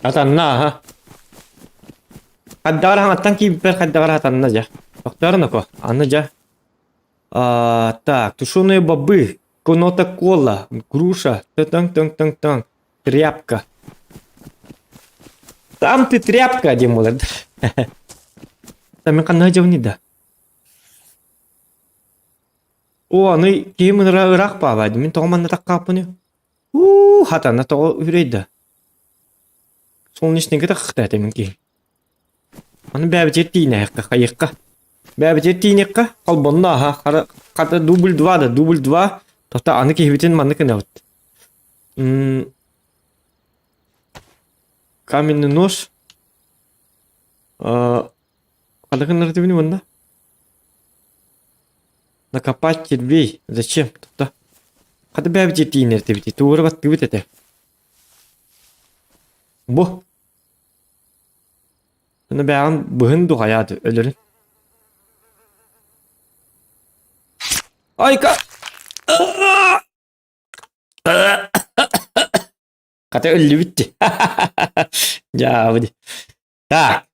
Atanna ha. Kaddagar hangatan кибер kaddagar атанна жа. Доктор ко, анна жа. Так, тушеные бобы, конота-кола, груша, танг-танг-танг-танг, тряпка. Там ты тряпка, Димулет. Там канна жавнида. О, аны кемін рақ баба, мен тоғманна таққапыны. Хатана тоғы үрейді. Солнечный гада қықта әтемін кейін. Аны бәбі жеттейін әйіққа, қайыққа. Бәбі жеттейін әйіққа, қалбонна аға. Қата дубль 2 да, дубль 2. Тоқта аны кейбетен манны кіна өт. Каменный нож. Қадақын нарды біне мұнда? Накопать червей. Зачем? Тоқта. Қада бәбі жеттейін әрті бітей. Туғыры бат кібет әті. Бұ. Аны бәғын бұғын дұғаяды өлірін. Айка! Қата өлі бітті. Ja, вроде. Так.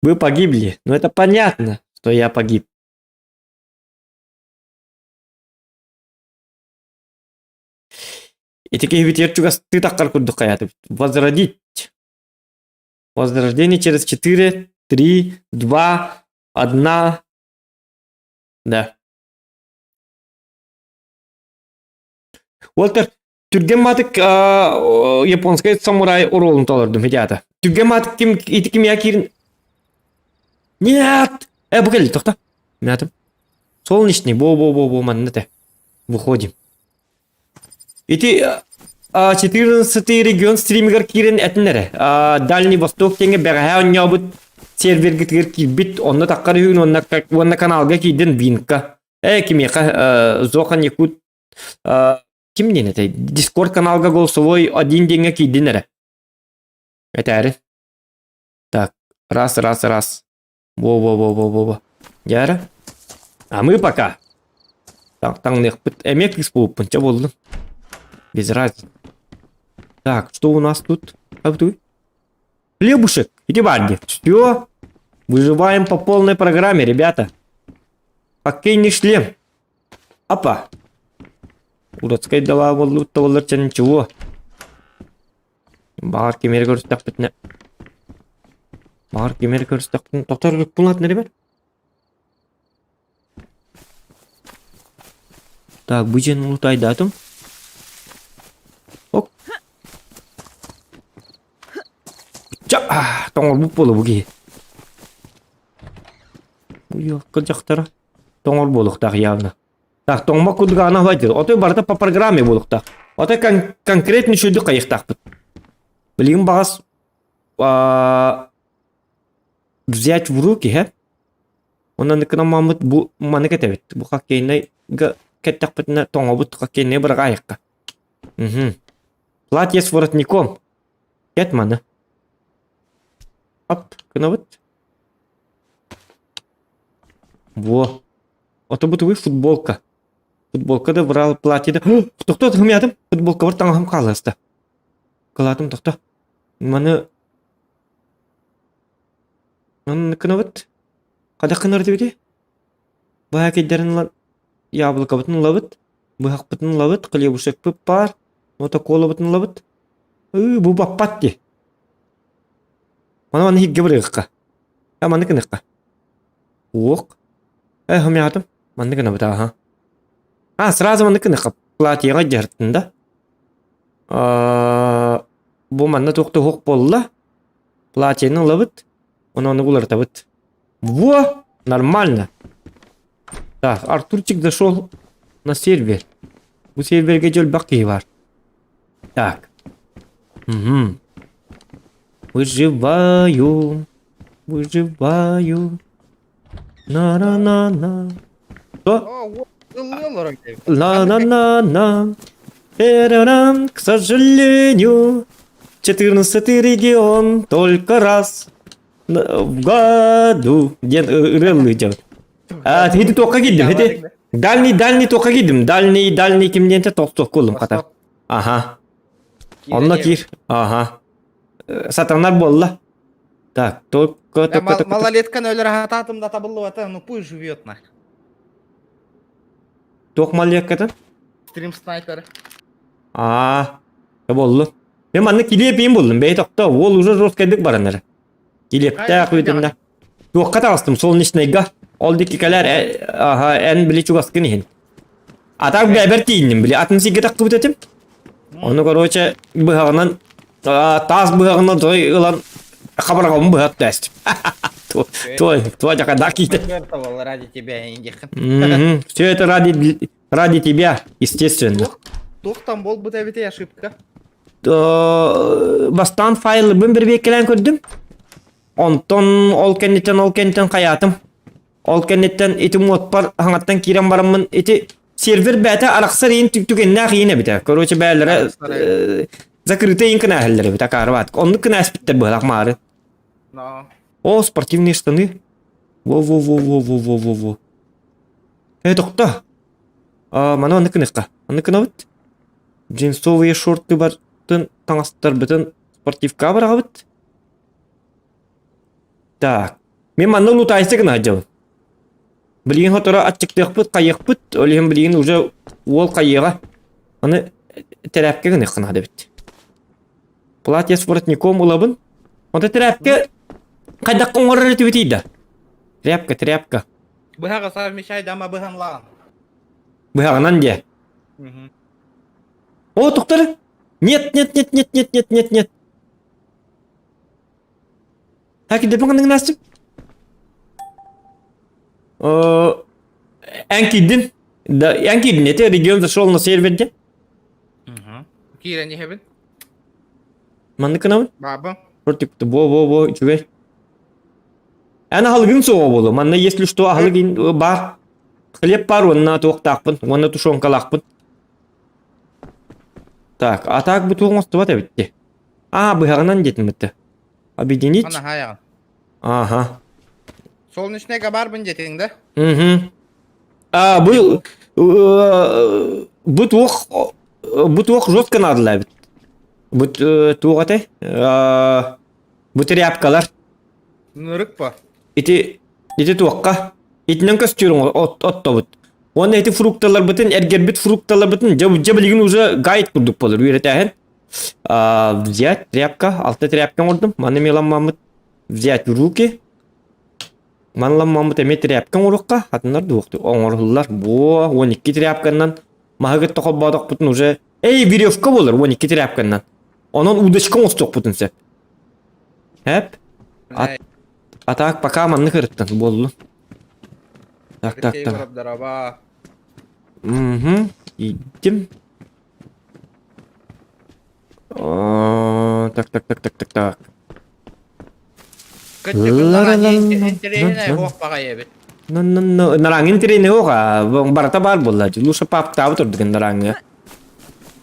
Вы погибли. Ну это понятно, что я погиб. И такие ведь ты так как возродить. Возрождение через 4, 3, 2, 1. Да. Уолтер, түрген матык японская самурай уролын толырдым, хедята. Түрген матык ким я кирин? Нет! Бұл келді, тоқта. Мятым. Солнечный, бо, маннете. Выходим. Эти 14 регион стримигер кирен этнере. Дальний Восток теңе бәғая оннябыт сервергетгер кирбит. Онна таққары үйін, онна каналға кейден винка. Кимеқа зоқан якут. Ким ден это? Дискорд каналға голосовой один денге кейден әрі. Это әрі. Так, раз. Во. Яры. А мы пока. Так, таңнық біт. Әмек исполып пынча болды. Без разницы. Так, что у нас тут? Как ты? Хлебушек. Иди бадди. Все. Выживаем по полной программе, ребята. Хоккейный шлем. Опа. Уродская дала воллар ничего. Бағар кемері көрістік бітіне. Бағар кемері көрістік бітіне. Тоқтар үрік бұлатын, ребят. Так, бүйжен ұлытай датым. Ок. Тоңыр бұп болу бұге. Ұйыққы жақтара. Тоңыр болуқтақ явно. Так, тоңма кудыға ана хватит. Отой барда по программе болуқтақ. Отой конкретный шүйді қайықтақ бұд. Білігін бағас взять в руки, хэ? Онан ныкына мамыт бұ маны кәтәбет. Бұ хоккейнай кәттәк бітіне тоңа бұд хоккейнай бір қайыққа. Платье с воротником. Кәт маны. Оп, кына бұд. Во. Оты бұд ұй футболка. Футболка да брал платье да. Тоқта ғымядым. Футболка бар таңғым қаласты. Қаладым тоқта. Маны кына бұд. Қада қынырды беді? Бұға кеддерін яблыка бұтын лабыд. Бұғақ бұтын лабыд. Қыле бұшек бұп бар. Ота кола бұтын лабыд. Бұ баппат де. Маны хигге біріғыққа. Маны кыныққа. Оқ. Ғымядым. Маны кына бұд аға. Сразу маны кыныққа. Платьеға жартын да. Бұ манна тоқты хоқ болла. Платьені лабыд. Оны бұлар табыд. Во! Нормально. Так, Артурчик зашел на сервер. У серверге жөл бақи бар. Так. Выживаю. На-на-на-на. Что? На-на-на-на. Эрарам, к сожалению, 14-й регион только раз в году. Хеди тоққа келдім, хеди. Дальний тоққа келдім. Дальний кімден тоқ қолым қатар. Аха. Онна кир. Аха. Сатанар болла. Так, только. Малолетка нөлер хататымда табылып ата, ну пусть живет нах. Ток маляккатын. Стрим снайпер. Болду. Мен манны килеп ем болдум. Бей токто, ол уже жорсткайдык баранар. Килепте күйдүмдө. Токка тагыстым солнечныйга. Ол дикикалар эн били чугаскын ehen. Атак бәбер тиинним били. Атын сиге такып этем. Onu короче быгагынан таз быгагынан той ылан хабаргам быгат тест. Той жака даките. Жертвовал ради тебя, Индихан. Все это ради тебя, естественно. Тоқтан бол bu тәбете ошибка. Бастан файлы бен bir bekelen көрдүм. Онтон ол кеннеттен каятым. Ол кеннеттен итим отпар хаңаттан кирен барамын. Ити сервер бәте араксар ин түк-түкеннә кийине бите. Короче бәләре закрытый инкін әхелдері бите карват. Онды кына әспиттер быйлак мары. О, спортивные штаны. Во. Токта. Мана аны кыныкка. Аны кына бит. Джинсовые шорты бар. Таңастар бітін спортивка бараға біт. Так. Мен манны лутайсы кына жау. Білген хотора атчықтық біт, қайық біт. Олеген білген уже ол қайыға. Аны терапке кына қынады біт. Платье с воротником улабын. Онда терапке қайдаққын орыр еті бітейді. Тряпка. Бұхаға совмещайды ама бұхан лаған. Бұхағынан де. О, тоқтары. Нет. Таки де бұғының настым? Әнкейдің. Әнкейдің еті регион зашел на серверде. Кира не хебін? Манды кынамын? Бабы. Против бо чугай. Әні халығын соға болу. Манна если что халығын бар. Хлеб бар, онна тоқтақпын, онна тушонкалақпын. Так, а так бұт оңысты бат әбітті. Бұғағынан детін бітті. Объединить? Ана хаяғын. Ага. Солнечныйға барбын детіңді? Бұт оқ жостқа надылы әбіт. Бұт туғатай. Бұт ряпкалар. Нұрық па? Ити туаққа. Итинен костюрің отто бұт. Оны эти фрукталар бытын, эргербит фрукталар бытын, жабылығын уже гайд күрдік болыр. Үйретәхін. Взять тряпка, алты тряпка ордым. Маны мелам мамыт взять в руки. Манлам мамыт әме тряпка орыққа. Атынлар дуқты. Оңырғылар. 12 тряпканнан. Мағығыт тоқып бадық бытын уже. Веревка болыр 12 тряпканнан. Онан удочка остық бытын сәп. Әп. Атақ пока манны қырыттан болу. Так. Идем. Так. Нарангын терейне оға. Барата бар болла. Лучше пап-табы тұрдыгын нараңы.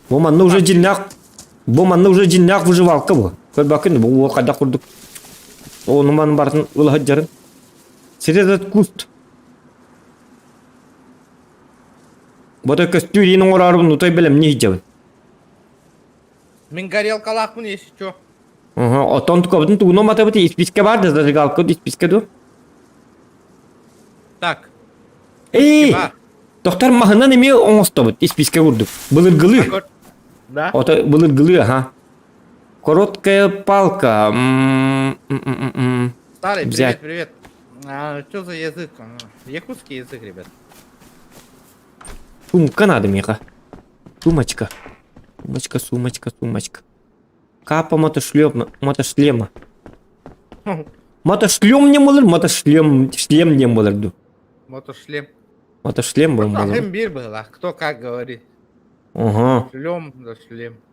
Бұл манны уже жиннақ выживалка бұл. Көрбақын бұл қайда құрдық. Оны манын барын ұлғад жарын. Середат куст. Бұда костюрінің орарыбын ұтай білім не жабын. Мен горелкалақпын, если чо. Отон тұқабытын тұғыны мата бұты исписке барды, зажигалка исписке ду. Так. Тоқтар мағынан еме оңысты бұт, исписке құрдық. Бұлыргылы. Да? Бұлыргылы, ага. Короткая палка. Старый, привет. Что за язык? Якутский язык, ребят. Сумка надо, меха. Сумочка. Капа мотошлема. Мотошлем не болыр, мотошлем не болыр. Мотошлем был. Бир был, а кто как говорит. Шлем.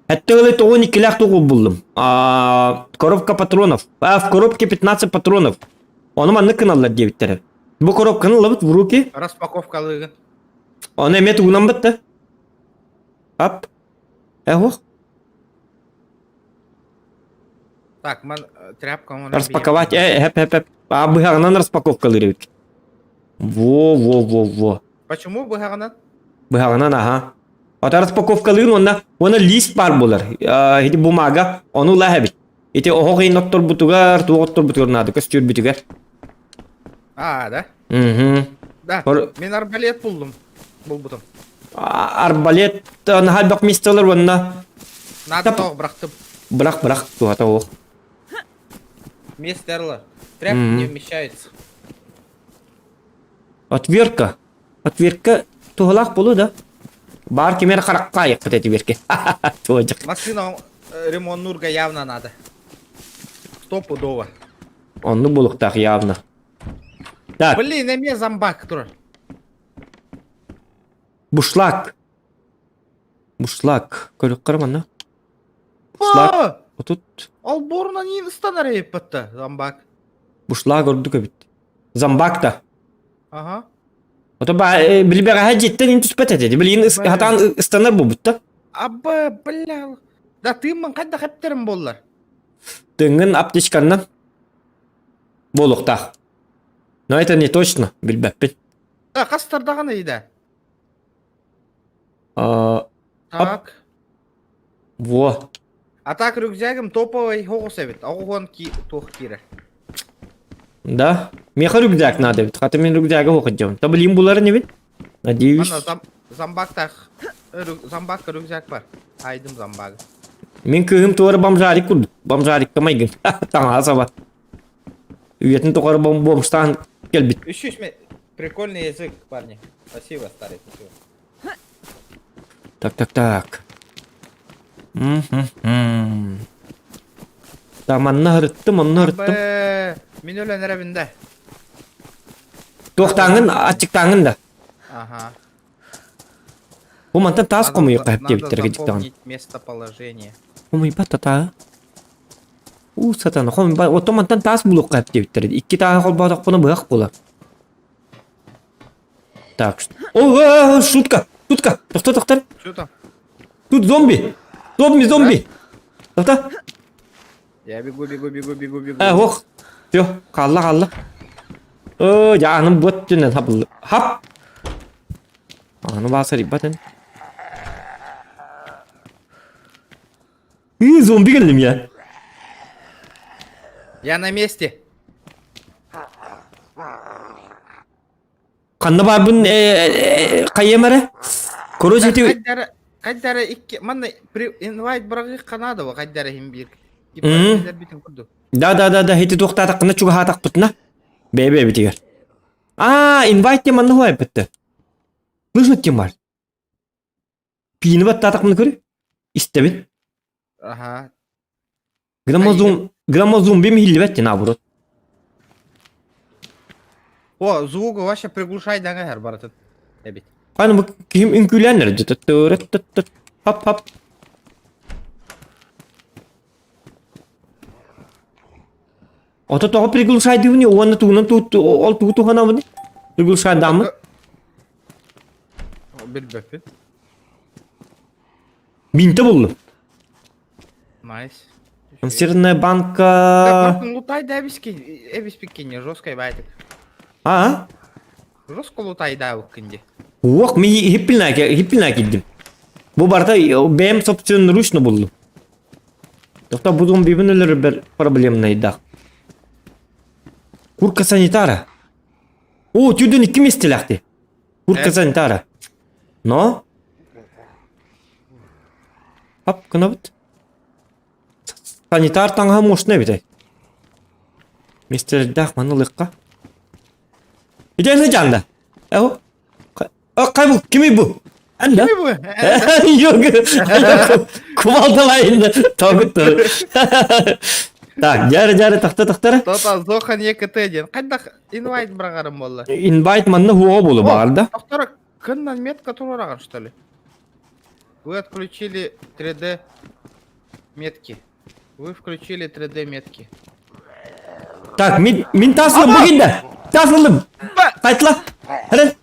Это было то не килях того булым. Коробка патронов. В коробке 15 патронов. Он манны каналла 9 тәрі. Бұл коробканы лабыт в руки. Распаковка лыгын. Он әмет уғынан бітті. Ап. Эх. Так, тряпка. Распаковать. Хэп. Бұғағынан распаковка лырывит. Во. Почему бұғағынан? Бұғағынан, ага. Ота распаковка лырын, оны лист бар болар. Бумага, оны ләхәбит. Ити оғын оттор бутугар, туғоттор бутугар нады, көстүр бүтүгер. Да? Мхм. Да, Hor- мен арбалет buldum. Bulbudum. Арбалет, халбақ местелер ванна. Надо Тап- тауық бырақтым. Бірақ, туғата оқ. Местерлы. Тряпки не вмещаются. Отвертка. Отвертка туғалақ болу да. Бар кемер қараққа аяқ эти берке. Туғачық. Машина ремонтнурга явно надо. Стопудово. Онны болуқтақ явно. Так, Блин, эме зомбак тур. бушлак. Бушлак. Көрік қарманна. Бушлак. Отут. Ал борунан иін станар еп бітті, зомбак. Бушлак орды көбіт. Замбакта. Ага. Ото білбеға хәджеттен ин түспәт әдеді. Білін хатан ыстанар бұл бұтта. Абы, бля. Да тыймын қайда қаптерім болар. Тыңын аптечканнан. Болуқтақ. Но это не точно, білбәппен. Да, қастардағаны еді. А, Так. во. А так рюкзагым топовый хоғыс әбет. Ағуған тоқ кері. Да. Меха рюкзак надо бит. Хаты мен рюкзагы оқыт жауын. Та білейін бұлары не бит? Надеюсь. Ана зомбакта рюкзак бар. Айдым зомбагы. Мен күйім туары бомжарик күрді. Бомжарик камайгын. Таңа асаба. Үйетін туқары бомжтан келбит. Ищусь мне. Прикольный язык, парни. Спасибо, старый. Спасибо. Так. Таманна хырыттым. Абы, мен өлен әрәбінде. Тоқтаңын, ачықтаңын да. Ага. Бұл мантан тас қомы Надо еққа әптебіттер кедіктағын. запомнить местоположение. Қомы ба тата. Сатана, қомы ба. Ото мантан тас бұл еққа әптебіттер. Икки тағы қол бағдақ бұны бұяқ бола. Так. О, шутка. Тоқтар. Что там? Тут зомби. Тоқта. Я бегу. Оқ. Все, қалла. Жаным бұт жүнен хапылды. Хап. Аны басыр иппатын. Зомби келдім я. Я на месте. Қанна бар бұн қайемәрі? Көрі жеті... Қайдары икки... Манна инвайт бұрағы қанады ба қайдары химбир. Да, хеті тоқтатық қына чуға хатақ бұтына. Бе бітігер. Инвайт те манна хуай бітті. Слышно тем бар. Пиіні баттатық мұны көрі? Истебін. Ага. Грамма зомби ми хилли бәтті наоборот. О, звугу вообще приглушай даңа әр баратын. Әбет. Қаны бұл кем үнкүләнер. Хап. Ото тоғы приглушай дейміне, оғанды туғынан ол туғана бұны. Приглушай дамы. Білбәппен. Бинті болу. Найс. Консервная банка... Лутай да әбіс пеккенне, жесткай байтық. Жестко лутай да өккенде. Оқ, мен хиппілна келдім. Бұл барда бәйім собственноручно болду. Тоқта бұдың бейбінілері бір проблемна едақ. Куртка санитара. О, тюден 2 местеләқті. Куртка санитара. Но? Хап, кына бұд? Санитар таңға мошына бітай. Местеләқті маны лыққа. Едені жанды. Қай бұл? Кемей бұл? Әнді? Кемей бұл? Yok. Kumaldalayin. Тоғы. Так, жары, тақтары. Тота, Зохан екітеден. Қайда инвайт бірағарым болы? Инвайт манны хуа болу бар да. Тоқтары, кыннан метка турараған, что ли? Вы отключили 3D метки. Так, мен тасылым бүгінде. Тасылым. Қайтла. Әрін.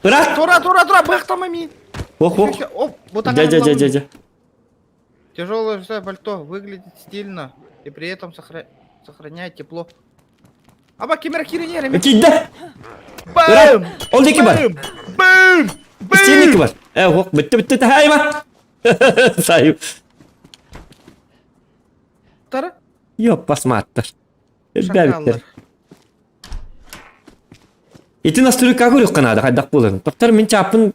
Бырақ. Тура, бұқтама мен. Оқ. Жа. Тяжелое пальто выглядит стильно и при этом сохраняет тепло. Аба кемер киренерами. Кейді. Бэм! Ол декі бар. Бэм! Стенекі бар. Оқ, бітті. Хайма. Сайып. Тары? Yok basmаттар. Шакаллар. Ити настройка көрүк канада кайдак болорун. Токтор мен чапын.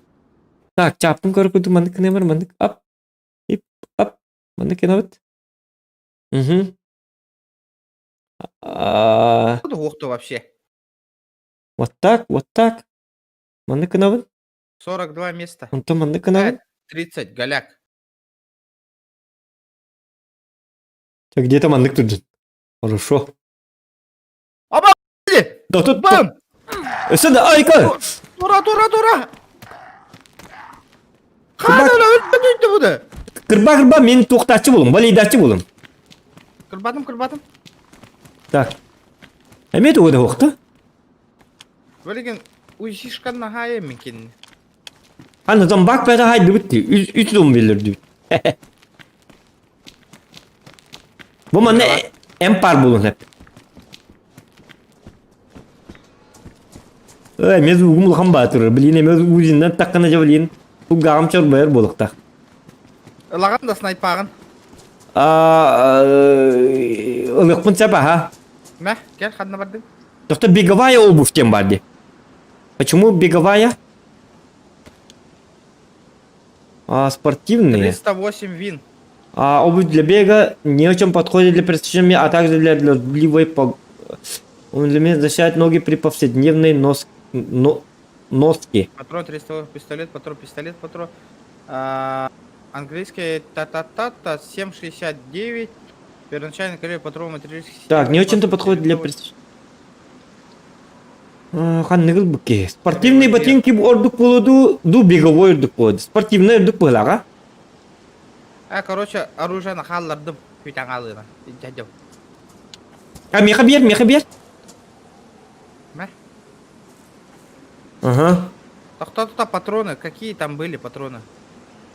Так, чапын көрүп мандык не бар мандык. Ап. Ип ап. Мандык не бит? Угу. Откуда ухто вообще? Вот так. Мандык не бит? 42 места. Онто мандык не бит? 30, голяк. Где-то мандык тут. Хорошо. Оба! Да тут. Бам! Сюда, айка. Тура! Қадана өлмейді бұды. Кырба мен тоқтатчы болым, балидатчы болым. Кірбадым. Так. Әмет оғыда оқты? Бөлеген ұйшишқанна хай емкені. Аны зам бак бәді хайды бітті. Үз дом белірді. Бұл маңна әмпар болын әп. Әмет ұғымлы қам батырыр. Білін әмет ұзіннен таққана жабылын. Бұл ғағым чор байыр болықтақ. Лаған да снайпағын. Ұлықпын сәпа, ха? Мә, кел, қадына бардың. Тоқта беговая обувь тем барды. Почему беговая? Спортивные. 308 вин. Обувь для бега не очень подходит для передвижения, а также для дождливой погоды. Он защищает ноги при повседневной носке. Патрон 300, пистолет. Английский та-та-та-та, 7,69. Первоначальный калибр патрона материалический. Так, не очень-то подходит для передвижения. Ханныгыл буке. Спортивные ботинки ордук болуду, ду беговой ордук болуду. Спортивный ордук болага. Короче, оружие на халлардым. Күйтен алына. Дядем. Меха бер. Мә? Ага. Тоқта патроны. Какие там были патроны?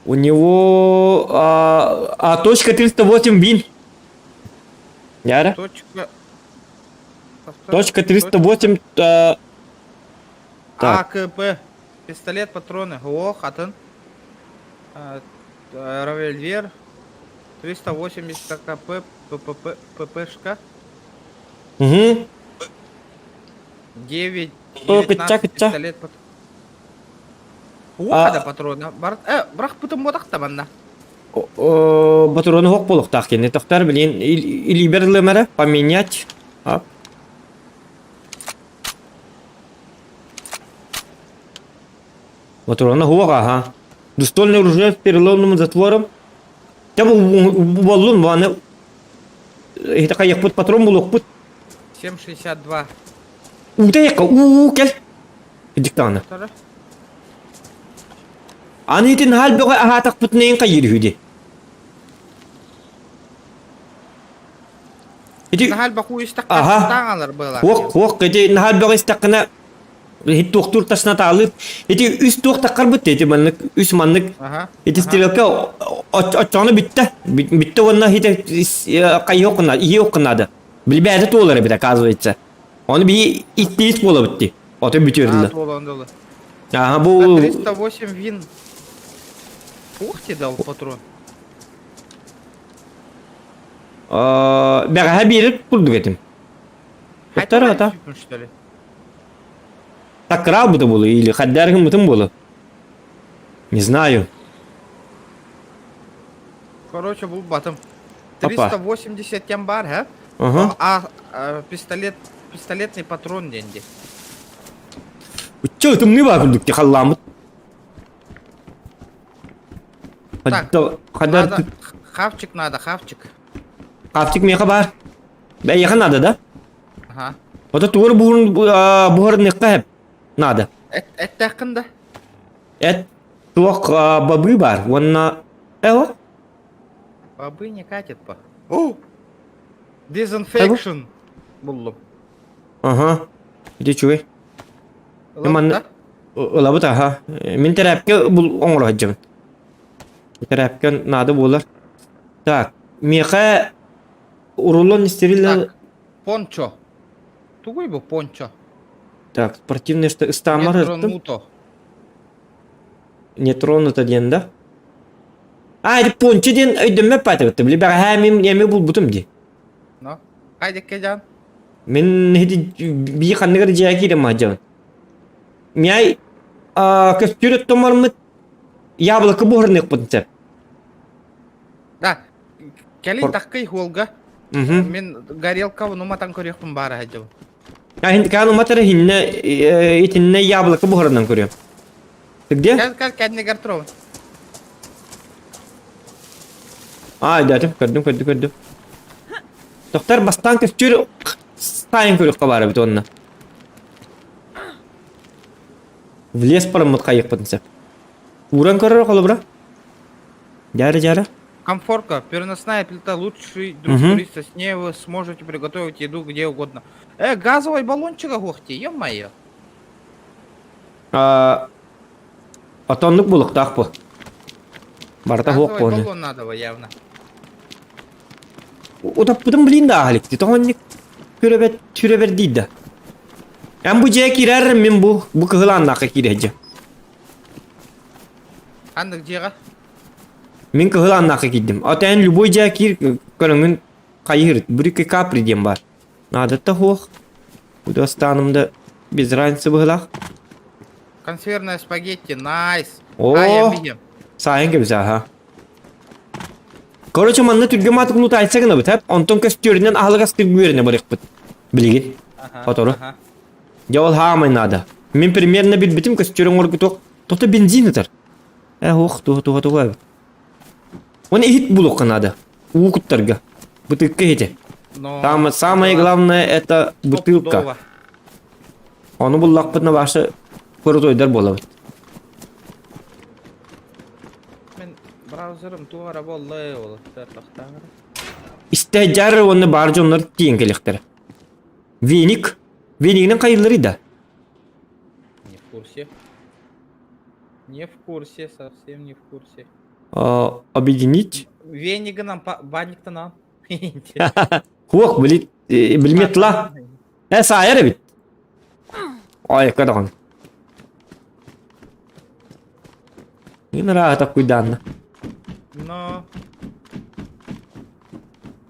У него точка 308 вин. Яра? Точка 308. Так. АКП. Пистолет, патроны. О, хатын. Револьвер. 380 АКП. ППшка. Угу. 9. О, 19 кыча. пистолет. О, патроны. Бірақ бұтым бодақ табанна. Батуроны хоқ болық тақкен. Тоқтар білен илиберлемері поменять. Ап. Батуроны хоқ, ага. Двуствольное ружье с переломным затвором. Я был баллон, ваны. Это қаяқ бұт патрон болық бұт. 7,62. Утаяққа, кел. Диктаны. Аны етін хал бөғі ағатақ бұтынайын қайыр үйде. Нахал бақу истаққан тағалар бұла. Оқ, еті нахал бөғі истаққына хит тоқтур тасына тағылып. Еті үс тоқтаққар бұтты, еті үс маннық. Еті стрелка отчаны бітті. Бітті онына хиті қайы оқынады, ие оқынады. Білбәді толары біті қазуетсі. Оны бей итпейіс бола бітті. Оты бүтерділі. Бұл... 308 вин. Ух ты дал патрон. Бәғаға беріп күрдік етім. Тоқтары ата. Такра бұты болу, или қаддарғын мұтым болу. Не знаю. Короче, бұл батым. 380 тем бар, пистолетный патрон денде. Че, тым не бар күрдік те қалламыд. Так, хавчик надо, хавчик. Хавчик меха бар. Бәйеха надо, да? Ага. Ота туғыр бұғырын неққа әп. Надо. Әт тәқында? Әт туақ бабы бар. Онна... Эва? Бабы не катит па. О! Disinfection. Бұллым. Ага. Иде чуй. Лапта? Лабыт, аха. Мен тәрәпке бұл оңыр хаджамын. Тәрәпке нады болар. Так. Меха урулон стерильно... Так, пончо. Тугой был пончо. Так, спортивный стамар. Нетронуто. Не тронуто ден, да? Это пончо ден өйдіме пәтіғітті. Білі бәға хәмем неме бұл бұтым де. No. Kaydekke can. Men hedi bir kanıgar jaki de macan. Miyay köstürü tomarmıt yablakı buhurnek pıntı. Да. Келин Кор- таккай холга. Мгм. Мен горелка нуматан көрөкпүн бары хажы. Ya hindi kanu matara hinne itinne yablakı buhurundan görüyorum. Tıgdiye? Кәз кәдіне гартырау. Dedim gördüm. Doktor bastan köstürü sayın körük kabara bit onunla. В лес парамыт кайык пытынса. Уран көрөр колу бра. Жары. Комфорка. Переносная плита. Лучший друг туриста. С ней вы сможете приготовить еду где угодно. Газовый баллончик огохти. Ё-моё. Atonluk buluk tak bu. Barta hoq Газовый bunu. баллон надо бы явно. O da bıdım bilin daha halikti. Tohonnik türeber deydi. Ben bu jaya girerim men bu kıhılanlaka gireceğim. Андык жеға. Men kıhılanlaka gittim. Atayan любой jaya gir körüngün kayır. Bir kapri diyem var. Nadat da hoq. Bu da stanımda biz ransı bıhlaq. Консервная спагетти. Найс. О. Я видим. Sayın gibi ha. Короче, манна түрге матык лут айтсагына бит hep. Onton köstüründen ahlı gastır güverine barık bit. Bilgin. Fotoğraf. Jawal hamay nada. Men примерно bir bitim köstürün orgu tok. Tokta benzin atar. Hoq to. Оны ihit булок nada. Укуттарга. Бутылка эти. Там самое главное это бутылка. Onu bullak bitne başı kurutuyдар болабыт. Мен браузерым туара боллай ол. Тактагы. İstehcar onu barcı onları tiyen kelekler. Venik'nin kayılları da. Не в курсе. Не в курсе, совсем не в курсе. Объединить. Вениган, банник-то нам. Хуак bilmet la. Sayar bit. Ay kadağın. Yine rahat akuydan. Но...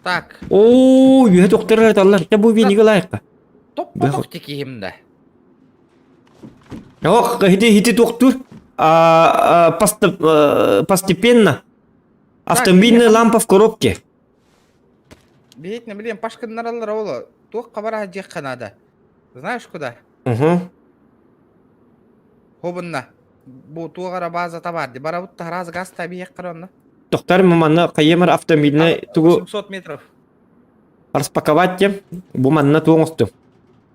Так, Oo, yuhe doktorlar atallar. Ya bu Venik'e layık. топ текиімді. Yok, hiti doktor. Постепенно. Автомобильная лампа в коробке. Бейтін білем, Пашканың аралары олы. Тоққа бара жек қанады. Знаешь куда? Угу. Хобынна. Бұл туғара базата барды. Бара бұтта раз газ таби ек қыронна. Доктор маманна кайемар автомобильне тугу 700 метров. распаковать тем. Буманна тугосту.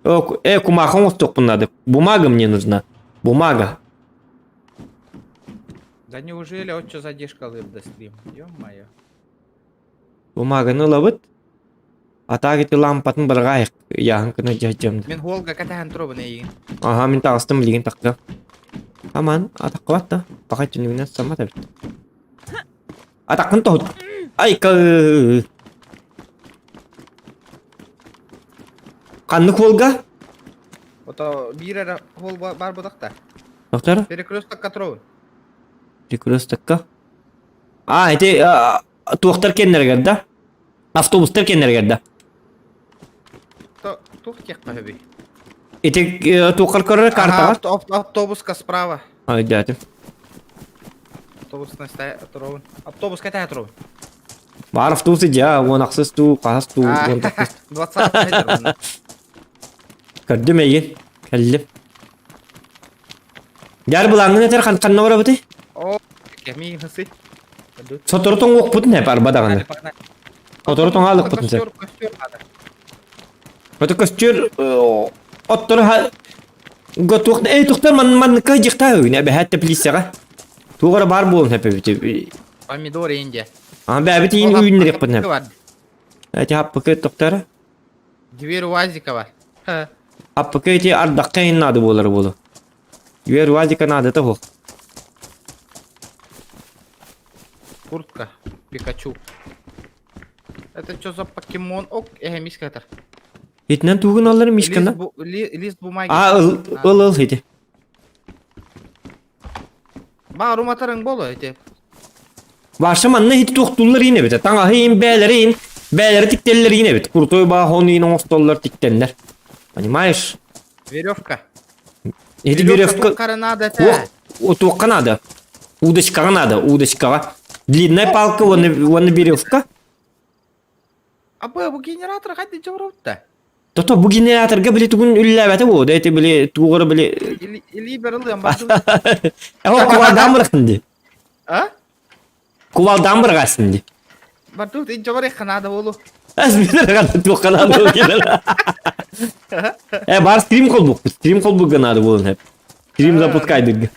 Кумахон сток надо. Бумага мне нужна. Бумага. Да неужели вот что задержка лыбда стрим? Ё-моё. Бумаганы лабыт. Атагыты лампатын быргайык. Яһын кына жажам. Мен Волга катахан трубы егін. Ага, мен тагыстым билген такта. Аман, атаккат да. Бакай түнүгүнөн сама да. Атакын тот. Ай кы. Каннык Волга? Ото бир Вол бар бұдақта. Доктор? Перекресток катрубы. Перекрестокка. Эти туактар кеннергер да? Автобустар кеннергер да? Тух тек пахаби. Эти туакар көрөр картага? Автобуска справа. Дядя. Автобус на стая трубы. Автобус катая трубы. Бар автобусы жа, онаксыз ту, каас ту, 20 метр. Көрдүм эйин. Келдим. Жар булаңын этер канна бара бути? О, кеми хысы. Соторотон окпутун хеп арбадаганы. Соторотон алып бутун сеп. Өтө көстөр оттор готук туктар ман кайжыкта өйнө бе хатта плисага. Тугара бар болун хеп бити. Помидор инде. Бәбит ин үйүнүрөк бутун хеп. Эти хаппык токтора. Дверь УАЗикова. Хаппык эти ардаккайын нады болор болу. Дверь УАЗика нады та бул. Куртка. Пикачу. Это что за покемон? Ок, мискатор. Этнен тугун алар мишкана. Лист бумаги. Ыл эти. Ба руматарың болу эти. Ваша манна хит токтуллар ине бите. Таңа хин бәлерин Beyleri tikteller yine bit. Kurtoy bağı onu yine ostollar tiktenler. Понимаешь? Веревка. Эти Веревка веревка... только надо, О, это. утока надо. Удочка надо, удочка. Длинная палка, вон веревка. А bu генератор хадди жабырапты. То bu generatorga bile tugun üllabati bu. Da eti bile tuğra bile... Или берилден барды. Ama kuvaldan bıraktın. А? Kuvaldan bıraksın. Барды ин жабырык надо болу. Az bir de kadar tuğra надо. Бар стрим колбук. Стрим колбук надо болun hep. Стрим запускайдырга.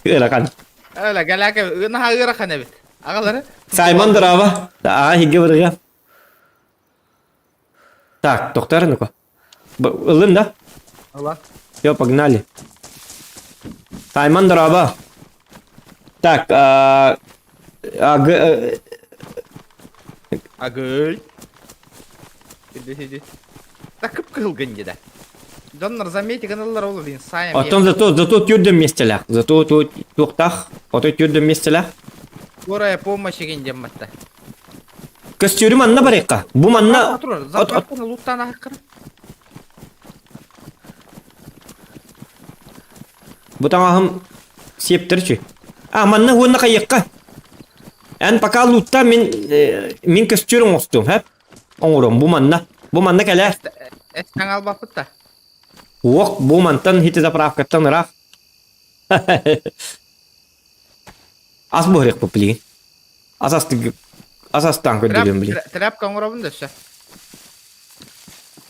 Раkan. Öyle galaka naha ırakan evet. Ağaları. Саймон дрова. Да, хиге бырга. Так, доктор, ну-ка. Ылын да? Allah. Все, погнали. Саймон дрова. Так, Agıy. Hidi. Takıp kılgın gide. Jonlar замети каналлар olur din sayam. потом зато тюрдем местелях. Зато туктах, потом тюрдем местелях. Oraya помощи гендем матта. Костюрим анна барекка. Бу манна... Патрон, запартаны луттана хаккыр. Бу таңахым септірчі. Манна хуынна қайыққа. Ән пока лутта мен костюрим остум, хәп? Оңырым, бу манна кәлі. Эстен албапытта. Оқ, бу мантан хити заправкаттан раф. Ас бұғырек бұплиген. Асастан көддеген білген. Тряпка оңырабын дөші.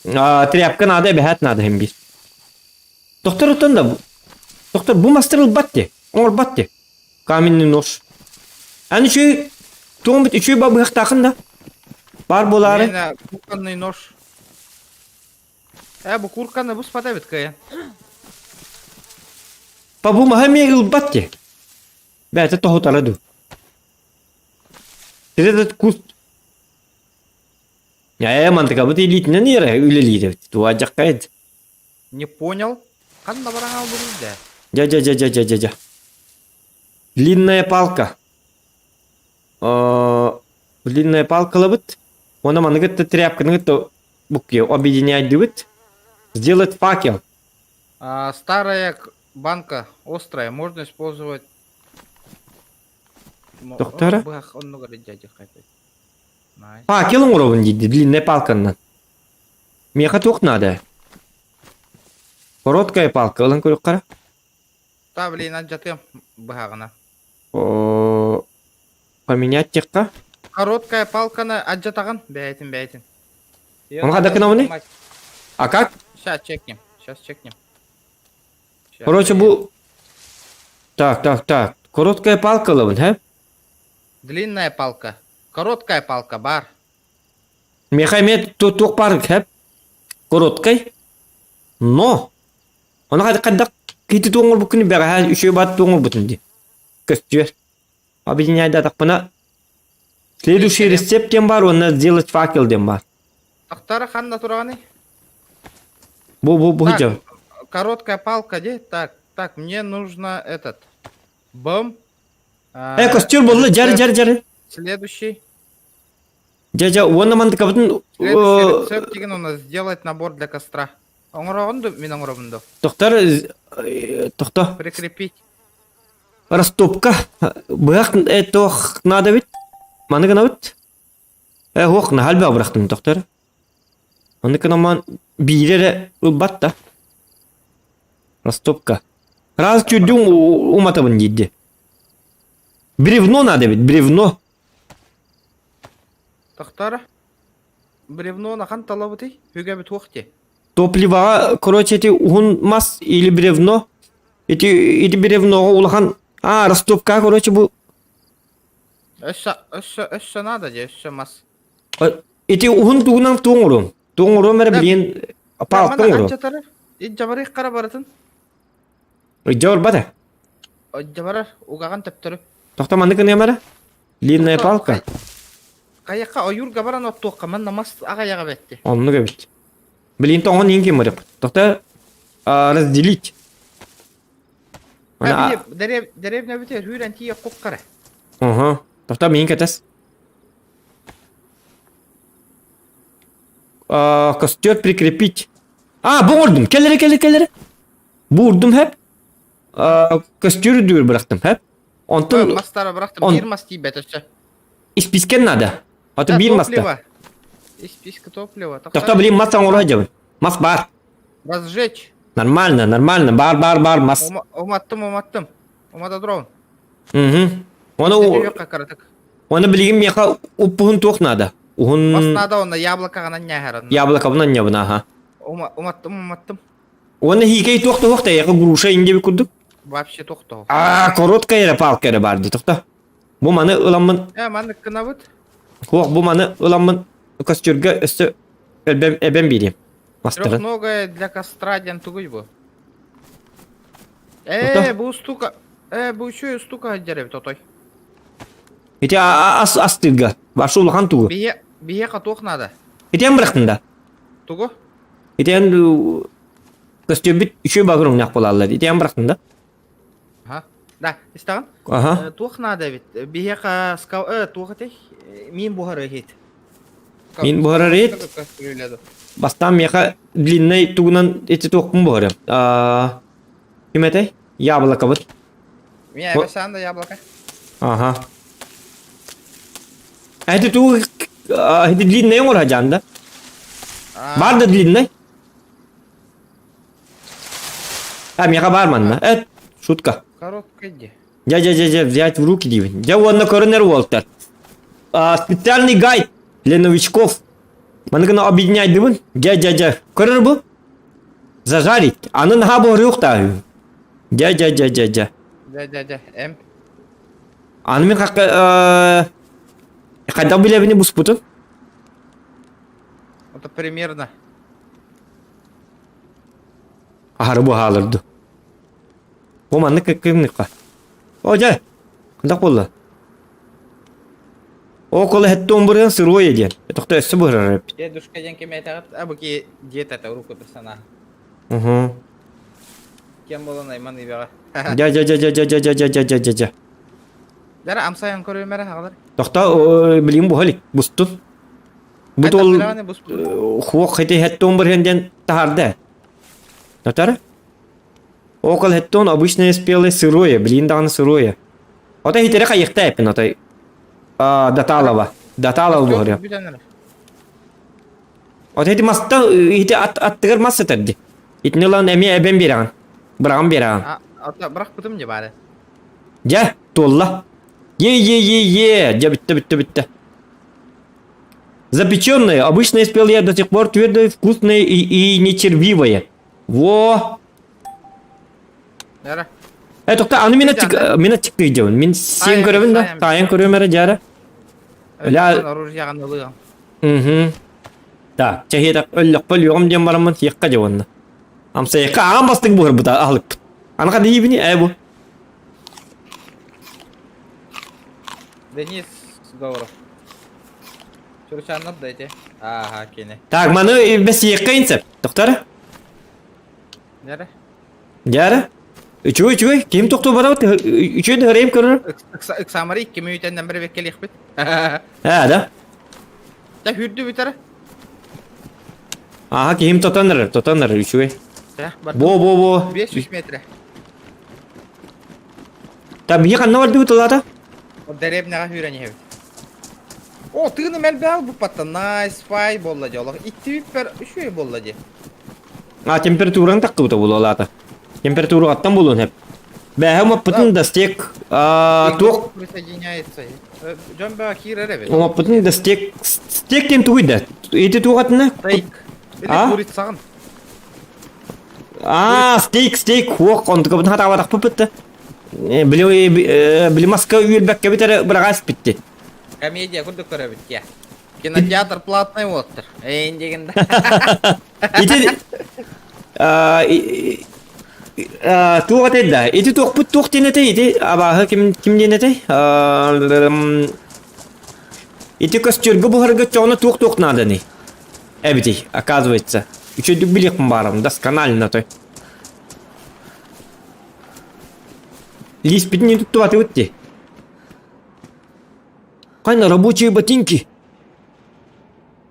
Тряпка надо, бәхәт надо hem bir. Доктор ұтын да, доктор, bu мастырыл батте, оңыр батте. Каменный нож. Ән үші, туғын біт, үші бабы ғақтақын да. Бар болары. Мені курканный нож. Bu курканы бұс пата бит кая. Бабу маға мегіл батте. Бәті тоғытараду. Тіреді курт. Мантыка бұт елейтінен ері үлелейді. Туа жаққа еді. Не понял. Қанда бараң ал бұлды. Ja. Длинная палка. Длинная палка лабыт. Она манагатта тряпка, нагатта букки объединять дыбыт. Сделать факел. Старая банка острая, можно использовать. Доктора? Он много дядя хотел. Факел уровень дейді, длинная палка. Меха тух надо. Короткая палка, олан көрік қара. Та, блин, аджатым бағана. Поменять текка. Короткая палканы аджатаған. Бәйтін. Он қада кына оны? А как? Сейчас чекнем. Короче, bu... Так. Короткая палка лавын, хэ? Длинная палка. Короткая палка бар. Меха имеет тух парк, хэ? Короткой. Но! Он қадақ кейті туңыр бүкіні бәға үші бат туңыр бүтінді. Көстер. Объединяй датақ бұна. Следующий рецептен бар, оны сделать факелден бар. Ақтары қанда тұрғаны? Бу Так, короткая палка, де? Так, мне нужно этот. Бом. Костер болды, жары. Следующий. Оны мандыка бұтын... Следующий рецепт деген у нас сделать набор для костра. Оңырағынды, мен оңырағынды. Тоқта. Прикрепить. Растопка. Бұрақ тоқ надо бит. Мандыка на бит. Хоқ, на халбі абырақтың тоқтары. Мандыка на ман бейрері батта. Растопка. Раз чүрдің уматабын дейді. Бревно надо бит, бревно. Тоқтары. Бревно нақан талабы тей, хөге бит оқты. Топливаға, короче, эти мас или бревно. Эти бревноға улахан. Растопка, короче, бұл. Өссі надо де, өссі мас. Эти туғынан туңырым. Туңырым әрі білген палықтың ұрым. Анчатары, жабарық қара баратын. Жауыр бада? Жабарар, уғаған тәптірі. Тоқта мандықы не бара? Длинная палка. Қайыққа ойырға баран оттуққа, мен намаз ағаяға бәтті. Onu göbet. Bilin toğun ingi mırıp. Tohta разделить. Деревня бітер, хүрен тие қоқ қара. Тохта мен кетес. Костер прикрепить. Буырдым. Келере. Буырдым хеп. Костер дүйір бырақтым хеп. Онтын Мастары бырақтым, бір мас тейбет өсі. испискен надо. Аты бир маста. Исписка топлива. Тоқта білейм мастан олай жабын. Мас бар. Разжечь. Нормально. Бар, мас. Уматтым. Умата дроун. Оны білейм меха ұппығын тоқ надо. Мас надо оны яблоко ғана нәхәрін. Яблоко бұнан не бұна, аха. Уматтым. Оны хикей тоқты, яқы груша инге бі күрдік. Вообще тоқты. Короткая палка барды, тоқта. Бұл маны ұламын. Маны кынавыт. Бұл маны ұламын костерге үсті әбен берем. Мастырын. Трехногая для костра ден тугуй бу. Бу стука. Бу еще стука дерев тотой. Ити астырға. Башы ұлған туғы. Бие қатуық надо. Итен бірақтында. Тугу? Итен костер бит үші бағырым нақ болалар. Итен бірақтында. Да, истаған? Туық надо бит. Бие қаскау... Туғы тей? Мен бұғары хейт. Мен бұғары хейт? Бастан меха длинный тугунан эти тоқпын бұғары. Кем әтей? Яблоко бұд. Мен әбесанда яблоко. Ага. Это тугу... Это длинный оңыр хажанда. Барды длинный. Меха барманна. Это шутка. Короткая де. Взять в руки дивен. Я вон на коронер Уолтер. Специальный гайд для новичков. Маны гына объединять дивен. Корер был? Зажарить. Аны наха был рюхта. Дя. Аны мен как... Когда были они буспутын? Это примерно. Арбу халырды. О маны кемника. О жай. Кандай болду? О колы хеттон бурын сырой еден. Токто өссө бурар. Дедушка ден кеме айтагат, абыки диет это руку персона. Кем болон айман ибега. Жа. Дара амсаян көрөмөрө хагылар. Токто билим бу халик бусту. Бутол хуак хете хеттон бурын ден тахарда. Натара? Около хеттон обычные спелые сырое, блинданы сырое. Вот эти река их тайпин, это Даталова говорю. Вот эти маста, эти аттыгар масса терди. Ит не лан эми эбен биран, браган биран. Брак бутым не бары. Я толла. Жа битта. Запеченные, обычные спелые до сих пор твердые, вкусные и нечервивые. Во. Дара. Тоқта, аны минат чикти жауын. Мен сен көрөмін да, тайын көрөм әрі жары. Оружие ылыған. Да, чахида өллік бұл yoğum дем барамын еққа жауынды. Амса еққа ағам бастың бұғыр бұда алып. Анаға дейбіні, бұл. Денис Говоров. Чурчан отдайте. Ага, кене. Так, маны бәс еққа инсеп, тоқтары? Дара. Жары? Үчүй, кем тоқты бара бұд? Үчүй де ғырайым көрір? Үксамары 2 минуттен бір веккел еқпет. Да. Да, хүрді бітары. Ага, кем тотаныр, үчүй. Бо. 500 метр. Та бие қанна барды бұд олады? Дәребнеға хүрәне хевет. О, тыгыны мәл бәл бұл патта. Найс, фай болла жолық. Итті біппер үшүй болла же. Температураны таққы бұд олады. Температура аттан болуын хеп. Бәхі маппытын да стек тоқ. Присоединяется. Жон бәға кир әребет. Маппытын да стек тем туғыда. Еті тоғатына? Стейк. Или курит сағын. Стейк. Хоқ, онтығы бұдың хата авадақ бұпытты. Білі маска үйелбәкке бітері бірағас бітті. Комедия күрдік көребет, я. Кинотеатр платный оттыр. Эйн дегенде. Туғат әдді. Еті тоқпыт тоқ денеті, еті абағы кім денеті? Еті көстіргі бұғырғы тоғына тоқ наданы. Әбітей, оказывается. Үшөйдік білекпін барым, досконально той. Лис бітін не тұтту баты өтті. Қайна рабочие ботинки.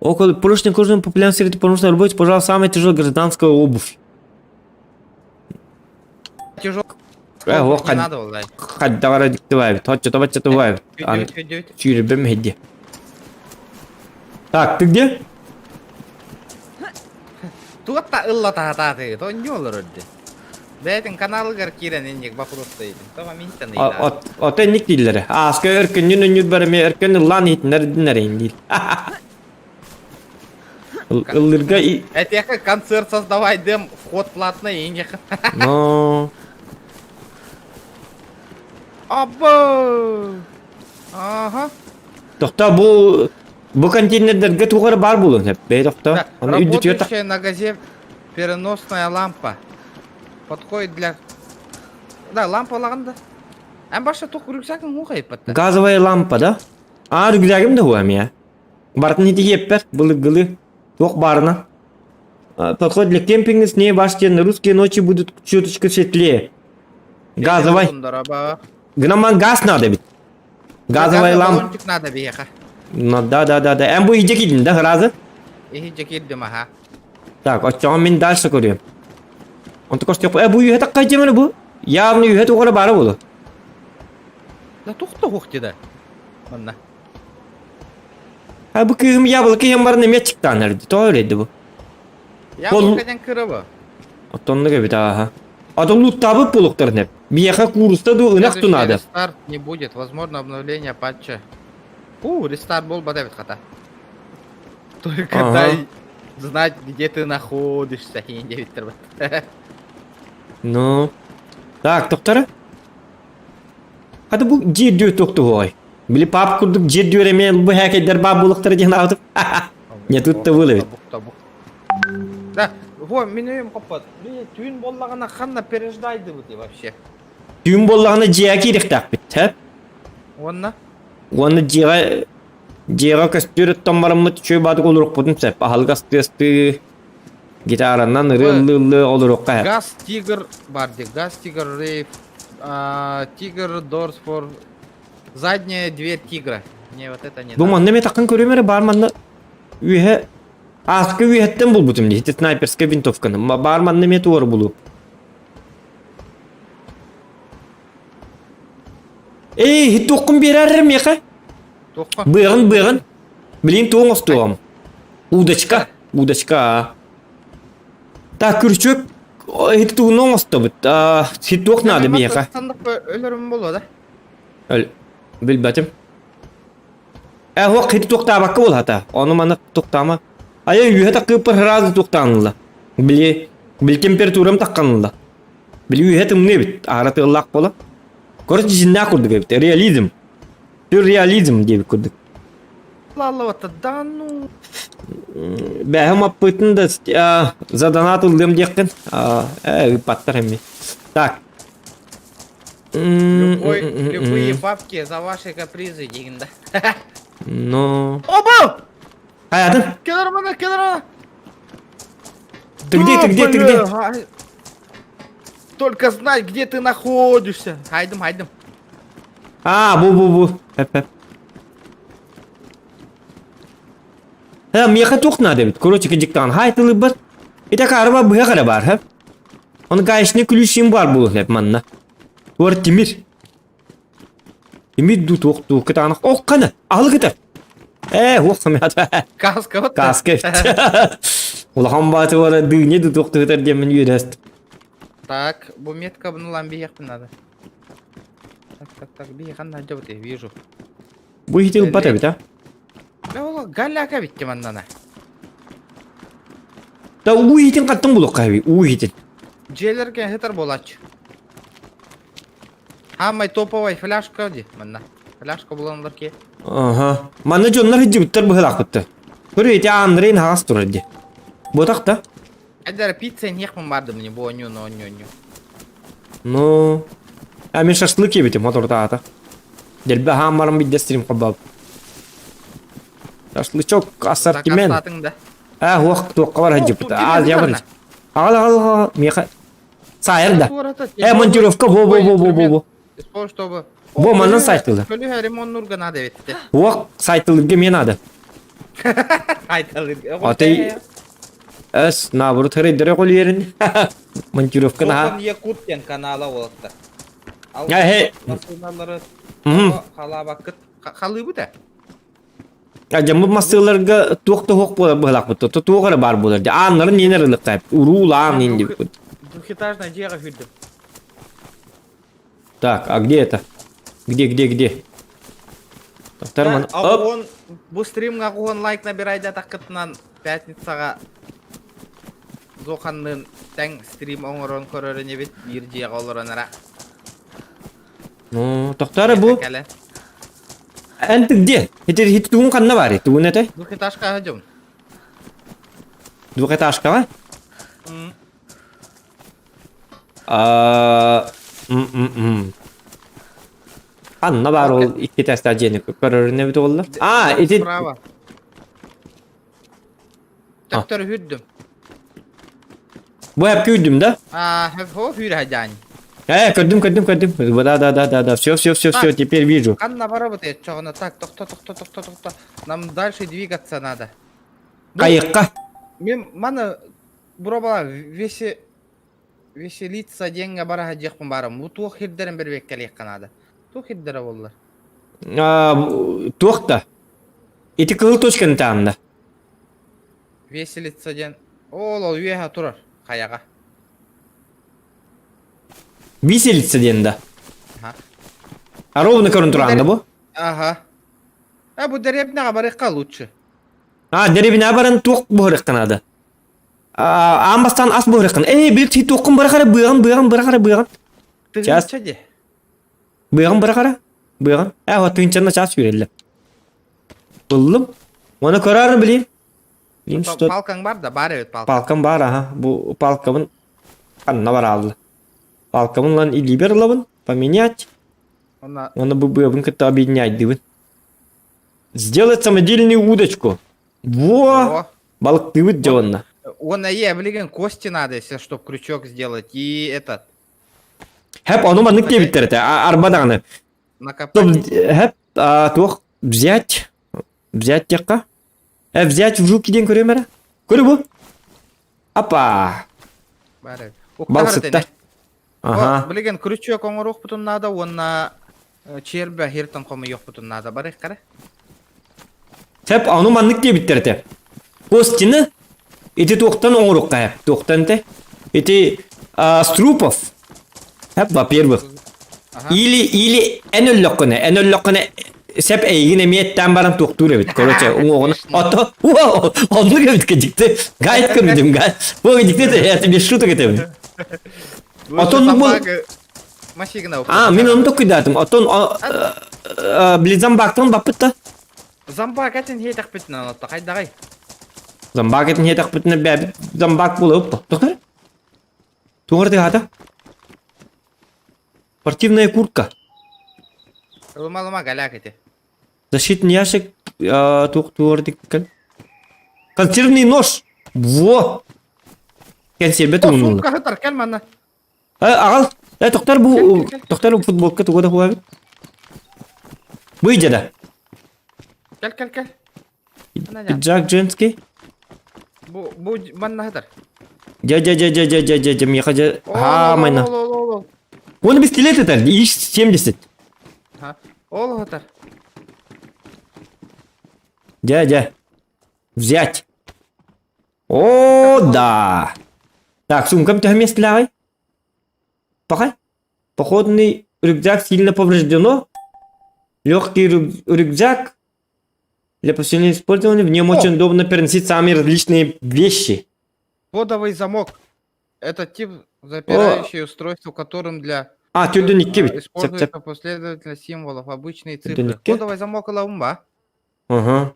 Около прошлых кожаных популярных среди промышленной работы, пожалуйста, самая тяжелая гражданская обувь. Тяжело. Вот, Не надо, Владай. хоть давай диктовай, тот что-то бывает. Чирбем хеди. Так, ты где? Туотта ыллата ты, то не олорды. Бәтин каналыгар кирен инек бафурусты едім. Тома минтен ыйлар. Ота ник değiller. Aska örkünün önüt barımı örkünün lan hitler dinlerin değil. Иллырга и... Этеха концерт создавай дем, вход платный инек. Но... Абба! Ага. Тоқта bu контейнердерге туғары бар болуң hep. Бей тоқта. Оны үйдет йотақ. Работающая на газе переносная лампа. Подходит для... Да, лампа лағында. Әм баша тоқ рюкзагын оғайып бәтті. Газовая лампа, да? А, рюкзагым да хуам я. Бартын хити еппер, былы-гылы. Тоқ барына. Подходит для кемпинга, с ней башки на русские ночи будут чуточку светлее. Газовай. Гноман газ надо ведь. Газовая лампа. Баллончик надо беха. Ну, да. Әм bu иде келдің, да, разы? Иде келдім, аха. Так, очоғын мен дальше көрем. Онты көшті yok. Bu үйе таққа жемені bu? Явны үйе туғыры бары болу. Да тоқта оқты да. Онна. Bu kıyım yaблоки hem barın emeye çıktı anırdı. Toğrıydı bu. Яблокаден кірібі. Оттонны көбет, аха. Адам лут табып болуқтарын hep. Бияқа курыста да ынақ тұнады. Рестарт не будет, возможно обновление патча. Рестарт бол бадавит хата. Только Ага. дай знать, где ты находишься, хинде виттер бат. Ну. Так, тоқтары? Hadi bu jed diyor toqtu hoy. Bili pap kurduk jed diyor emen bu hekeder bab bulықтары деген атып. Не тут та было. Да, во, менем капат. Түйін боллағына қанна переждайды бұты вообще. Түйін боллағына жия керек тақ бит, хеп? Онна? Оны жиға көстері томмарымы чөй бадық олырық бұдым сәп. Ахал газ-тесті гитараннан ыры-ылы олырыққа хеп. Газ Тигр бар де, Газ Тигр Рейв, Тигр Дорс фор... Задняя дверь Тигра. Не, вот это не Бұл надо. манда мен таққан көремері бар манда үйе... Асқы үйеттен бұл бұтым де, хеті снайперске винтовканы. Бар манда мен туары бұлу. Хит тоққын берәрім еқа? Тоққа. Бығын. Білейін туың остуғам. Удочка. Так, күрчөк. Хит туғын осты бұт. Хит тоқ нады бейеқа. Сандық өлірім болу, да? Öl. Bilbetim. Hoq hiti to'xtabaqqa bo'l hata. Onu mana to'xtama. Aya yuha taqib bir razı to'xtanılla. Bil temperaturam taqqanılla. Bil yuha timne bit. Arati ıllaq bola. Ko'rish jinna qurdik bit. Realizm. Sürrealizm deb qurdik. Allah vata, да ну... Бәһем аппытын да задонатылдым деққин. Паттар эмми. Так. Любые бабки за ваши капризы, дегенда. Ну. Оба! Hayatım. Кедрмана! Ты где? Только знай, где ты находишься. Хайдым. Bu. Hep. Меха тоқна дебит. Короче, кедиктан хайтылы бір. Итак, арба бұя қара бар, хеп. Оны қайшыны күлішім бар бұл, хеп, манна. Туар Тимир. Тимир ду тоқту, кітанық. Қаны, алы кітір. Оққым ята. Каска вот. Каска. Улахан баты бара дүйне ду тоқту кітір демін үйресті. Так, бу метка обнулам бияқпын надо. Так, бияқан надо вот я вижу. Бұл хитил бата бит, а? Ола галяка битти маннана. Да уйхитин қаттың бұл оққа, уйхитин. Джейлерге хитер болач. Хамай топовай фляжка ди, манна. Фляжка буланлар ке. Ага. Манна жонлар хиджи биттер бұхылақ бітті. Көрі ете Андрейн хағас тұрыр де. Ботақ да? Айдар пицца нехман барды мне бо ню. Ну... Мен шашлык ебетем моторда ата. Делбе хамарым бидде стрим қабаб. Шашлычок ассортимент. Закастатың да. Уақыт тоққа бар хиджи бітті. Аз ябыр. Ағал. Меха. Сайыр да. Монтировка во. Чтобы... Во, маннан сайтылы. Көлі ремонт нұрға надо ветті. Уақ сайтылыға мен ады. Айталыр. Атай эс наоборот рейдер колерин. Монтировка на. Кон Якутен канала олакта. Ал машиналары халабакыт халыбы да. Ажамы массыларга туакта хок болак бут. Туагара бар болар. Аннарын ненер кайп. Урулам ненди. Двухэтажная жега хүрдүм. Так, а где это? Где? Тоқтар Он бу стримга он лайк набирайда такытынан пятницага Зоханнын тең стрим оңорон көрөрүнө бит бир жега олоронара. Ну, тоқтары бу. Энти где? Хит тугун канна бар. Тугун эте? Двухэтажка идем. Двухэтажка, ма? Анна бар ол икки теста жени көрөрүнө бит олар. Ити Справа. Төктөр хүрдүм. бу хеп күдүм да? Хо хүрө хажань. Көрдүм. Да. Все, теперь вижу. Канна поработает, чёгона так, тохто. Нам дальше двигаться надо. Кайыкка. Мен мана буроба веселиться деньги бара жекпин барым. Бу туох хирдерин бербек келек канада. Туох хирдере болдур. Туохта. Ити кыл точканы таамда. Веселиться ден. Ол уеха турар каяга. Виселица денда. Ага. А ровно көрүн турганда бу? Ага. Бу деревняга барыкка лучше. Деревина баран туок бохрек канада. Амбастан ас бохрек кан. Билip ти туокун баракара быган. Час. Быган баракара. Быган. Вот тынчана час юрелле. Булдум. Оны көрөрүн билейин. Билейин что. Палкаң бар да, бар эбит палка. Палкам бар, ага. Бу палкамын канна бар алды. Палкамын лан или берлабын, поменять. Оны быбын кытта объединять дыбын. Сделать самодельную удочку. Во! Балык дыбыт джонна. Он блин, кости надо, если чтоб крючок сделать. И этот. Хеп, оно маннык дебиттер это, арбадаганы. Накопать. Хеп, туох взять текка. Взять в жуки ден көрөм бара. Көрө бу? Апа. Балсытта. Ага. Блин, крючок оңорук бутун надо, он на чербе хиртан коmu yok butun надо. Барык кара. Хеп, оно маннык дебиттер это. Костины ити туохтан оңорукка хеп. Туохтан те. Ити струпов. Хеп, во-первых. Или энөллөккөне. Сеп эйгин эмиеттен баран туохтур эбит. Короче, оңогону. Ото. Онну кебит кежикти. Гайт көрмүдүм, гайт. Бу кежикти, это без шуток этебин. Отон бул. Машина. Мен onu da kuydadım. Отон били замбактан баппытта. Замбак этин хетак битин анатта. Кайдагай. Замбак этин хетак битин бәбит. Замбак болуп. Токтор. Тугырды хата. Спортивная куртка. Лума галяк эти. Защитный ящик. Тугырды. Консервный нож. Во. Консерве тунул. Сумка хатар келмана. Агал. Токтор бу футболка тугада хуабит. Выйди да. Кел. Пиджак женский. Бу манна хатар. Дя, мне хотя... майна. Он пистолет это, ИШ-70. Ол хатар. Дядя. Взять. О, да. Так, сумкам ты место лягай. Пока. Походный рюкзак сильно повреждено. Легкий рюкзак. Для повседневного использования в нем очень удобно переносить самые различные вещи. Кодовый замок. Это тип запирающее устройство, которым для используется последовательность символов, обычные цифры. Кодовый замок лаумба. Ага.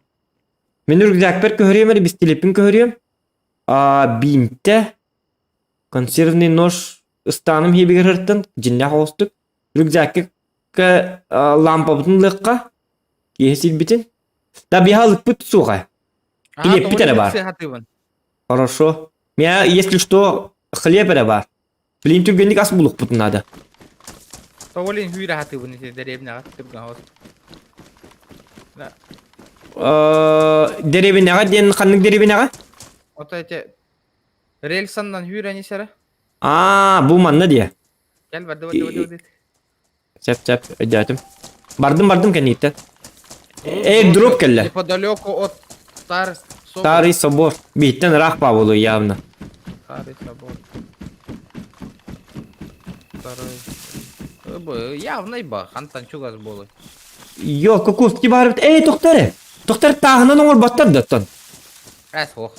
Мен рюкзак пер көрөм, без телепин көрөм. Бинте. Консервный нож станым хебегерден, жинна хостук. Рюкзакка лампа бутынлыкка. Кесил битин. Да бихалык пут суха. Хлеб питера бар. Хорошо. Меня, если что, хлеб бар. Блин, ты генник ас булук путун надо. Товолин хүйрä хаты вон эти деревня. Деревинага ден ханнык деревинага? Вот эти рельсандан hüüрәни сәрі. Бу манна дия. Кәл, барды. Сәп, өйдәтім. Бардым кәнейті. Дроп кәлі. Неподалеку от Старый собор. Биттен рах па болу явно. Старый собор. Явно ба, хантан чугаз болу. Yok, kusti barıp. Toktare. Toktare tağından oğul battar döttün. Хоқ.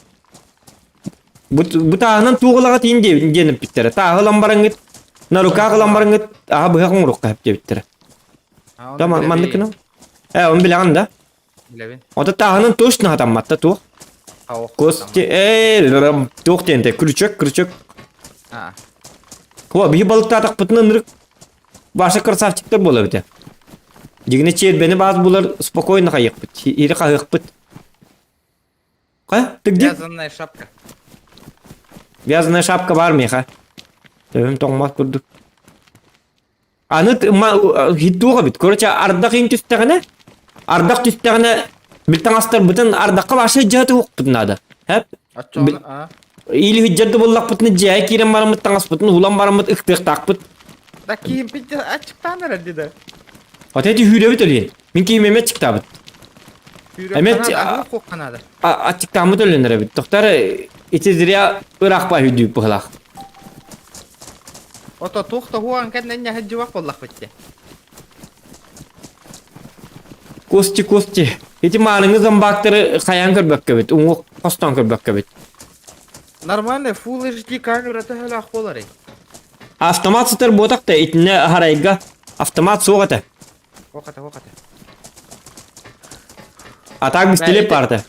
Bu tağından tuğulağa tiyin denip bittere. Tağılan barangıt. Naruka kılan barangıt. Aha bu yakın rukka hep bittere. Tamam, mandıkın o. Onu bilen da. Bilebin. O da tağının toşuna hatammatta tuğ. Kusti. Tuğ dente. Kırıçık. Hova bir balık tatak pıtının nırık. Başka krasavчиктер bola bite. Дигне чер бени баз булар спокойно кайык бит. Ири кайык бит. Ты где? Вязаная шапка. Вязаная шапка бар меха. Төвüm тоңмас курдук. Аны хиттуга бит. Короче, ардак ин түстөгөнө. Ардак түстөгөнө бир таңастар бутун ардакка башы жаты ок бутунада. Хеп. Или хиджаты боллак бутун жай кирем бармыт таңас бутун улам бармыт ыктык такпыт. Да кийим бит ачыктаныр диде. Вот эти hürevi töleyin. Min kiyimeme çıktı abit. Emet kokkanады. Açıkta mı tölenir abit. Doktor içiziriya ırak ba hüdüyüp bıhlaq. Ото тоқта хуан кәднәнне хаҗывак боллак битте. Kosti. Эти малыңыз амбактыры каян көрбөк кебет. Уңу костон көрбөк кебет. Нормально Full HD камера тәһәлә болар. Автомат сытыр ботакта итне харайга автомат соғаты. Оқата. Атак бистелеп барды.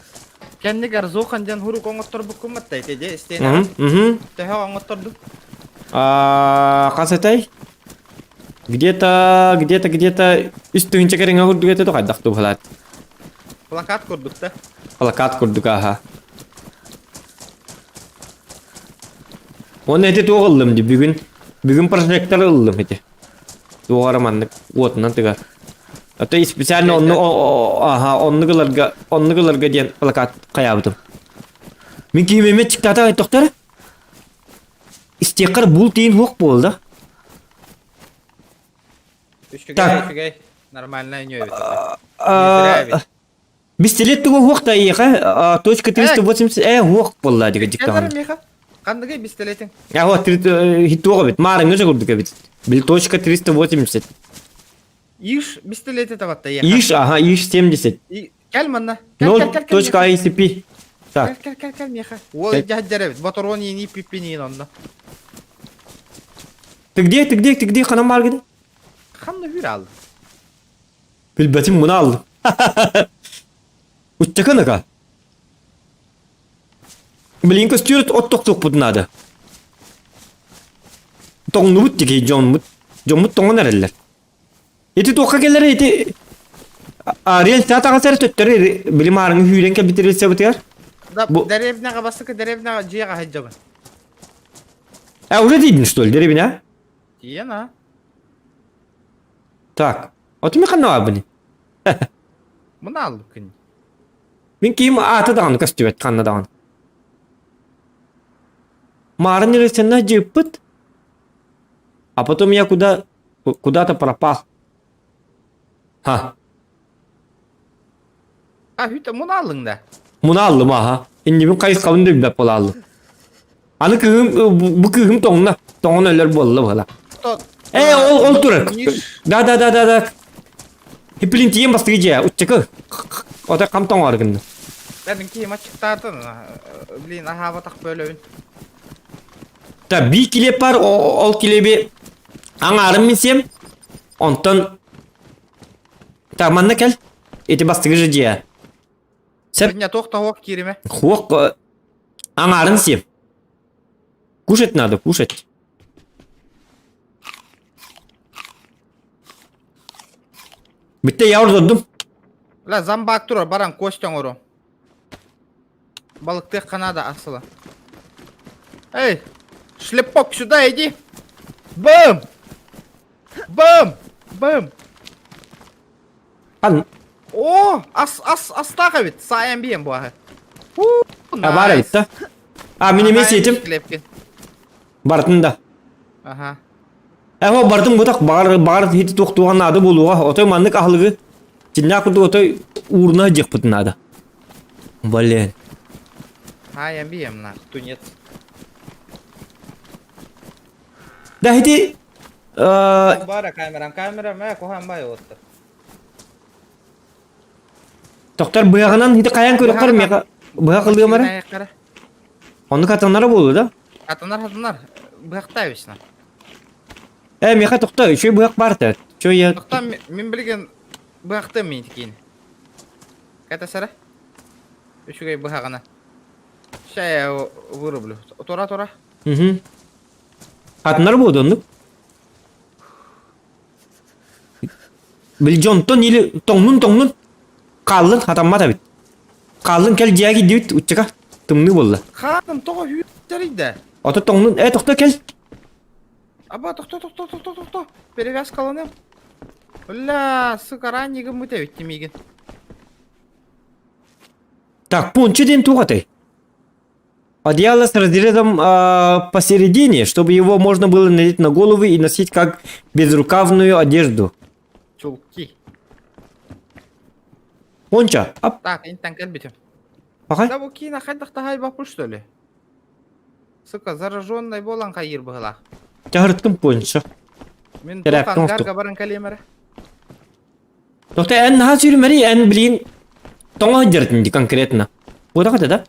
Кәннегәр зохандан хуру коңоттор букуматта итеде истене. Тәһә коңотторду. Касатай. Где-то үстүнчө кереңе хурду кетет кайдакту халат. Плакат курдук та. Плакат курдук аха. Оны эти тоғылдым ди бүгүн прожектор ылдым эти. Тоғараманнык отунан тыга. Это специально оннугыларга ден плакат каябытым. Мен кийимеме чыктата токтор. Истекер бул тиин хук болду. Үшүгөй. Нормально нёбит. Бистелет тугу хук та иеха. Точка 380 хук болду диге диктаган. Кандыгы бистелетин? Вот хиттуга бит. Марыңы жогурдук бит. Бил точка 380. Иш бистелет таватта я. Иш 70. Кел манна. 0.ICP. Так. Кел меха. Ол жаджарабит. Боторони ни пиппинин онда. Ты где? Хана маргыды? Ханны хүйр алды. Билбетим муну алдым. Учтаканака. Блин, костюрт отток бутунады. Тоңнубут диге жоммут тоңон эрелер. Эти тоққа келер эти рел татага сер төттөр билим арың хүйренке битирилсе бутер. Да, деревняга басыка деревняга жыяга хаджабы. Уже дейдин что ли деревня? Ена. Так. Отуме канна абыны. Муна алып кин. Мен кийим аты даган костюмет канна даган. Марын ресена жыппыт. А потом я куда-то пропал. Hütte munu aldın da. Munu aldım aha. Şimdi ben kayıs kabını da bilip bol aldım. Anı kığım, bu kığım toğuna. Toğuna öller bolla bala. Ol turak. Da. Hipilin tiyem bastı gece. Uççakı. O da kam toğun argındı. Benim kiyim açık tartın. Bilin aha batak böyle ön. Da bir kilep var. Ol kilebi. Anarım minsem. Ondan. Tamam gel. Eti bastı gece. Sen ya tohta hok kirime. Хок. Аңарын сем. Кушать надо, кушать. Bitti yavrum. La zambak durur baran koştan oru. Balık tek kanada asılı. Hey. Шлепок сюда иди. Бам! Бам! An О, астаға бит. Саян бием бұағы. Бар бит та. Мен емес етім. Бартында. Ага. О бардың бұтақ бар хеті тоқтуған ады болуға. Отой мандық ақылығы. Жинна күрді отой урна жек бұтын ады. Блин. Саян бием на тунец. Да хеті... Бара камерам, коған бай отты. Тоқтар бұяғынан хеті қаян көрі қар меға бұяқ қылдығы мара? Оны қатанлары болу да? Қатанар. Бұяқтай бішна. Меға тоқта, үші бұяқ барды. Тоқта мен білген бұяқты мен текейін. Қайта сара? Үшігай бұяғына. Шая вырублю. Тора. Қатанлары болды ондық? Біл жонтон елі тоңнун қалын қатанмата бит. Қалын кәл жияги дейбіт ұтчаға тымны болды. Қатым тоға хүйттер Ото тоңнун, тоқта кәл. Аба, тоқта. Перевязкаланем. Бля, сықара неге мүте өттемеген. Так, пончо ден туғатай. Одеяло с разрезом посередине, чтобы его можно было надеть на голову и носить как безрукавную одежду. Чулки. Пончо, ап. Так, интан кәлбетем. Ағай? Да бұл кейіна қайдақта хайбапыл, что ли? Сыка, зараженный болан қайыр бұғыла. Жағырыткім пончо. Мен Керек, тоқан тоқтық. гарға барын кәлемәрі. Тоқта, наға сүйрімәрі, білейін тоңа жертінді конкретно. Бұда қата да?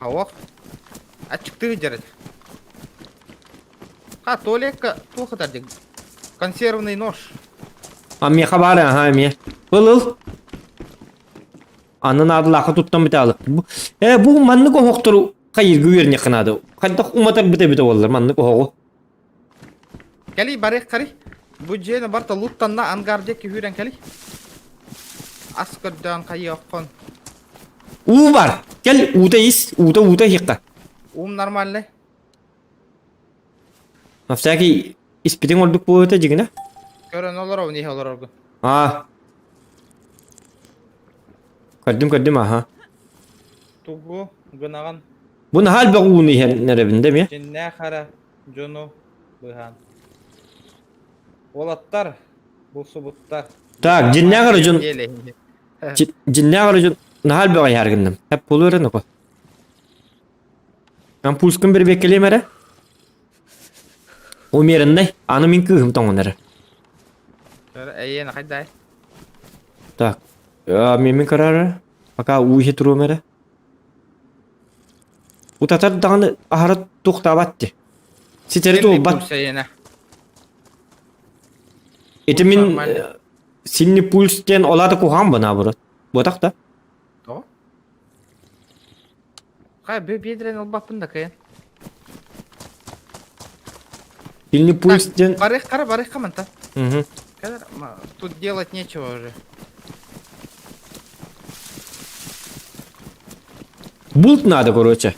Ауақ. Ачықтығы жарады. Толек тоқытар дек. Консервный нож. Ме қабары, ме. Бұл. Анын ады лақы тұттан біті алып. Бұл манны қоқтыру қайырғы өріне қынады. Қайдақ ұматар біте олар, манны қоғы. Кәли, барек қари. Бұл жені барта луттанна ангардекі хүрен кәли. Аскардан қайы оққан. Бар. Кәл, ута ес, ута хиққа. Нормальный. Всякий испитин ордук болуыта жигіне? Көрін олар не олар орғы. Көрдім, аха. Тугу, гынаған. Бұны хал бағы уны нәребінде ме? Жинне қара, жону, бұған. Олаттар, бұл сұбыттар. Так, жинне қара жон... Жинне қара жон... Нахал бағы яргындым. Хәп болу өрін оқа. Мен пулскын бір бекелем әрі? О меріндай, аны мен күйім тоңын әрі. Әйені қайдай? Так, мен қарары. Ака уйхе тұру мәрі. Утатар дағаны ахары тоқтабатты. Сетері тоғы бат. Еті мен сильный пульстен олады қоған бұна бұрат. Ботақ та? Қай, бедрен олбаппында кайын. Сильный пульстен... Барых қаманта. Тут делать нечего уже. Булт надо, короче.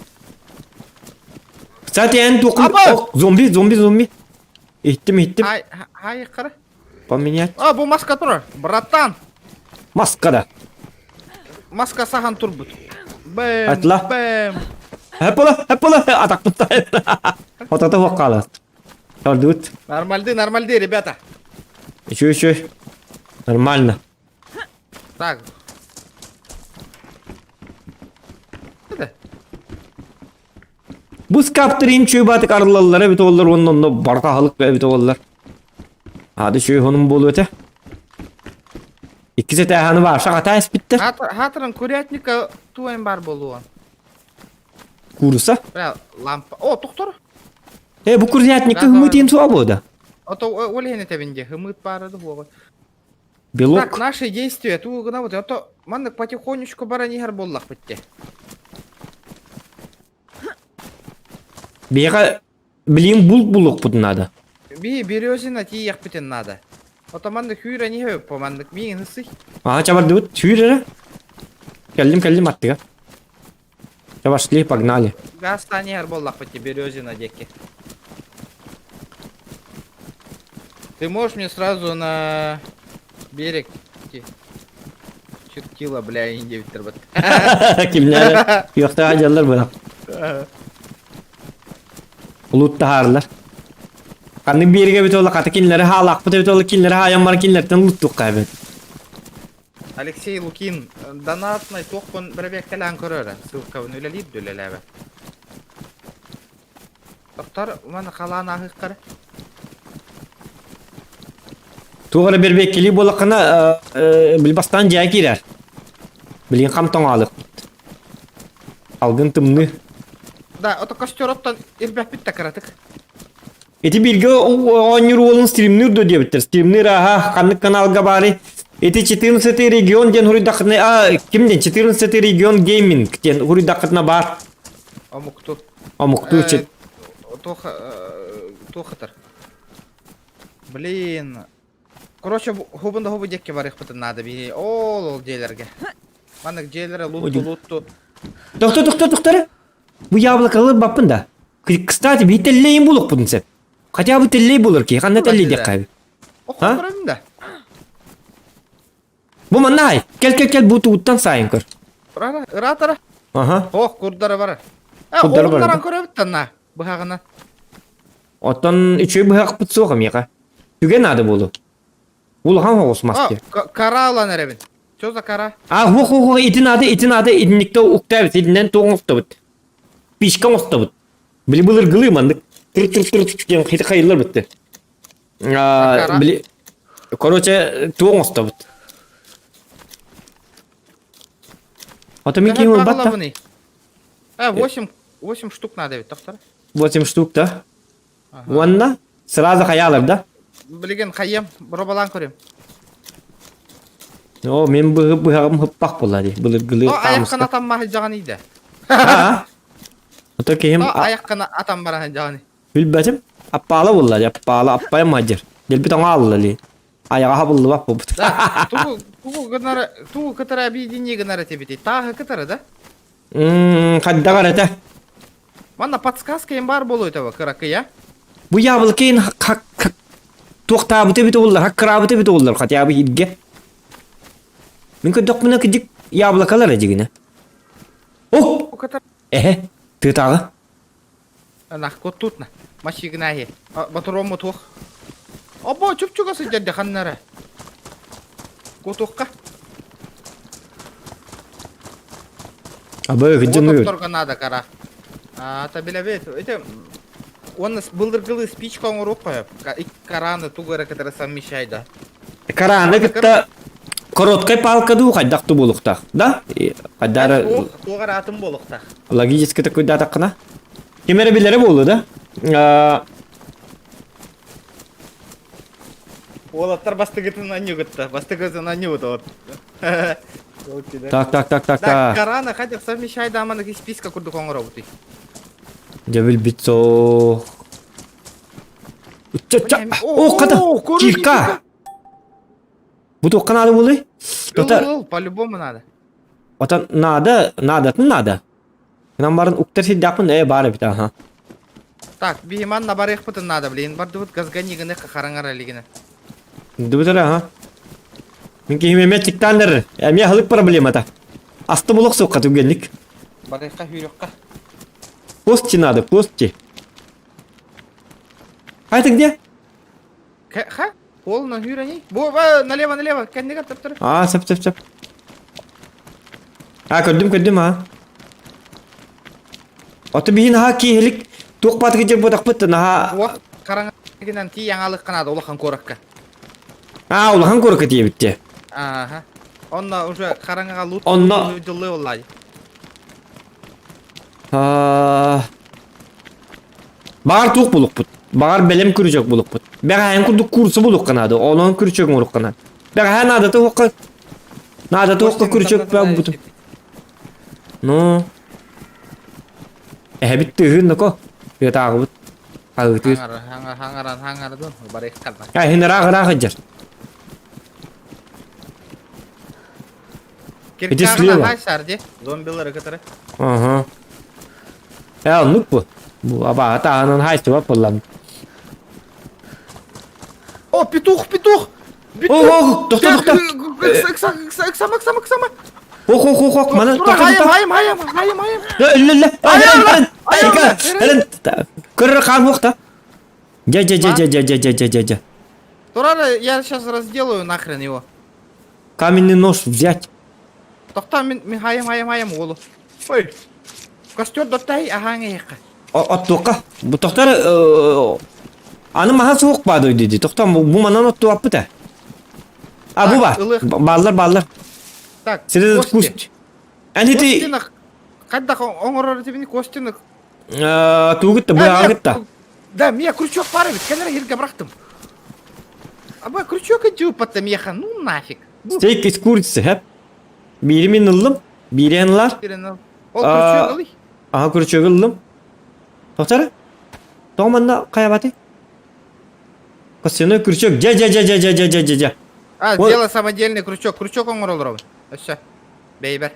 Кстати, я тоқым... Зомби. Иттім. Хай, қара. Поменять. Бұл маска тұр, братан. Маска да. Маска саған тұр бұд. Атла. Хэппала. Атақ тұттай. Отаты хоққалы. Көрдіт. Нормальды, ребята. Еще. Нормально. Так. Бұл скаптерин чөй батық арылалары бит олар, онны барқа халық бит олар. Ады чөй оның болу өте. Иккізе тәханы бар, шағата әспітті. Хатырын курятника туайын бар болуын. Курса? Лампа. О, тұқтыр. Бұл курятника хымытын суа болды. Ото олейіне тәбінде, хымыт барады оғы. Белок. Так, наши действия, туғына вот, ото мандық потихонечку бара нигер боллақ бітті. Беға білейін бұлық бұдын ады. Березина тиек бітін надо. Ото мандық хүйра не хөп, мандық мейін ұсый. Чабарды бұд, хүйрері. Келдім аттыға. Пошли, погнали. Гаста нигер боллақ бітті, березина декі. Ты можешь мне сразу на берег идти? Чертила, бля, инде биттер бат. Kimler? Yoksa hacılar bırak. Ulut taharlar. Kanı bir yere bitola katı kinleri halak bitola kinleri hayan kinlerden uluttuk kaybet. Алексей Лукин, донатный тохпон бірбек кәлән көрөрі. Ссылка вон үлелейді дүлеләбі. Тоқтар, маны қаланы ақиқ қары. Tuğra bir bekli bolakına bilbastan jay kirer. Bilin kamton alıp. Algın tımны. Да, это костер оттан ирбәк бітті кіратық. Eti bilgi onur olun streamner do diye bitir. Streamner aha kanlık kanalga bari. Eti 14 region den huri dakatna kimden 14 region gaming den huri dakatna bar. Амукту. Amuktu çet. Тухатар. Блин. Короче, хубында хубы декке бар ихпытын надо би. Ол дейлерге. Манык дейлері лутту. Доктор. Bu yablakalı bapın da. Kstati bir telleyin buluk bunun sen. Хотя бы telleyi bulur ki. Kanne telleyi dek kaybı. Oku bırakın da. Bu man nahay. Gel bu tuğuttan sayın kır. Ratara. Aha. Oh kurdara var. Kurdara var. Oğulların körü bitten na. Bıhağına. Otan üçü bıhaq bıt soğum yaka. Tügen adı bulu. Bulu han olmaz ki. Kara olan erebin. Ço za kara? Ho itin adı itinlikte uktayız. İtinden toğun usta bıt. Pişkan usta bıt. Bili bılır gılıyor mandık. Tır hiti kayırlar bitti. Bili. Короче, toğun usta bıt. Otan min kim batta? 8 штук надо ведь, доктор. 8 штук да. Ванна сразу хаялар да. Білген қайым, бұрабалан көрем. О, мен бұғағым хыппақ болады. Бұлыр гылы тамысқа. Аяққан атам мағы жаған еді. Ота кейім... Аяққан атам бараған жаған. Білбәтім, аппалы болады. Аппай мажыр. Делбі тоңа алылы. Аяға бұлы бақ бұбыт. Туғы кітара бейдіне гынары тебеті. Тағы кітара да? Қадда қарата. Мана подсказкаем бар болу өтіва қырақы, я? Bu yabılkeyin tuğtabıtı bit olurlar, hakkırabıtı bit olurlar katı hidge. Minka dokmuna kıcık yablakalar acıgına. Oh! Tığtağı. Nah, kod tutna. Maşı gınahi. Baturom mu tuğ? Abo, çupçukası cadde xannara. Kotuğka. Aba hıcın mı? Doktor kanada kara. Tabi evet. Он былдыргылы спичкаң уруп коёп. Караны тугара кытары совмещайды. Караны кытта короткой палкаду кайдакту болуктак, да? Кайдары тугара атым болуктак. Логически такой датакына. Кемере билери болду, да? Олаттар бастыгытын анюгытта. Бастыгытын анюгыт. Так. Караны кайдак совмещайды аманы списка курду коңоробуты. Жабил битсо. О, ката! Кирка! Буду канады болы? По-любому надо. Ота надо. Нам барын уктар сидякмын, бары бит, ага. Так, бейман на барых пытын надо, блин. Барды вот газганигыны қақараңар әлігіні. Дубытара, ага. Мен кеймеме тиктандыр. Әме хылык проблемата. Асты болық соққа түгенлік. Барыққа хүйрекқа. Кости надо, кости. А это где? Ха? Пол на хюрани? Налево. Кәндеге таптыр. Сәп. Көрдім, Оты бейін кейхелік тоқпаты кечер бодақ бұттын, Уақ қараңағынан ті яңалық қанады, олақан қораққа. Олақан қораққа тие бітте. Онна уже қараңаға лут жылы олай. Бағар туқ болық бұд. Бағар бәлем күрічек болық бұд. Бәға ән күрді курсы болық қанады. Олан күрічек болық қанады. Бәға ән надаты оққа. Надаты оққа күрічек бәу бұд. Ну. Бітті үйін ко. Бет ағы бұд. Хаңаран дұн. Бар еқі қалма. Хені ағы жар. Киркағына қайсар де. Зомбилары кітірі. Нұқ бұ. Bu apa tahanan hay coba pelan. Oh, петух! Doktor. Ыксама. Ох, мана. Хайым. Көрір қан оқ та. Ja. Турара, я сейчас разделаю нахрен его. Каменный нож взять. Тохта, мен хайым, олу. Ой, костер доттай, ахаңа яққа. Оттуққа. Бұл тоқтар, аны маға соқ бады деді. Тоқта, бұл манан отту аппы та. Бұл ба. Баллар. Так, Средет куст. Әнеті... Костина, қадда оңырар тебені костина. Туғытты, бұл ағытта. Да, меня крючок паровит, кәнера ерге брақтым. Аба, крючок әдеу патта меха, ну нафиг. Стейк из курицы, хәп. Бири мен ылым, бири анлар. Ол крючок ылый. Аға крючок ылым. Тоқтары? Тоғманда қая баты? Костяной крючок, жа. Сделай самодельный крючок. Крючок оңырал робы. Все, бейбер.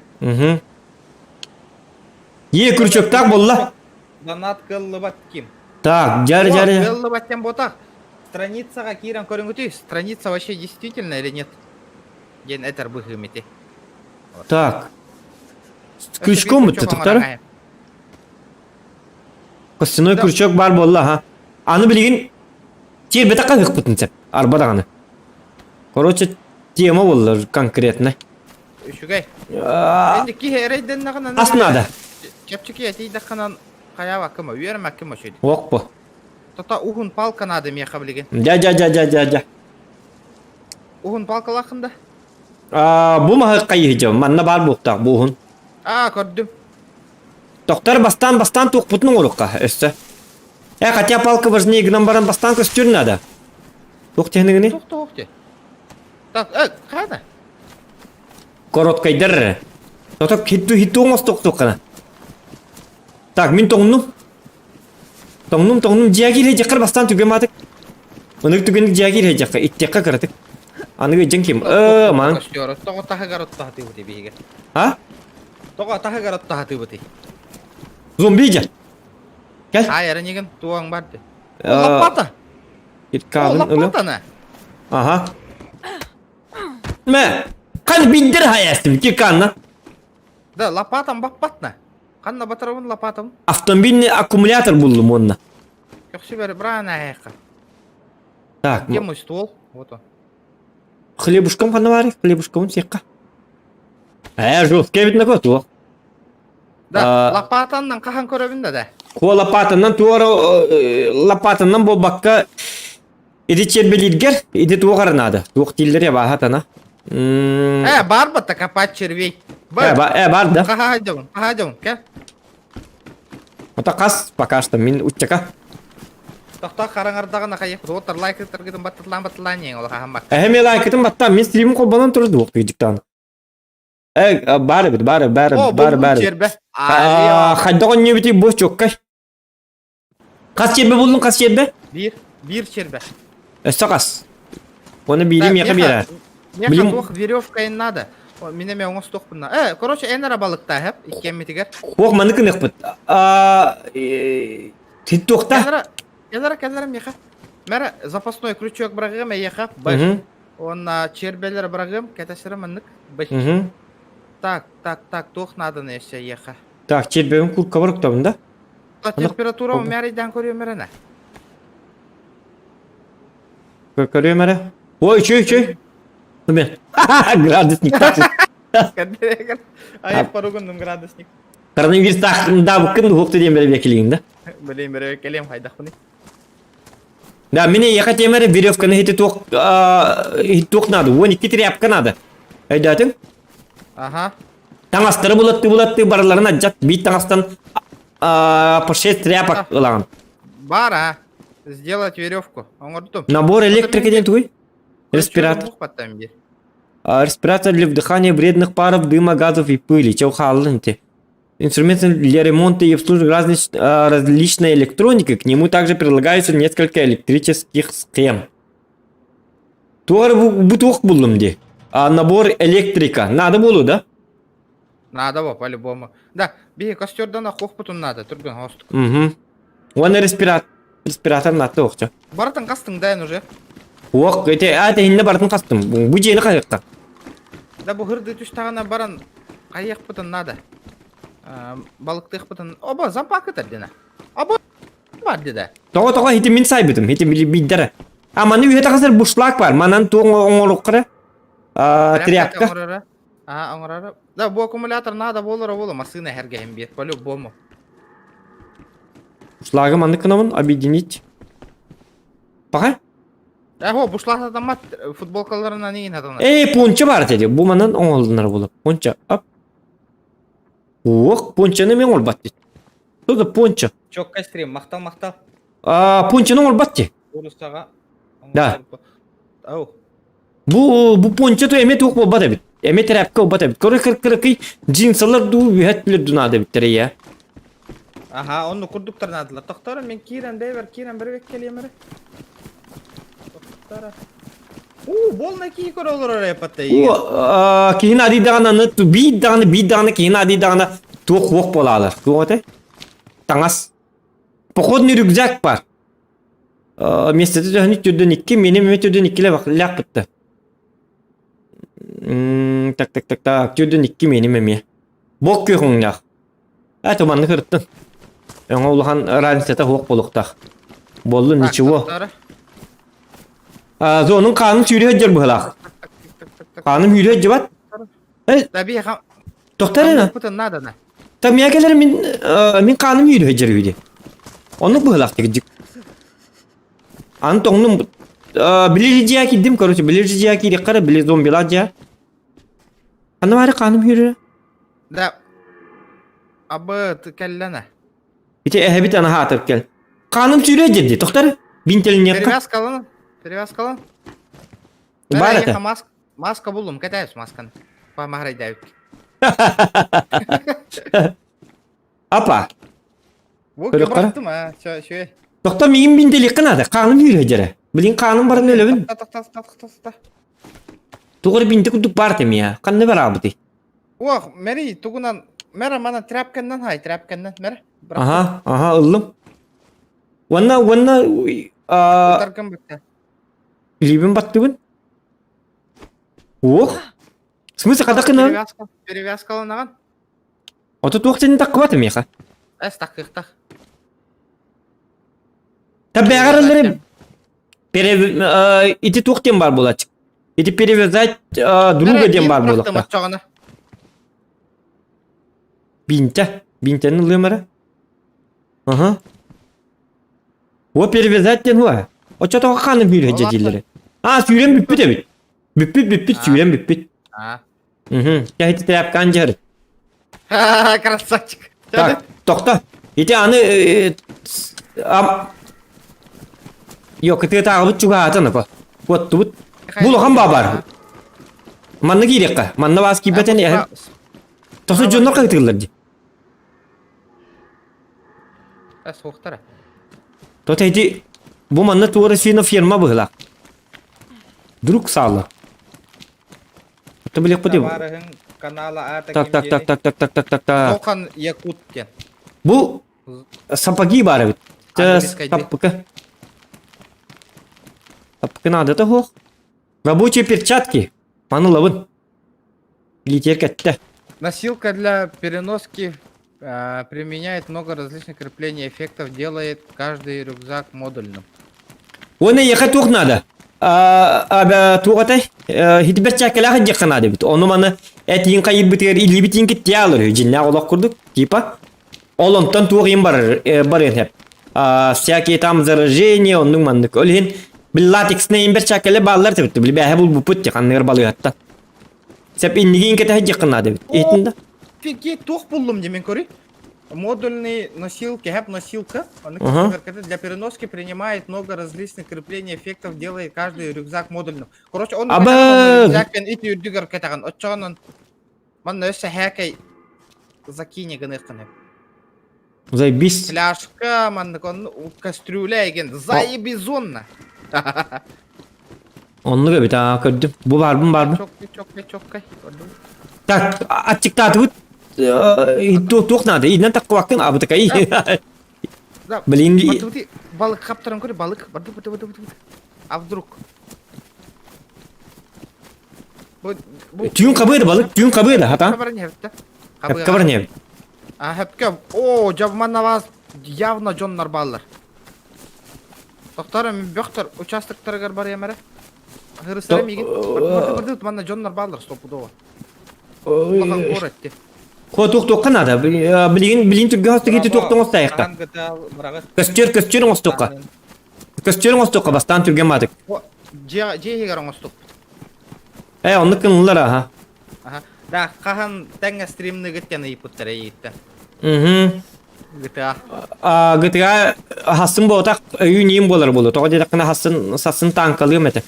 Крючок так болла. Донат кыллыбат ким. Так, жары. Кыллыбат тем ботақ. Страницаға кирен көрінгіті. Страница вообще действительно или нет? Ген әтір бұхымете. Так. С крючком бітті тоқтары? Костяной крючок бар болла, ха. Аны білген тер бетаққа ғық бұтын сәп. Арбадағаны. Короче, тема болла конкретно. Үшігай. Енді ки әрейден нағынан... Аснада. Чепчіки әтейді қанан қаява кіма, үйерім әкіма шөйді. Оқ бұ. Тота ұғын палка нады меха білген. Ja. Ұғын палка лақында? Бұл мағы қайы жау, манна бар бұқтақ бұғын. Көрдім. Тоқтар бастан туқ бұтының орыққа, өсті. Қатя палка важнее гнам баран бастан көстер нада. Тоқ технігіне? Тоқ. Так, қада? Короткайдыр. Тоқтар хитту оңыз тоқ-тоққана. Так, мен тоңным, жиягир жаққар бастан түгем атық. Онық түгенік жиягир жаққа, иттеққа қаратық. Анығы жын кем, маң. Тоға тағы ғаротта хаты бұты бейге. А? Тоға тағы ғаротта хаты бұты. Зомби жа. Кәл. Әрі неген туаң барды. Лапата. Лапатана. Аха. Мә, қан биндір хаястым, кирканна. Да, лапатам баппатна. Қанна батырауын лапатым. Автомобильный аккумулятор бұлдым онына. Көкші бәрі бірана аяққа. Так. Где мой ствол? Вот он. Хлебушком қана бары, хлебушком сеққа. Жолтке бітіні көт ол. Да, лапатаннан қахан көребінде да. Ко лапатаннан туары лапатаннан бұл баққа иди чербелидгер, иди туғарынады. Туқ тилдері бағатана. Бар бата копать червей. Бар да. Қағадың, кәл. Ота қас, пока что, мен ұтчақа. Тоқта қараңардағына қайық, отыр лайкеттер кедің баттылан ең ол қаған бақ. Мен лайкетін баттан, мен стримін қолбанан тұрды оқты жіктан. Бары. Бұл чербе. Қайдағын не бітей бос жоққай. Қас чербе болдың, қас чербе? Бір чербе. Өсті қас. Оны бейдем еқі бері. Меха тоқ веревкайын нады. Менеме оңыз тоқ бұнна. Короче, әнара балықта әп, иккен метігер. Оқ, мандықын еқ бұд. Тет тоқта? Кәзірі меха. Мәрі запасной крючок бірағым әйеқа. Бәш. Оны чербелер бірағым, кәтәсірі мандық. Бәш. Так, тоқ надыны есе еқа. Так, чербеуін күрка бар ұқтабында? Температура мәрейден көрі мәріні. Көрі мәрі? Ой, чөй. Мен. Градусник. Аяқ паругындым градусник. Коронавирус тақында бұқын ұқты дем бәрі бекелейін да? Білейін бәрі бекелейін қайдақ бұны. Да, мене еқа темәрі веревканы хеті тоқ нады. 12 тряпка нады. Әйдәтің? Ага. Таңастыры бұлатты барыларына жат. Бейт таңастан по 6 тряпак ұлаған. Бара. Сделать веревку. Набор электрика ден туй? Респиратор. Респиратор для вдыхания вредных паров, дыма, газов и пыли. Инструменты для ремонта и обслуживания различной электроники. К нему также прилагаются несколько электрических схем. Туар бутух булым де. Набор электрика. Надо было, да? Надо, по-любому. Да, бей костердан охух потом надо. Турган хостук. Он респиратор надо охча. Бартан кастың дайын уже. Оқ, әте хинне бартын қастым. Бұ жені қайықта. Да bu hırdı düş tağına baran kayak butun nada. Balıktık butun. Oba zampak eder dene. Oba var dedi. Togo hiti min saybidim. Hiti bidere. Amanı üyete kasar buşlak var. Manan tuğun oğluk kırı. Triyakka. Angrara. Da bu akümülatör nada olur masını her gehim bir. Böyle bu mu? Buşlağı mandı kınamın. Abi dinit. Bakay. Ho buşlak da mat futbolkalarına neyin adına? Ponça var dedi. Bu manan oğulunları bulup. Ponça. Hop. Ponçanı men ol battı. Tuda ponça. Çok kaçtırayım. Maktal. Ponçanı ol battı. Urustağa. Da. Oh. Bu ponça to emet ok baba da bit. Emet terapka baba da bit. Kırı ki cinsalar du bihat bilir dunada bittere ya. Aha onu kurduklarını adılar. Doktorum ben kiren bir vek geleyim mere. Doktora. Bol ne ki yukarı olur oraya patta iyi. Kihin adi dağına bir dağına kihin adi dağına tuğuk vok bolalar. Tuğuk tangas. Pokod ni rükzak var. Mesajı da hani türden iki benim türden ikile bak lak bitti. Tak türden iki benim emi. Bok yok ya. Atı manı kırıttın. Ona ulahan radisete vok bolukta. Bollu niçivo. Zonun kanun sürüyor hıcır bu halak. Kanun yürüyor hıcır bat. Tabii Doktor ne? Putun nada ne? Tabii ya gelir min kanun yürüyor hıcır yürüyor. Onu bu halak tıkıcık. Antonum bilirciye gittim korusu bilirciye gidip kara bilir zombilaca. Anne var kanım yürü. Da abı tıkellene. Bir tane hatır gel. Kanım sürüyor ciddi doktor. Bintelin yakka. Perivas kalan. Barata. Maska buldum. Katayız maskanı. Mahray davik. Apa? Bu Böyle kara. bıraktım ha. Şöyle. Doktor miyim bintelik kınadı. Kanım yürüyor jere. Bilin kanım barın öyle bin. Ta. Doğru binti kutup bartı mı ya? Kan ne var abi? Wah, meri tugunan mera mana trapkandan hay trapkandan mera. Aha ıllım. Wanna Tarkam bakta. libin battı bin. Смысл kada kına? Perivas kalan nagan. Oto tuğuk senin takı batı mı ya? Es tak. Tabi ağırları iti tuğuk dem var bulacak. İti перевязать друга dem var bulacak. Бинтен ылымары. Ага. O перевязать den o. O çatoğa kanım yürü hececileri. Sürem büppüt evet. Büppüt sürem büppüt. Ha. Ya hiti terap kancarı. Красавчик. Tak, doktor. Hiti anı yok kıtı tağıbıt çuğa atana pa. Bot. Bulu ham babar. Manna girek ka. Manna vas ki beten ya. Tosu jonor ka kıtırlar. Es hohtara. Tot hiti bu manna tuğra sina firma bıhla. Druk sağla. Tabi pati. Varahın kanala ata Tak. Tokan Yakutken. Bu sapagi bara bit. Sapka. Sapka надо того. Рабочие перчатки. Манылавын. Литер кетті. Носилка для переноски применяет много различных креплений эффектов, делает каждый рюкзак модульным. Оны яқа туқ надо. Туғатай. Хити перчатки лаға жаққа надо бит. Оны маны әтейін қайып бітер, илі бітейін кетті алыр. Жинна олақ құрдық. Типа. Олонтан туғын бар хеп. Всякие там заражения, оның мандық. Өлген bil latex'ne perçakele bağlar tabii. Bil bähe bu put çıkanlar balığı hatta. Sep indigin kete hacıkın adı. Etinde. Фиги, тух buldum demin kori. Модульные носилки, хэп носилка, для переноски принимает много различных креплений, эффектов, делает каждый рюкзак модульным. Короче, он рюкзак пен ит юрдигар кетаган. Очонон ман нөсө хэкай закине гыныхтын. Заебись. Фляжка, ман кастрюля еген. Заебизонно. Onu gibi daha gördüm. Bu var mı? Çok kay. Tak açık tatlı. Tuh nada. İnan tak vaktin abi takay. Belin. Balık kaptaran kori balık. Batu. А вдруг? Tüyün kabıydı balık. Tüyün kabıydı hata. Kabar ne yaptı? Hep kabar ne? А, hepke. Oo, cabman var. Явно jonlar ballar. Doktorum, doktor, участоктарга бар емере. Hırıslarım iyi git. Burada bana jonlar ballar stopu dova. Bakan koretti. Ko tok kanada. Bilin tügü hastı gitti tok tok sayıkta. Köstür mostokka. Köstür mostokka bastan tügü madık. Jehi garang stop. Onu kınlılar ha. Aha. Da kahan tenge stream'ni gitken iputtere yitti. GTA. GTA hasın bu otak üniyim bolar bolu. Toğa dedekine hasın sasın tankalıyor mete.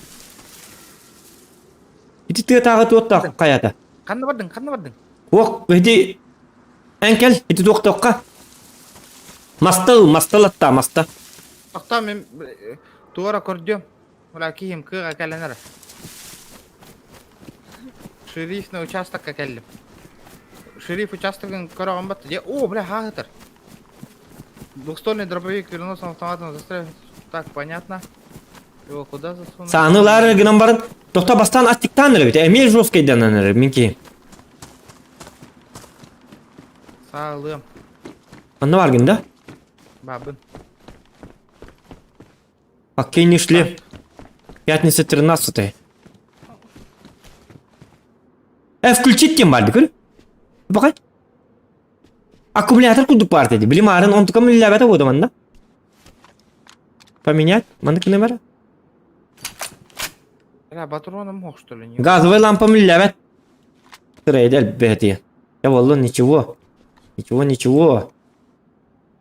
İti tığ tağı tuğta kayata. Kanna bardın, kanna bardın. Wok hidi enkel iti tuğ toqqa. Mastal atta masta. Doktor men duvara kordum. Ular kiyim kığa kelenere. Шериф на участок как эллим. Шериф участокын караган батты. О, бля, хагатар. Двухствольный дробовик переносным автоматом застрял. Так, понятно. Его куда засунуть? Sanılar gınan barın. Toqta bastan attıktan nere bit. Emel joskaydan nere minki. Sağlığım. Anna var gında. Бабын. Окей, шли. Пятница 13. Включить тем барды көр. Bakay. Аккумулятор кудук бар dedi. Билим арын онтукам лабата боду манда. Поменять? Мандык номер? Бля, патроном мог что ли? Газовая лампа лабат. Трейдер бети. Я волло ничего. Ничего.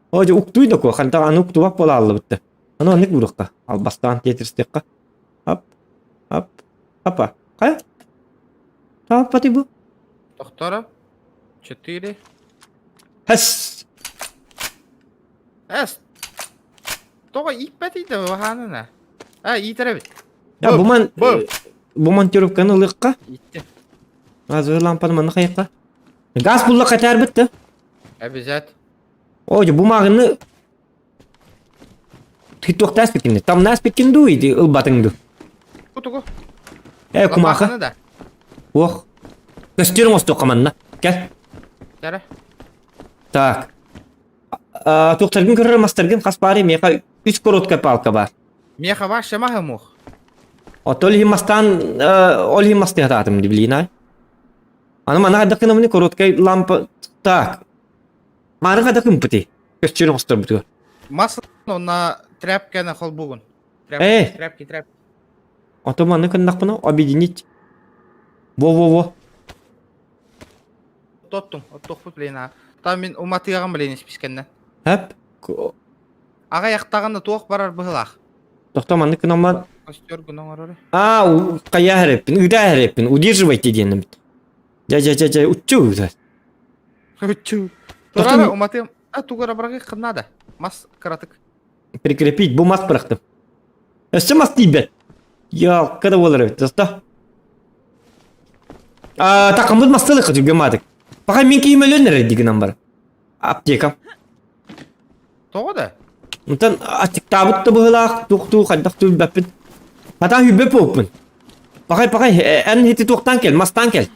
Оже уктуй да ко, ханта аны уктуп бола алды битти. Аны ник бурукка. Ал бастан тетрстекка. Ап. Апа. Кая? Tamam pati bu. Доктора. 4. Has. Эс. Тога иппети де ваханына. Итеребит. Ya bu montirovkаны ылыкка. Итте. Газовый лампаны мана кайыкка. Газ булла катар битти. Обязательно. Оже бумагыны тиктоктас бекинди. Там нас бекинду иди ылбатыңды. Кутугу. Кумаха. Да. Ох. Костюм остокаманна. Gel. Яра. Так. Тоқтаргын көрір мастаргын қаспары меха 3 коротка палка бар. Меха ваша маха мох. Олхи масты хататым диблина. Аны мана дакына мыны коротка лампа. Так. Мары дакын пыты. Костюм остор буту. Масло на тряпке на холбугун. Тряпки. Ото маны кындакпына объединить. Во. Тоттум, оттохпут блин. Там мен уматыган блин спискеннен. Хәп. Ага яктаганда тоқ барар быгылах. Тоқтаманы кынама. Костер гунан ороры. Кая хәреппин, үдә хәреппин, удерживайте дигәнем. Жа, учу. Чу. Торара уматым. Тугара барагы кыннада. Мас каратык. Прикрепить, бу мас бырактым. Эссе мас тибет. Я, когда болар бит, доста. Такамбыз мастылык жүгемадык. Пока мен киймелөнөр дигенем бар. Аптека. Тоғда? Мынтан атык табытты быгылак, тукту, кадакту баппит. Мата хүббе поппун. Пакай, эн хити токтан кел, мастан кел.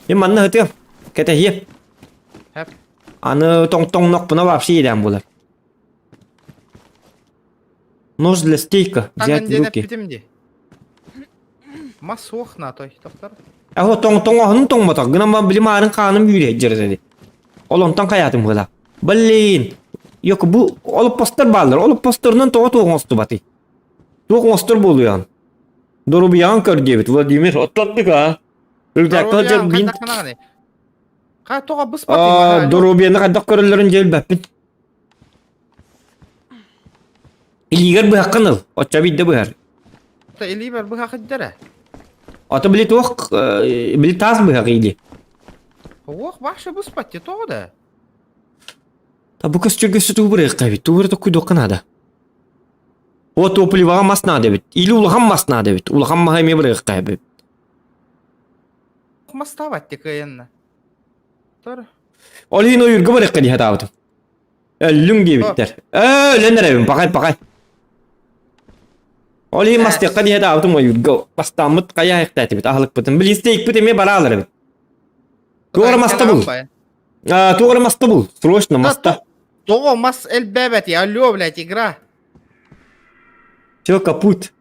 Мен манна хыты. Кете хие. Хәп. Аны тоң нокпуна вообще еден болар. Нож для стейка. Взять в руки. Питимди. Мас соқна той, доктор. Ого тоң моток. Гына билим арын каным үйрө жерде. Олонтан каятым гыла. Блин. Yok bu olup poster ballar. Olup posterden toğustu batı. Toğustu buluyan. Dorubiyan kör debit. Vladimir atlattık ha. Ülkakılca bin. Ha toğa bıs batı. Dorubiyanı kadar körüllerin cel bapin. İliger bu hakkınıl. Otça bidde bu her. İliger bu hakkı dere. Ata bili toğuk. Bili taz bu hakkı ili. Oğuk başa bıs batı toğa da. Bu костюргесі тубыры қабит, тубырды күйдоқын ада. О топливаға масна дебит, или улған масна дебит, улған мағайме бірі қабит. Мастават тек айынна. Тор. Олин ойырғы бірі қади хатауытым. Әлің дебиттер. Өлінер әбім, пақай. Oli mastakka diye de avtum oyurgo. Bastamıt kaya ektati bit ahlık bıtın. Bilisteyik bit eme baralar bit. Tuğra masta bul. Тугра маста бул. Срочно маста. То мас эльбебет, я алло, блядь, игра. Все, капут.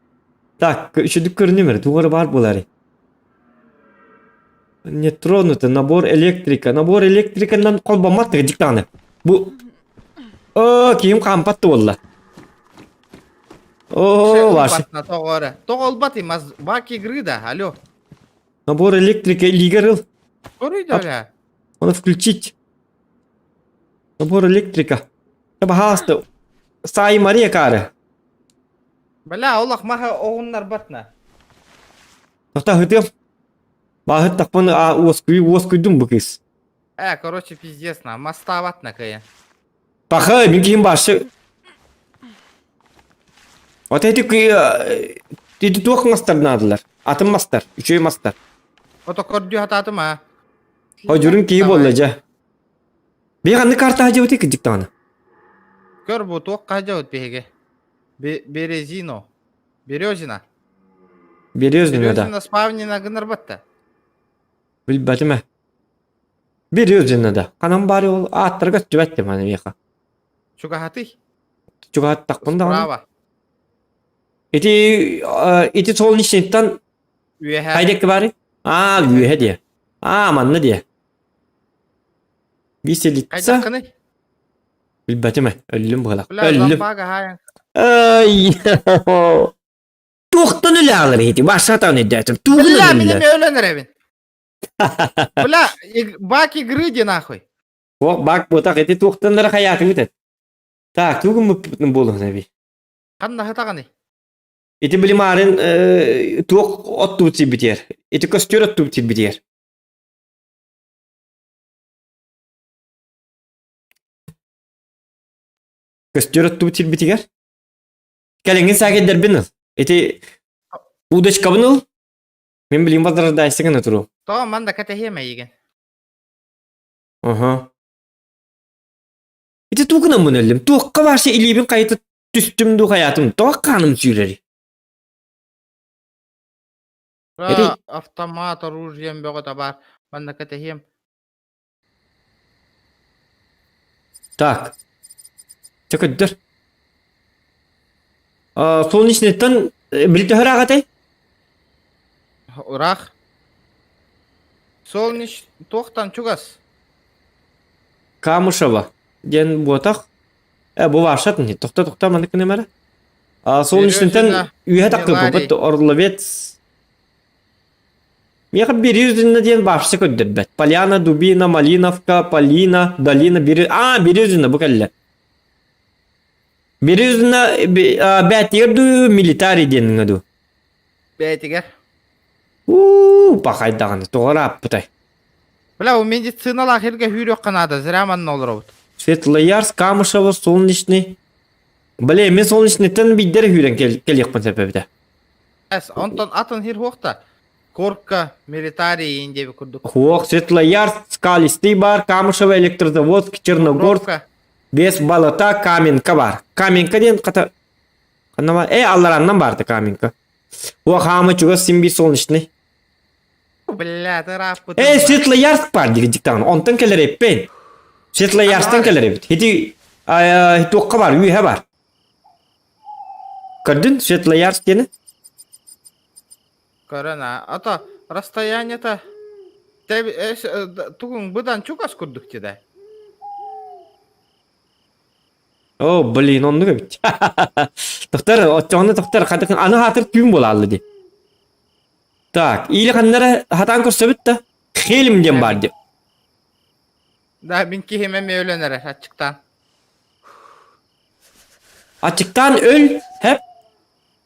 Так, еще дукер номер. Тугра бар булари. Не тронуто. Набор электрика. Набор электрикандан колбамат диктаны. Бу... О, кийим кампатты болла. О, ваши. Тоғылбат имаз, бак игры да, алло. Набор электрика лигерил. Көрі да, бля. Надо включить. Набор электрика. Таба хаста. Сай Мария кары. Бля, олақ маха оғынлар батна. Тоқта хытым. Бағыт тақпаны оскуйдум бұл кез. Короче, пиздец на, моста батна кая. Паха, мен кейін башы. Вот эти туақ мастар надылар. Атым мастар, үшөй мастар. Ото көрді хататы ма? О жүрін кейі болы жа. Бейғанды карта хажа өте кіжіктіғаны. Көр бұл тоқ қажа өт бейге. Березино. Березина. Березина да. Березина спавнина гынар батта. Білбәтіме. Березина да. Қанам бары ол аттарға түбәтті маны бейға. Чуга хаты? Чуға тақпында ғаны. Справа. Эти солнечниктан Үйеха. қайдекті бары? Үйе де. Манны де. Веселитса. Қайдаққыны? Білбәтіме. Өлім бұғылақ. Бля, Өлім. замбага хаян. Ай. Туқтан өлі алыр еті. Башатан едәтім. Бля, менеме өлөнер әбін. Бля, бак игры де нахуй. Бак бұтақ еті туқтанлары қаяты өтеді. Так, туғын мұппытын болуғын әбі. Қанна хатағаны? Еті білім арын туқ отты өтсі бітер. Еті көстер отты өтсі бітер. Көстер отты өтсі бітер. Кәліңген сәгеддер бін. Еті удочка бін. Мен білім возрождайсыңын отыру. Тоға манда кәтәхеме еген. Ага. Еті туғынан мұн өлім. Туққа баршы илебін қайты түстімді қаятым. Тоға қаным сүйрері. Автомат, оружием бөғыта бар. Манда кәтәхем. Так. Чекөттір. Солнечнеттен білді хыр ағатай? Урақ. Солнеч тоқтан чугас. Камышева. Ден ботақ. Бұл вашатын. Тоқта маны кіне мәрі. Солнечнеттен үйе таққы көпіт орловец. Меға Березина ден башысы көддір бәт. Поляна, Дубина, Малиновка, Полина, Долина, Березина бұл кәлі. Березина бәттерді милитари денің өді. Бәйтігер. Пақайдағаны, тоғыра аппытай. Бля, у медицинала херге хүйрек қанады, зіраман olur ауыд. Светлоярск, Камышево, Солнечный. Бля, мен Солнечныйтен бейдері хүйрен келекпін сәпәбді. Онтон атын хер хоқта. Корка, милитарий индеби күрдік. Хоқ, Светлоярск, Скалистый бар, Камышево, Электрозаводск, Черногорск, Бес Балата, Каменка бар. Каменка ден қата... Аллараннан барды Каменка. О, хамы чуға Симби Солнечный. Бля, ты рап күтім. Светлоярск бар деген диктағын. Онтан келер еппен. Светлоярсктан келер еппен. Хети тоққа бар, үйе бар. Көрдің Светлоярск дені? Көріна. Ата, расстояние-то... Туғын бұдан чугас күрдік деді. О, блин, онны көбіт. Тоқтар, отчоғаны тоқтар, қадықын аны хатыр түйін бол алды де. Так, ийлі қаннары хатан көрсі бітті. Хелімден бар деп. Да, мен кейхеме өлөнер, атчықтан. Açıktan öl hep.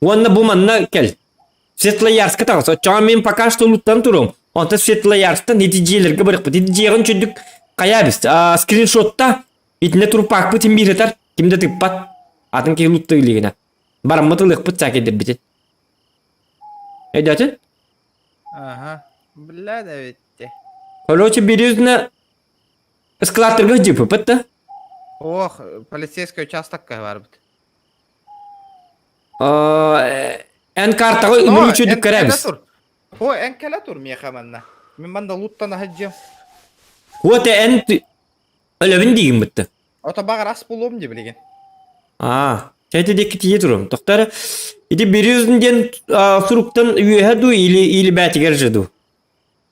Onda bu manna gel. Светлоярск'a тағыз. Отчоған мен пока что луттан тұрым. Онта Светлоярск'та нетижелерге барық бұд. Нетижеген чөндік қая біз. Скриншотта итіне тұрып пақ бұд ембейр етар. Кімді тып бат. Атын кей лутты үлігіне. Барым мұтылық бұд сәкедер бітет. Әйдәті? Ага. Бля, да ведь. Короче, Березина эскалаторға жіпі бұдты. Ох, полицейский участок бар бұд. En kartağı ümür üçüdük karabız. О, энкелатур мехаманна. Мен манда луттана хаджым. Huote en ölevin digin bitti. Ota бағар ас болуым деп білеген. Şeyde deki tiye durum. Doktor, idi bir yüzünden suruktan üyehe du ili bәti gerjedu.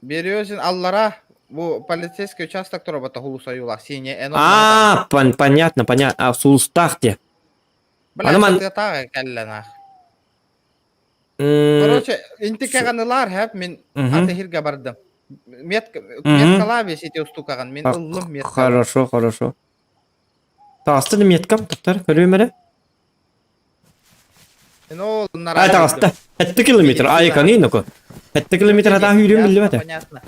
Березин аллара, bu полицейский участок тұрабата хулуса юла, сине эно. Понятно. Сулустах те. Блядь, ты тағы кәлләнақ. Короче, интикаганылар хәп, мен атахирға бардым. Меткалаби сете устукаган, мен ыллым меткалаби. Хорошо. Тағысты меткам, доктор, көрөмәрі? Ну, Тағысты. 7 километр, айқан ейін око. 7 километр атағы үйрен білді бәті. Понятно.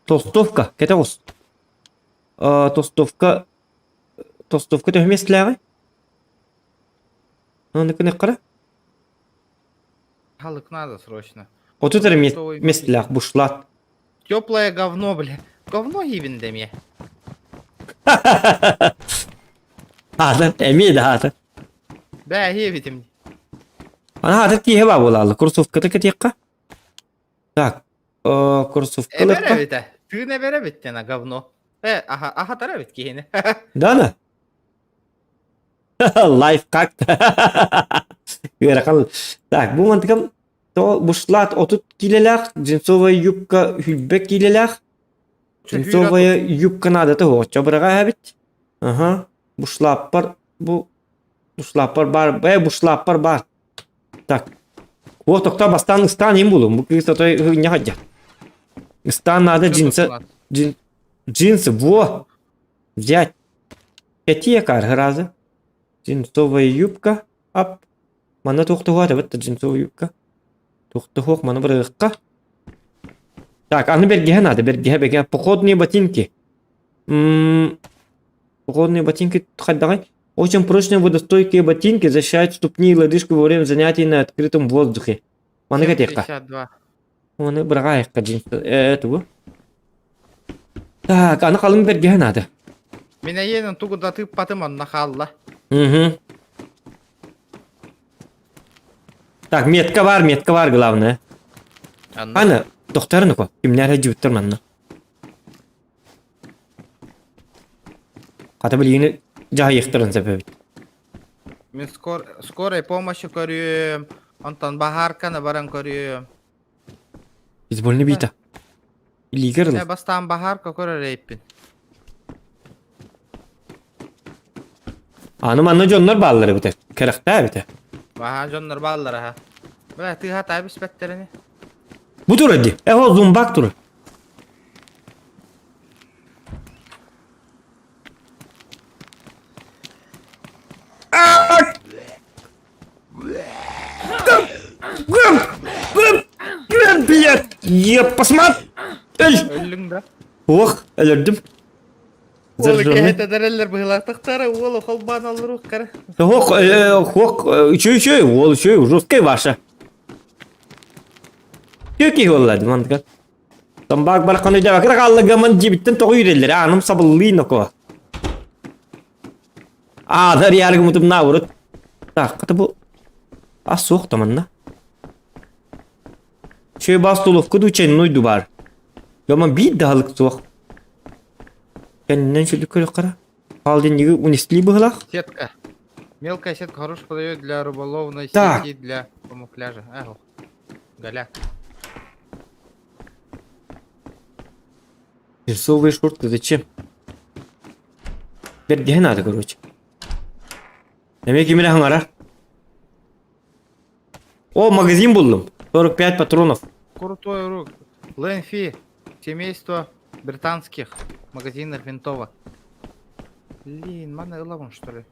Толстовка, кәті қос. Толстовка төхмес тіләғай? Оны күні қара? Халық надо срочно. Оту тәрі мес тіләғ, бұшлат. Теплое говно, бля. Говно ебінде ме. Атын, әмейді атын. Бә, ебетім. Ана атын кейе ба болалы, курсовкаты кәтеққа? Так, курсовкалыққа. Эбере бите. Түйіне бере биттена говно. Аха тара бит кейіне. Дана? Лайфхак. Görəqal. Так, bu mantıqam bushlat 30 kilolaq, джинсовая юбка hülbek kilolaq. Джинсовая юбка надо то чабырага habit. Ага, бушлаппар bu бушлаппар бар, бушлаппар бар. Так. Вот токта бастан стан им булум. Bu kız то не хадя. Стан надо джинсы, во. Взять. Какие каргразы? Джинсовая юбка, ап. Мана тоқтуға да бітті джинсовая юбка. Тоқтуғық мана бір ұққа. Так, аны бергеге надо, бергеге. Походные ботинки. Походные ботинки қаддағай. Очень прочные водостойкие ботинки защищают ступни и лодыжку во время занятий на открытом воздухе. Мана кәтеққа. 52. Мана бірға еққа джинсы. Эту. Так, аны қалың бергеге надо. Мен әйенің туғыда тып батым анна қалла. Так, метка бар главное. Ана, докторны ко, кимнәр җибеттер манны. Ката билгене җай ихтиран сәбәбе. Мен скорой помощи көрüyorum. Антон Бахарканы баран көрüyorum. Biz bolны бита. Илигер. Sen бастан Бахарка көрөр эйппин. Аны манны жоннар баллары бите. Керекте бите. Баха жоннар баллары ha. Бля, ты хата бисбеттерини. Bu dur hadi. O zumbak dur. Блядь, я посмотри. Öldün de. Ох, ölürdüm. Oğlu kehete dereller bıhılaktıkları oğlu kolban alır o kare. Чё, ол чё, жесткая ваша. Köki yolladı mantıklı. Tam bak barkanı da bakır kallıgamın cibitten toğu yürüdüler. Anım sabıllıyın oko. Dar yargı mutum na vurut. Tak, kata bu. Az soğuk tamanna. Şey bastoluk kudu çen noydu bar. Yaman bir dağlık soğuk. Kendinden şöyle yukarı kara. Aldın yıgı unistli bıhılak. Сетка. Мелкая сетка хорош подойдет для рыболовной Так. сети для камуфляжа. Ага. Голяк. Рисовые шорты зачем? Берге надо, короче. Demek емеле хаңара. О, магазин buldum. 45 патронов. Крутой рук. Лэнфи. Семейство британских магазинов винтовок. Блин, мана ылавын, что ли?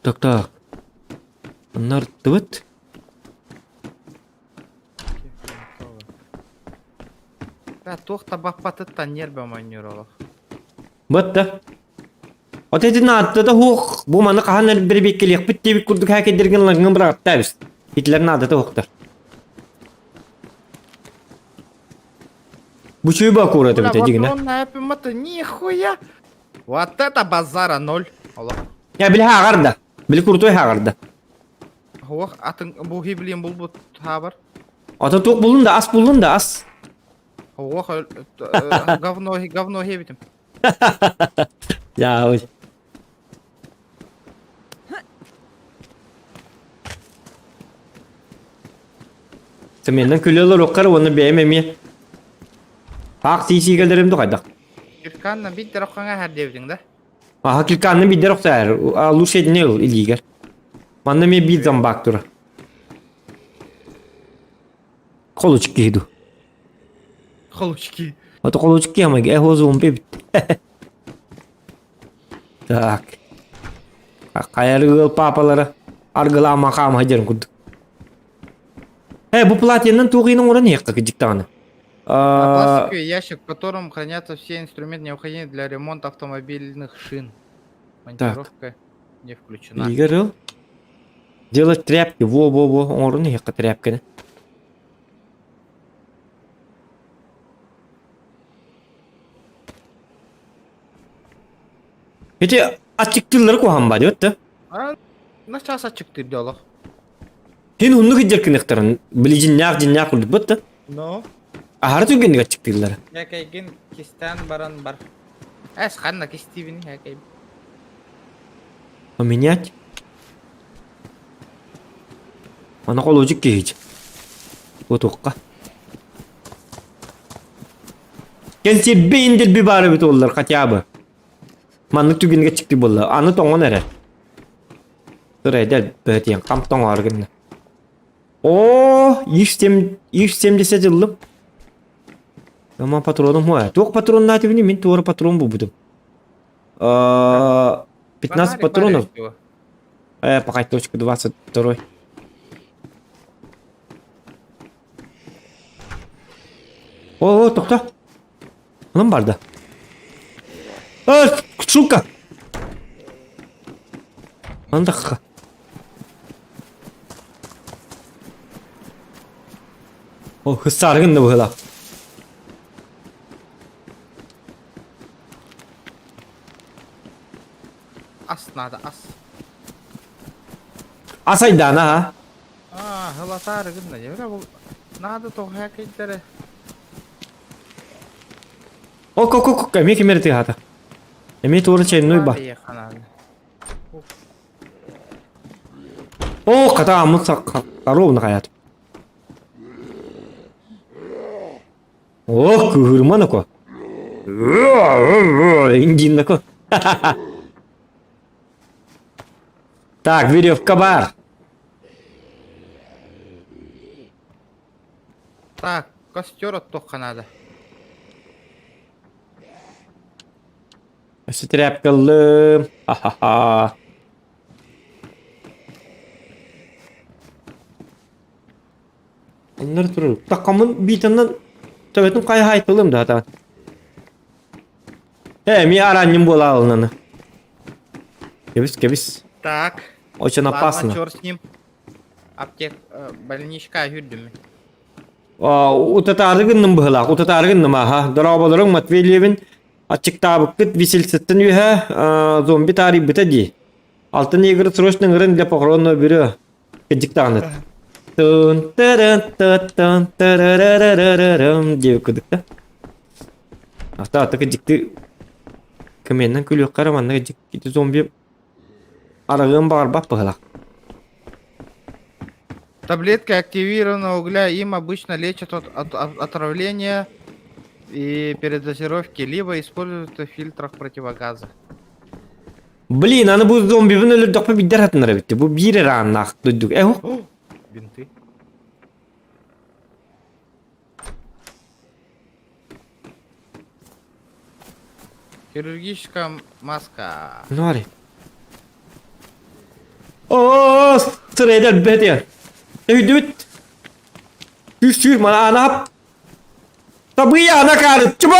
Так. Bunlar dıvıt. Да, тоқта бақпатыттан нербе манюролық. Бытты. От эти надо да хух. Bu mana kahanlar bir bekkeliyek. Bitti bir kurduk hak edirgen langın bırakıp da biz. Hitler надо da huktar. Bu çöğü bak uğradı bir de digine. Патронная пимата, нихуя! Вот это базара 0. Allah. Ya bile hagarda. Bile kurtoy hagarda. Hoq atın bu hibliyim bul bu haber. Ata tok buldun da as buldun da as. Hoq говно hebitim. Ya oy. Semenden külüyorlar okkar onu beğenmemeye. Hak sisi gelirim de kaydak. Irkanna bir derokanga her devdin da. Hakikaten bir derok sayar. Alur şey ne ol ilgiler. Bana mi bir zam baktıra. Kolu çıkıyordu. Koluçki. Ata kolu çıkıyor ama o zombi bitti. Tak. Kayarı papalara. Argıla makam hajarın kudu. Bu платьенің туғының орны не қақыдық тағаны? Пластиковый ящик, в котором хранятся все инструменты, необходимые для ремонта автомобильных шин. Монтировка не включена. Егер делать тряпки, во, орны не қы тряпканы. Эти açıktırları kohan var diyordu. Nasıl açıktır diyorlar? Hen hunnu gidecek kınıktarın. Bilicin nyak kurdu bitti. No. Ahar tüygen açıktırları. Ya kaygın kistan baran bar. Es kanna kistivini ya kay. Поменять. Ана колочук кейж. Вот оққа. Кенсе бейіндер bir бары бит олар хотя бы. Манны түгенге чыкты болды. Аны тоңон эре. Сырайда бөтен қам тоңар гынны. О, 170 жылым. Ama patronum var. Tok patron nativini min doğru patron bu budum. 15 патронов. Пока точка 22. О, тоқта. Анам барды. Шука. Андаққа. О, хысарғын да бұғыла. As надо, as. Asaydı ana ha. Hılatar gınna ya. Bu надо то хакейтері. Ok, emek emerti hata. Emek doğru çayın noy ba. O kata amut karov na hayat. Oh, kıhırman ko. İncin ko. Так, веревка бар. Так, костер оттоққа надо. Тряпкалым. Ха-ха-ха. Onlar durur. Takımın bir tane tabetin kaya haytılım da hata. Mi aranım bola alınanı. Kebis. Так. Очень опасно. Ладно, черт с ним. Больничка hürdüm. Utatarıgınным bıhlaq, utatarıgınным aha. Darabaların Matveylevin açık tabıkkıt visilsittin ühe zombi tarih bita di. Altın yegiri sroşnın ırın ile pokronla biri gıcık dağınıt. Tın tırın tın tırırırırırırım diye okuduk da. Hatta gıcıktı. Kımenden külüyor karamanla gıcık gitti zombi. Arağın bağır bak bıhlaq. Таблетка активированного угля им обычно лечат от отравления и передозировки, либо используют в фильтрах противогаза. Блин, аны bu zombinin ölür dokpa bir deratınlara bitti. Bu bir ranlaq duyduk. Бинты. Хирургическая маска. Ne var ya? Oo, sırayla bet ya. Düt. Düşür bana anap. Tabii ya ana karı. Çabuk.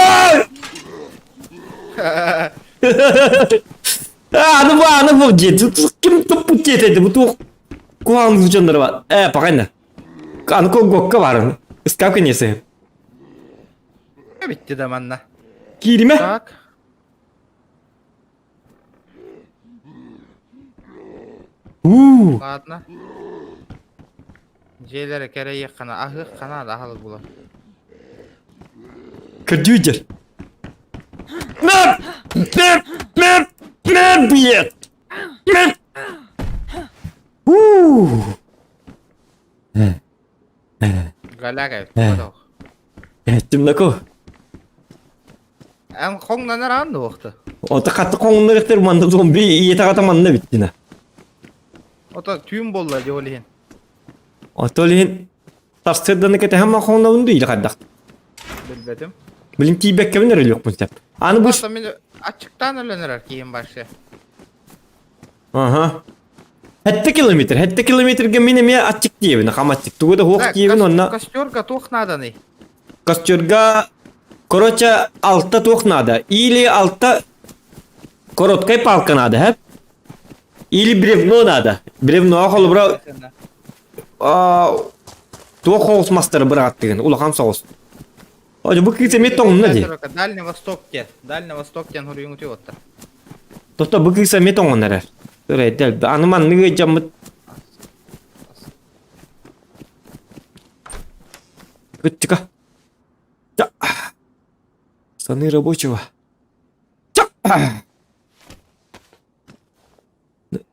Anı bu jet. Kim topu jet dedi bu tu. Kuang zucanları var. Bakayım. Anı gokka var. Iskap kenyesi. Bitti de manna. Girime. Так. Ладно. Желері керейек қана, ағы қана да ағылық бұлар. Кырдюдер. Мэп! Мэп! Мэп! Мэп! Бьет! Мэп! Галяга өтті. Темнако. Әм қоңнан аранды оқты. Ота қатты қоңынды ректер манда зомби ете қата манда биттина. Ота түйін болла жолейін. Ота олейін тарсырданы кәті хамма қоңына үнді үйлі қаддақ. Білбедім. Білін тейбек кәбін әрі өкпін сәп. Аны бұш... Просто мен ачықтан өлінер кейін башы. Ага. 7 километрге менеме атчык дейбін, қаматтик. Туғыда хоқ дейбін, онна... Костерга тоқ наданы. Костерга... Короче, алта тоқ надо. Или алта... Короткай палка надо, хэп? Или бревно надо. Бревно ақыл бұра... Тоқ хоғыс мастары бұра аттығын, ұлақан соғыс. Оже, бұл кексе мет тоңын нади? Дальний Востоктен хұрыйың өте отты. Тоқта, бұл кексе мет тоңын әрер. Аныман неге жамыт. Күттіка. Станы рабочего.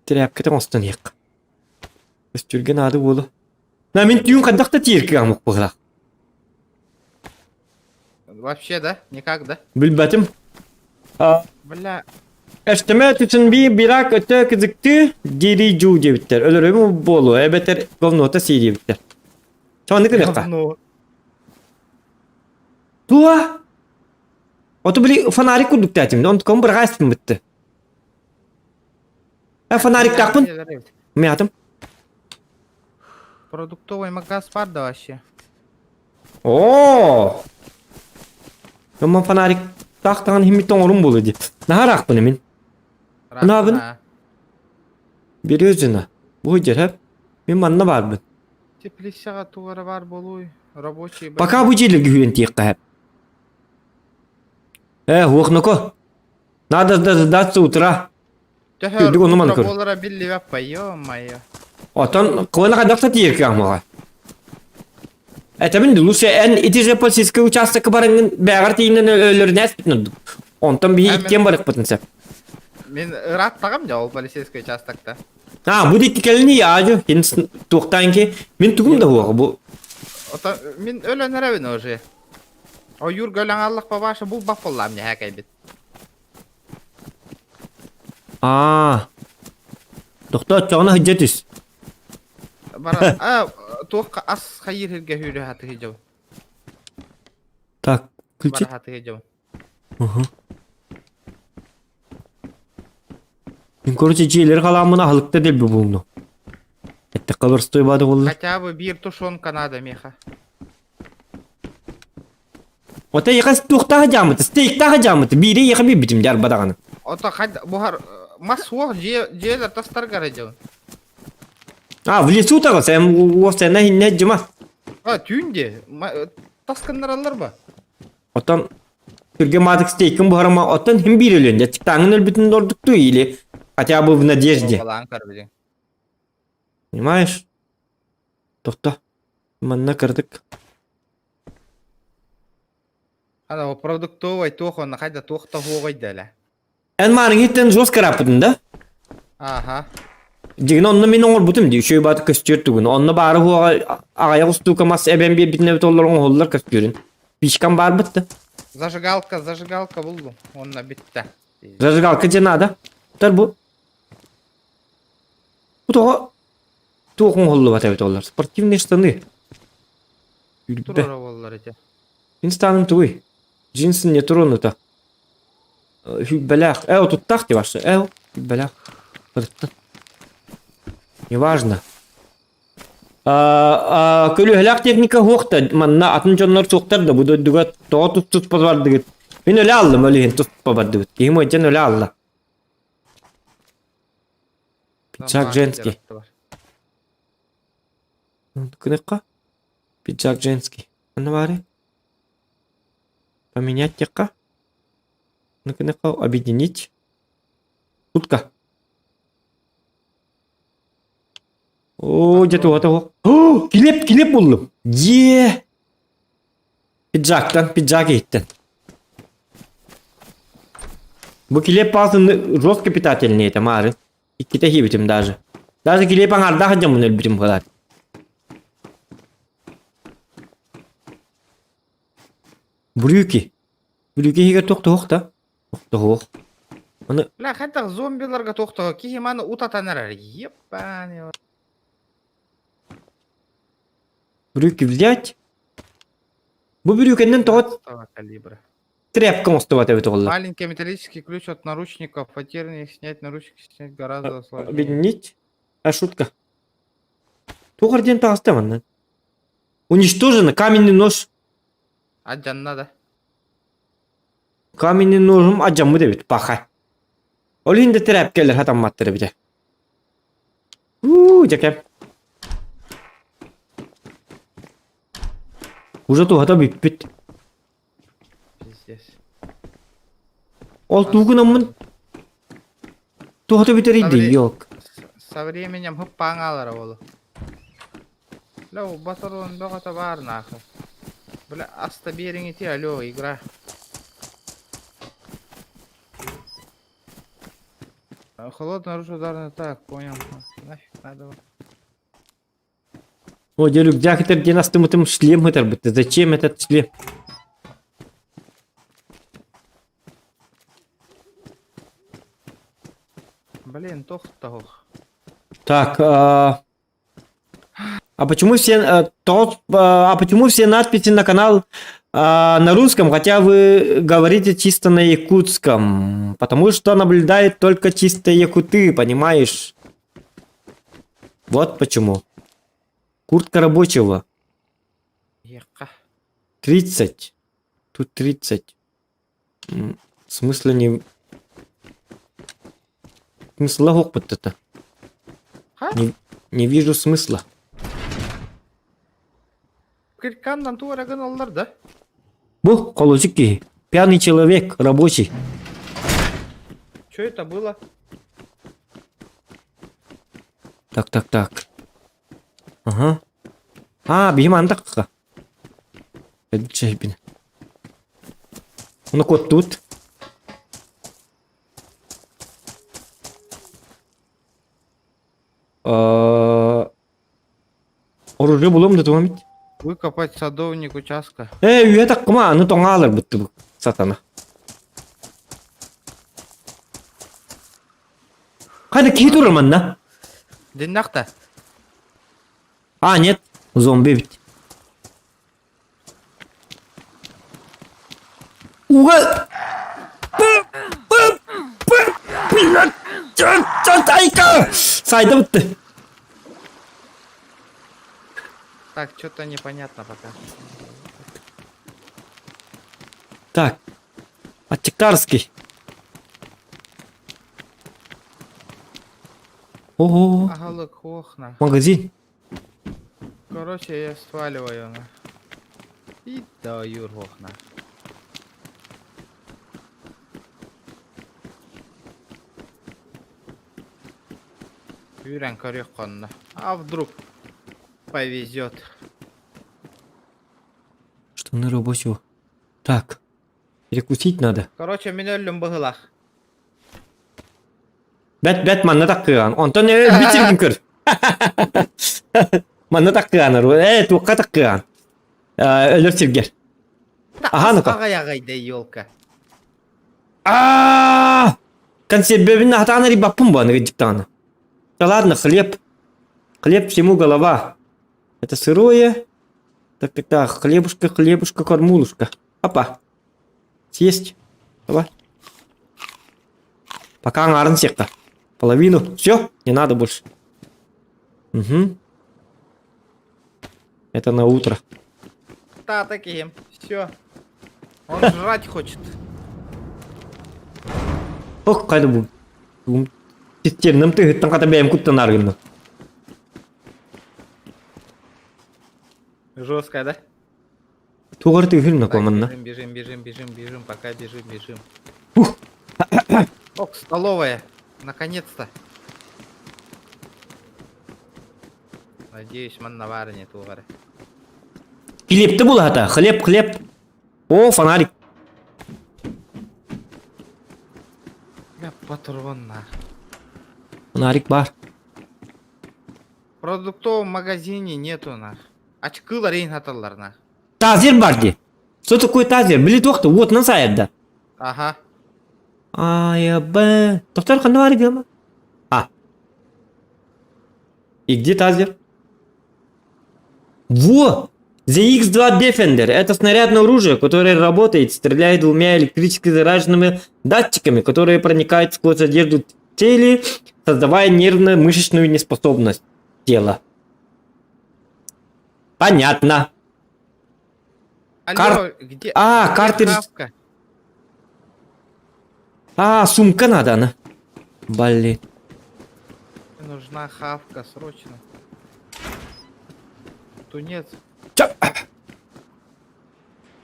Тряпкетін остан ек. Көстірген ады болу. На мен түйін қандақта тиеркі амық бұғырақ. Вообще, да? Никак, да? Білбәтім. Бля... Әштіме түсінбей бирақ өті кізікті дері жу дебіттер. Өлірімі болу, әбетер говнота сей дебіттер. Чоғаны кінеққа? Туа! Оты білі фонарик күрдік тәтімді, оны тұқым бірға әстім бітті. Фонарик тақпын? Мен атым? Продуктовый магаз бар да вообще. Ооо! Мен фонарик тақтаған химметтен орын болу деп. Нағар ақпыны мен? Ne yapın? Bir özüne. Bu hıcar hep. Ben bana var ben. Теплица тугары бар болуй. Рабочий. Пока bu jelirge hüyen tiyekka hep. Хуақныко. Надо дождаться утра. Төхөр утра болара билли ваппай, ё-моё. Отан қуана қадақта тiyekka амаға. Әтәмін лучше ән итеже полицейский участокы барыңын бәғар тейінен өліріне әспітін. Онтан бей иттен барық бұтын сәп. Мен ыраттағам да ол полицейский участокта. Bu dikti kelini ya, hins tuğtan ki, min tuğum da huwa bu. Ота мен өлөнөр әбін уже. О юр гөләң аллах бабашы бұл бафоллам не хәкәй бит. Doktor çoğuna hıccetiz. Бара, туққа ас хайыр хирге хүйрі хаты хижау. Так, ключи. Бара хаты хижау. Мен короче жиелер қаламына халықта дел bulundu. Ettik kalır stoy badı oldu. Хотя бы bir тушонка надо, Миха. Ota yıkas tuğta hacamıtı, steakta hacamıtı. Biri yıka bir bitim jar badağını. Ота хад бухар мас уох жейлер тастар гаражау. В лесу тағы, sen o sene hinne cıma. Түйінде таскандар алар ба? Otan Türkiye madık steak'ın bu harama otan hem bir ölüyor. Yatık tağın ölbütün dorduktu ili. Хотя бы в надежде. Понимаешь? Тоқта. Манна кырдык. Ана продуктовый тоқын қайда тоқта хоғайды әлі. Ән мағының еттен жоз қарапыдын да? Аха. Деген онны мен оңыр бұтым дей. Шөй баты көстер түгін. Онны бары хоға ағая құстуға мас әбен бер бітіне біт олар оң олар көстерін. Бишкан бар бітті. Зажигалка бұлдым. Онна бітті. Зажигалка женада. Тар bu. Bu da toğun hollu bat evet onlar. Спортивные штаны. Турора боллар эте. Инстаным туй. Джинсы не тронута. Хюббелях. Тут тахти ваши. Хюббелях. Неважно. Көлөһләк техника хоқта. Манна атын жоннор соқтар да. Буду дуга тоғ тұс базар дегет. Мен өлі алдым өлі тұс базар дегет. Кейім өйден өлі алды. Пиджак женский. Кнопка. Пиджак женский. Она вари. Поменять тека. Кнопка. Объединить. Утка. О, где-то. О, kilep buldum. Ye. Pidjak eğittin. Bu kilep bazı жестко питательный это мары. И kita хибитим даже. Даже kilep аңарда хадjам bunu elbirim kadar. Брюки. Брюки хиге тоқтоқ. Оны Бля, хотя зомбиларга тоқтығы кейманы утатанар. Епане. брюки взять. Bu брюкенен тоғыт Калибра. тряпка мостовать это олла. Маленький металлический ключ от наручников. Потерянный их снять, наручники снять гораздо сложнее. Объединить. А шутка. Тугар ден тағыстаман. Уничтожено каменный нож. Аджан надо. Каменный ножым аджамы дебит. Паха. Ол инде тряпкелер хатамматтыры бите. Жакем. Уже туғата биппит. Пиздец. Ол туғынамын. Туғата битерейді. Yok. Со временем хыппаңалар болу. Бля, у батарон бөгөтө бар нахы. Бля, аста бериңити, алло, игра. Холодный оружие ударный, так, понял. Нафиг надо. О, делюк, дяхитер, где нас там шлем хитер битти. Зачем этот шлем? Блин, тох. Так, почему все надписи на канал на русском, хотя вы говорите чисто на якутском? Потому что наблюдает только чисто якуты, понимаешь? Вот почему. Куртка рабочего. Ека. 30. Тут 30. Смысла не... Смысла опыт это. Ха? Не вижу смысла. Киркандан туараган олар да? Бог, колосики. Пьяный человек, рабочий. Что это было? Так. Ага. Бейім андаққа. Әділші Оны код тут. Оружие болом да туамит. Выкопать садовник участка. Үйе таққыма, аны тоңалар бұтты бұл сатана. Қайда кей тұрырман, на? Диннақта. Нет, зомби ведь. Уга! Айка! Сайда бітті. Так, что-то непонятно пока. Так. Аттикарский. Ого. Агалык хохна. Магазин. Короче, я сваливаю на. И да, Юр хохна. Юрян корёхонна. А вдруг повезет. Что на рабочего? Так. Перекусить надо. Короче, мен өлім бұғылақ. Бәт манна таққыған. Онтан бітіргін көр. Манна таққыған. Туққа таққыған. Өлір сергер. Ага, ну-ка. Ағай-ағайдай елка. Консервбебін атағына рибаппын ба, диктаны. Да ладно, хлеб. Хлеб всему голова. Это сырое. Так. Хлебушка, кормулушка. Опа. Съесть. Давай. Пока аңарын секта. Половину. Все, не надо больше. Угу. Это на утро. Да, таким. Все. Он жрать хочет. Ох, қайда бұл. Системным ты таңқата бәйім күттен арғынды. Жестко, да? Туғыр түйхіл на команна. Бежим, пока бежим. Ух. Ок, столовая. Наконец-то. Надеюсь, маннавары нет угары. Хлеб-то был это, хлеб. О, фонарик. Я патрон нах. Фонарик бар. В продуктовом магазине нету нах. Очкылар рейн хаталар нах. Тазер бар де. Что такое тазер? Білет оқты, вот на сайында. Ага. Ай, б. Тоқтар қандай бар екен ма? А. И где тазер? Во! ZX-2 Defender. Это снарядное оружие, которое работает, стреляет двумя электрически заряженными датчиками, которые проникают сквозь одежду в теле, создавая нервно-мышечную неспособность тела. Понятно. Алло, где? А, где картридж. хавка? А, сумка надо, она. Блин. Мне нужна хавка срочно. Тунец.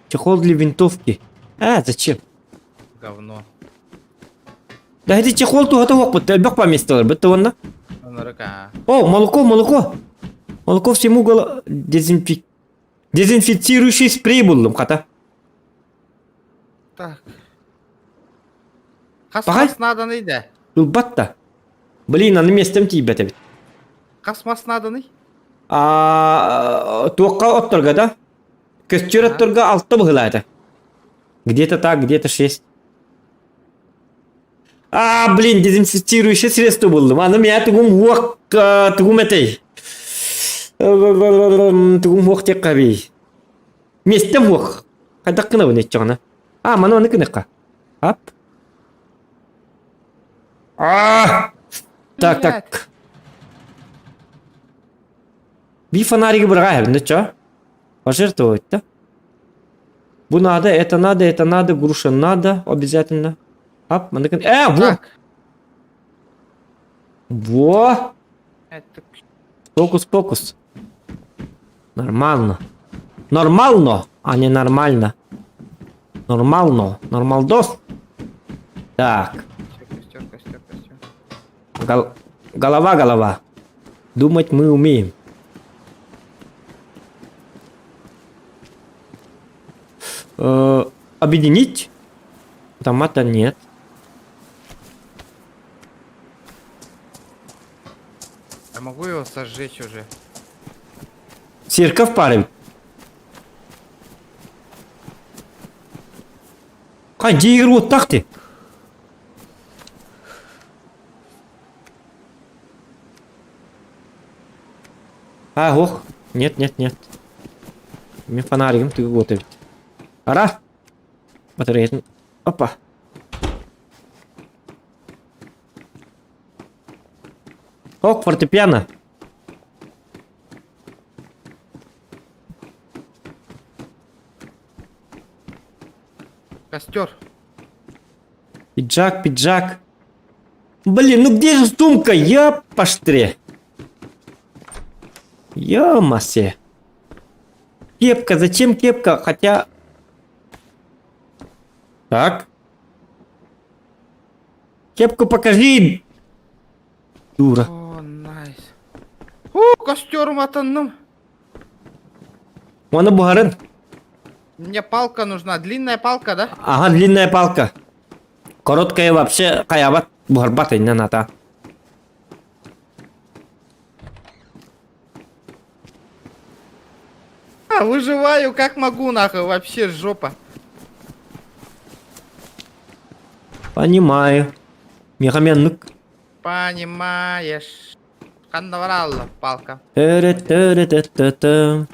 Чехол для винтовки. А, зачем? Говно. Да это чехол то готов, вот бег поместил, бэто он на. На рука. О, молоко. Молоко всему дезинфицирующий спрей был, хата. Так. Пахай? Хасмас наданый да. Батта. Блин, на месте тебя тебе. Хасмас наданый? Туакка отторга, да? Костюр отторга алты была это. Где-то так, где-то 6. Блин, дезинфицирующее средство было. Аны меня тугум уак, тугум этой. Тугум уак тек кабей. Месте уак. Кадак кына вне чана. Мана вне кыныка. Ап. Так. Bir фонарик брать, ну чё? Пожертвовать-то? Бу надо, это надо, груша надо, обязательно. Ап, во! Так. Во! Это... Фокус. Нормально, а не нормально. Нормалдос. Так. Костер. Голова. Думать мы умеем. Объединить? Автомата нет. Я могу его сожечь уже? Церковь парень. Где игру так ты? Ох. Нет. Мне фонариком ты готовить. Ара. Батарея. Опа. Ок, фортепиано. Костер. Пиджак. Блин, ну где же сумка? Я поштре. Ё-масе. Кепка, зачем кепка? Хотя... Так. Кепку покажи. Дура. О, найс. Костер матанным. Вон бугарын. Мне палка нужна. Длинная палка, да? Ага, длинная палка. Короткая вообще каябат. Бугарбат не надо. Выживаю как могу, нахуй. Вообще жопа. Понимаю. Мехаменник. Понимаешь. Ханнаваралла, палка. Ты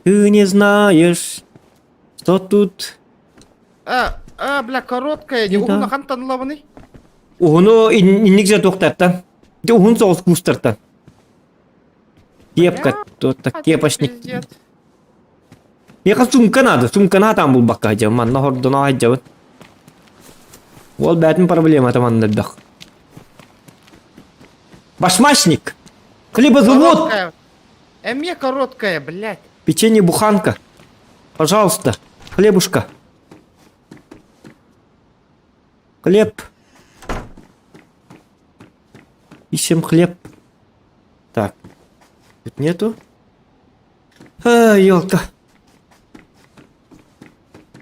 не знаешь, что тут... Бля, короткая. Не да. Ухуна хантанлаваны. Угуну нигде тоқтатта. Угун соғыз кустарта. Кепка, кепочник. Пиздец. Меха сумка надо там был бакка хаджа. Манна хордона хаджа. Ол бәтін проблема там андаддах. Башмачник. Хлебозавод. Мне короткая, блядь. Печенье буханка. Пожалуйста. Хлебушка. Хлеб. Ищем хлеб. Так. Тут нету. Елка.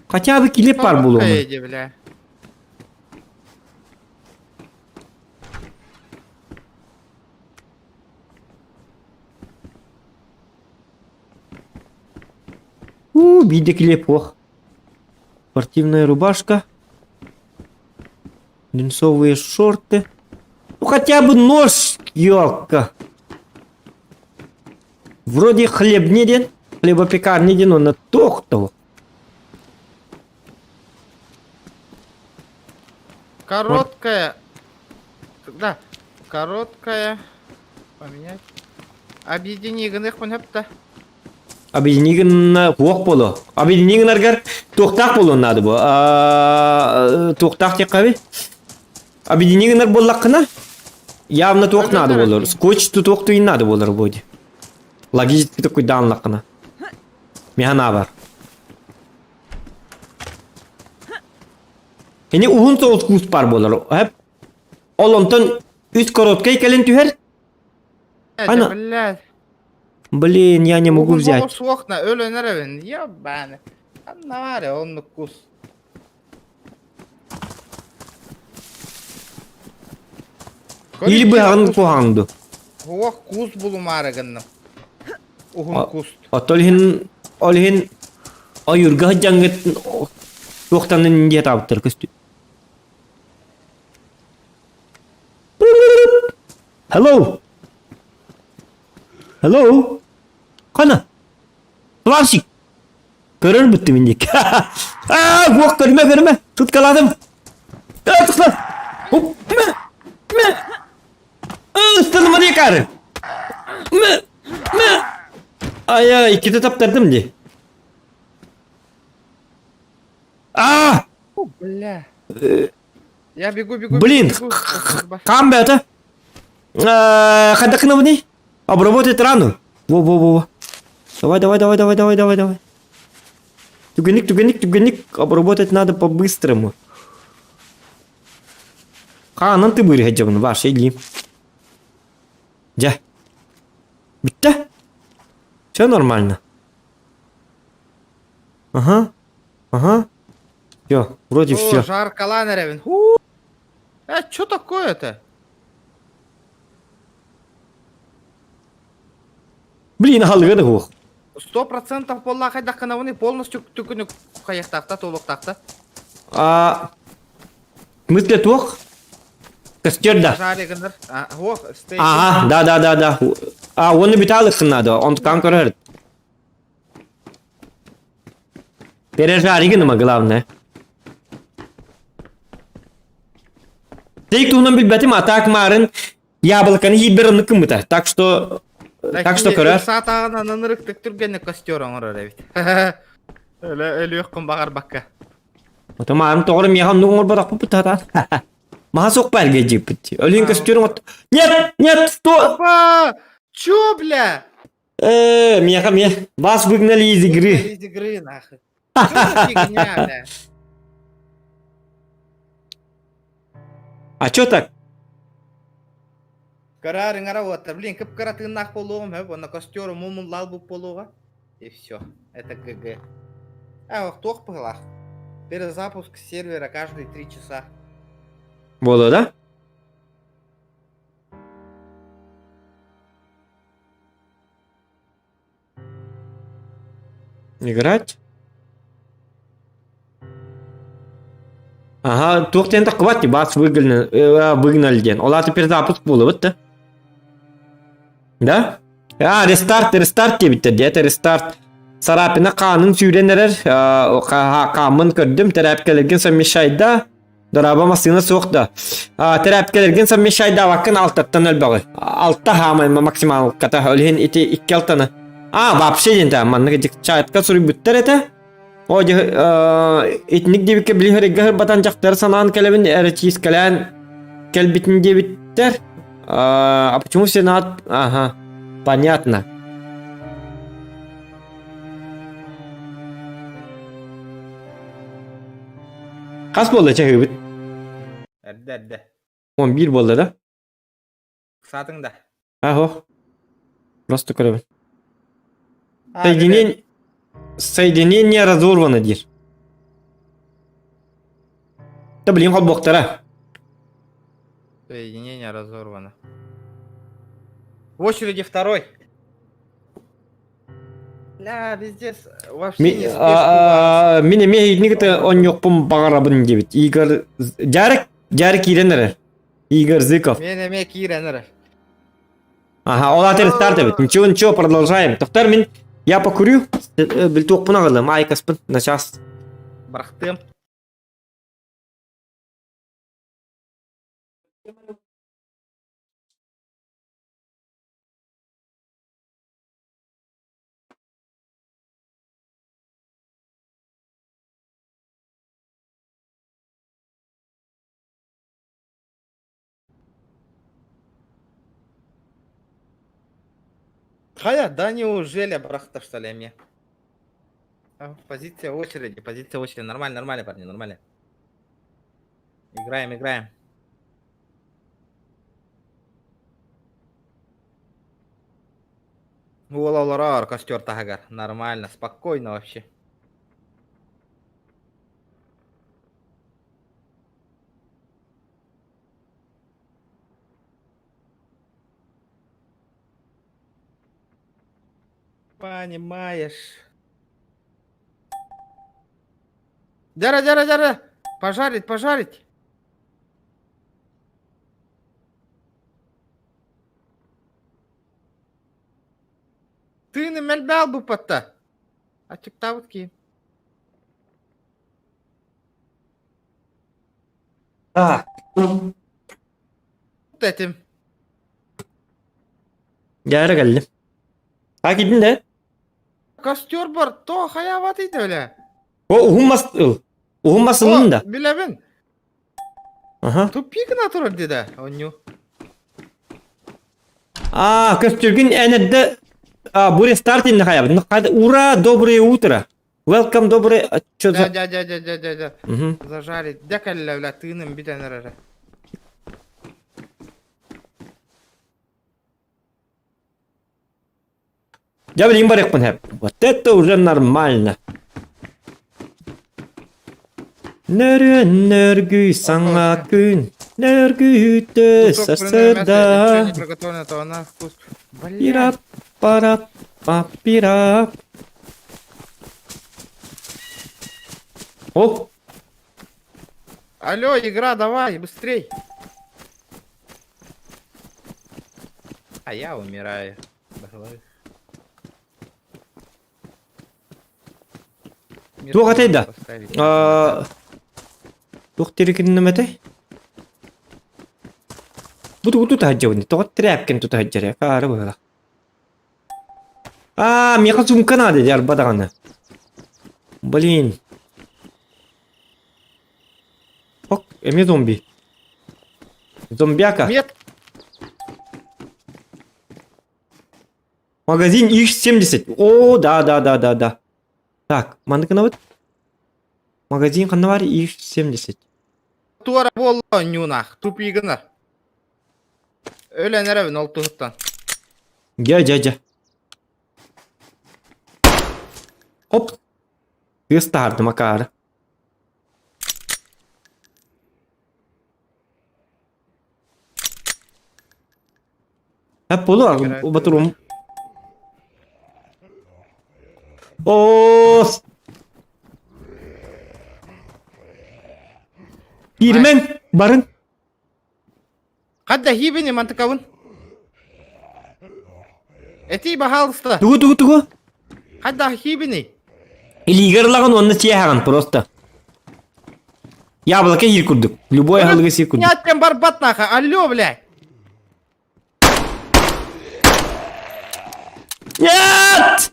Хотя бы килеп бар бұл Короткая оның. иди, бля. Биде килеп ох. Спортивная рубашка. Джинсовые шорты. Ну хотя бы нож, елка. Вроде хлебнеден, хлебопекарнеден, он на тохтов. Короткая. Да. Короткая. Поменять. Объедини гных понапта. Объединигін қуақ болу. Объединигін аргар тоқтақ болу надо бұл. Тоқтақ тек қаби. Объединигін ар боллаққына. Явно тоқ надо болыр. Скотч тоқ түйін надо болыр бойды. Логически такой данлаққына. Механа бар. Hene uhun soğuz kus бар болыр. Hep олонтан үз короткай кәлін түйер. Ана. Блядь. Блин, я не могу взять. С окна, ölü nereden? Ебаный. Анна var ya onun kus. Или бы ағын қоғанды. Оқ кус бұлым арығынным. Ухун кус. Олхин айырға жаңғыттын тоқтанын инде табыттыр күсті. Hello. Hello. Қана. Плавшик. Көрір бұтты мендек. Оқ көрме. Тұткаладым. Тұтқылад. Кіме. Үстінім не кәрі. Ая, ikide таптырдым де. Бля. Я бегу. Блин, кам бе это? Хадакна вни? Обработать рану. Во. Давай. Тугеник. Обработать надо по-быстрому. Ханан ты были хотя бы, ваш, иди. Джа. Битта? Все нормально. Ага. Все, вроде все. Жарко ланеревин. Что такое-то? Блин, халганы хух. 100% полла хайдаққанауыны полностью түкіні қаяқтақта, толықтақта. В смысле тух? Костерда. Жаригындар. Ага, да. Оны биталықсын надо, он ткан көрер. Пережаригын ма главное. Тейк туғынан білбәтім атак марын яблоканы еберін кымыта. Так что көрер. Сатағына нынырық түктіргені костер оңыр өрәбет. Өлі өққын бағар баққа. Отамарым тоғырым яған нұғыр барақ бұпы тата. Маға соқ бәрге жеп бітті. Өлін костерін от... Нет, сто! Опа! Чё, бля? Меня вас выгнали из игры. Из игры, нахуй. Чё за фигня, бля? А чё так? Карарың вот, блин, кіп каратын нах полуғым, на костеру мумун лал бұп полуға. И все, это ГГ. Тоқ пылақ. Перезапуск сервера каждые 3 часа. Было, да? Играть? Ага, тоқтен-то қыбатты, бас выгнали ден. Ола теперь запуск болды, бітті. Да? Рестарт дебітті, это рестарт. Сарапина қанын сүйренерер, қамын көрдім, тәрәпкелерген совмещайда, дораба масына соқты. Тәрәпкелерген совмещайда вақын алтаттан өлбіғі. Алтта хамай максимал қата өлген ете 2 алтаны. Вообще ден та, манны чайтқа сұры бүттер еті. Оде этник дебикке білігірі батан жақтары санаан кәлебін әрі чиз кәлән кәлбетін дебіттер. А почему все над... Ага, понятно. Қас болды чағы бүт? Әрді. 11 болды да? Сатыңда. Просто көребін. Соединение... Соединение разорвано, дир. Да блин, ход боқтара. Соединение разорвано. В очереди второй. Ля, везде вообще не спешку вас. Мен эме игнигіті он жоқпын бағарабын дебет. Игорь... Жарик иренер. Игорь Зыков. Мен эме киренер. Ага, ол атер старт дебет. Ничего, продолжаем. Тоқтар, мен... Я покурю. Біл тоқпын ағылы. Майкаспын. На час. Брахтым. Хая, да неужели брахта что ли мне? Позиция очереди, позиция очереди. Нормально, парни, нормально. Играем. Уолалара, костер тагар. Нормально, спокойно вообще. Понимаешь. Дяра. Пожарить. Ты не мельбал бы пота. А чекта вот ки. Так. Вот этим. Жарик әлі. Қа кедің де? Костер бар, то хаяват иде öyle. О, ұғынбасылын да. Билебин. Ага. Тупик натурал деди. Оню. Көстірген әнеді... Буре стартинді қаябын. Ура, доброе утро. Welcome, доброе... Дядя. Мгм. Зажарить. Декалля, бля, тыным битенер. Я блин барекпын хеп. Вот это уже нормально. Нөргүй саңа күн. Нөргүйті сасырда. Не приготовлено, то она вкус. Бля. Пирап, парап, папирап. О, Алло, игра, давай, быстрей. А я умираю. Давай. Мир Тух атайда. поставить. Тух терекин немете? Буду тахаджавни. Тух тряпкен тахаджаре. Кары быгала. Меха сумка надо, яр бадагана. Блин. Ок, эми зомби. Зомбяка. Нет, Магазин X70. О, да. Так, мандык вот. Магазин ханавари X70. туара болу нюнах, тупигінар. Ölenere bin oltuğuttan. Гя. Оп. Рестарт, Макар. Полу, батурум. Ос. Пирмен, барын. Hadda hibini mantıkavın. Eti bahalısta. Тугу. Hadda hibini. Или игрлаган он натяган просто. Яблоко иркурдук. Любой халгы сиркурдук. Нет, прям барбат наха. Алло, блядь. Нет!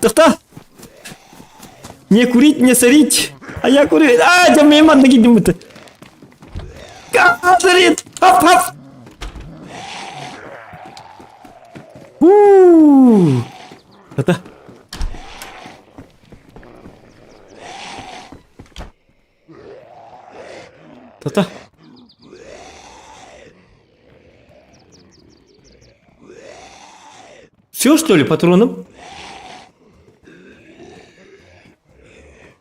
Тоқта! Не курить, не сорить. А я курю. Жа мейман кетем бұты. Сорит! Хоп! Тоқта. Все, что ли, патроном?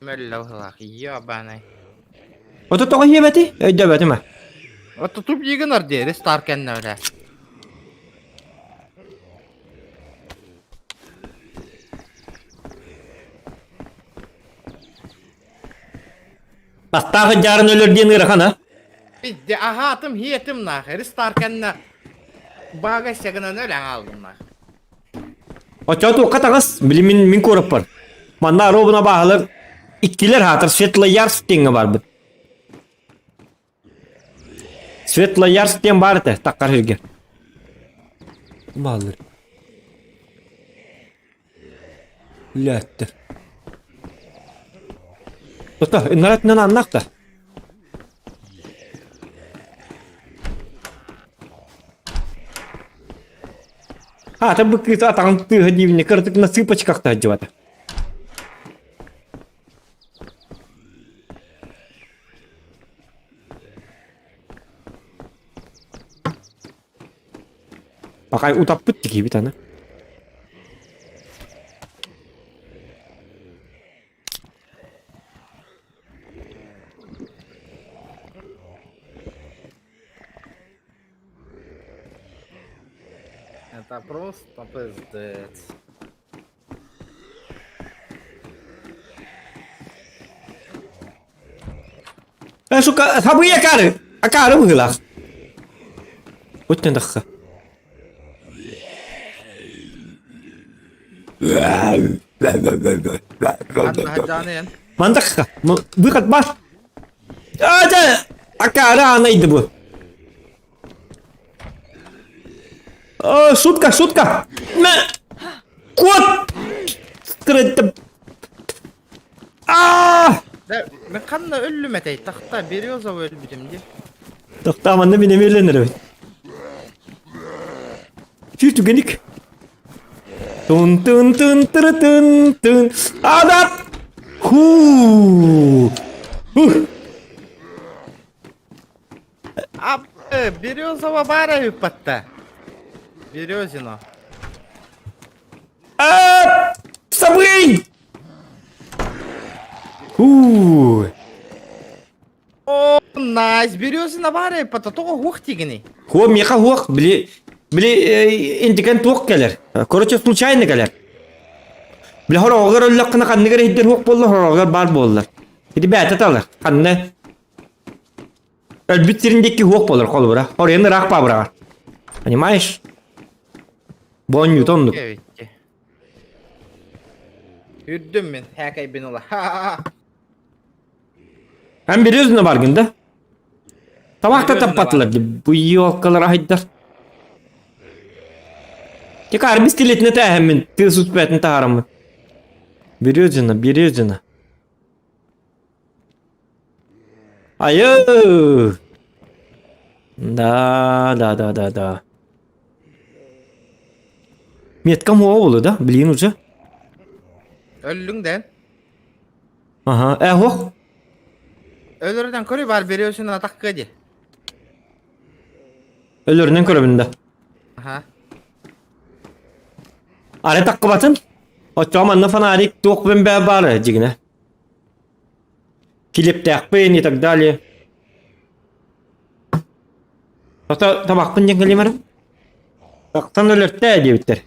Мөлләүлах, ябаный. Вот это ебати? Да, бәтіме. Вот тут еген орде, рестарт кенне öyle. Бастағы жарын өлерден ырхан, ha? Bidde ahatım hiyetim nah, restart kenne. Baga segenen öyle aldım nah. Оча туққа тағыз, білі мен көріп бар. Манда робына бағылыр, ikkiler hatır, Светлый Ярс теңі бар бұд. Светлый Ярс тен бар еті, таққар жерге. Бағылыр. Ләттір. Доста, үнәретінен аннақта. А, это бы какие-то там ты годивни, кажется, на цыпочках-то одевать. Пока утопут такие ведь, она. Это просто пиздец. Шука, хабы акары, акары выгла. Вот не даха. Hadi haccanın. Мандахха, выход баш. А, да, акара найди бы. Шутка, шутка. Кот. Скрыто. Ben kanla öllüm etey. Takta Березов öldüm diye. Tamam, ne benim evlenir. Şu tükenik. Tun tun tun tun tun tun. Adam. Abi Березова бара юпатта. Березина. Собой. О, найс. Березина бара юпатта. Тоға хух тигini. Хо, меха хох, бли, интикен тук келер. Короче, случайно келер. Бли хорогар өлләккына каннигер хиддер хук боллар, хорогар бар боллар. Хиди бәті талар, канны. Әлбіттеріндекі хук боллар қолы бұра. Орайны рақ ба бұра. Понимаешь? Бон ньютонлuk. Evet. Yürüdüm ben. Hakay bin ola. Hem bir yüzüne bargında. Tabakta tapattılar. Bu yolkalara haydar. Tekrar bisikletine tehemin. Tığ süspetini taharamı. Bir yüzüne. Ayy. Da. Metkam o oldu da. Bilin uca. Öldün den. Aha. Hoh. Ölürden körü var Berezina atak kedi. Ölüründen körübünde. Aha. Are takı batın. O çamanlı fanarik tuğuk ben bebara cigine. Kilip takpın и так далее. Hatta tabak pun jengkel limarım. Baktan ölürtte diye bitter.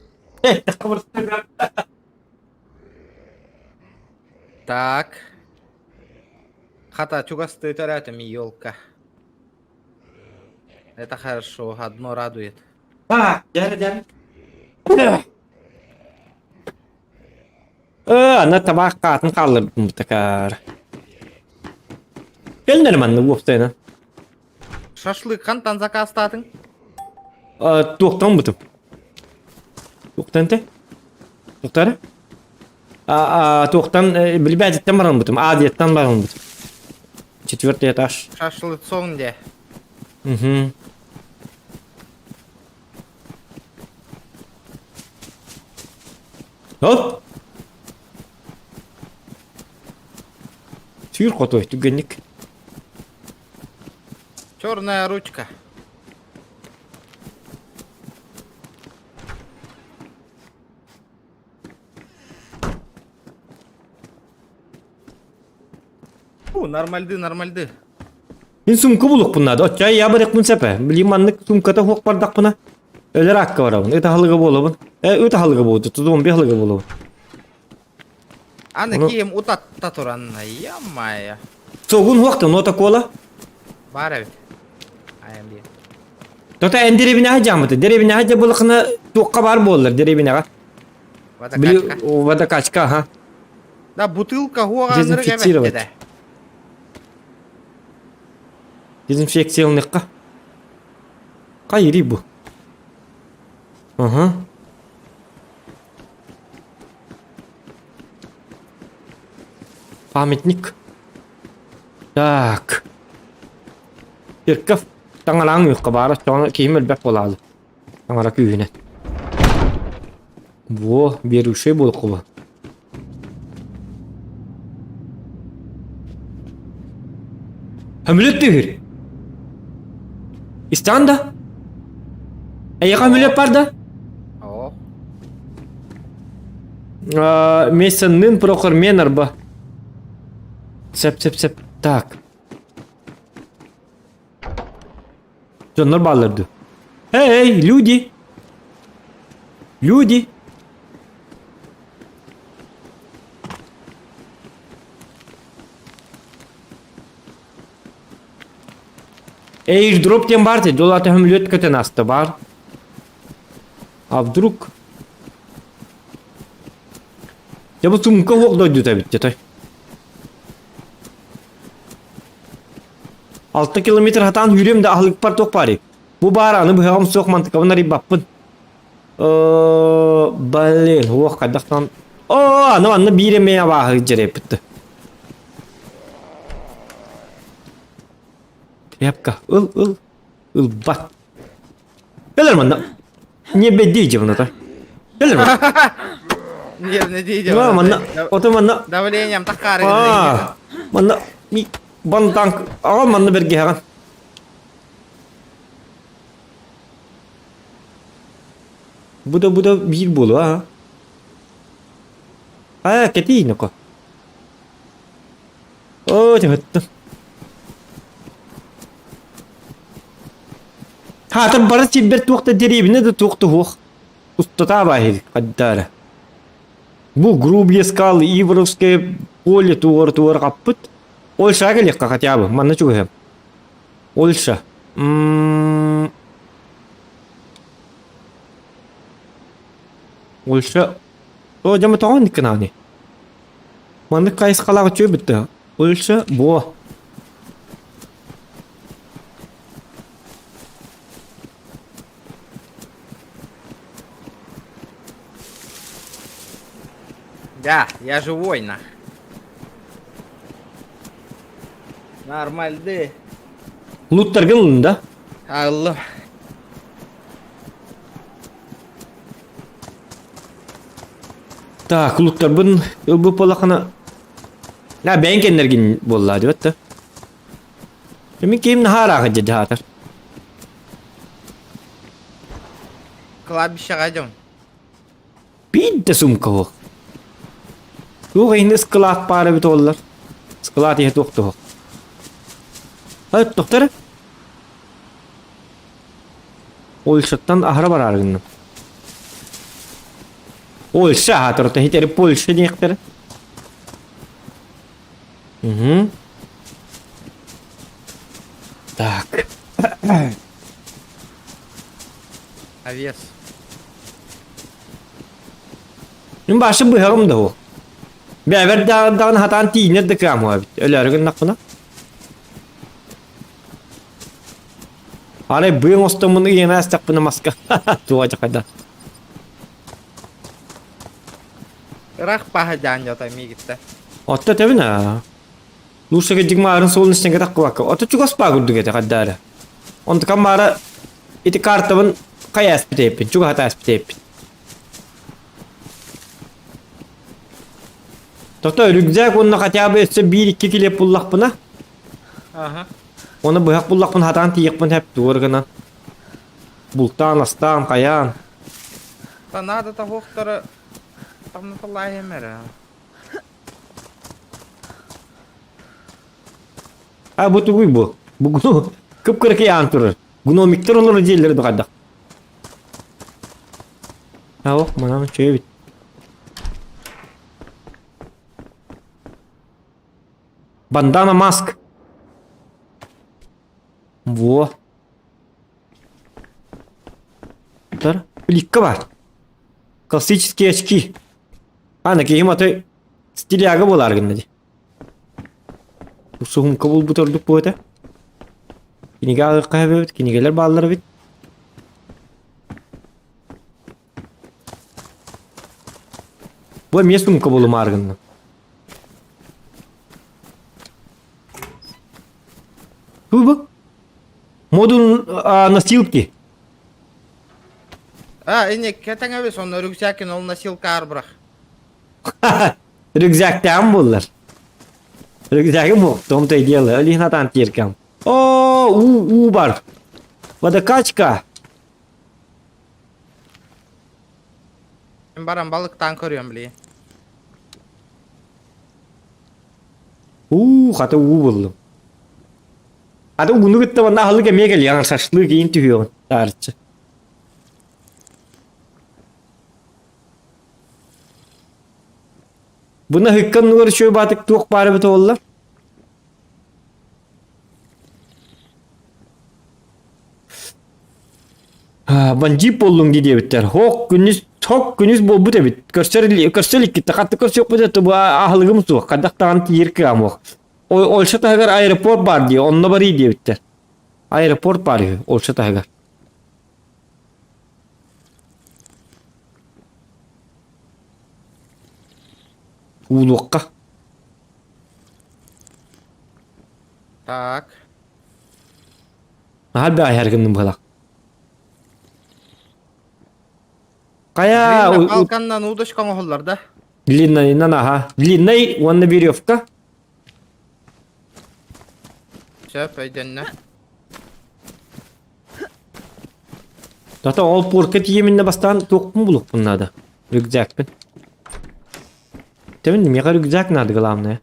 Так. Хата чуга стоит рядом, елка. Это хорошо, одно радует. Gel. Ana tabak katın kalır bu takar. Gelin manı bu hafta. Шашлык кантан заказ татын? Туқтан бутым. Туқтан те? Туқтары? Туқтан білбәдеттен баран бутым. Адиеттен баран бутым. 4 этаж. Шашлыцон де. Угу. Оп! Тюр котой, тугенник. Черная ручка. Нормальды. Мен сумка булук bunlarda. Отчай я барык мын сепе. Билим аннык сумката хок бардак бuna. Ölер акка барабын. Өтө халыгы болобун. Өтө халыгы болду. Тудум беглыгы болобун. Аны кийим утатта туранна. Ямая. Согун хокта нота кола. Бар бит. Аян бир. Тота эндеребине хажамыты. Деребине хажа булыкны туққа бар болдыр деребинега. Водокачка. Водокачка, ха. Да, бутылка хуага Дезинфицировать. да. Дезинфекциялныкка. Кайри бу. Ага. Памятник. Так. Церковь. Таңалаң юққа бары. Соңы кейім өлбәк болады. Таңара күйіне. Во, берушей бол құбы. Әмілет дегір. İstanda. Аяға әмілет бар да? О. Месеннің прохор менар ба. Сеп. Так. Жонлар балырды. Эй, люди. Люди. Airdrop тем бар дейді, олаты хүмілет көтен асты бар. А вдруг? Я бұл сумка оқ дойды тәбітті той. 6 километр хатан юремді ахлық бар тоқ бари. Бұл бар аны бұғағым соқ мантықабына рибаппын. Блин, оқ қайдақтан. Аны биреме абағы жереп бітті. Тряпка, ыл, бат. Белер манда. Не бедейте мында. Белер манда. Не дейді. Манда, оты манда. Давлением таққары. Манда, бантанк. Аға манда берге хаған. Буда bir болу, а? Кетейін оқа. Тәметтім. Хатыр бары чебер туақта деребіне де туақты хоқ. Устата бахи қаддары. Бұл грубие скалы, Ивровское поле туғыр қаппыт. Ольша келеққа қатябы, манна чуғым. Ольша. Ольша. Жамы тауын деккен ағыне. Манны қайыс қалағы чөй бітті. Ольша, бұ. Да, я живой, нах. Нормальды. Луттар кылын да? Алло. Так, луттар бұн бұл полақына... Бән кендерген болла деп өтті. Мен кейімні хараға жеді хатыр. Кладбище қайдым. Бидді сумка оқ. Yok yine ıskılat bari bit olurlar. Iskılat ihe doktor. Evet doktor. Olşattan ahra var argınım. Olşa hatırta hiteri Polşa diyekleri. Так. Овес. Nun başı bıhağım da o. Beraber dağın hatan tiyine de kıyam abi. Öyle argın nakına. Hani bıyığın ostamını yine astak buna maska. Tuğacak kadar. Irak pahacan jota mi gitti. Otta tabi na. Lursa ke jigma arın solun içine kadar kuvakka. Otta çok aspa gurdu gete kadar. Onda kamara iti kartabın kaya aspit epin. Çok hata aspit epin. Doktor rügzak onunla хотя бы etse 1-2 kile pullak buna. Ага. Onu bıhak pullak buna hatan tiyik buna hep doğurgana. Bultan, astan, kayan. Та надо того, который там на талае мера. bu tuğuy bu. Bu gunu kıpkırık yan durur. Gnomikler olur diyeleri dokaddak. Ha ok mana şöyle bit. Bandana mask. Во. Тар. Плитка бар. Классические очки. Ана кийим атай стиляга болар гынды. Сухум кабул бутurduk bu öte. Kiniga ağır kahve bit, kinigeler bağları bit. Bu mesum kabulu margındı. Bu. Модуль носилки. Эне кетең эмес, оны рюкзакин ол носилка арбырак. Рюкзактан булар. Рюкзагы мог, в том-то и дело. Лихнатан тиркам. О, бар. Водокачка. Мен барам балыктан көрөм биле. Хата булду. Ада bunu gitti bana halı gemeye gel yani saçlı giyin tüyüyor tarihçi. Buna hükkan nur şöyle batık tuğuk bari bit oldular. Ben jip oldum diye bitler. Hok günüz bol bu da bit. Körselik gitti. Katı körs yok bu da bu ahılgım su. Kadak tağın tiyirki amok. Olsa tagar aeroport var diye. Onunla bari diye bitler. Aeroport var diyor. Olsa tagar. Улукка. Так. Halbuki her gün balak. Kaya Kalkandan удочкаң оһоллар да. длинная нанаха. Длинная, вон веревка. Söp öydенне. Зато ол поркет yeminle bastan тоқпын булук bunlarda. Рюкзакпен. Темен мега рюкзак надо главное.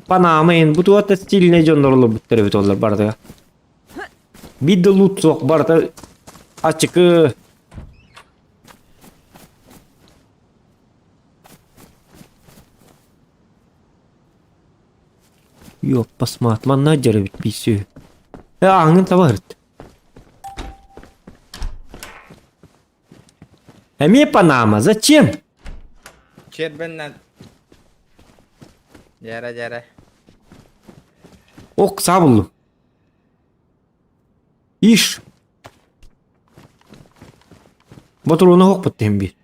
Панамын, бу туата стильный жоннорлор буттер бит олар барды. Бидde лут сок барды. Açık. Yok посмотри, менеджер бит писю. Аңын табарт. Мне Панама, зачем? Чербеннен. Жара. Ок сабылу. Иш. Батуруна ок баттем бир.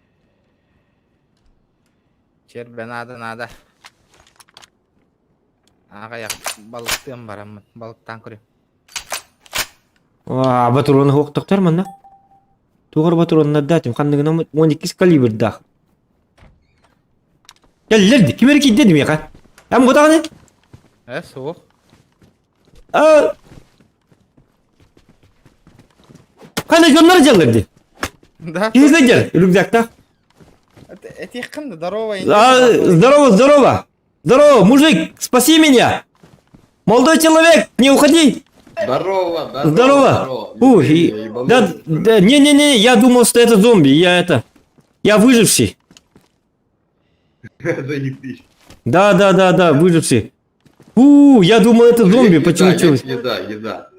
Чербен надо. Ага як балыктан барам, балыктан көрөм. Батуруна ок токтор мында. Тугар батуруна датым, кандыгына 12 калибр да. Gellerdi. Kim erkek dedim ya kan. Hem kodağı ne? Soğuk. Hani jonları gelirdi. Да. Yüzde gel. Rüzgâkta. Это yakındı. Здорово. Здорово. Здорово, мужик. Спаси меня. Молодой человек, не уходи. Здорово. Да, не, я думал, что это зомби. Я выживший. Да, выживший. Я думал, это зомби. Почему? Еда.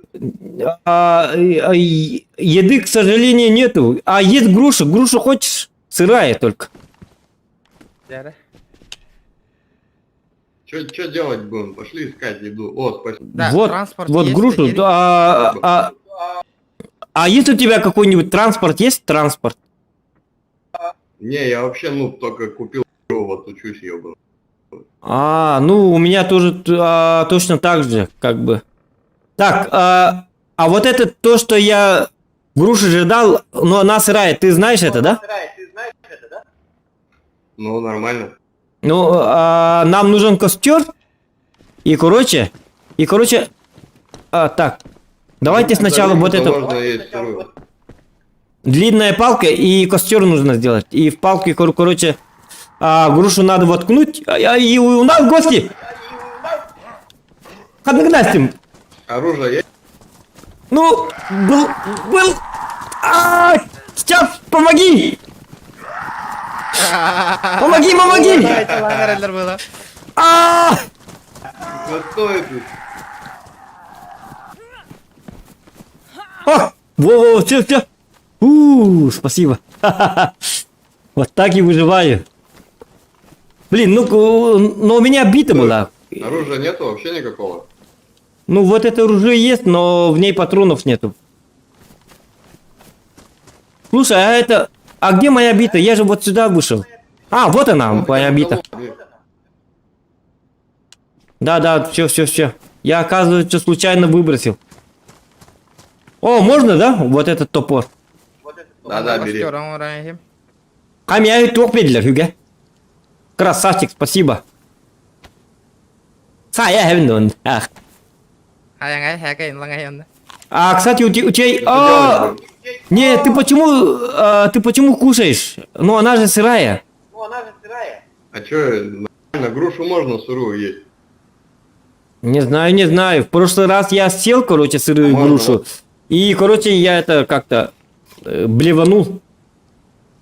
Еды, к сожалению, нету. А есть груша. Грушу хочешь? Сырая только. Жара. Что делать будем? Пошли искать еду. О, спасибо. Да, Вот, транспорт вот есть, грушу. теперь- А есть у тебя какой-нибудь транспорт? Есть транспорт? Не, я вообще, только купил, вот учусь ебаный. Ну, у меня тоже точно так же, как бы. Так, а вот это то, что я груши же дал, но она сырая, ты знаешь это, да? Ну, нормально. Ну, нам нужен костер. И короче, так, давайте сначала вот это. Можно есть сырую. Длинная палка и костер нужно сделать. И в палке, короче, грушу надо воткнуть. И у нас гости. Хаднагнастим. Оружие есть? Ну, был. Сейчас, помоги! Помоги! Это лагерь было. А! Да что это? Во, все. Спасибо. Вот так и выживаю. Блин, но у меня бита была. Оружия нету вообще никакого? Ну вот это оружие есть, но в ней патронов нету. Слушай, а где моя бита? Я же вот сюда вышел. А, вот она, моя бита. Да, все. Я, оказывается, случайно выбросил. О, можно, да? Вот этот топор. Да, бери. Камень топедлер, Хюге. Красавчик, спасибо. Я хевен. А, кстати, у тебя... Не, ты почему кушаешь? Ну, она же сырая. А чё, нормально, грушу можно сырую есть? Не знаю. В прошлый раз я съел, короче, сырую Можно, грушу. вот. И, короче, я это как-то блеванул.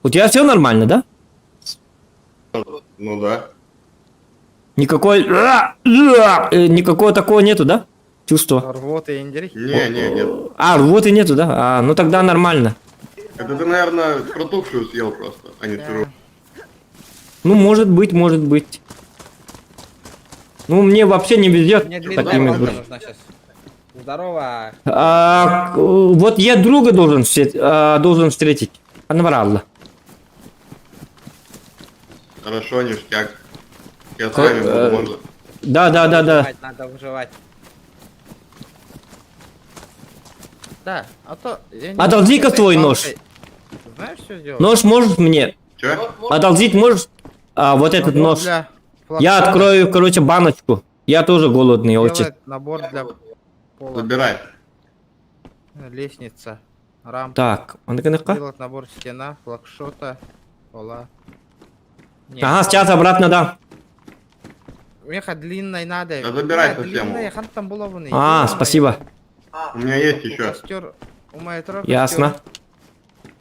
У тебя все нормально, да? Ну да. Никакого такого нету, да? Чувства. Рвоты индери. Не, нет. А, вот и нету, да? А, ну тогда нормально. Это ты, наверное, протухшую съел просто, а не сырую. Ну, может быть. Ну, мне вообще не везет Мне с длинная такими палка грушами. нужна сейчас. Здорово. Вот я друга должен встретить. Анваралла. Хорошо, ништяк. Я с вами буду, можно? Да. Надо выживать. Да, а то... Одолжи-ка свой нож. Знаешь, что сделать? Нож можешь мне? Чё? Одолжить можешь? Вот этот Набор нож. для Я флакона. открою, короче, баночку. Я тоже голодный очень. Делает набор для пола. Забирай. Лестница. Рампа. Так, Делать набор стена, флагшота, пола. Нет. Ага, сейчас обратно, да. Меха длинной надо. Да забирай Бля, совсем длинная, его. хан там была вон и А, длинная. спасибо. У меня есть еще. Костер. У моей тройки Ясно.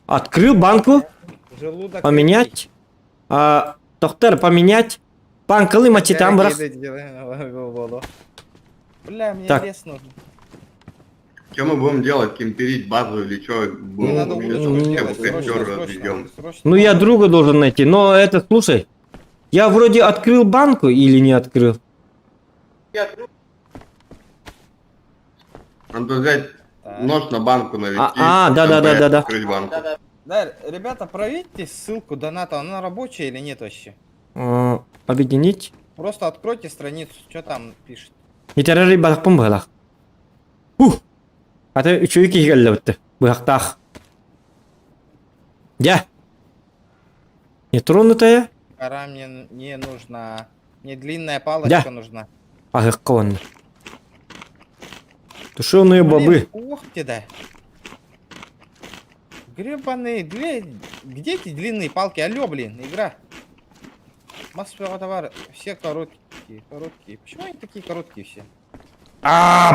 Открыл банку. костер. Желудок. Поменять. Доктор, поменять. Банкалы мочи там, брах. Бля, мне Так. лес нужен. Что мы будем делать? Кемперить базу или что? Мне надо Будем удочку или сделать, костер срочно. разведем. Ну, я друга должен найти. Но это, слушай. Я вроде открыл банку или не открыл? Надо взять нож на банку навести. Да. Открыть банку. Да, ребята, проверьте ссылку доната, она рабочая или нет вообще? Объединить. Просто откройте страницу, что там пишет. Литерарий балакпын балак. А ты чуй кигелле бітті. Бұяқтақ. Я. Нетронутая. Пора мне не нужна. Мне длинная палочка нужна. Ағыққа. Тушеные Блин, бобы. Ух ты, да. Гребаные, где эти длинные палки? Алло, блин, игра. Массового товара, все короткие. Почему они такие короткие все?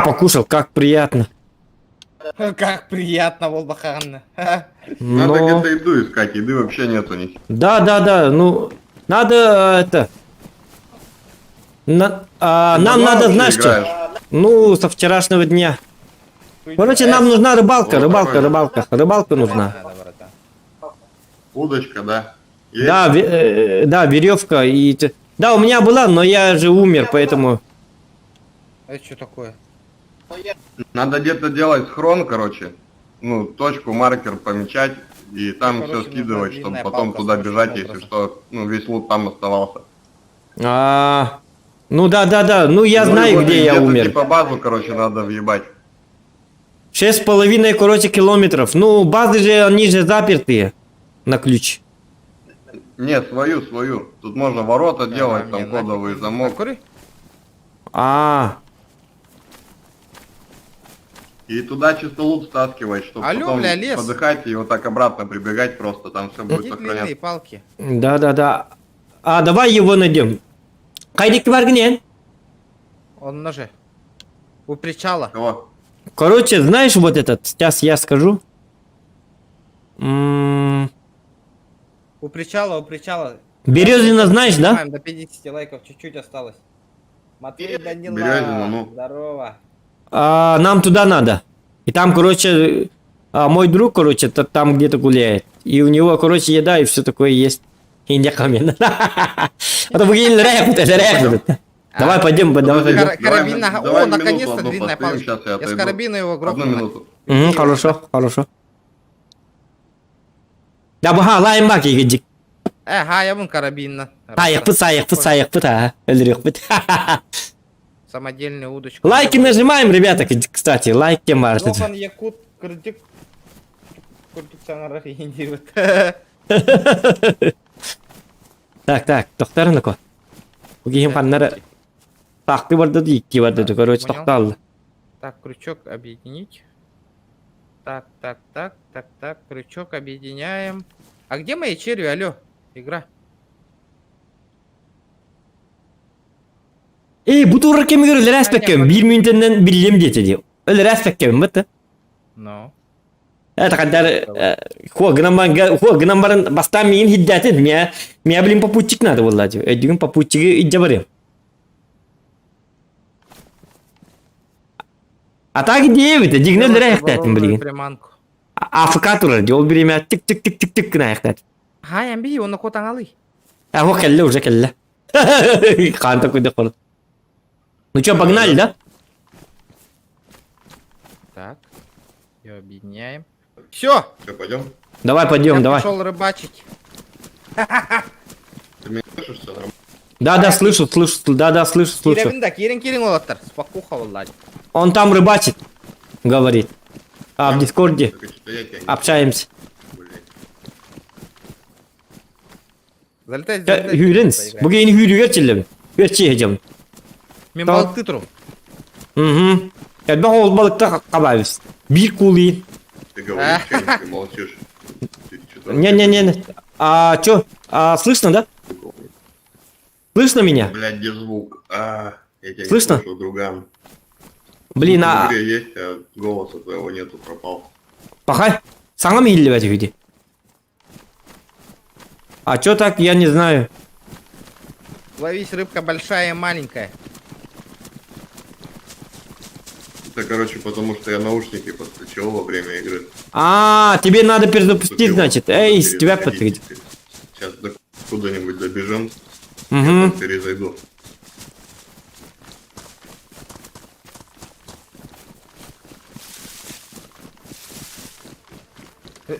Покушал, как приятно. Как приятно, Волбаханна. Надо Но... где-то еду искать, еды вообще нету ни. Да, ну, надо это... Нам надо, знаешь что? Ну, со вчерашнего дня. Короче, нам нужна рыбалка нужна. Удочка, да? Есть? Да, веревка и... Да, у меня была, но я же умер, поэтому... Это что такое? Надо где-то делать схрон, короче. Ну, точку, маркер помечать. И там Короче, все скидывать, нужна чтобы длинная потом палка туда с бежать, точным если что, ну, весь лут там оставался. Ну да, ну я Ну, знаю, вот где я где-то умер. Типа базу, короче, надо въебать. 6,5, короче, километров. Ну, базы же, они же запертые на ключ. Нет, свою. Тут можно ворота делать, мне там кодовый нафиг. замок. Кури? И туда чисто лут стаскивать, чтобы Алло, потом бля, лес. подыхать и вот так обратно прибегать просто, там все будет Где длинные сохраняться. палки? Да. Давай его найдем. Кайдик варгнен. Он ноже. У причала. Кого? Короче, знаешь вот этот, сейчас я скажу. У причала. Березина знаешь, да? Нажимаем, до 50 лайков чуть-чуть осталось. Матвей Данила. Березина, ну. Здорово. Нам туда надо. И там, короче, мой друг, короче, там где-то гуляет. И у него, короче, еда и все такое есть. И не камень. А то вы рэп. Давай пойдем, давай пойдем. Карабин, ага. давай О, минуту наконец-то одну длинная постоим, палочка. щас я Я с отойду. карабина его Одну грохнул. минуту. Хорошо. Да, бага, лайм бак егиджик. Ага, я вон карабин. Саяк пыта. Өлірек пыт. Самодельную удочку. Лайки нажимаем, ребята, кстати. Лайки можете. Жохан Якут кырдык. Кырдык саңарах ендейбіт. Так, тоқтарын ко. Бүгейім қаннары тақты барды дейікке барды, короче, Понял. тоқталды. Так, крючок объединить. Так. Крючок объединяем. А где мои черви, алло? Игра. Bu turra kemi göre leras pekkem. 1 minutinden billim geçedi. Öyle leras pekkem bıttı. No. Takadar gınambarın bastan miyin hiddeti. Miya bilim papuçik nadı vallahi. Edgün papuçiki idja barım. Ataki diye bitti. Jigne lera yaktatin bilgin. Приманку. Afrika turur. Yol birime tık kına yaktatin. Ha, я би, он на котан алый. О, кelle уже кelle. Қан такой доход. Ну чё, погнали, да? Так. Ее объединяем. Все, Все, пойдем. Давай пойдем, давай. пошел рыбачить. Ты меня слышишь, все нормально? Да, слышу. Да, слышу. Киревинда, Кирин олаттар. Спокуха, валлади. Он там рыбачит, говорит. А в Дискорде Только что я тебя не общаемся. блядь. Залетай, Hürens. Bugün yeni hürü geçirdim. Geçeceğim. Мен Tamam. балыкты тұрым. Ben ol balıkta kabayız. Bir kulayın. Ты говоришь, что ты молчишь. Ты что-то... Не. Чё? Слышно, да? Слышно меня? Блядь, где звук? Я тебя Слышно? не слышу, друган. Блин, В игре есть, а голоса твоего нету, пропал. Пахай. Sana mı hilli verdi hüdi? Чё так, я не знаю. Ловись, рыбка большая и маленькая. Это, короче, потому что я наушники подключил во время игры. Тебе надо перезапустить, Тут его значит. надо Эй, с тебя перезагрузить. подтвердить. Сейчас куда-нибудь добежим, я Угу. там перезайду.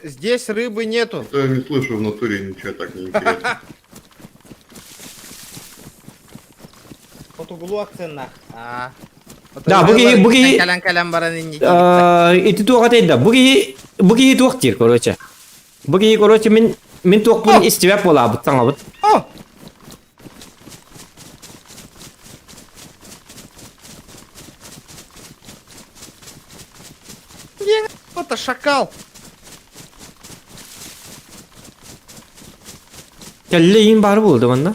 Здесь рыбы нету. То я не слышу в натуре ничего так не интересно. Вот углу акцент. Да, буги- Калям баранин. Это тух это, буги тух тир, короче. Буги, короче, мен тух пун из тебя пола, вот там вот. О! Это шакал. Kelleyin bari bo'ldi bunda.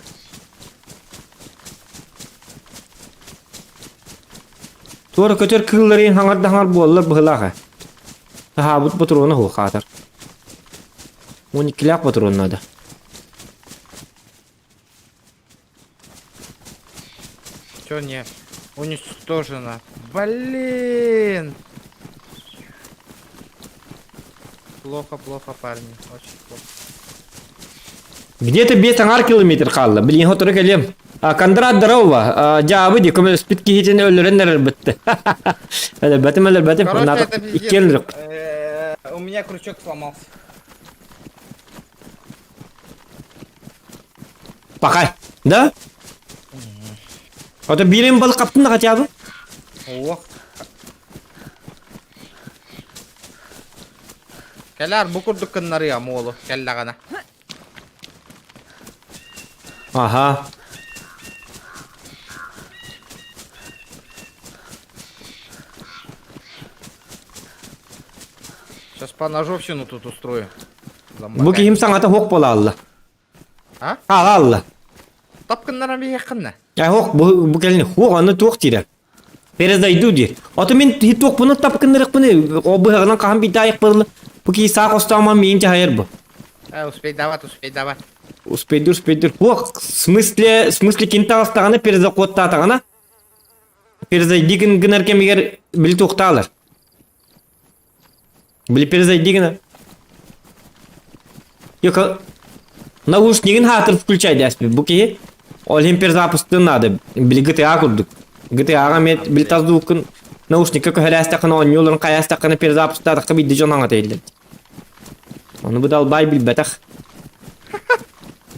To'g'ri ko'tar kıllarin hangar bo'llar bıhlaqa. Tahabut patronu ho xatir. 12 lak patronada. Чё не уничтожено? Блин! Плохо, парни. Очень плохо. Где-то 5 километр қалды. Bilin hotoru kelem. Kandrat darova. Jabı di kömür spitki hitin öldürenler elbette. Elbette. Короче, Надо это пиздец. икелрик. У меня крючок сломался. Пахай. Да? Ото birim balık kaptın da хотя бы? Ох. Келар букурдук кыннары я молу. Келлагана. Ага. Сейчас по ножовщину тут устрою. Bu kiyim sana da hok bola Allah. А? Allah. Тапкыннаран бе якынна. Ya hok bu gelin hok onu tok tire. Перезайду дир. Ото мен хиток буны тапкындырык буны. Обыгынан кахан бидайык бырлы. Буки сак остама менче хайыр бу. Успей давать, успей давать. Успейдур. О, в смысле кентағыстағаны переза қоттатығана. Перезайди гынар кемегер білі тоқталар. Білі перезайди гына. Yok, наушнигин хатыр включай дәспі. Бұке, ол хем перезапусты надо. Білі GTA күрдік. GTA-ға мет білі таздуықын наушникка көхеләстақын, он yolын қаястақыны перезапустадыққа бидді жонаңа тейілді. Оны бұдал бай білбәтақ.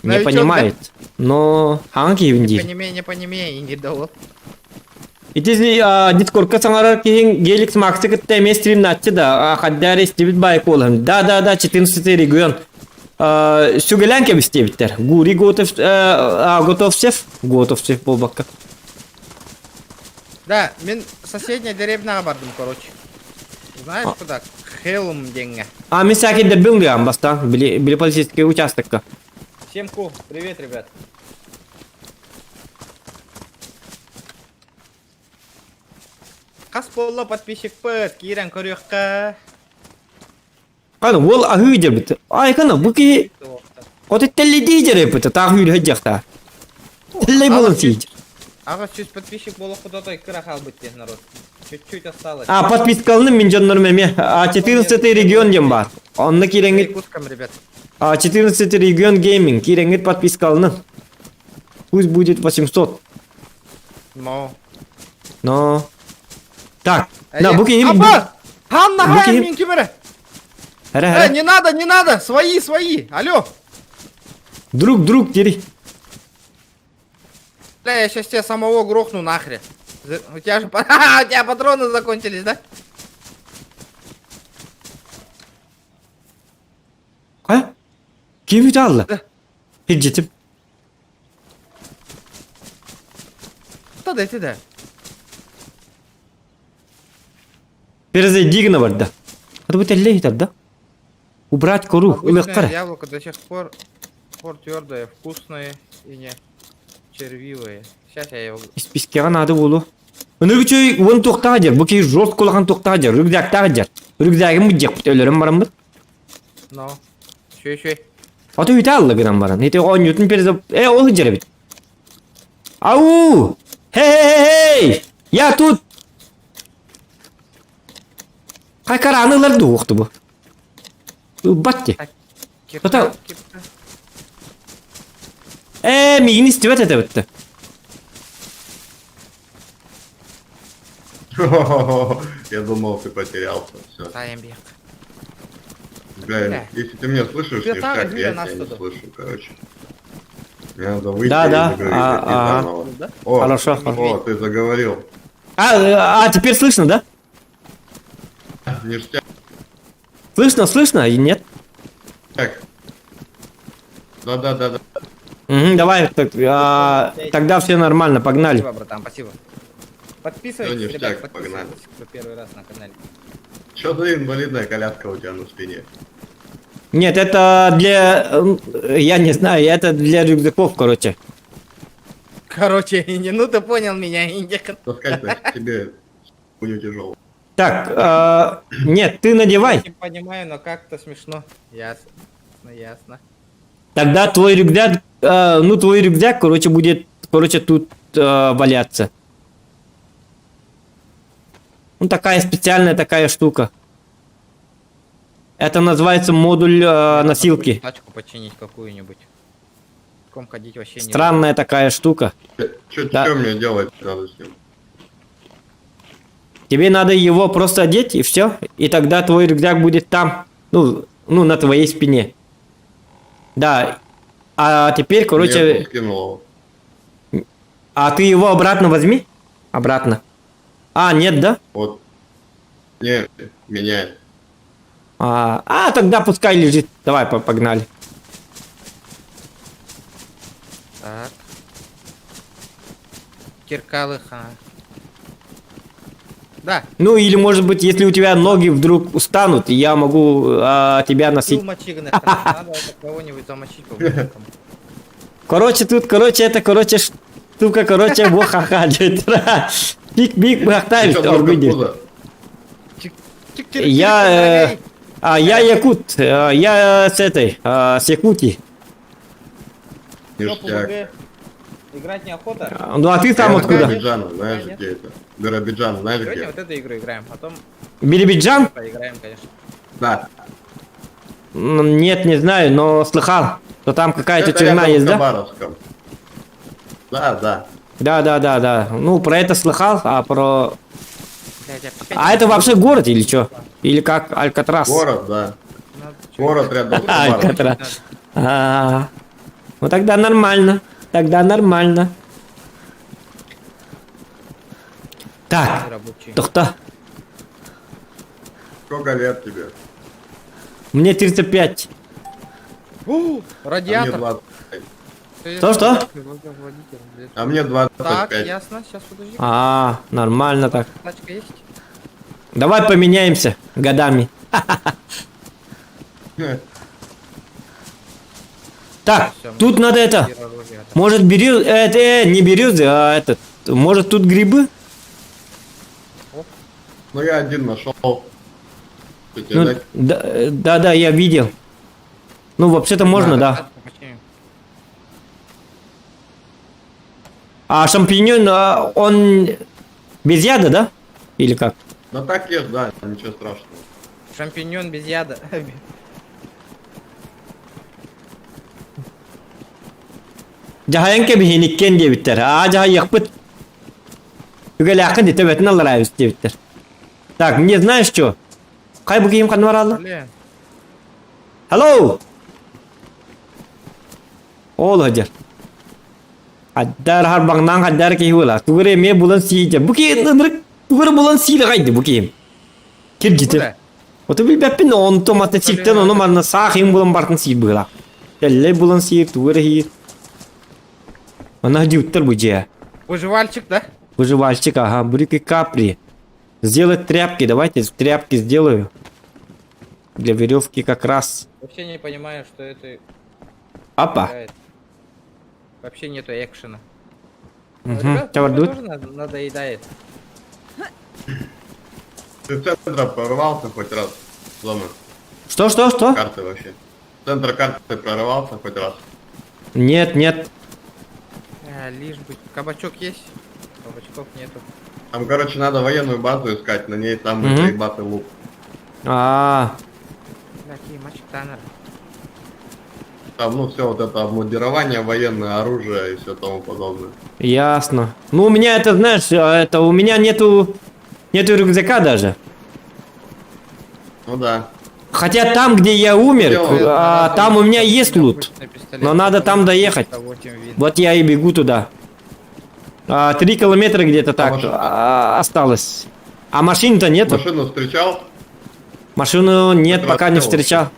Не Новичок, понимает. Но ханки винди. Не понимей, и не довод. Итизи дискордка саңарар кейін Геликс Максы кітті еме стрим натчы да. Қаддар естебіт байық олым. Да, 14 регион. Сүгелен кеп істебіттер. Гури Готовсев болбаққа. Да, мен соседняя деревняға бардым, короче. Знаешь куда? Хелум деньги. Мен сәкеддер білдіған бастан. Білі полицейский участокка. Всем ку, привет, ребят. Қас болла подписчик пыт, кирен көріққа. Қаны, ол ағы дер біті. Айқаны, бұки қоты тәлі дейдер епіті, тағы үйді ғыджақта. Тәлі болын сейдер. Ага, чуть подписчик болла құдатой кырахал бітте, народ. Чуть-чуть осталось. Подпискалыны мен жонларым әме. 14 регион дем бар. Онны кереңгет. Перекускам, ребят. 14 регион гейминг. Кереңгет подпискалыны. Пусть будет 800. Но... Так. На, буки... Апа! Ханна, Буки- хай, минки мере! Хәрі. Не надо! Свои! Алло! Друг, тери. Бля, я сейчас тебя самого грохну нахрен. У тебя же... У тебя патроны закончились, да? Ha? Kim aldı? Да. Hiccetim. Ты да. Перезайди на варда. Это будет лей тогда. Убрать кору. Обычное Улыбкар. яблоко до сих пор твердое, вкусное и не червивое. Сейчас я его... Спискега надо болу. Onu küçüğü onu toktağıdır. Bu ki jost kolakan toktağıdır. Rügdağıdır. Rügdağın mı cek ölürüm varım mı? No. Şöy. Atı hüte aldı gıdan varan. Hüte 10 Newton pereza... o hıcırı bit. Au! Hey! Ya tut! Kay karanılar doğuktu bu. Battı. Кирка. Мигін істевет это бітті. Я думал, ты потерялся. Все. Таембек. Бля, если ты меня слышишь, Ты ништяк, там, я нас тебя не туда. слышу, короче. Мне надо выйти Да, и да. заговорить А. заново. Да? О, Хорошо. О, ты заговорил. Теперь слышно, да? Ништяк. Слышно или нет? Да. Угу, давай, тогда все нормально, погнали. Спасибо, братан, спасибо. Подписывайтесь, Ну, ништяк, ребят, погнали. подписывайтесь, кто первый раз на канале. Что за инвалидная коляска у тебя на спине? Нет, это для... Я не знаю, это для рюкзаков, короче. Короче, ну ты понял меня, индик. Таскать на тебе хуйню тяжелую. Так, нет, ты надевай. Не понимаю, но как-то смешно. Ясно. Тогда твой рюкзак, короче, будет, тут валяться. Ну, такая специальная такая штука. Это называется модуль носилки. Тачку починить какую-нибудь. Ком ходить вообще не... Странная такая штука. Что Да. мне делать надо с ним? Тебе надо его просто одеть и все. И тогда твой рюкзак будет там. Ну, на твоей спине. Да. А теперь, короче... Нет, скинул его. А ты его обратно возьми. Обратно. Нет, да? Вот. Не, меняй. Тогда пускай лежит. Давай, погнали. Так. Киркалыха. Да. Ну, или, может быть, если у тебя ноги вдруг устанут, я могу тебя носить. Мочигны. Надо кого-нибудь замочить по-быстрому. Короче, Сука, короче, бу ха-ха жетра. Бик бахтай Ты чё, друг оргуди. откуда? Я я якут, я с этой, с Якутии. Ништяк. Играть неохота. Ну а ты там Я откуда? Биробиджан, знаешь, где это? Биробиджан, знаешь Сегодня где? вот эту игру играем, потом Биробиджан? поиграем, конечно. Да. Нет, не знаю, но слыхал, что там какая-то Это тюрьма рядом есть, с да? Хабаровском. Да. Да. Ну, про это слыхал, а про... Блядь, опять А это вообще город или что? Или как Алькатрас? Город, да. надо чё- Город рядом с Хабаровском. Алькатрас. А, ну тогда нормально. Так, Рабочий. кто? Сколько лет тебе? Мне 35. А мне Радиатор. 20. Что? А мне Так, 25. ясно, сейчас подожди. А, нормально так. Тачка есть? Давай поменяемся годами. Так, Всё, мы тут надо это. радиатор. Может берез... Это не березы, а этот. Может тут грибы? Ну я один нашел. Ну, да, я видел. Ну, вообще-то можно, да. А шампиньон, он без яда, да? Или как? Да так ешь, да, ничего страшного. Шампиньон без яда. Jahayan ke bihinikken diye biter. Jaha yakpıt. Юга ляхан дите ветна ларайус diye biter. Так, мне знаешь что? Кай бугиим канваралла? Блин. Hello! Ол хаджар. Аддар харбаңнан хаддар ки хула. Тугре ме булан сиже. Буки нырык тугре булан силе гайды букиим. Кир житер. Куда? Ота билбеппин он томатты сиптен оны марна сахим булан бартын сир была. Телле булан сир тугре хир. Она дюттер буджия. Выживальчик, да? Выживальщик, ага, брюки капри. Сделать тряпки, давайте тряпки сделаю. Для веревки как раз. Вообще не понимаю, что это Опа. играет. Вообще нету экшена. Мгм. Ребят, Товар мне дует? тоже надоедает. Ты в центр прорвался хоть раз? Лома, Что? карты вообще. В центр карты прорвался хоть раз? Нет. Лишь бы. Кабачок есть? Кабачков нету. Там, короче, надо военную базу искать, на ней самый Мгм. заебатый лук. Какие мальчик Таннер. Там, ну, все вот это обмундирование, военное оружие и все тому подобное. Ясно. Ну, у меня это, знаешь, это у меня нету рюкзака даже. Ну да. Хотя там, где я умер, там у меня есть лут. Но надо там доехать. Вот я и бегу туда. 3 километра где-то так осталось. А машин-то нету. Машину встречал? Машину нет, Это пока не расстрел. встречал.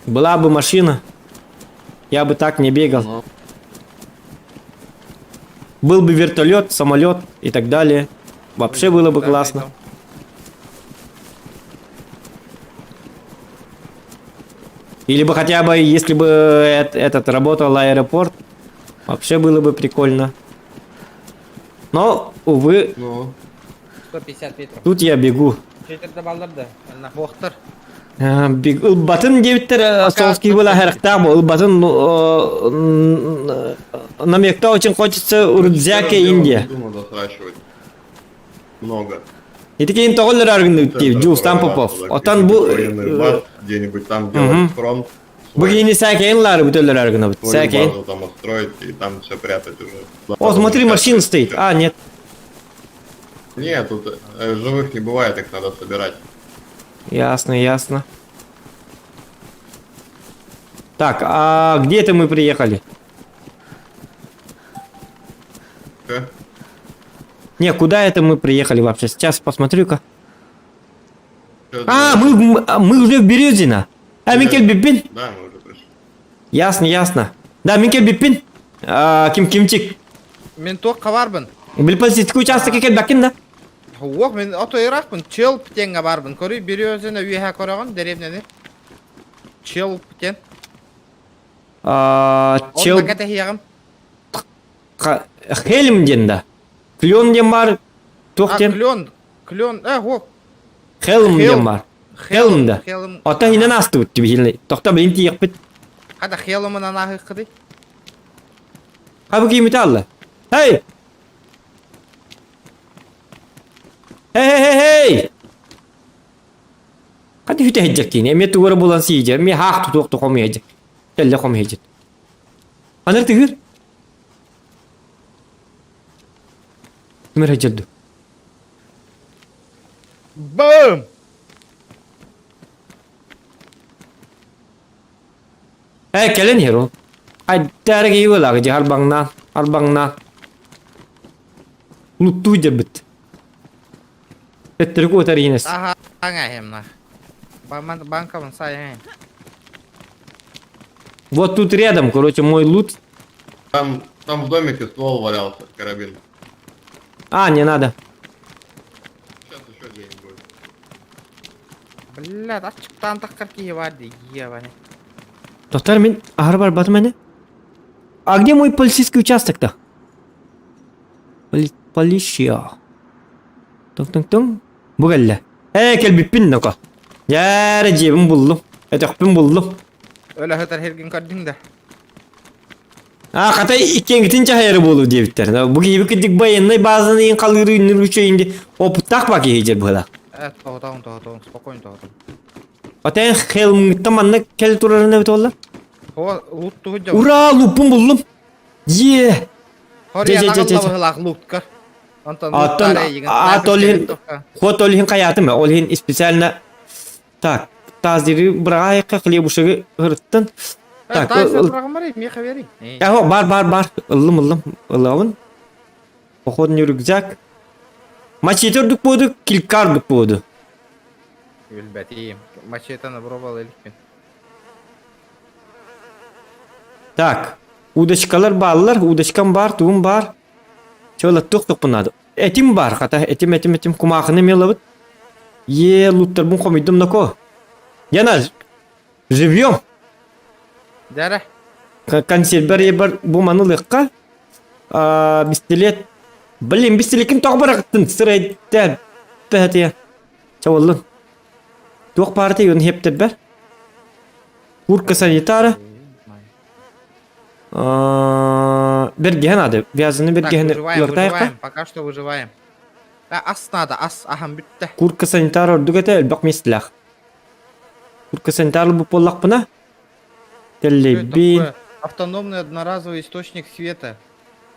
Была бы машина, я бы так не бегал. Ну, Был бы вертолет, самолет и так далее. Вообще было бы классно. Или бы хотя бы, если бы этот работал аэропорт, вообще было бы прикольно. Но, увы, ну. 150 метров. тут я бегу. Жетерді балдырды. Ана боқтыр. Батын дебиттер солский была характабу. Батын намекта очень хочется Урдзяке, Индия. Думаю, досращивать. Много. И такие тоголлер аргнутив, Джус Тампопов. Отан бу Военный баз, где-нибудь там делать фронт. Бугини сакейнлар бутеллер аргнут. Свою Сакейн. базу там устроить и там все прятать уже. О, смотри, машина стоит. А, нет. Нет, тут живых не бывает, их надо собирать. Ясно. Так, а где это мы приехали? Чё? Не, куда это мы приехали вообще? Сейчас посмотрю-ка. Чё А, за- мы уже в Березино. А, Микель Биппин? Да, мы уже пришли. Ясно. Да, Микель Биппин. Кимчик. Мен тоққа барбын. Билпазитку участок екел бакин да? Оқ, мен ото ирақпын. Чел птенға барбын. Көрі, березіні үйе көріған, деревнені. Чел птен. Чел... Онда кәте хиягым. Хелм денда. Клен ден бар. Тоқ А, ден. клен, о. Хелм Хел- ден бар. Хелм да. Хелм. Ата хинен асты өтті бейілі. Тоқта білін тиек бит. Хада хелымынан ағы қыды. Қабы кейметі алды. Хей! Хей! Қады хүті әджек дейін. Әме туғыры болан сейдер. Ме хақ тұтуқты қомы әджек. Әлі қомы әджек. Аныр түгір? Кімер әджерді? Бум! Кәлін ер ол. Дәрі кейі олағы же арбаңнан. Луттуй деп біт. Әттірі көтер енес. Ага, аңа хемна. Банкамын сай. Вот тут рядом, короче, мой лут. Там в домике ствол валялся, карабин. Не надо. Сейчас еще где-нибудь будет. Блядь, açıktan takar ki vardı ебаный. Доктор, мен ары бар батым әне? А где мой полицейский участок-то? Полиция. Тың. Бұғалла. Кәлбіппін ноқа. Яры жебім бұлдым. Әтіқпін бұлдым. Öyle höter her gün kardın da. Qaтай иккенгітін чахайыры болу дебіттер. Бұл кейбі күдік байыннай базаны ең қалғыры үнір үшейінде опыттақ бақ егер бұғыла. Тоғытауын, спокойно тоғытауын. Атайын хелміңітті манна кәлі тұрарына біті олар? О, лутту хүдді. Ура, луппын бұлдым. Е! Хория нағылла бұғылақ луттқа. Ход олихин қаятым, олихин специально так, таздері бұраға айққа қылебушығы ғырыттын. Так, бар. Ылым. Походный рюкзак. Мачете үрдік боды, килкар үрдік боды. Үлбәтейім. Мачетаны бұрабал елікпен. Так, удочкалар балылар, удочкам бар, туым бар. Чолат тоқ бұнады. Этим бар, қата, этим, кумақыны мелабыд. Луттар бұн қомидым нако. Яна, живьем. Дәрі. Консервер ебір бұманы лыққа. Бистелет. Блин, бистелекін тоқ барақыттын. Сырайда бәтия. Чауылын. Тоқ барды ен хептер бәр. Куртка санитары. Бергehen ады. Вязаны бергehen лыртайыққа. Пока что выживаем. Ас надо, ахам бітті. Куртка санитары үрдік әті әлбақ местілақ. Куртка санитары бұл болақ бұна. Телебин. Автономный одноразовый источник света.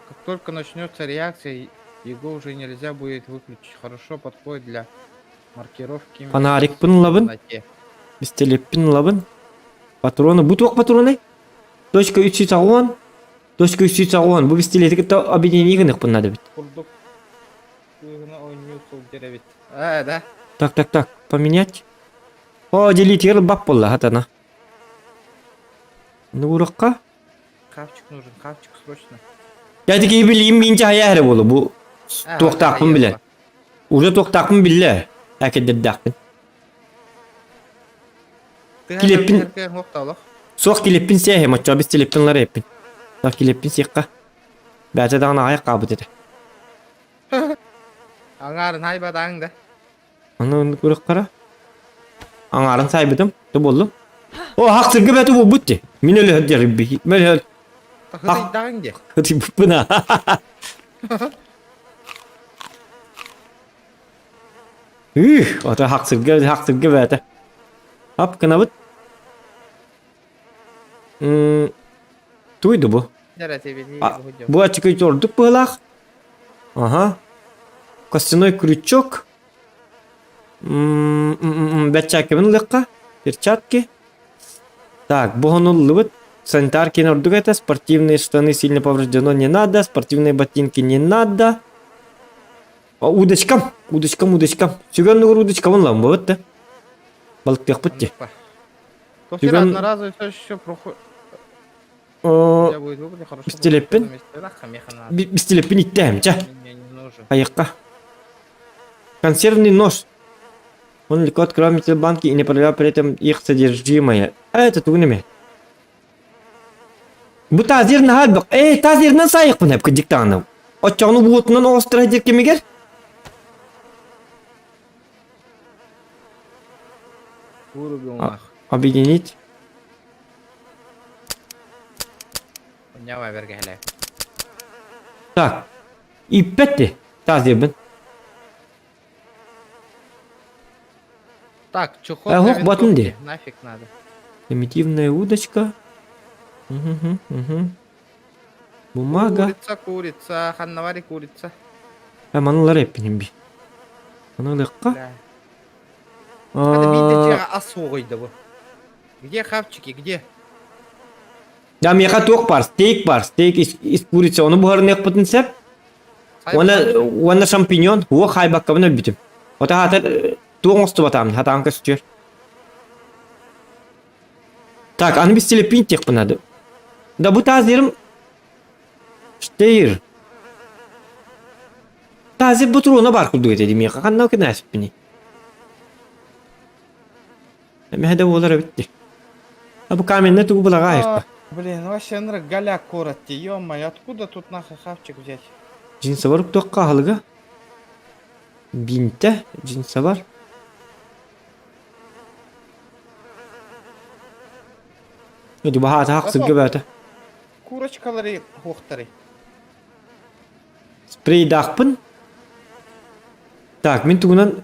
Как только начнется реакция, его уже нельзя будет выключить. Хорошо подходит для маркировки. Фонарик пын лабын. Бистелеппин лабын. Патроны. Бұл тоқ патроны? Точка 310. Точка 310. Бұл бистелеті кетті объединение ғынық бұнады біт. Курдук. Да. Так. Поменять. Делитер бап болла хатана. Ну ураққа? Хавчик нужен, хавчик срочно. Я такие білейім бейінче аяғыры болу. Бұл тоқтақпын біле. Уже тоқтақпын біле. Әкедердақпын. Келеппін. Соқ келеппін сәйе. Матча біз телеппінлары еппін. Соқ келеппін сеққа. Бәті дағына аяқ қабыт еді. Аңарын хайбадаңды. Аны көрік қара. Аңарын сайбыдым. Ты болдым. Хақ сіргі бәті бұл бұтте. Мен өлі өдері бейі. Мен өлі. Хыдайдағың де. Хыды бұппына. Ота хақ сіргі бәті. Ап, кына бұт. Туйды бұл. Бұл ачықай тордық бұғылақ. Ага. Костяной крючок. Бәтчакемін лыққа. Перчатки. Так, бұғынулы бұт. Санитарки нордук это. Спортивные штаны сильно повреждено не надо. Спортивные ботинки не надо. Удочкам. Сүйгенді ғыр удочкамын лам бұт да. Балықтық бұтте. Кофер одноразовый все еще проходит. Бистелеппін. Бистелеппін иттәм, ча. Аяққа. Консервный нож. Он легко открывал металл банки и не проверял при этом их содержимое. А это тугнами. Bu tazir ne hal bak. Tazirden sayık bunu hep kıcık tağını. O çağını bu otundan oğustura hecek kemi gel. Вырубил нах. Объединить. Давай, вергеле. Так. İppetti. Tazir ben. Так, чехол А, для хух, батон винтовки. де. Нафиг надо. Примитивная удочка. Угу. Бумага. Курица, ханнавари курица. Анаları hep benim bir. Analıkka. Бля. Надо Aa, видеть осойда bu. Где хавчики, где? Ya meka tok var, steak var, steak is kurica. Onu buharına yakpatın sep. Ona şampinyon, huwa hay bakkabına bitim. Ota hatar tuğun ostu batam, hata anka sütüyor. Tak, anı bir stile pint yakpınadı. Da bu tazirim Steyir. Tazir bu turuna barkuldu dedim ya. Kanna o kadar nasip beni. Ama hada olar bitti. Bu kamenler tuğu bula gayet. Блин, вообще нры голяк коротти, ё-моё, откуда тут нахуй хавчик взять? Cinsi var uktu kahlıga. Binte cinsi var. Hadi bu hata haksız gibi hata. Курочкалары хохтары. Sprey dağpın. Tak, min tuğunan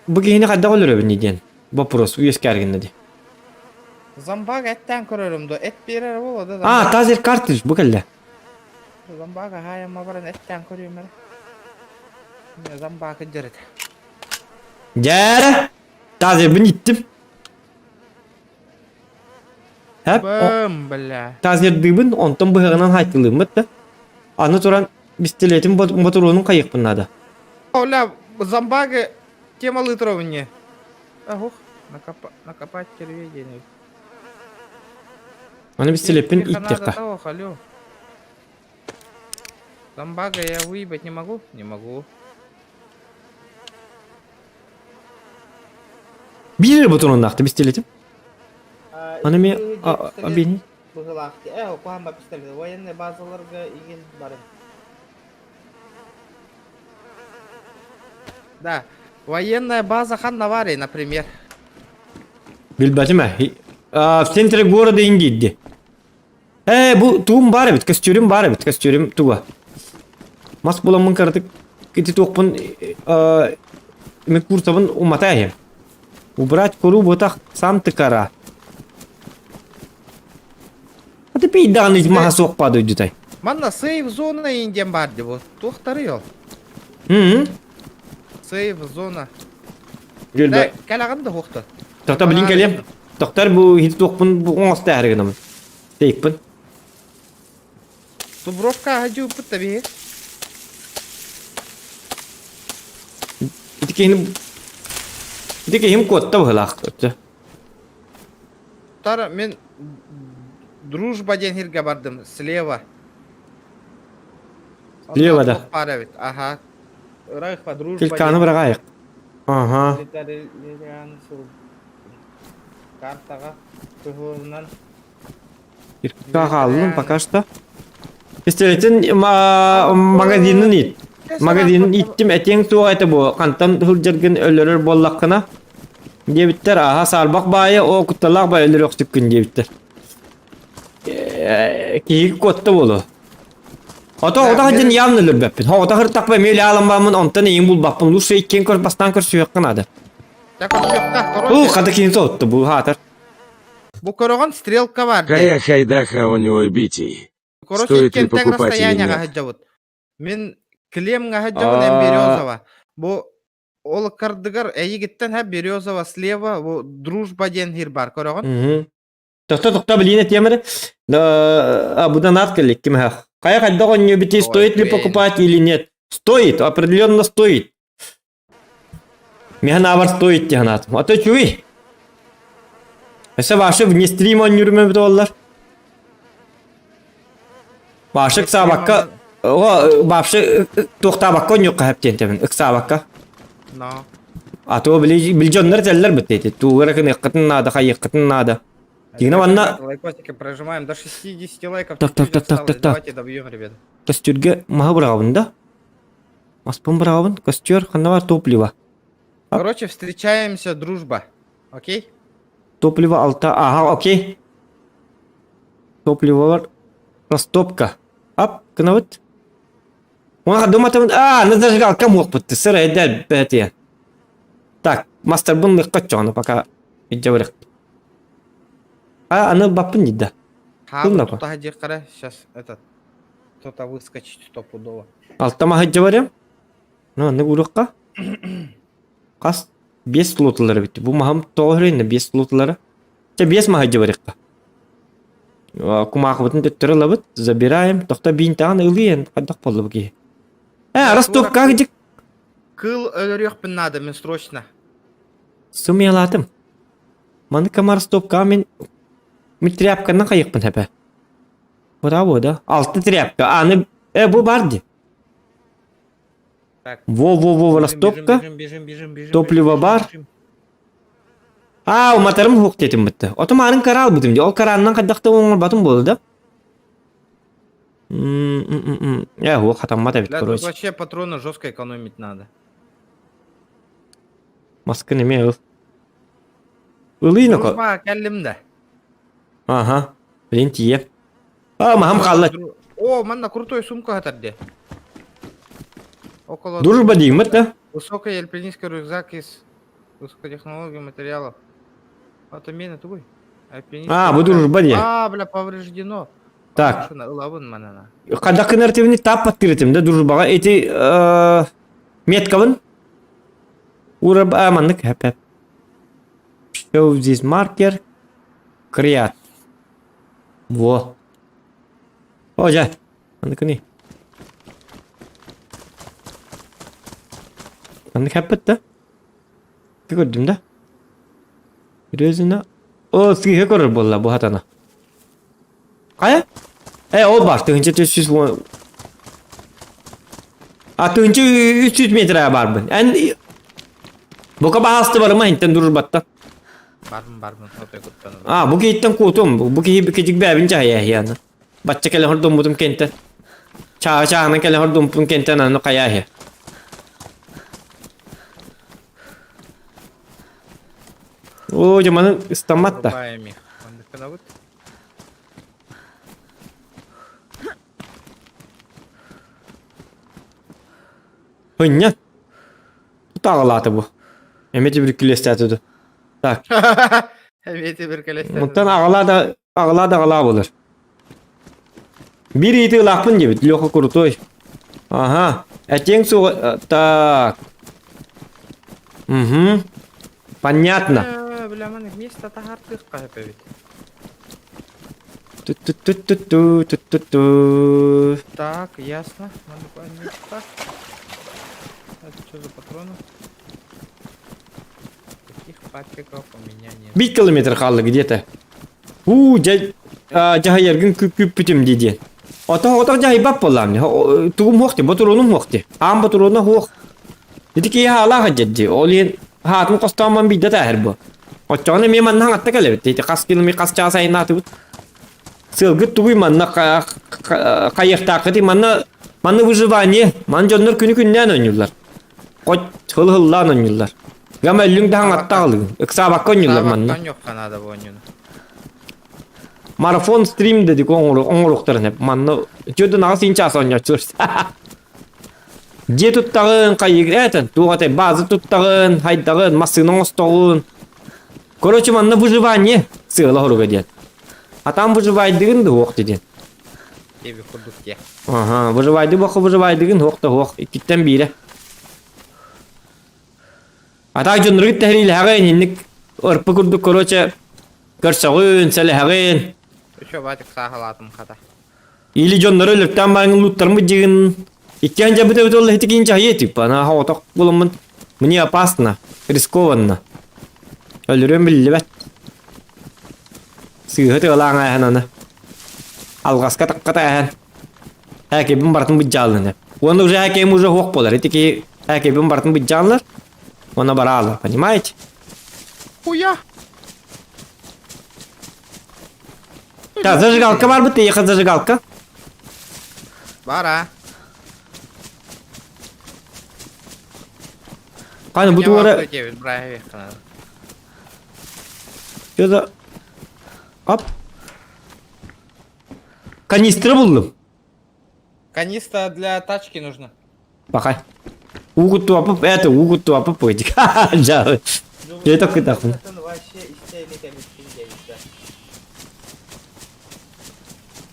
bu gehine kadda olur öbün diyen. Вопрос, üyes kergin dedi. Зомбага эттен көрөрүм до, эт берер болду да. Aa, tazir kartridж bu kelle. Зомбага хайыма баран эттен көрөм эле. Мен зомбага жырыт. Jere. Tazir ben gittim. Hep Бым, бля. tazir dibin ondan bu hığınan haytılığım bitti. Anı turan bisteletin motorunun kayık bunlarda. Оля, зомбага темалы тровне. Ох, накопать червей денег. Onu bistelepin Их надо ittirka. того, алё. Зомбага я выебать не могу? Не могу. Bir butonun aktı bisteletim. Ana mi beni. Быгылақты. Окуама пистолет. Военный базаларга иген барын. Да. Военная база Ханнавари, например. Bilbatim ha. Sentre gora ingiddi. Bu tuğum bari bit. Kastürüm bari bit. Kastürüm tuğa. Mas bulamın kardık. Kiti toqpun me kurtabın umatayım. Убрать кору ботах сам ты кара. А ты пиданный маха соқпады үдітай. Манна сейв зона инден бар деп. Тоқтары ел. Сейв зона. Гүлбә. Кәлағанды хоқты. Тоқта білін келем. Тоқтар бұл хит тоқпын бұл оңасты әрігінамын. Тейкпін. Дубровка хаджу пытта бе. Итекейім кодта бұғылақ. Тара мен дружба денхирге бардым. Слева. Слева да. Паравит. Ага. Райхва дружба. Келканы бірағайық. Ага. Картаға көхуынан. Ирка қалдым пока что. Пистолетін магазинін ит. Магазинін иттім әтең суға әті бұл. Қантан хыл жүрген өлірір боллаққына. Дебіттер, аға сарбақ байы, о құтталақ бай өлір өқтіп күн дебіттер. Кейік көтті болу. Ото қадын явны өлір бәппін. Ота хыртақ бай мейлі алынбамын, онтан ең бұл бақпын. Лұшы еккен көр бастан көр сүйекқын ады. Қады кейін соғытты бұл хатыр. Бұл көріған стрелка бар. Кая хайдаха у него битий. Стоит ли покупать или нет? Мен клемға хаджабын әм Березова. Бұл ол кардыгар әйігіттен әп Березова слева дружба денхир бар. Көріған? Тоқта білейін әтемірі. Бұдан аткерлік кім әқ. Қая қайда ғанне бітей, стоит ли покупать или нет? Стоит, определенно стоит. Механ авар стоит тегнатым. А то чуй. Әсі вашы вне стрим он жүрме біті олар. Вашы сабаққа бапшы тоқтабаққа он юққа әптен тәмін. Үксабаққа. А то білжонлар тәлілер біттейді. Туғырақын еққытын нады, қай еққытын нады. Тигина ванна Лайкосики прожимаем до 60 лайков. Так, чуть-чуть так, так, осталось. так, так. Давайте добьем, ребята. костюрге маха бырабын да. Маспын бырабын, костюр ханна бар топливо. Короче, встречаемся, дружба. Окей? Топливо алта, ага, окей. Топливо бар. Растопка. Ап, кынавыт. Ona думатым, на зажигалка мог быть, сыра эдел бәтия. Так, мастер бун качаны пока идёврек. Аны бапын дида. Хабы такое? тут один кара. Сейчас этот кто-то выскочит стопудово. Алтама хаджаварям. Ну, не урукка. Кас 5 слотлары бит. Бу махам тоғрын 5 слотлары. Те 5 махаджаварекка. Кумах бутын төттөрөлөбүт, забираем. Токта бинтаган ылыен кадак болду буги. Растопка гыдык. Кыл өлөрөкпүн надо, мен срочно. Сумелатым. Маны камар стопка мен тряпканы кайыкпын хепе. Браво, да. 6 тряпка. Аны бу барды. Так. Во, растопка. Бежим. Топливо бар. Уматарым хук детим битти. Отомарын карал бутим де. Ол караннан кадакта оңор батым болду да. Хук хатаммата бит, Да, тут короче. вообще патроны жестко экономить надо. Маска неме ыл. Илыйна ко. Дружба, кәллимді. Ага. Блин тие. Махам қалла. О, манна крутой сумка хатарде. Около... Дружба деймит да. Высокий альпинистский рюкзак из высокотехнологий материалов. Это мина тугой. Бу дружба де. Бля, повреждено. Так. Лавын манана. Кадак нартивни тап паттырытым да дружбага. Эти меткавын. Ураб аманнык хеп. Show this marker. Create. Во. Ожа. Аннык не. Аннык хепет да. Gördüm da. Gözüne. Sihe görür bolla bu hatana. Kaya? O var. Tığınca 300 tığınca 300 metre var bu. Bu kadar hasta var ama hinten durur batta. Barım. Otoy kutlanır. Bu gitten kutum. Bu ki küçük bir evin cahaya yani. Bacça kele hor dumudum kente. Çağına kele hor dumpun kente nanu kaya ya. О, жаманы ыстамат да. Врубаем их. Он их канавыт. Хыня. Тағылаты бұл. Әметі бір күлесті әтуді. Так. Әметі бір кәлесті. Мұттан ағыла болыр. Bir ити лақпын дебіт. Леха крутой. Ага. Әтең суғы. Так. Понятно. Бля, man место тахартых кайпевит. Так, ясно. Надо понять. Это что за патроны? Таких патриков у меня нет. 1 километр қалды где-то. Жаға ергін күп бүтім дейді. Отақ жағы бап болам. Туғым хоқты, батуроным хоқты. Ам батуроны хоқ. Деді ки халаға жадды. Олен хатын қостаман бейді тәхір бұл. Отчағыны мен маннан атты кәлі бітті. Қас келімей қас жағы сайын аты бұд. Сылғы туғый манна қайықтақыды. Манна выживание. Ман жонлар күні-күннен ойнылар. Қот хыл-хыллан ойнылар. Гама әлің дәң аттағылығын. Үксабаққа ойнылар манна. Конёк надо вонюн. Марафон стрим dedik oңuruqtарын hep. Manna jödün ağı sinças oynatıyoruz. Je tuttağın kayık eten. Tuğatay bazı tuttağın, haydağın, masının ostağın. Короче, манна выживание. Сыгла хоруга дед. А там выживайдыгын да хоқ деден. Тебе ходук те. Ага, выживайдыгын хоқ да хоқ. Иккиттен бире. Ата жонрыгыт тәхрил хағын инник. Орпы күрдік, короче. Көрсағын, сәлі хағын. Еще батик сағалатым қата. Или жоннары өліктен бағын луттармы жегін. Иккен жабыты өтілі хетікейін жағе етіп. Ана хауатақ болымын. Мне опасно, рискованно. Өлірен білі бәт. Сүйіті ылаң әйін аны. Алғасқа таққата әйін. Әкебін бартын бұд жалын. Оны уже әкебін уже хоқ болар. Етеке әкебін бартын бұд жалынар. Оны бара алыр, понимаете? Хуя! Так, зажигалка бар бит, ехать зажигалка. Бара. Кайны бу тугары. Şurada. Hop. Канистра buldum. Канистра для тачки нужно. Bakay. Угуту апып, это угуту апып öydük. Жа. Şey так так. Вообще из цели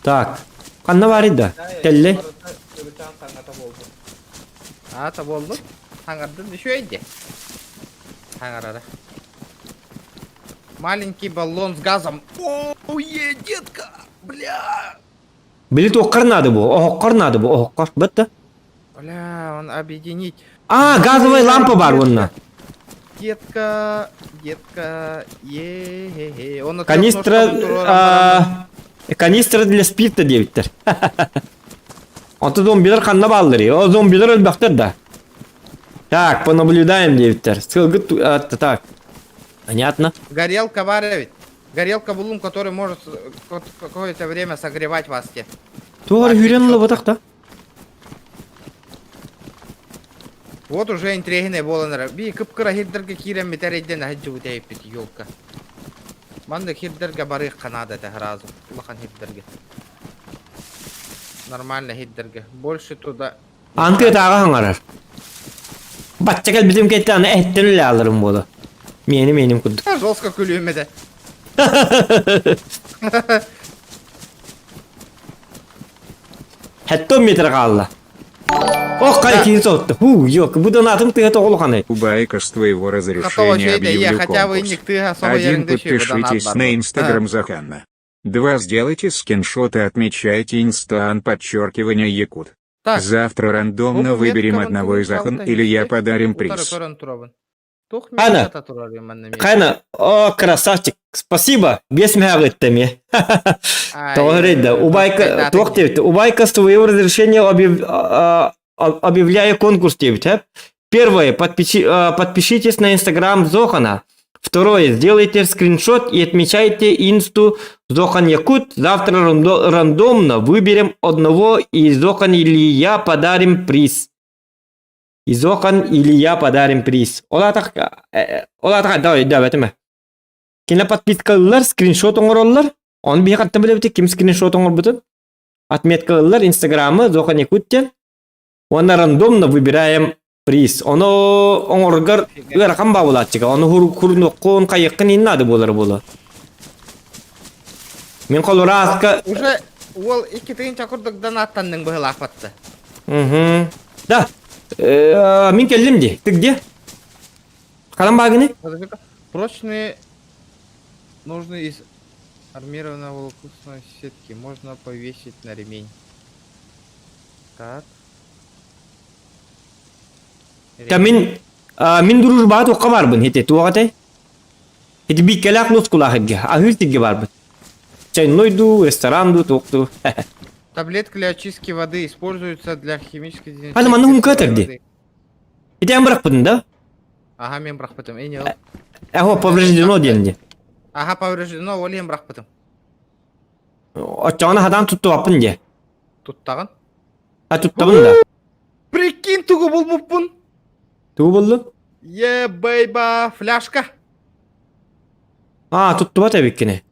Так. Kanna var idi. Telli. Ата болды. Таңырдың еще иди. Таңырада. Маленький баллон с газом. Оуе, детка! Бля! Bilet okkar nadı bu. Okkar nadı bu. Okkar. Bitti. Бля, он объединить. Газовая лампа бар bununla. Детка, детка, е-хе-хе. Он Канистра для спирта дебиттер. Ото зомбилер kanna bağlıdır. O zombiler ölbektir da. Так, понаблюдаем, дебиттер. Сылгыт, так. Понятно. Горелка варя ведь. Горелка булум, который может какое-то время согревать вас. Doğru hürenli batak da. Вот уже интригный боланыр. Би кыпкыра хиддерге кирен метерейден хаджу утейпит ёлка. Манда хиддерге барых канада сразу. Лахан хиддерге. Нормально хиддерге. Больше туда. Anka tağı hangarar. Batça gel bizim kettanı ettirirle alırım bunu. Benim kuduk. Жестко күлүмеде. Hatta metre kaldı. Oh kayıtını soktu. Yok bu donatım tığı olğanı. Убайка, с твоего Готово разрешения жейде, я объявлю хотя бы конкурс. ник ты особо 1. еринде шей Подпишитесь на инстаграм Заханна. 2. Сделайте скриншот и отмечайте инстан подчеркивание якут. Так. Завтра рандомно выберем одного из Ахан или я подарим приз. Ana. Кайна, о, красавчик. Спасибо. Без мяготами. Doğru da. Убайка, тоқтевит. Убайка с твоего разрешения объявляю конкурс девять. Первое, подпишитесь на инстаграм Зохана. Второе, сделайте скриншот и отмечайте инсту Зохан Якут. Завтра рандомно выберем одного и Зохан или я подарим приз. И Зохан или я подарим приз. Ола так, да, этими. Кине подпискалар, скриншот оңороллар. Он bir hatta bile bitik kim скриншот оңор бутын. Отметкалар инстаграмы Зохан Якуттен. Оны рандомно выбираем приз. Оны оңоргар ракам бабулатчыга. Оны хурноккон кайыккын иннады болар болу. Мен колораска. Уже ол 2 тыгын чакырдыктан аттандың быгыл апатты. Да. Мен келдим де. Ты где? Калам багыны? Прочные нужны из армированного волоконной сетки. Можно повесить на ремень. Так. Да мен дружба тоққа барбын хете туағатай. Хете биккелак лос кулахыдге. Ахюртигге барбын. Чайнойду, ресторанду тоқту. Таблетки для очистки воды используются для химической дезинфекции. Аны маны хумка терди. Хете ям бырақпыдын да? Ага, мен брахпытым. Эхо повреждено денде. Ага, повреждено, ол ем брахпытым. Очағына хадан тұтты бапын де. Туттаган? Туттабын да. Прикинь, тугу был буппун. Тугу болду? Ебейба, фляжка. Тұтты бата беккене.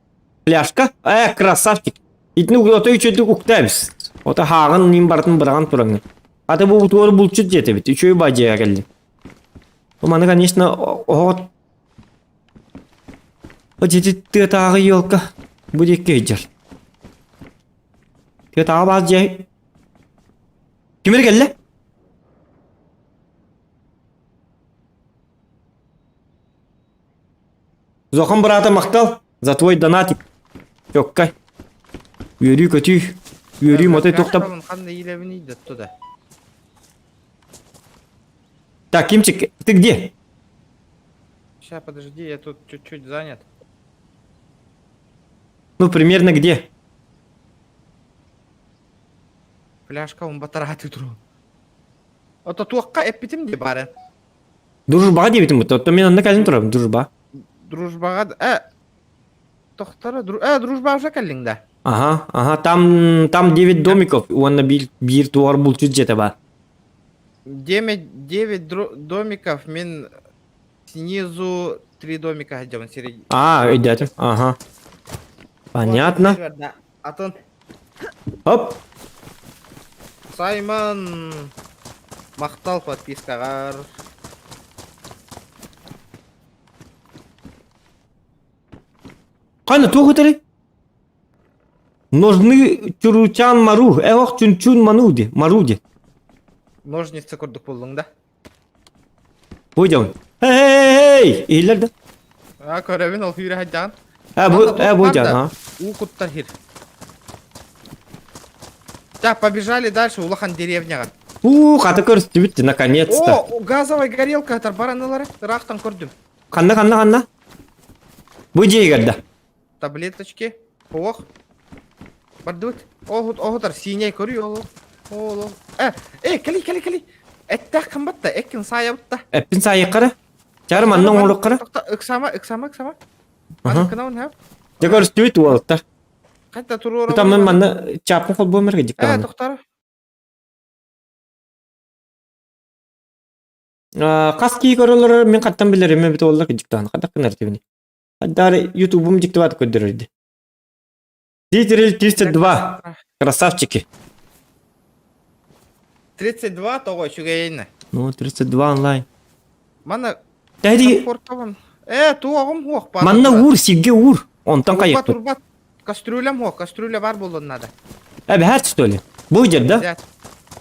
Пляшка? Красавчик. Итini oto üçüydük uktayız. Ota hağın nim bartın bırağın turağın. Ata bu tuğru bulçut jete bit. Üçüyü bacıya geldi. O mana конечно o jeti tığ yolka. Bu dekke ejder. Tığ tağı bacıya. Kimler geldi? Зохан брата мақтал за твой донатик. Чоккай. Yürü kötü. Yürü motoy toktap. Так, Кимчик, ты где? Сейчас, подожди, я тут чуть-чуть занят. Ну, примерно где? Фляжка он батараты тру. Это туакка эпитим де бары. Дружба дебитим bu. То мен анда келдим турам, дружба. Дружбага, тоқтары, дружба уже келдиң да. Ага. Там 9 домиков. Он на бир туар булчу где-то ба. 9 домиков, мен снизу 3 домика идем середине. Идет. Ага. Понятно. Да. Атын Оп. Саймон мақтал подпискағар. Қайны тоғы тәрі? Ножны чуручан мару. Эвақ чүнчүн мануди. Маруди. Ножницы көрдік болдың да. Бұйдауын. Эй! Ейлерді. Көрәбен ол хүйрі хаджан. Бұйдауын. У құттар хир. Так, побежали дальше, улахан деревняға. Қаты көрісті бітті, наконец-то. О, газовая горелка атар баранылары. Рақтан көрдім. Қанда. Бұйдей көрді. Таблеточки. Ох. Бардут. Оғытар синей көрі ол. Кәли. Әттәк қымбатта, әкін сайабытта. Әппін сайы қары. Жарым анның олық қары. Үксама. Маны кынауын әп. Де көрісті бітті олықтар. Қайта тұру орау. Бұтамын манны чапын қол бөмірге диктағаны. Тоқтары. Қас кей көрілері мен қаттан білер еме біті олар диктағаны. Қадақ қынар тебіне. Қаддары ютубым диктоваты көддірді. Зритель 32. Красавчики. 32 тоғы шүгейіні. 32 онлайн. Маны Дәді, қорқавын. Туағым оқ. манна ур, сигге ур. Онтан қайық тұр. Турбат. Кастрюлям оқ. Кастрюля бар болуын нады. Бәр что ли? Будет, да?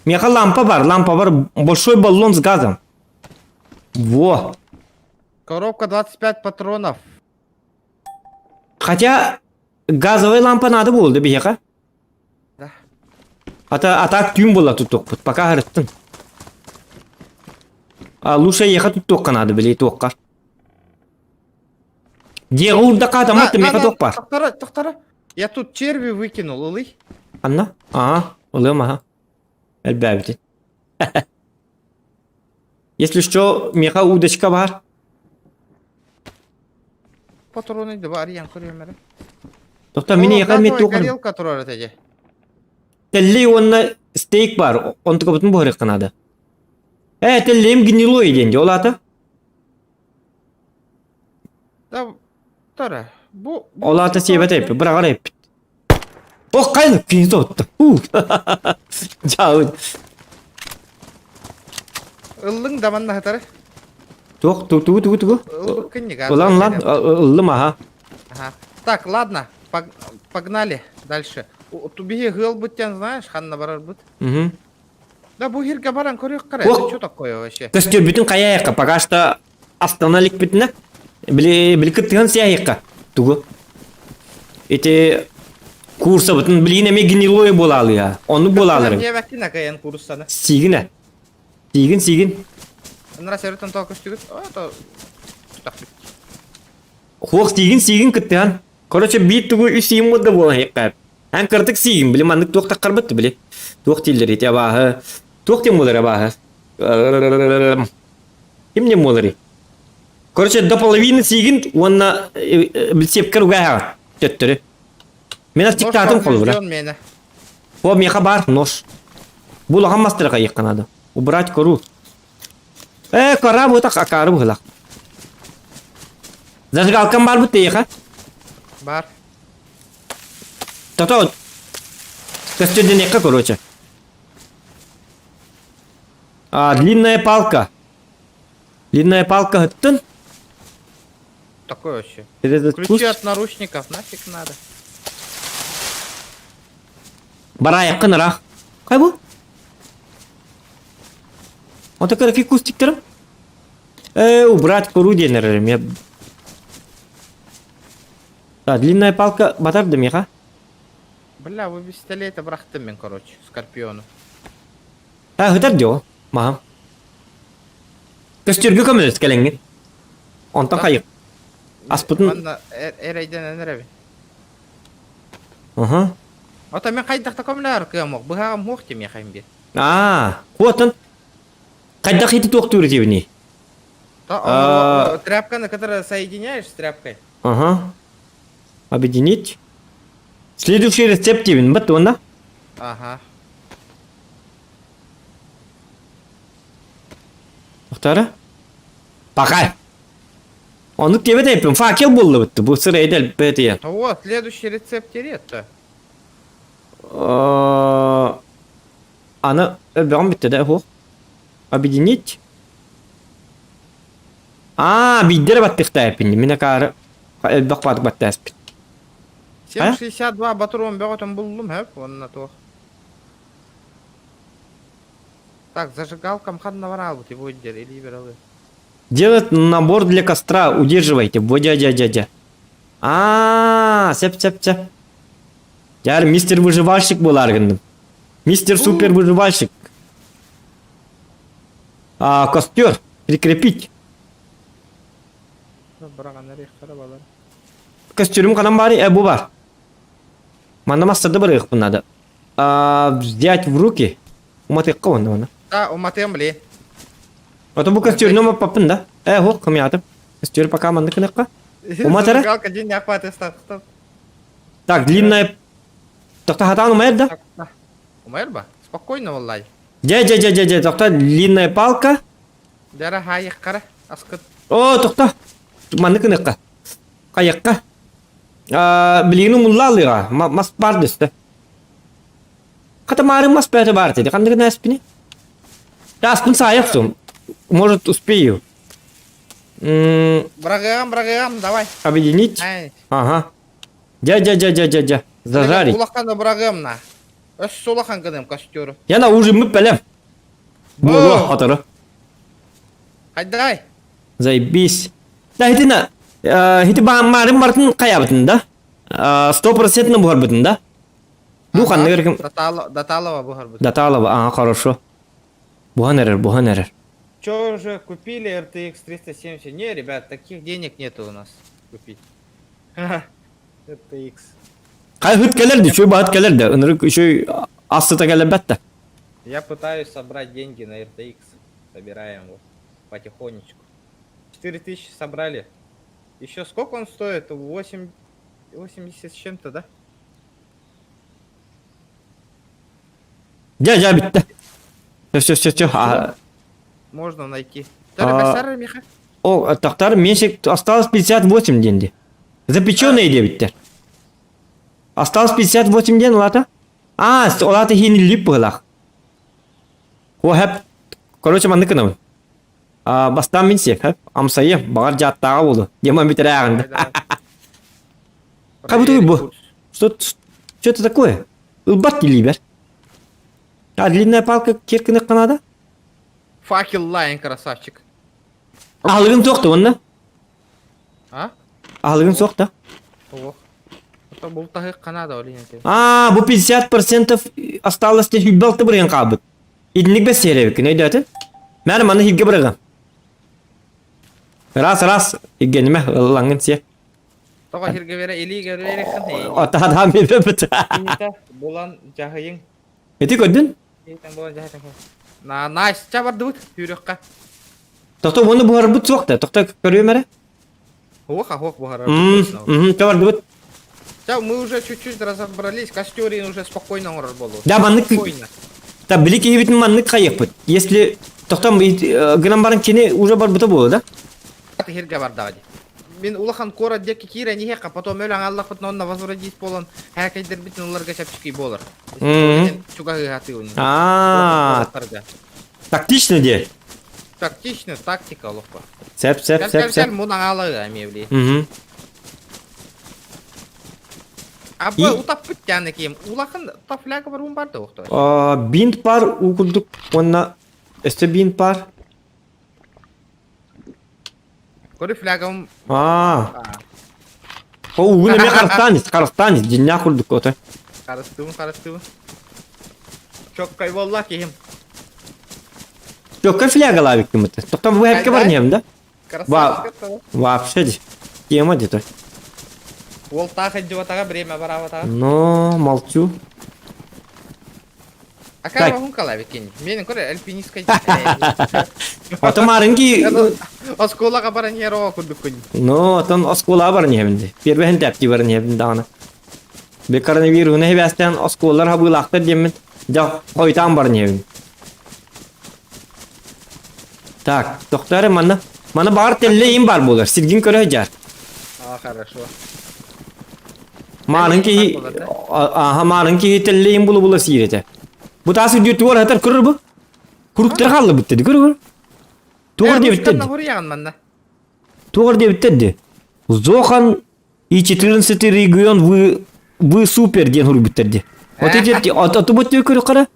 Меха лампа бар. Большой баллон с газом. Во. Коробка 25 патронов. Хотя газовая лампа надо болды, беха. Да. А так тюм была тут тоқ. Пока ғырыттың. Лучше ехать тут тоққа надо, білей тоққа. Деға урда қадам атты меха тоқ бар. Тоқтары. Я тут черви выкинул, улый. Анна? Улым, Әлбәбітін. Если что, меха удочка бар. Патроны да бар, ян көремері. Тоқта, мені еқа мет тоқын. Горелка тұрар әтеде. Тәлі онна стейк бар. Он тұқа бұтын бұғырық қанады. Тәлім гнилой еденде, ол аты? Да, тора. Ол аты себет әйпі, бірақ арайып. Қайны, күйінді отты. Жауын. Ыллың даманна хатары. Тугу. Ыллық кінне газы. Улан, ыллым, ага. Так, ладно, погнали дальше. Тубиге гыл бұттен, знаешь, ханна барар бұт. Да, бұгирге баран көрек қара. Это что такое вообще? Көстер бүтін қаяққа, пока что остановик бүтіні. Білі күттіған сияққа. Тугу. Эти курса бүтін білген әме гнилой болалы я. Оны болалырың. Не вәкін әкайын курстаны. Сигін. Нра сәріттен тоқы үстігіт. Хоқ сигін күттіған. Короче, бейт тугу үш сигін мұдда болан еққап. Ән кіртік сигін, білі мандық тоқтақ қарбытты білі. Тоқ дейлер еті абағы. Тоқ дем болар абағы. Кем дем болар. Короче, до половины сигін, онна білсеп кір уға төттірі. Мен астикті атым қолы бұра. О, меха бар, нож. Бұл оған мастырға еққанады. Убрать кору. Кора бұтақ ақары бұғылақ. Зажигалкам бар бұтты еқа? Бар. Тоқтау. Костюрден еқа, короче. Длинная палка. Длинная палка ғыттын. Такое вообще. Ключи Ключи от наручников, нафиг надо. Бара яқын рақ. Қай бұл? Он такой рафик кустиктерім? Убрать кору денерім. Длинная палка батарды меха? Бля, вы пистолеты брахтым мен, короче, скорпиону. Ғытар део, мағам. Көстерге көміліс кәліңген. Онтан қайық. Аспытын... Манна әрейден әнірәбі. Ага. Ота мен қайдақта көмілер күйамық. Бұғағым хоқ дем яқайым бе. Қуатын. Қайдақ еті тоқтуыр дебіне. Тряпка, на которой соединяешь с тряпкой. Ага. Объединить. Следующий рецепт тебе, вот он, да? Ага. To'xtara. Пока. Onu тебе de yapıyorum. Fakir buldu bitti. Bu sıra edel betiye. Вот, следующий рецепт терет-то. Ana ben bitti de ho. Объединить. Биддер баттык та yapın. Mine karı elbaq batık battı 762 батурон беготом булдум, хеп, онна то. Так, зажигалкам хадна варал, вот его отдел, или вералы. Делать набор для костра. Удерживайте. Дядя. Сеп. Yani мистер выживальщик был аргандым. Мистер супер выживальщик. Костер. Прикрепить. Костюрüm канам бари, bu var. Мана мастерда бар их надо. Взять в руки. Уматыкка оны. Да, уматем ли. Это bu костюр номер папын да. Хо, кым ятып. Костюр пока манды кыныкка. Уматара? Зажигалка день не охватывает, стоп. Так, длинная. Тохта хатан умеет, да? Умер ба? Спокойно, валлай. Дядя. Тохта длинная палка. Дара хайх кара, аскыт. Тохта. Манды кыныкка. Каякка. Билигini mulla alıyor. Mas bardı işte. Катамарын mas бәрі бар дейді. Қандай күні әспіне? Да, аспын саяқ сом. Может, успею. Брагам, давай. Объединить? Ай. Ага. Дя. Зажарить. Улахана брагам на. Өс сулахан кыдым костюру. Яна уже мы пәлем. Бұл хатыры. Хайдай. Заебись. Да, хитина. Хити марын бартын қаябытын да? 100% бұғар бұтын да? Бұл қанды керкім? Даталова бухар будет. Даталова, хорошо. Бухан эрер. Че уже купили RTX 370? Не, ребят, таких денег нету у нас купить. RTX. Қай хыт келерді, шөй бағыт келерді. Үнірік шөй асыта келер бәтті. Я пытаюсь собрать деньги на RTX. Собираем вот потихонечку. 4000 собрали. Еще сколько он стоит? 80 с чем-то, да? Дя, бітті. Все. Можно найти. Басары, Миха? Тақтар, меншік осталось 58 денді. Запеченные де біттер. Осталось 58 ден, олата? Олата хейніліп бұғылақ. Хеп. Короче, манды кынауын. Бастан мен сек, амсайы бағар жаттаға болу. Деман бітір ағынды. Қай бұты бұл? Что это такое? Ұлбат делей бәр. Длинная палка керкіні қанада? Факел лайн, красавчик. Ағылығын соқты онна? А? Ағылығын соқты. Ох. Это был тағы қанада, олейін. Бұл 50% осталось те хүббалты бұрын қабыт. Идінік бәс серебікі, нейді әтін? Мәлім аны хибге бұрыған. Раз, игенеме лаңын се. Тоға хирге вере, илиге вере қын. Адам бебе біті. Болан жағыйың. Еті көрдің? Болан жағыйың. Найс, чабарды бұд, үйрекқа. Тоқта оны бұғар бұд соқты. Тоқта көрі мәре? Оха, бұғар. Чабарды бұд. Мы уже чуть-чуть разобрались, костюрин уже спокойно работал. Да, маннык. Да, білік ебетін маннык қайық бұд. Если тоқтам гынан барын кені уже бар бұты болды, да? Хирге бар давади. Мен улахан кора деки кире не хека, потом өләң Аллах бутын онна возвратить болан, хәкәйдер битін оларға шапчики болар. Чугағы хаты уни. Тактично де? Тактично, тактика олықпа. Сәп. Кәл мұнан алығы әмевли. Абы утап бүттәні кейім. Улахан тафляғы бар ұн барды оқты. Бинт бар, ұғылдық, онна өсті бинт бар. Көрі флягым. Уғын әме қарыстаныз, динна құлдық оты. Қарыстығын. Чоккай болла кейім. Чоккай флягаға біктім өті. Тоқтан бұл әпке бар нем, да? Вообще де. Кема де той. Ол тағы жыватаға бреме барава тағы. Но, молчу. Акай вагон калави кені. Менің көрі альпинистка. Ото марынки... Осколаға баран еро күрдік күн. Но, отон оскола бар небінде. Первен тәпті бар небінде аны. Bir koronavirus'unu hebesten oskolar ha bulaktır demin. Ja koytan var ne? Так, doktor mana bar telleyin bar bolar. Silgin körejar. Хорошо. Marınki aha marınki telleyin bulu sirete. Bu tası diyor tuvar hatar kurur bu. Kuruklar kaldı bitti. Kurur. Tuvar diye bitti. Huriyağın bende. Tuvar diye bitti. Zohan и 14 регион вы супер ден хуру биттерди. Вот эти ату бот диyor кара.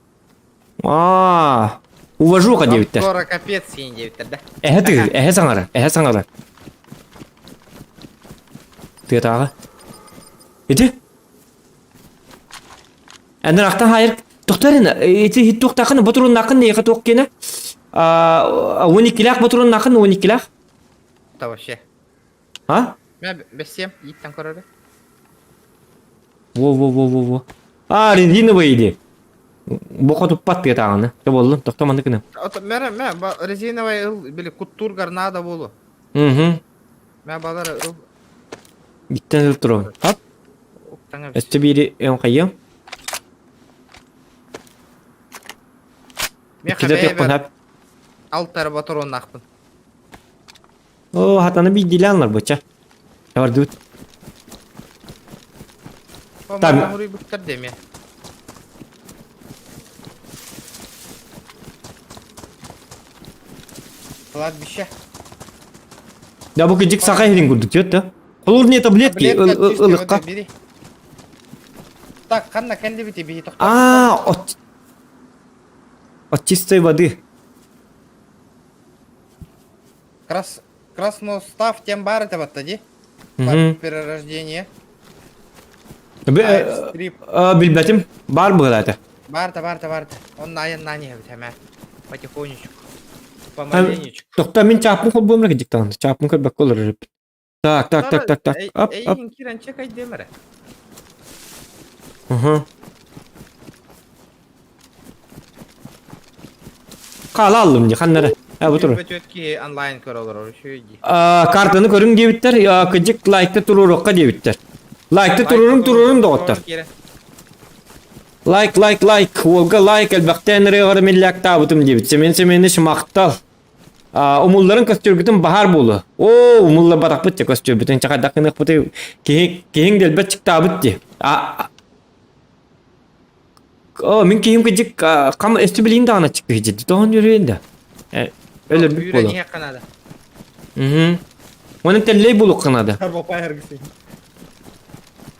Уважуха diye bitter. Скоро капец сен diye bitter de. Саңара. Тыга тағы. Эти? Әнді рақтан хайыр. Тоқтарын, эти хит тоқтақын, бұтырын нақын не тоқ кені? 12 лақ бұтырын нақын, 12 лақ? Да вообще. А? Мен бәссем, иттен көреді. Во. Резиновый иди. Бұқа тұппат тыга тағаны. Что болды? Тоқтаманды кіні. Мен резиновый ыл, білі, куттур гарнада болу. Мен балары ыл. Биттен жүріп тұру. Ап. Өсті бейді өң қайым. Мен Кедет қабай өкпін бір әп. алтары батыр оның ақпын. Хатаны бейдейлі анлар бұча. Явар дүт. Мен ұрый бұттар деме. Кладбище. Да бұл кедек сақай херін көрдік жөтті. Қолырне таблетки ылыққа. Так, қанна кәнді біте бейі тоқта. От чистой воды. Красностав тем бары табатта де? Перерождение. Білбәтім бар бұғылады. Барда. Onun ayından yiyemez hemen. Потихонечку. Помаленечку. Тоқта мен чапын қол болмыр кедек тағынды. Чапын көрбәк қолыр үріп. Так. Ап. Эйин кирен чекай демере. Қала алым де, қаннары. Бұл тұру. Өтки онлайн көр olur şöyle. Картаны көрің дебіттер, кедек лайкты тұруырыққа дебіттер. Лайкты тұруырым да оттар. Лайк. Олға лайк әлбәқтен рейғары мелләк табытым дебіт. Семені шымақтал. Умулларын көстөргүтін бахар болу. Умулла барақ бітте көстөргүтін. Чақадақын ұқпыты кейін делбәт чықта бітте. Мен кейін кедек қамы өсті білейін дағына чықты жеді. Доғын жүрейінді. Өлір бүк болу. Үйрен қанады. Оның тәллей болу қанады. Карбопай әргісі.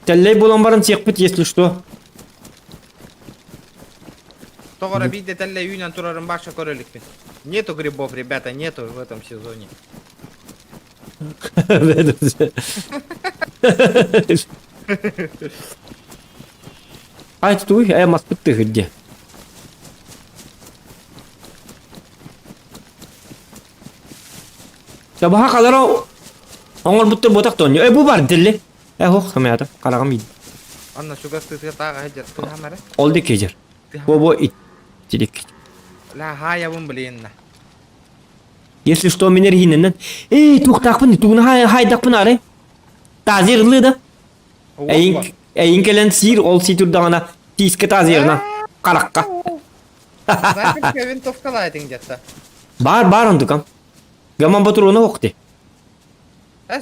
Тәллей болуын барын сеқ біт, если что. Тогора виде тәллей үйнен тұрарын баша көрелікпен. Нету грибов, ребята, нету в этом сезоне. Айт туй, мас бітті ғыдде. Бұға қалара оңыр бұтты ботақ тоны. Бұл бар ділі. Хоқ, қымайды, қарағым еді. Анна шугастыға тағы әжер. Қамары? Олды кежер. Бо ит. Тилек. Ла хаябын білейінна. Если что, мен эргиненен. Туқтақпын, туғыны хайдақпын ары. Тазирлы да. Әйін келен сир, ол ситурдағына тискі тазирна. Қараққа. Снайперка винтовкалайтын где-то. Бар ондықам. Гаман батуруны оқты.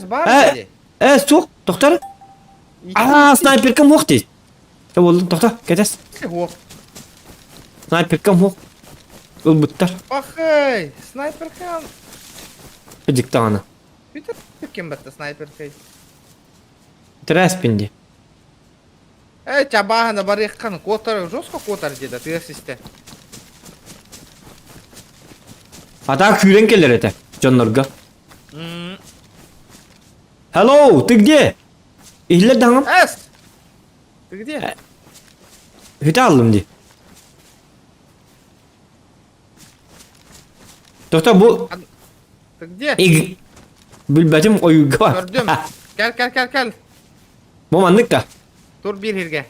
Бар деді. Соқ, тоқтары. Снайперкам оқты. Олдың, тоқта, кетес. Снайперкам оқ. Ол бұттар. Ахай, снайперка. Диктағаны. Питер кем бәтті снайперкай. Тірәспенде. Чабағаны бар еққан котар, жосқа котар деді, түйесісті. Ата күйрен келер еті, Джоннорға. Hello, ты где? Ихлер даңым? Ты где? Хүті алдым де. Тоқта бұл... Ты где? Білбәтім ойуға бар. Көрдім. Кәл. Момандыққа. Тур bir herge.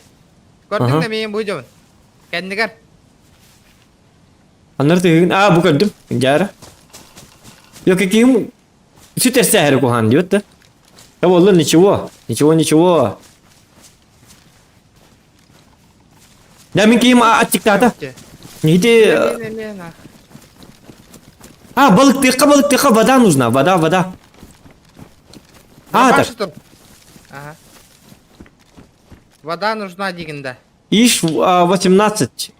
Gördün de benim bu canım. Kendini gör. Anlar tığın. Bu gördüm. Gel. Yok kim? Süt eseri kohan diyor da. Ya vallahi ничего. Demin ki açıkta. Neydi? А, balık тыка, вода нужна, вода. А, так. Башы тұр. Ага. Вода нужна дегенде. Иш 18.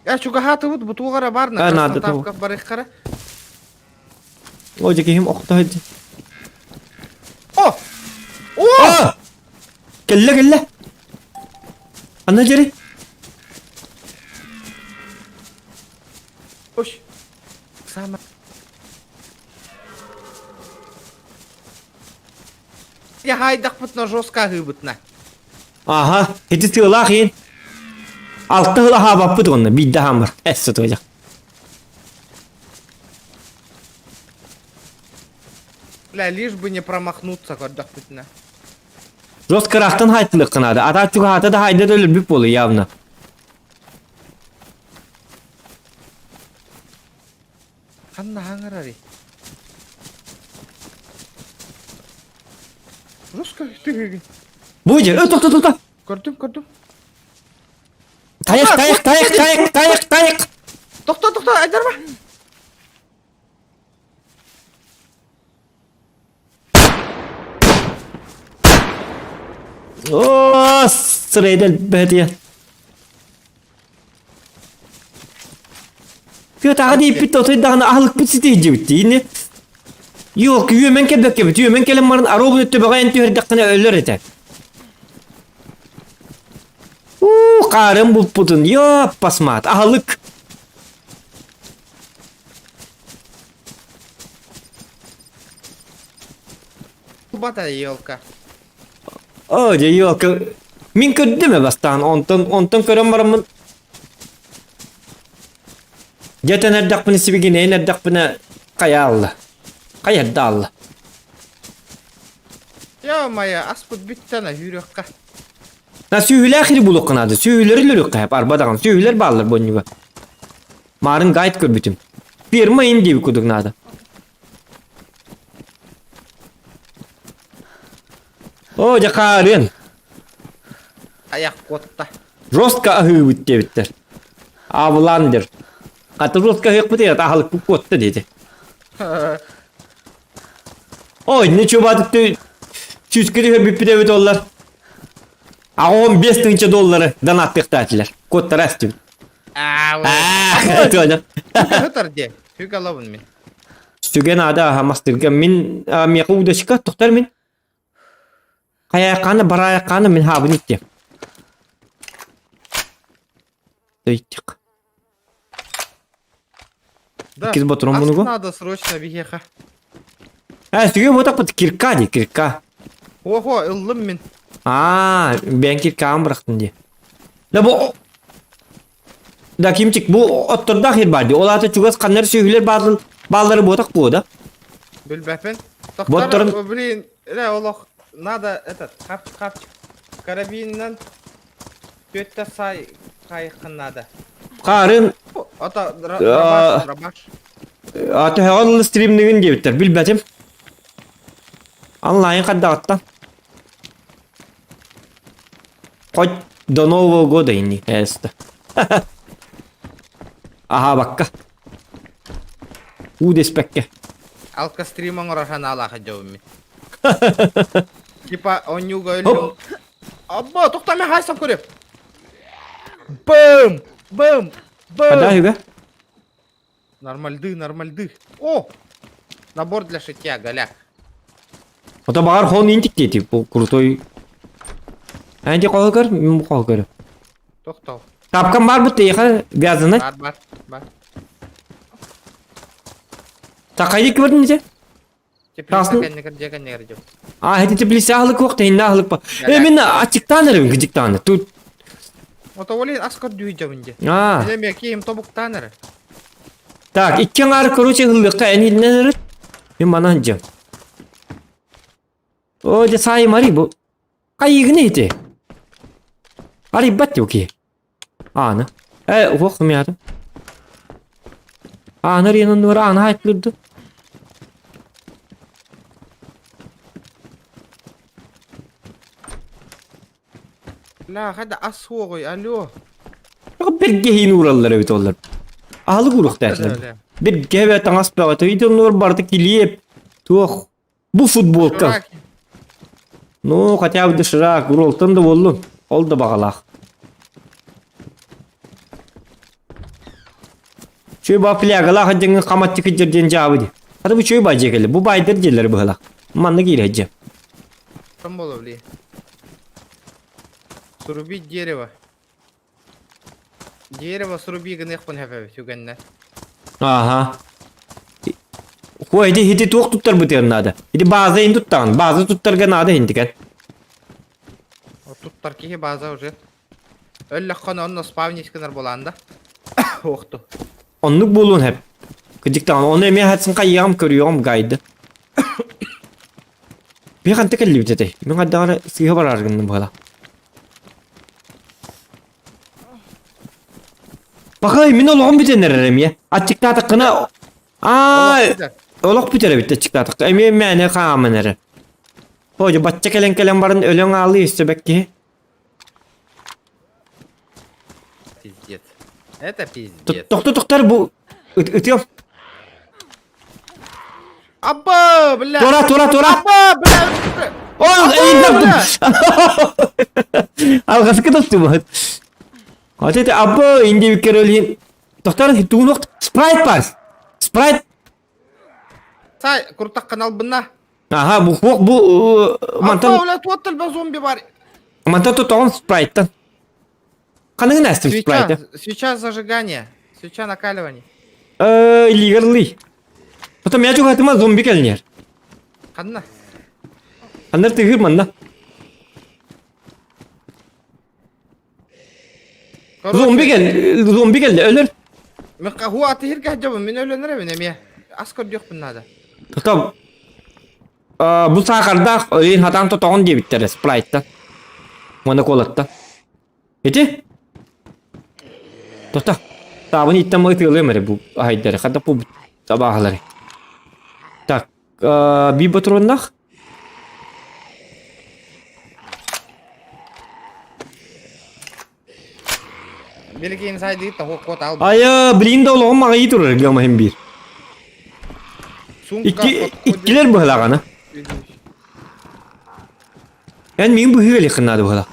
Я чуга хаты вот бутугара бар на надо красноставка барыхкара. О, жекейім оқтайды. О! О! А! Келле. Ана жері. Ош. Сама. Я хайдақ бұтна жосқа ғыбытна. Aha, hedi tığla xiyin. Altta hıla ha bapı onu, bir daha mı? Esse tutacak. Бля, лишь бы не промахнуться, когда бұтна. Rost kıraktın haytılık kınadı. Ata çünkü hata da hayda da ölür bir polu yavna. Қанна аңырары. Жосқа ғытығығын. Bu gece, to'xta. Көрдім. Tayiq. Тоқта, айдарма. Oo, sıraydı bediye. Kötü hadi ipit otoy dağına ahlık bir site bitti yine. Yok, yümen kebek. Yümen kelem varın arabın ötü bağayan tüher dakına ölür ete. Karım bu putun. Yo, pasmat. Ahlık. Бата елка. Oje yok. Min kötü mi bastan? Ondan körem varım. Jeten erdak bini sibigine, erdak bini kayallı. Kayadallı. Ё-моё, аспыт бүттана жүрекқа. Na sühüler ahiri buluk kınadı. Sühüleri lülük kayıp arbadağın. Sühüler bağlar bu gibi. Marın gayet kör bütün. Firma indi bir kuduk nadı. Oje karın. Аяқ қотта. Rostka ahı bitti bitter. Avlandır. Katı rostka ahı bitti ya ahılık bu kotta dedi. Oy ne çobadıktı. 100 kere bir pide dolar. A 15 tınca doları donat beklerdiler. Kodlar astı. Öyle. Хытыр де. Хүгалабын мен. Sügen ada hamastırga min miyakuda şika tohtar min. Kaya kana baraya kana min habın itti. Döytük. Да. Киз батырым bunu go. Надо срочно бігеха. Ha sügen botak bat kirka di kirka. Ого, ыллым мен. Ben kirkağımı bıraktım diye. La bu da kimcik bu oturda ahir bardi. Olata çugas kanları sühüler bağları botak bu da. Білбәпен. Боттарын- Тоқтар, блин, олох, надо этот, хапчик. Карабиннен төтті сай қайықын надо. Karın Ата, Aa. рабаш. atı havalı streamligin diye bitter. Bilbetim. Allah'ın kaddavattan. Хоть до Нового года и не это. Ага, бакка. Удес пекке. Алка стриман рахан алаха жауым. Типа, онюга өлім. Хоп. Абба, тоқтаме хайсам көреп. Бым. Когда Юга? Нормальды. О! Набор для шитья, голяк. Это багар хон интик дети. Bu крутой. Анди колгар, мен колгар. Тоқтау. Тапкан бар бу тейха вязаны. Бар. Такайды көрдün же? Тасын. Жекеннегер жеп. Hadi teplisi ahlık yok da ahlık ba. Мен açıktan arıyorum gıcıktan. Tut. Ото олин аскар дүй жабынже. А, Неме кийим тобуктан ары. так, иккен ары короче hıllıkka en iyiden arır. Ben bana hanacağım. O de sayım arı bu. Kayığı neydi? Arı bat yok ki. Anı. Ufakım yardım. Anı arıyanın nuru anı hayıtlırdı. Ла, хада ас хуогой, алло. Bu bir gehin uğralları bit onlar. Ahlı guruk derler. Öyle. Bir geve tangas bağı. Videonlar bardı kiliyep. Tuh. Bu futbolka. Şurak. No, хотя бы дышыраак, уролтон да болдун. Ол да багалак. Чөй ба плягалак хаджыңын каматчы кыжырден жабы ди. Хады bu чөй ба жекели. Bu байдыр жерлер быгалак. Манны кири хаджы. Там было, бли. Срубить дерево. Дерево сруби гнех пон хефе сюгенне. Aha. Хойди хити тук туттар бутер нада. Хити база ин туттан. База туттарга нада хинтикен. Вот тут таркихи база уже. Ölle konu onun spavniş kadar bolanda. Oxtu. Onluk bulun hep. Kıcıktan onu emye hatsın kayyam körüyorum gaydı. Bir kan tekelli bitete. Ben haddana sihe var argındım bala. Bakay min olağım bitenerim ya. Açıkta takına. Aa, olak bitere bitti açıkta takı. Emye mene kamenere. Hoca batça kelen barın ölün ağlı üstü bekki. Пиздец. Это пиздец. Doktor bu. Ötüyorum. Abba bля. Tora. Abba bля. Oğlum eğildim. Algası tuttu bu. Hadi abba indi bir kere öleyim. Doktor hitu nokta. Sprite pas. Sprite. Say kurtak kanal buna. Aha bu Abba mantan bля tuatıl be zombi var. mantan tutan Sprite'tan. Kanını nestim Sprite'e. Свеча зажигания. Свеча накаливания. Illegally. Потом я juga hatırma zombi gelniyor. Kanna. Anlar tıgır manna. Zombi geldi ölür. هو أتهير كهجب من أول نرى من أميه أسكر ديوخ بالنادى. Tutam. Bu sakarda oyun hatan tutan diye bitter Sprite'tan. Mana kolatta. Eti? Tutam. Taban ittem atılıyor mere bu haydere. Hatta bu sabahları. Tak. Bir patronlar. Belki inside itu hok kota al. Ay bilin de oğlum ama iyi durur gama hem bir. İkiler bu halakana. Ben miyim bu hüveli kınadı bu halak.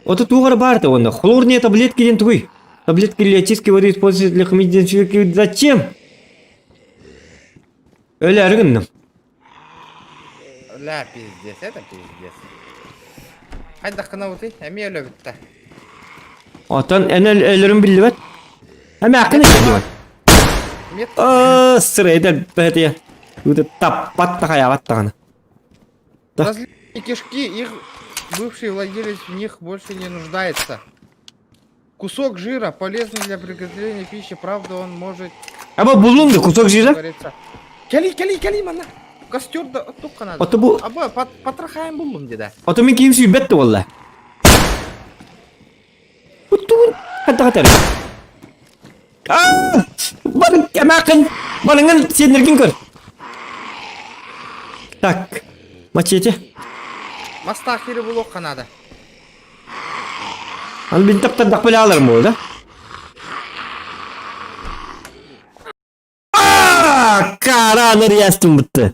O da tuğara bağırdı onda. Хлорные таблетки ден туй. Таблетки лечистки воды используют для химических. Зачем? Öyle argındım. لا пиздец, это пиздец. Haydi kınavutay, emi öyle bitti. Atan en ellerim bildi ben. Hem akını çekti ben. Мет. Sıra eder behdiye. Bu da tapat da kayavat da. Различные кишки, их бывший владелец в них больше не нуждается. Кусок жира полезный для приготовления пищи, правда он может... Ama bulundu kusok jira. говорится. Кели, мана. Костер да тука надо. Ото bu Аба, потрахаем буллум деда. oto min kimse yübetti valla. Utun hatta hatta. Bana kemakın. Bana sinirgin kır. Tak. Machete. Мастахири булок надо. Al bin tap dak pala alırım orada. Karanır yastım bitti.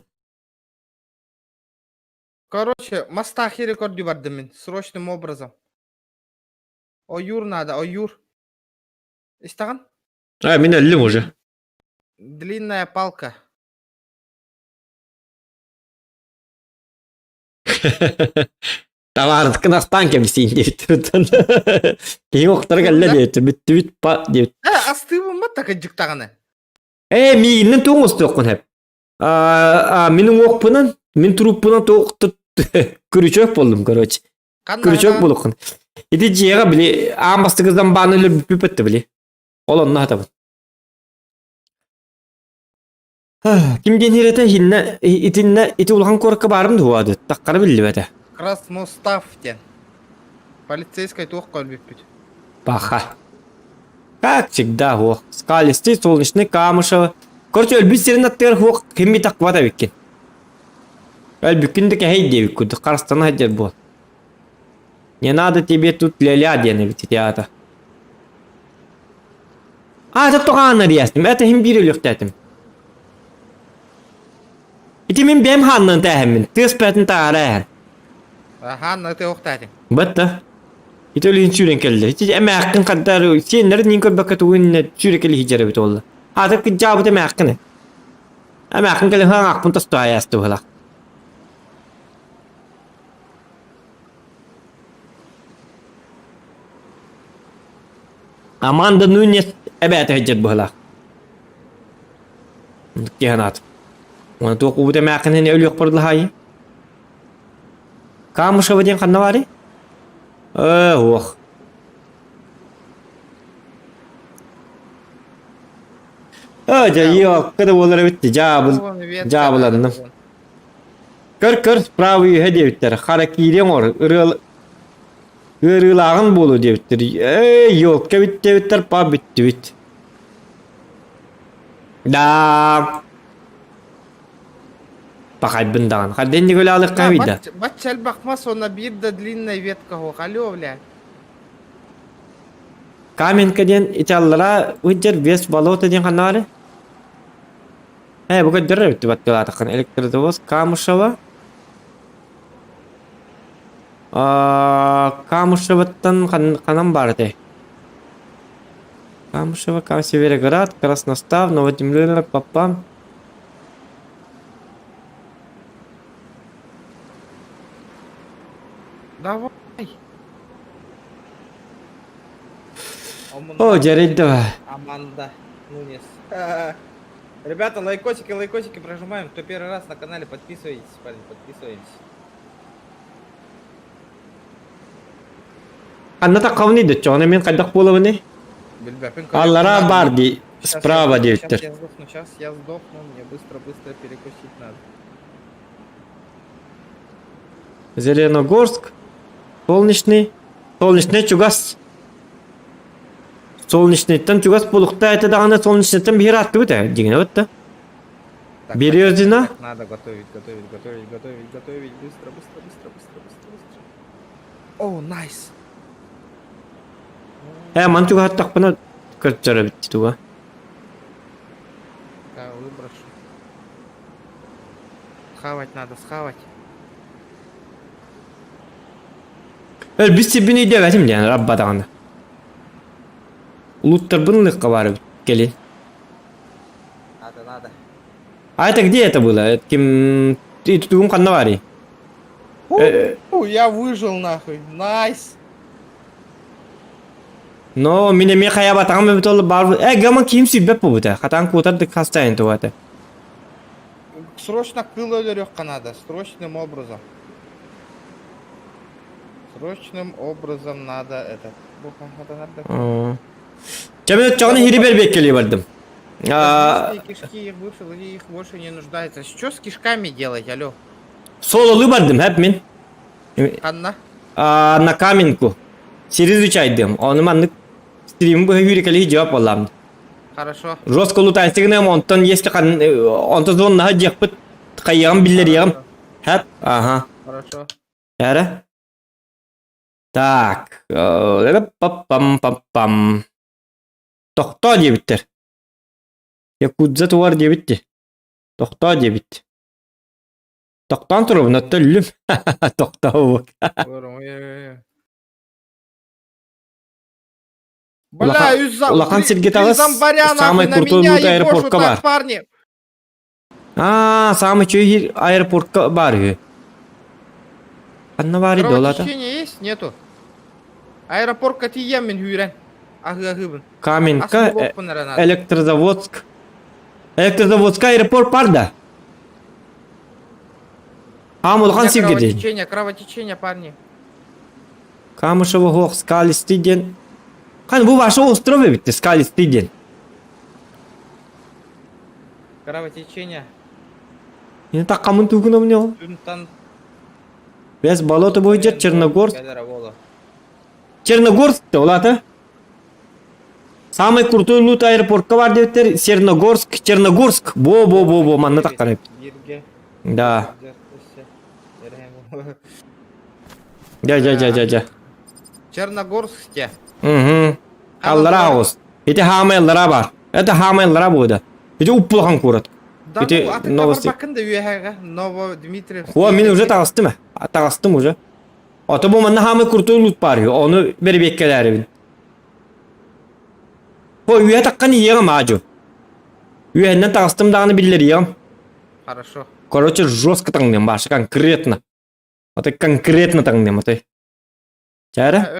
Короче, мастахи рекорд дюбардымин, срочным образом. Оюр надо, оюр. Истаган? Ha min öldüm hoca. Длинная палка. Tamam artık nastan kemisin diye tutan. Keyin oktar galle diye bitti bit pa diye. Астывым ба так жыктаганы. Minnin tuğuz toqun hep. Minin okpunan, min truppunan toqtu kürüçök boldum короче. Kürüçök bolukun. İdi ciğe bile ambastı kızdan banılı püpetti bile. Olan ne tabi. Kimden hirete hinne itinne iti ulhan korku barım duvadı. Takkara billi bete. Красноставтен. Полицейской тух колбиппит. Баха. Как всегда, хох. Скалистый, солнечный, камышевый. Короче, өлбүстерин аттыр хох. Кемми таквата беккен. Өлбүккүндүк хейде беккуды. Карстана хаджар бол. Не надо тебе тут ля-ля дені бітті ата. Ata toğanlar yastim. Ete hem bir ölük dedim. İti min benim hanlığın təhimin. Tıspetin tağara. Ага, ты уқтадың. Batta. İti ölüğün sürün keldi. İti eme hakkın kadar senlerin ninkol bakat uğunna sürün kelli hicare bit olla. Ata ki cevabı eme hakkını. Eme hakkın kelli hang hakkın tastu ayastı hala. Amanda Nunes ebete hicret bu hala. Kihanat. Wana tu qubute ma kan hen ölüyor pardı hayı. Kamu şabadin kanna bari? Oh. Aja yok kada olara bitti cevablarını. Kır pravi hediye bitler. Harakiri or ırılağın bolu diye bittir. Yok ke bitti bitler pa bitti bit. Da. Pakay bendangan. Kadın николя alık kavida. Бачаль бахмас, он набит да длинная ветка го. Алло, бля. Kamen kadın itallara ujar ves balota diyen kanare. Bu kadar bitti battı atakan elektrodivos kamusava. Kamusavadan kanam barde. Камышево, Североград, Красностав, Новодемьянка, Папа. Давай. О, жарить давай. Аманда Нунес. Ребята, лайкосики прожимаем. Кто первый раз на канале, подписывайтесь, парень, подписывайтесь. Anna ta kavni de çoğuna men kadak bola ne? Allara bardi sprava diyorlar. Сейчас я сдохну, мне быстро перекусить надо. Зеленогорск, Солнечный Чугас. Солнечныйдан Чугас булукта это дагана Солнечныйдан бир атты бит, дигене вот да. Березина. Надо готовить. Быстро. О, найс. Man Чугас такпана кырчара бит туга. Да, выброшу. Схавать надо, схавать. Biz sibini devetim yani Rabbadağında. Улуттар бынлыкка барып келин. Надо. А это где это было? Ким ты тут канна бари? Я выжил нахуй. Найс. Но меня мехая батам бит ол бар. Гаман ким сибеп бу да. Хатан кутарды хастайын тугата. Срочно кыл өлөрөккө надо, срочным образом. Срочным образом надо это. Чамет чаганы хири бербек келе бардым. Кишки их вышел, и их больше не нуждается. Что с кишками делать, алё? Сололы бардым hep мен. Анна? На каменку. Сириз үчайдым. Оны маннык стрим бу хирикали жавап алам. Хорошо. Жестко лутайсыгына онтон если кан онтон зонна жекпит кайган биллер ягам. Hep. Ага. Хорошо. Яра. Так. Пам-пам-пам. Тохта diye bitter. Yakudza tuvar diye bitti. Tokta diye bitti. Toktan sonra buna töllüm. Tokta bak. Бля, Улахан Сергетагас зомбаря самый нахуй на крутой меня лут ебошу аэропортка бар. так, парни. Самый чой аэропортка бар. Анна бар иде олата. Кровотечение есть? Нету. Аэропортка тием мен хүйрен. Агы-агыбын. Каменка, Электрозаводск. Электрозаводска аэропорт бар да. Улахан Сергетагас. Кровотечение, парни. Камышево Гох, Скалистый ден. Хан bu ваши островы bitti, Скалистый ден. Кровотечение. Yine takkamın tuğunu mu ne o? Түнтан. Без болото boyunca Черногорск. Черногорск'ta olata. Самый крутой лут аэропортка var diyorlar. Черногорск. Бо. Manna takkan hep. Да. Ja. Черногорске. Аллара olsun. Ити хамайлара бар. Это хамайлара буде. Ити уппулхан курат. Да, Ити ну, а ты новости. бакында үйәһәгә, Новодмитриевск. О, мен уже тағыстым. Тағыстым уже. Ата bu manna hamı kurtulup бар. Onu beri bekkeleribin. О, үйе таққан иегім ажу. Үйеннен тағыстым дағыны білдер иегім. Хорошо. Короче, жестко таңдым, башы конкретно. Ата конкретно таңдым, ата. Чәрі?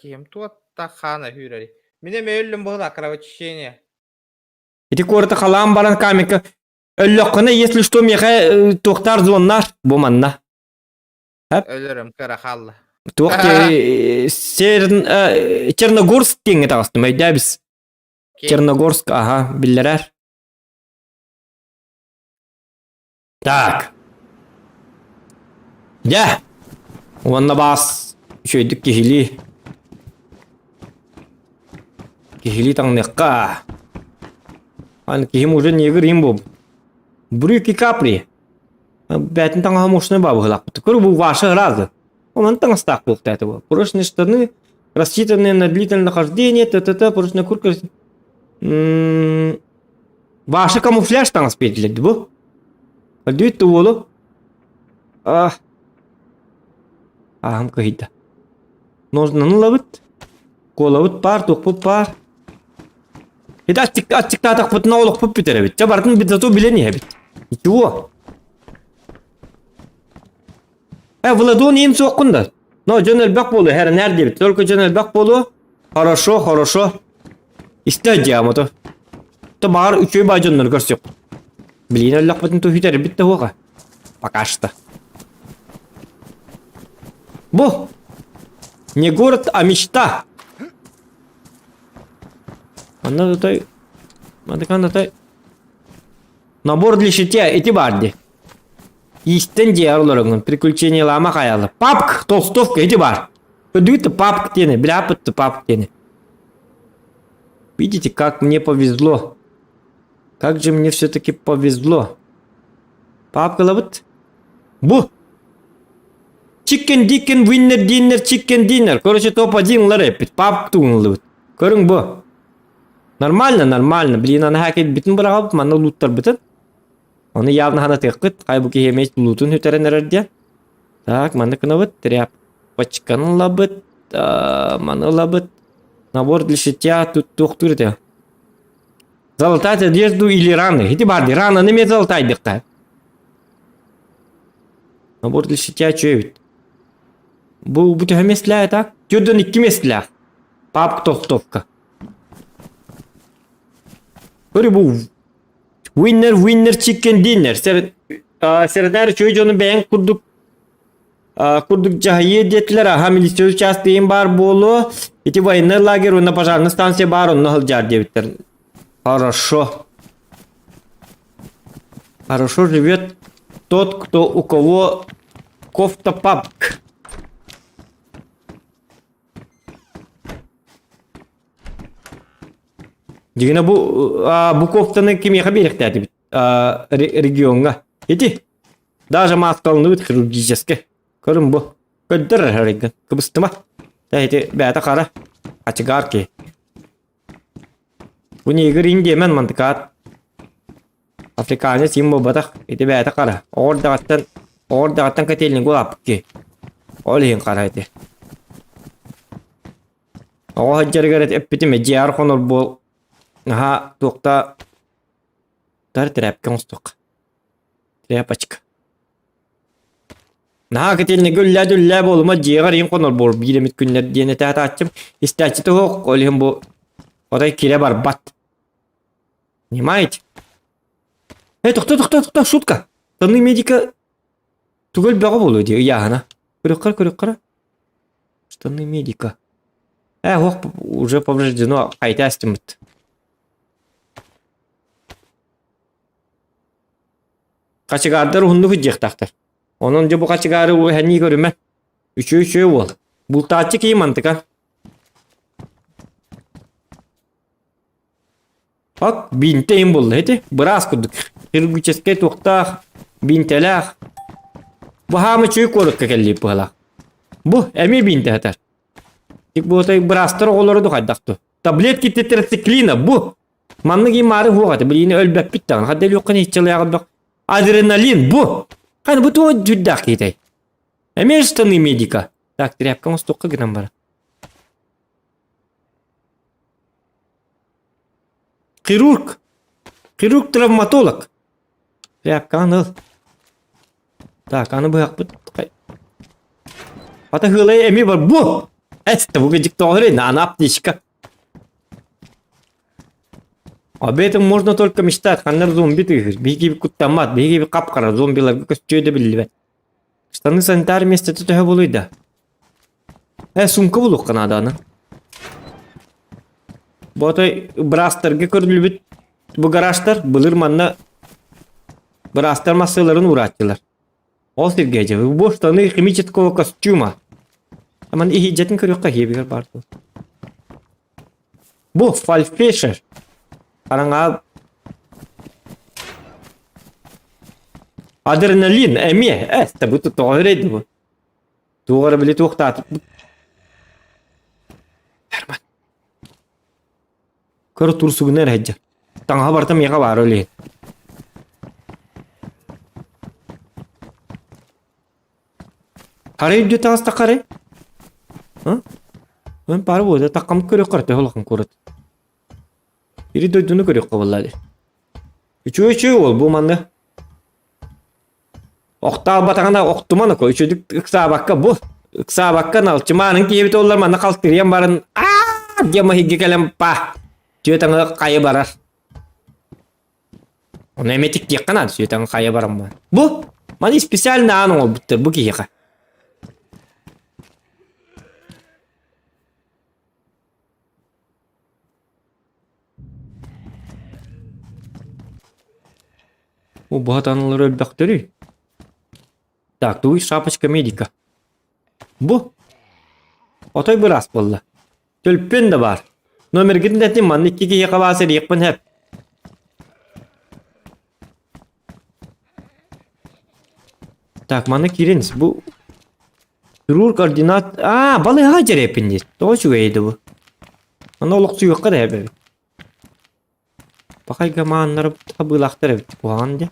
Кем туатта хана хүрәри. Мине мөйллем булда кровотечение. Ити корыты қалам баран камика. Өллөққыны, если что, меха тоқтар зоннар, bu manna. Ölürüm kara hallı. Тоқты Черногорск теңі тағыстым, айда біз. Черногорск, ага, білдерер. Так. Да. Онна бас. Шөйдік кехили. Кехили таңныққа. Аны кехим уже негір ем боб. Бір екі капли. Бәтін таңға мошны бабы ғылақ бұты. Көрі бұл вашы ғыразы. Он таңыстақ болықты әті бұл. Порочные штаны, рассчитанные на длительное хождение, т.т. Порочная куртка. Вашы камуфляж таңыз петіледі бұл. Альдуетті олу. Ағым көхейді. Ножнаны лабыт. Колабыт бар, тоқпыт бар. Еді аттикта атақпытына олықпыт бітер әбет. Жабардың бит зату білені әбет. Ничего. Владон им соққында. Но жөнелбек болу, әрі нәрде бит. Только жөнелбек болу. Хорошо, хорошо. İstedi ama da. Da bağır üçüyü bacınları görsek. Bilin Allah batın tuhiteri bitti hoğa. Bak açtı. Bu. Не город, а мечта. Anladı da. Набор для шитья эти барди. Истен диалогын приключениялама хаялы. Папка, толстовка эти бар. Подуйте папка тени, бляпытты папка тени. Видите, как мне повезло. Как же мне все-таки повезло. Папка лабыт. Бу. Chicken dicken winner dinner chicken dinner. Короче, топ-1 ларепит. Папка туын лабыт. Көрің бу. Нормально. Блин, аны хакет битін бұрағап, мана луттар бітін. Оны явно хана теккіт. Қай бұке емейт лутын хүтерен әрерде. Так, мана кына быт. Тряпочканы лабыт. Мана лабыт. Набор для шитья тут тухтурде. Золотать одежду или раны. Иди барди, раны не имеет золотай дыхта. Набор для шитья чуевит. Бұл бұты месля, так? Тюрден 2 месля. Папка толстовка. Көрі бұл. Winner chicken dinner. Сердер чуйджону бәйін күрдік. Курдук жахайы детілер, аға милиция участыйын бар болу. Эти военный лагерь, на пожарной станции бар, он нахыл жар дебиттер. Хорошо. Хорошо живет тот, у кого кофта папк. Дегені бұл кофтаны кеме қабелікті әдебіт регионға. Ети, даже маскалыны бұд хирургически. Көрім бұл. Көддір әреген. Кыбыстыма. Әйті бәті қара. Ачығар ке. Бұл негір индемен мантықат. Африканец им бұл батақ. Әйті бәті қара. Ордағаттан кәтелінің қол апық ке. Ол ең қара әйті. Оға хаджар көрет әппетіме жияр қоныр бұл. Аха, тоқта. Дар трәпке ұстық. Трәпачка. Наha ketelini gülle bolma jeğar yin konor bor bilemit günler diyene taht açım istaçı to olayım bu oday kire бар бат. Понимаете? Тоқта, шутка. Таны медика түгел бағы болу дей яғана. Көрек қара. Штаны медика. Уже повреждено, қайта астимыт. Қачығардар ұхынды хүджек тақтар. Onun bu kaçıgarı o hani görüme. Üçü ol. Bu taçı ki mantıka. Bak binteyim buldu hadi. Biraz kurduk. Hırgüçeske tokta binteler. Bu hamı çöy koruk kekelli bu hala. Bu emi binte hatar. İlk bu tay biraz tır olurdu kaddaktı. Таблетки тетрациклина бу. Манны ки мары хугаты билини өлбөп биттан. Хадел юккан иччеле ягылбак. Адреналин бу. Каны бу то жүддак китай. Эмештаны медика. Так, тряпка мустукка гынан бар. Хирург. Хирург-травматолог. Тряпка аныл. Так, аны быяк бут. Ата хылай эми бар бу. Это bu gıcık doğru на аптечка. Об этом можно только мечтать. Ханнар зомби тыгыр. Беги bir куттамат, беги bir капкара зомбиларга көстөйдө билбет. Штаны санитар месте төтө болуйда. Сумка булук канаданы. Ботой брастерге көрүлүбүт. Бу гараждар былыр манна брастер массаларын уратчылар. Ол сергеже бу штаны химического костюма. Аман ихижетін көріққа хебігер барды. Бұл фальфешер. Қараңа адреналин әме. Әсті бұты тоғыр еді бұл. Тоғыры білі тоқтатып. Әрман. Көрі тұрсығын әрәджі. Таңға бартам еға бар өлейін. Қарай үдді тағыста қарай. Ben para bu da takım körük kartı holakın kurat. Biri doyduğunu körük kaballadı. Üçü ol bu manda. Okta batağına oktumana koy. Üçüdük ıksa bakka bu. Iksa bakka nal. Çımanın ki yebit ollar manda kalktırıyan barın. Dia mahigi kalem pa. Dia tangga kaya barar. Onu emetik yakkan adı. Dia tangga kaya baram man. Bu. Mani spesial na anong ol butter. Bu ki yaka. О, багатанлар өлбәктери. Так, туй шапочка медика. Бу. Отой bir as болла. Төлпен de бар. Номер гиднетин манны киге якабасы рекпен хеп. Так, манны киренс. Бу хирург координат. Балыга жерепинди. Точу ейди бу. Ана олук суюкка да хеп. Пахай гаманнары табылактыр буган де.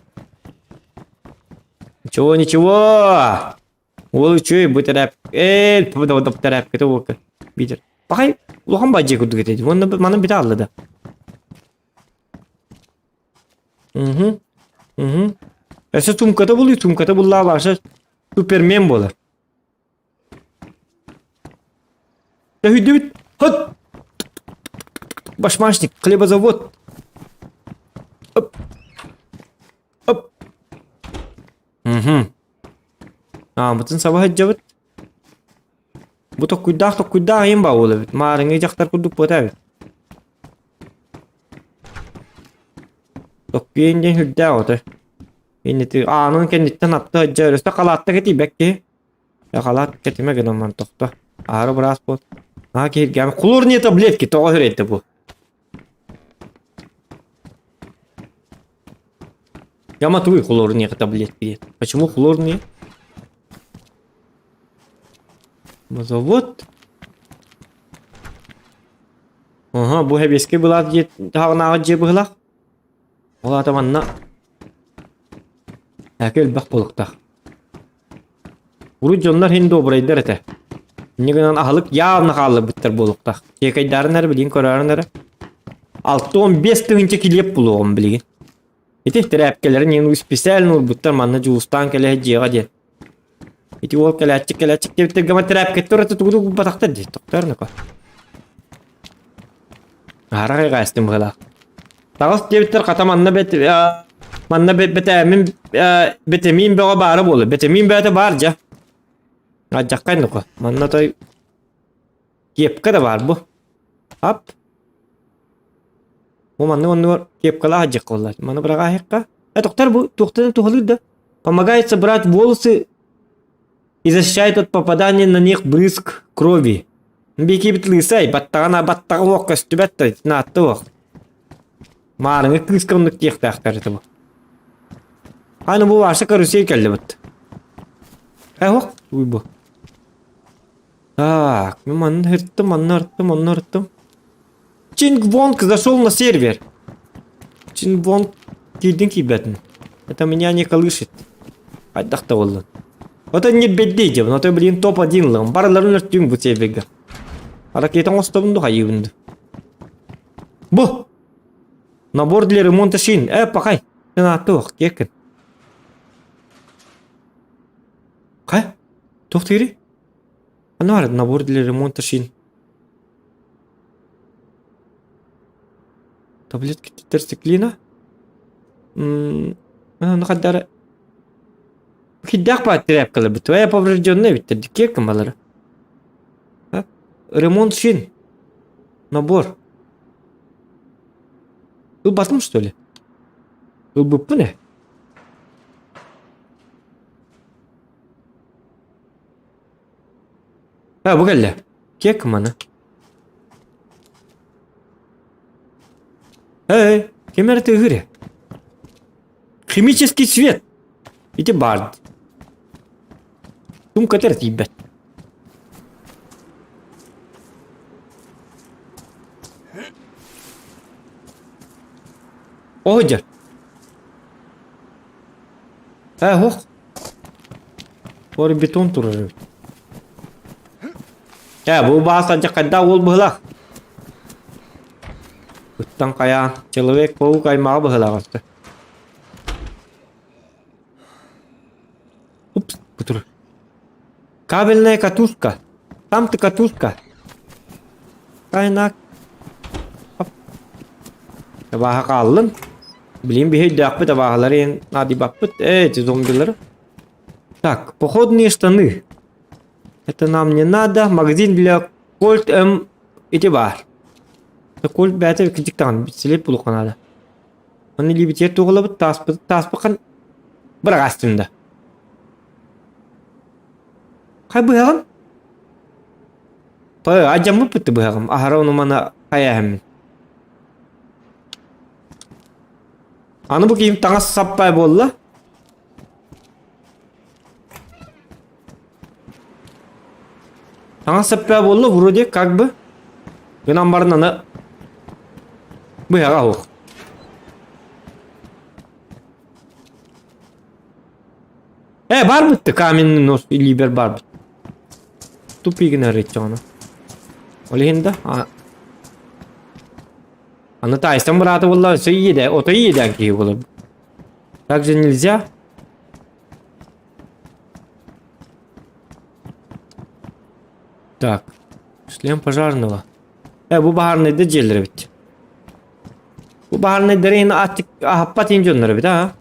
Ничего. Ол чөй бу тарап. Пудап тарап кетип ок. Битер. Пахай улган бажы куду кетеди. Маны бите алды да. Эсе тумката булла барса супермен болар. Хүйдүбүт. Хот. Башмачник, хлебозавод. Оп. Бүтін сабah жабыт. Бұ токуйдақ ең ба олы біт. Марыңы жақтар күрдік бұта біт. Токуйен ден хүрді оты. Енеті анын кендеттен атты жа өрісті қалатты кетей бәкке. Қалат кетеме геноман тоқты. Ары бірас бұд. Кейіргәмі. Құлыр не таблетки тоға хүретті бұл. Яма туй хлорные таблетки. Почему хлорные? Завод. Ага, bu hebeski bulat jet tağına acı buhlak. Ola tamanna. Akıl bak bulukta. Buru jonlar hindi obraydır ete. Nigenan ahlık yağını kallı bitter bulukta. Tekaydarınlar bilin korarınlar. 6-15 tığınca kilip buluğum bilin. Ити тряпкелерин ең специально буттар манна жуустан келе жега де. Ити ол келечик деп тегема тряпке турат тугу батакта де. Токтарны ко. Арага гастым гала. Тагыс дептер катаманна бет манна бетемин бетемин бага бары болу. Бетемин бете бар жа. Ажаккан ко. Манна той кепка да бар бу. Ап. Оны кепкала хаджик коллар. Маны брага хекка. Доктор бу токтан тухлыда. Помогает собрать волосы и защищает от попадания на них брызг крови. Беки битлысай, баттагана баттагы көстүбәттә на тох. Марыңы кыскымлык тектактар это бу. Аны бу аша карусей келди бут. Ох, уй бу. Так, мен маны хырттым. Чингвонг зашел на сервер. Чингвонг килдин кибетін. Это меня не колышет. Айдақта олды. Это не беддейді, но ты, блин, топ-1 лығым. Барыларын өрттің бұл серверге. Ракетан остабынды қайыбынды. Бұ! Набор для ремонта шин. Пақай. Сен атты оқ, кекін. Қай? Тоқтыйры? Аны бар, набор для ремонта шин. Таблетки тетрациклина. Нақадары. Хиддақ па тряпкалы бі. Твоя поврежденная ведь, тәді кекін балары. Ремонт шин. Набор. Бұл басым, что ли? Бұл бұппы не? Бұл кәлі. Кекім аны. Кемер ты игре? Химический свет. Иди бард. Сумка терт ебет. Оғыдер. Оқ. Ори бетон тұрыр. Бұл баса жақайда ол бұғылақ. Үттен қаян. Человек бұл қаймағы бұғылақ асты. Упс, бұтыр. Кабельная катушка. Там ты катушка. Кайнақ. Табаға қалын. Блин, бегать дақпыт, табағалары нади бақпыт. Эти зомбилары. Так, походные штаны. Это нам не надо. Магазин для Кольт М. Эти бар. Кольт бәті кілдіктан. Бітселеп бұлуға надо. Оны лебетер туғылы бұт. Таспықын бірақ астында. Қай бұғағым? Ажамы бұтты бұғағым. Ахара оны мана қаяғымын. Аны бұл кейім таңа саппай болды. Таңа саппай болды, вроде как бы. Гынан барын аны бұяға оқ. Бар бұтты каменный нос либер бар бұтты. Тупигін әрретті аны. Олегенді? Аны тайстан браты болды, все еді, ото еді кейі болды. Так же нельзя. Так, шлем пожарного. Бұл бағарнайды желдері бітті. Бұл бағарнайдары ені ахаппат ен жонлары біті,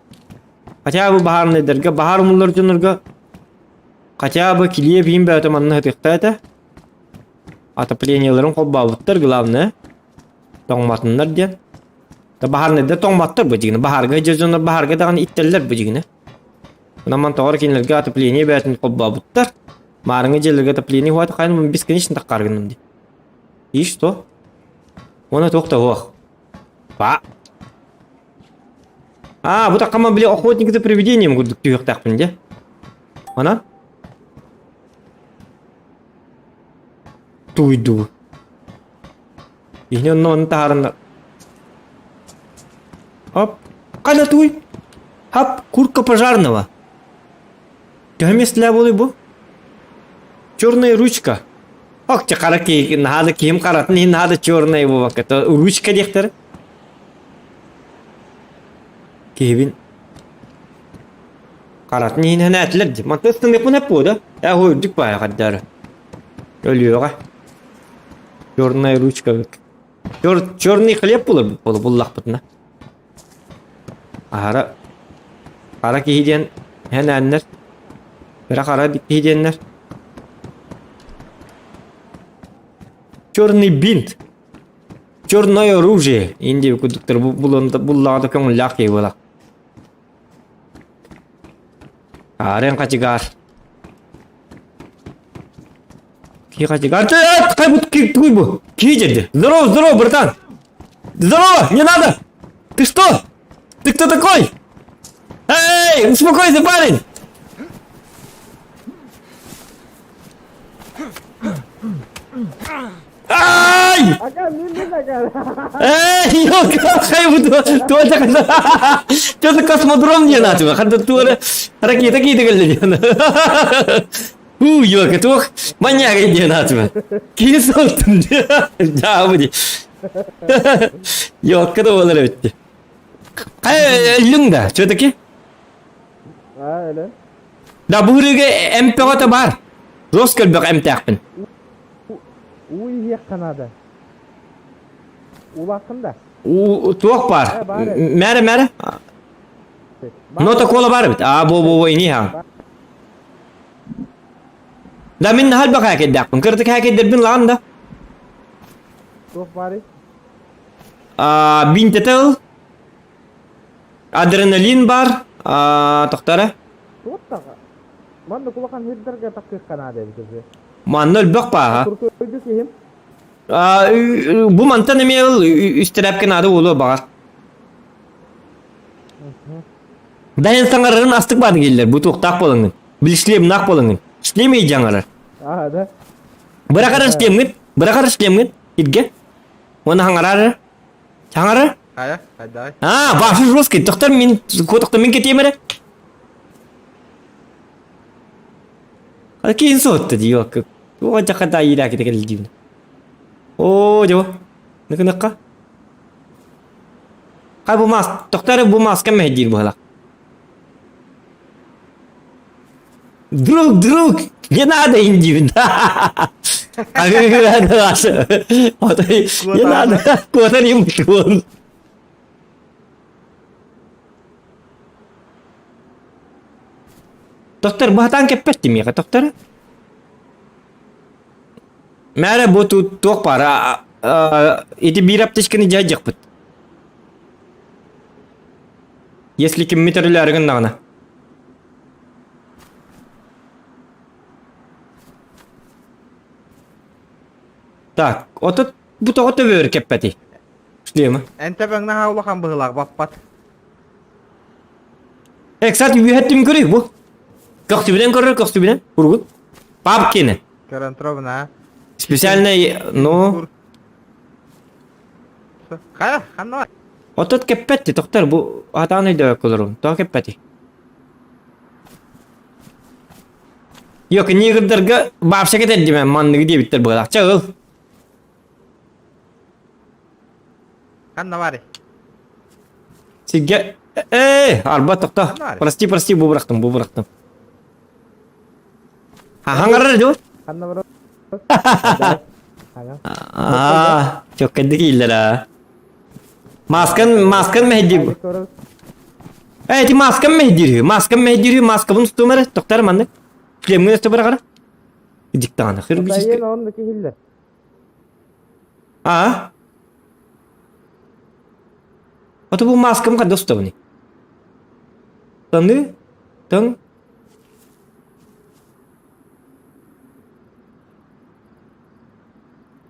Хотя бұл бағарнайдарға, бағар мұллар жонларға хотя бы килие бейін бәуті манны хытықтайды. Отопленияларын қол бауыттыр, главное. Тоңматынлар ден. Бағарнайда тоңматтыр бұл жігіні. Бағарға жезонлар бағарға даған иттерлер бұл жігіні. Бұнаман тоғыр кенілерге отопление бәуітін қол бауыттыр. Марыңы желерге отопление хуаты қайын мұн бескенешін таққарғының де. И что? Оны тоқта оқ. Ба. Бұл таққама біле охотник за привидением күрдік түйіқ тақпын де. Ана? Туйду. Ихне оны тағарындар. Оп. Қайда туй? Хап, куртка пожарного. Кәме сілә болай бұл? Черная ручка. Ок, қара кейі, нағады кейім қаратын, нағады черная бұл вақыт. Ручка дектір. Кейбін. Қаратын, нағаны әтілер де. Манты ұстын еқін әп болды. Өйдік бая қаддары. Өліоға. Черная ручка. Черный хлеб болды бұл лақпытына. Қара кейден әнәнлер. Бір қара кейденлер. Черный бинт. Черное оружие. Инде күдіктір бұллағды көңіл лақ ей болақ. Арен қачығар. Кей қачығар. Қай бұд кей бұл? Кей жерді. Здорово, братан. Здорово, не надо. Ты что? Ты кто такой? Эй, успокойся, парень. Ай! Akan mümkün akan. Yok, kayak betul. Tuh aja kan. Coba kosmodrom dia nah coba kan tuh ada kita gitu kali dia. Yok itu banyak kayak dia nah coba. Kisah tuh dia. Jauh dia. Yok itu olur bitti. Kayak lungda coba ki. Ha öyle. Da buraya MP var. Roskel bak MP yapın. Uy yakkanada. Ulakında. Tuak var. Mere. Nota kola var bit. Bu ini ha. Da min hal bak haket yapın. Kırtık haket derbin lan da. Çok bari. Bin tetel. Adrenalin var. Doktora. Çok da. Ben de kulakan hidderge takık kanada bize. Manol bak pa ha. Turkoydu ki him. Bu mantan emel üstelep kenarda olu bakar. Dayan sangarların astık badı gelirler. Bu tuktak bolangın. Bilişleyim nak bolangın. İşlemeyi cangalar. Ha da. Bırakar işleyemgin. İdge. Onu hangarar. Hangarar. Kaya. Hadi. Başız roski. Doktor min. Kotukta min ketiyemere. Hadi ki insot diyor. O cakata iyi lagi tekel diyor. Coba. Nak. Kay bu mas. Doktor bu maske mehdir bu hala. Druk. Dia nada injil. Agak ada rasa. Dia nada. Kuota ni betul. Doktor bahatan kepet mi ya doktor? Merhaba bu tuh para. Itu bir apteşkini jajak bit. Если кимметрлерген нагана. Так, bu to'g'ri ver kepeti. Шлема. Ente ben naha ulakan bıhlak bappat. Eksat yuhattim körük bu. Koktübiden körür koktübiden. Urgut. Papkine. Keren trovna. Специально, ну... Kaya, kan var. Otot kepeti doktor bu hatаны da kulurum. To kepeti. Yok nigirdirga babşa ketedi men mandığı diye bitter bırak. Çağıl. Kan var. Sizge albat doktor. Прости, bu bıraktım. Ha hangarar diyor. Kan var. Çok kendi iyiler ha. Maskan mehdi bu. Evet maskan mehdiriyor. Maskamın tutuğum var. Doktor mandık. Flemini üstü bırakır. Diktanı. Hır bir şey. Sayın ondaki hiller. Atau bu maskam kan dostu bani. Tang.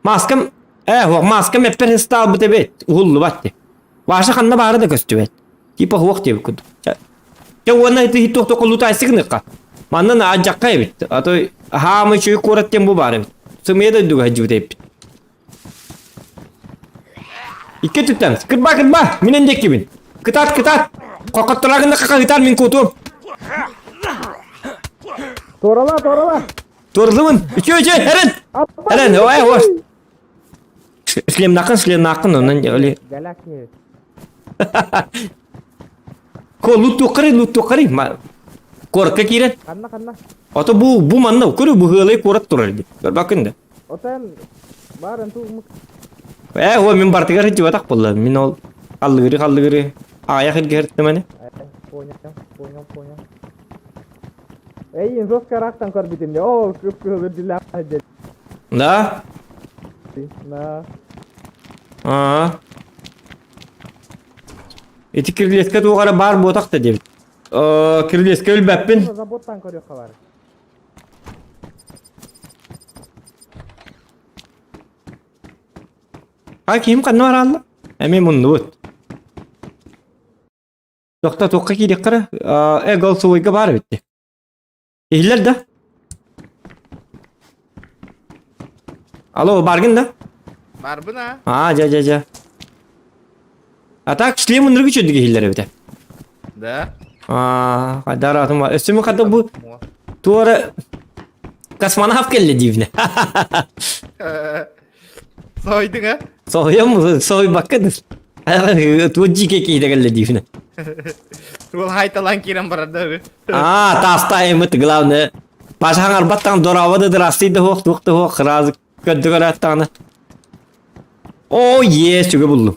Maskam hepper hestal bu tebet. Hullu battı. Başa kanna bağırı da göstübet. Tipa huak diye kudu. Ya ona hitu tokulu taysık nıka. Mandan ajak kaybet. Atau mı şu kurattem bu bağırı. Sımıya da duga hacı tebet. İki tutan. Kırba. Minen dek kibin. Kıtat. Kokot tolagında kakak min kutum. Torala. Torlumun. İki Eren. Hoş. Slim nakın ondan öyle. Galaki. Lutu kari. Korka kiren. Kanna. Atau bu manna kuru bu hılay korat turardı. Bakın da. Oten barın tu. O min partigar hiç vatak polla. Min ol kallıgırı. Ayak el gert temane. Ponya. Insos karaktan kor bitin de. Kıp dilah aja. Da. Nah. Eti kirleska tuğara bar botak da diyor. Kirleska ölbeppin. Zabottan kor yok var. Kim kan var Allah? Emi munut. Dokta tokka ki dikkara. Gol suvayga bar bitti. İhler da. Alo bargın da. Бар buna. Ja. А так шлем ыныргы чөддүгө хиллер бите. Да. Кайдаратым бар. Өсүмө ката бу туара космонавт келди дивне. Soydun ha. Союм, сой баккадыр. Туджике кейде келди дивне. Ол haytalan kiren barada. Тастайм это главное. Пашаңар баттан доравады дырастыйды хоқ, разы көддігөр аттағаны. О, ес, чөге бұлдым.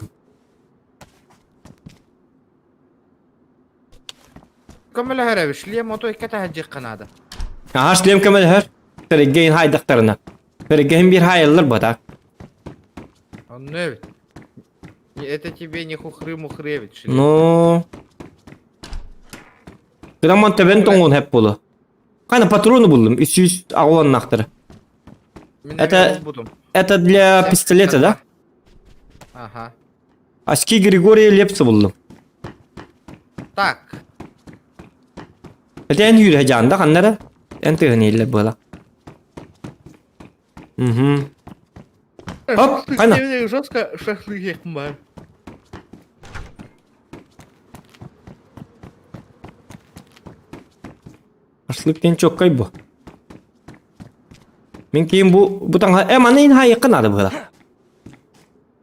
Көмілі әрі шлем ото екі тәхәджік қанады. Шлем көмел хөр. Перегейін хайдықтарына. Перегейін бір хайылыр батак. Он не ведь. Это тебе не хухры-мухры ведь шлем. Ну... Грамман төбен тоңғын хеп болу. Қайна патроны бұлдым, 300 ағуан нақтыры. Это для пистолета, да? Ага. Аски Григория Лепса бұлдым. Так. Это ән үйір хәжан да, қаннары? Ән тығын елі бұла. Хоп, қайна? Жестко шашлык бар. Ашлыктен чоккай бу. Мен кейін бұтан мана ен хай қанады бұла.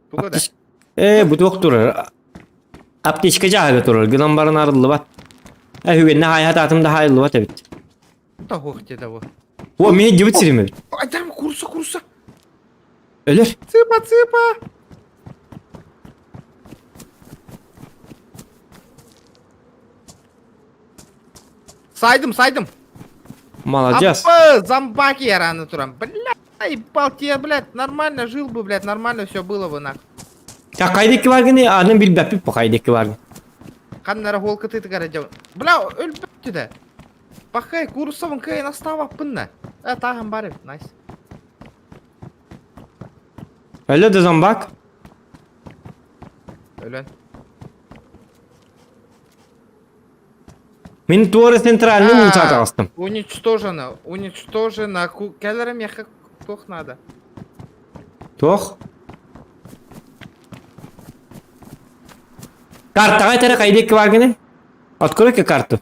Бұғы да. Бұты оқ тұрыр. Аптешке жағығы тұрыр. Гынан барын арылы бат. Хүгенне хай хататымда хайылы бат әбіт. Да хоқ деді бұл. О, мені дебіт сірім әбіт. Адам курса. Өлер. Цыпа. Сайдым. Молодец. Зомбаки я рано турам. Блядь, ебал тебе, блядь, нормально жил бы, блядь, нормально все было бы нахуй. Так, қайдекі баргыны, аным біл бәпіп по қайдекі баргын. Қаннары холка ты тігара жау. Бля, өлбәпті де. Бақай, курсовын кайын астава пынна. Тағын бар еб, найс. Өлі де зомбак. Өлен. Мен туары центральный мунчат астым. Уничтожено. Кәлерім яқы тоқ надо. Тоқ. Карта қайтары қайдекі баргыны? Открой-ка карту.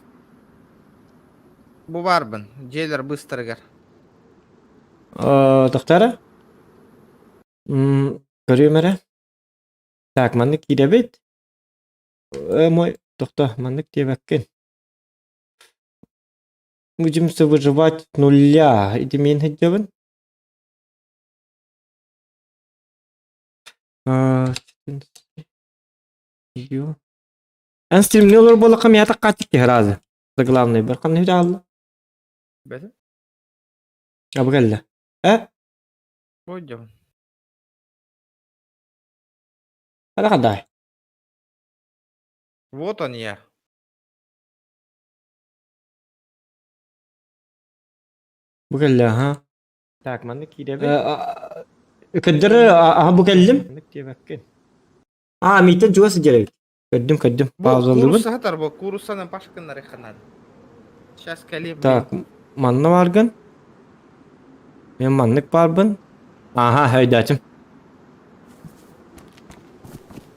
Бұ барбын. Желер быстыргар. Тоқтары? Көрем әрі? Так, мандық кейде бет. Мой, тоқта, мандық деп әккен. Учимся выживать с нуля. Иди мен хеджабын. Ән стримлі олар болы қам ятақ қатик ке разы. Это главный бір қам нефте алды. Бәді? Абы кәлді. Бұйдым. Ада қадай. Вот он я. Бұ кәлді, аха. Так, мандық кейде бет. Көддірі, аха бұ кәлдім. Мандық деп әккен. Мейтен жуасы жерек. Көддім. Паузалды бұн. Курсатар бұл. Курсаның пашқынлары қанады. Сейчас кәлем. Так, манны баргын. Мен мандық барбын. Аха, höydәчім.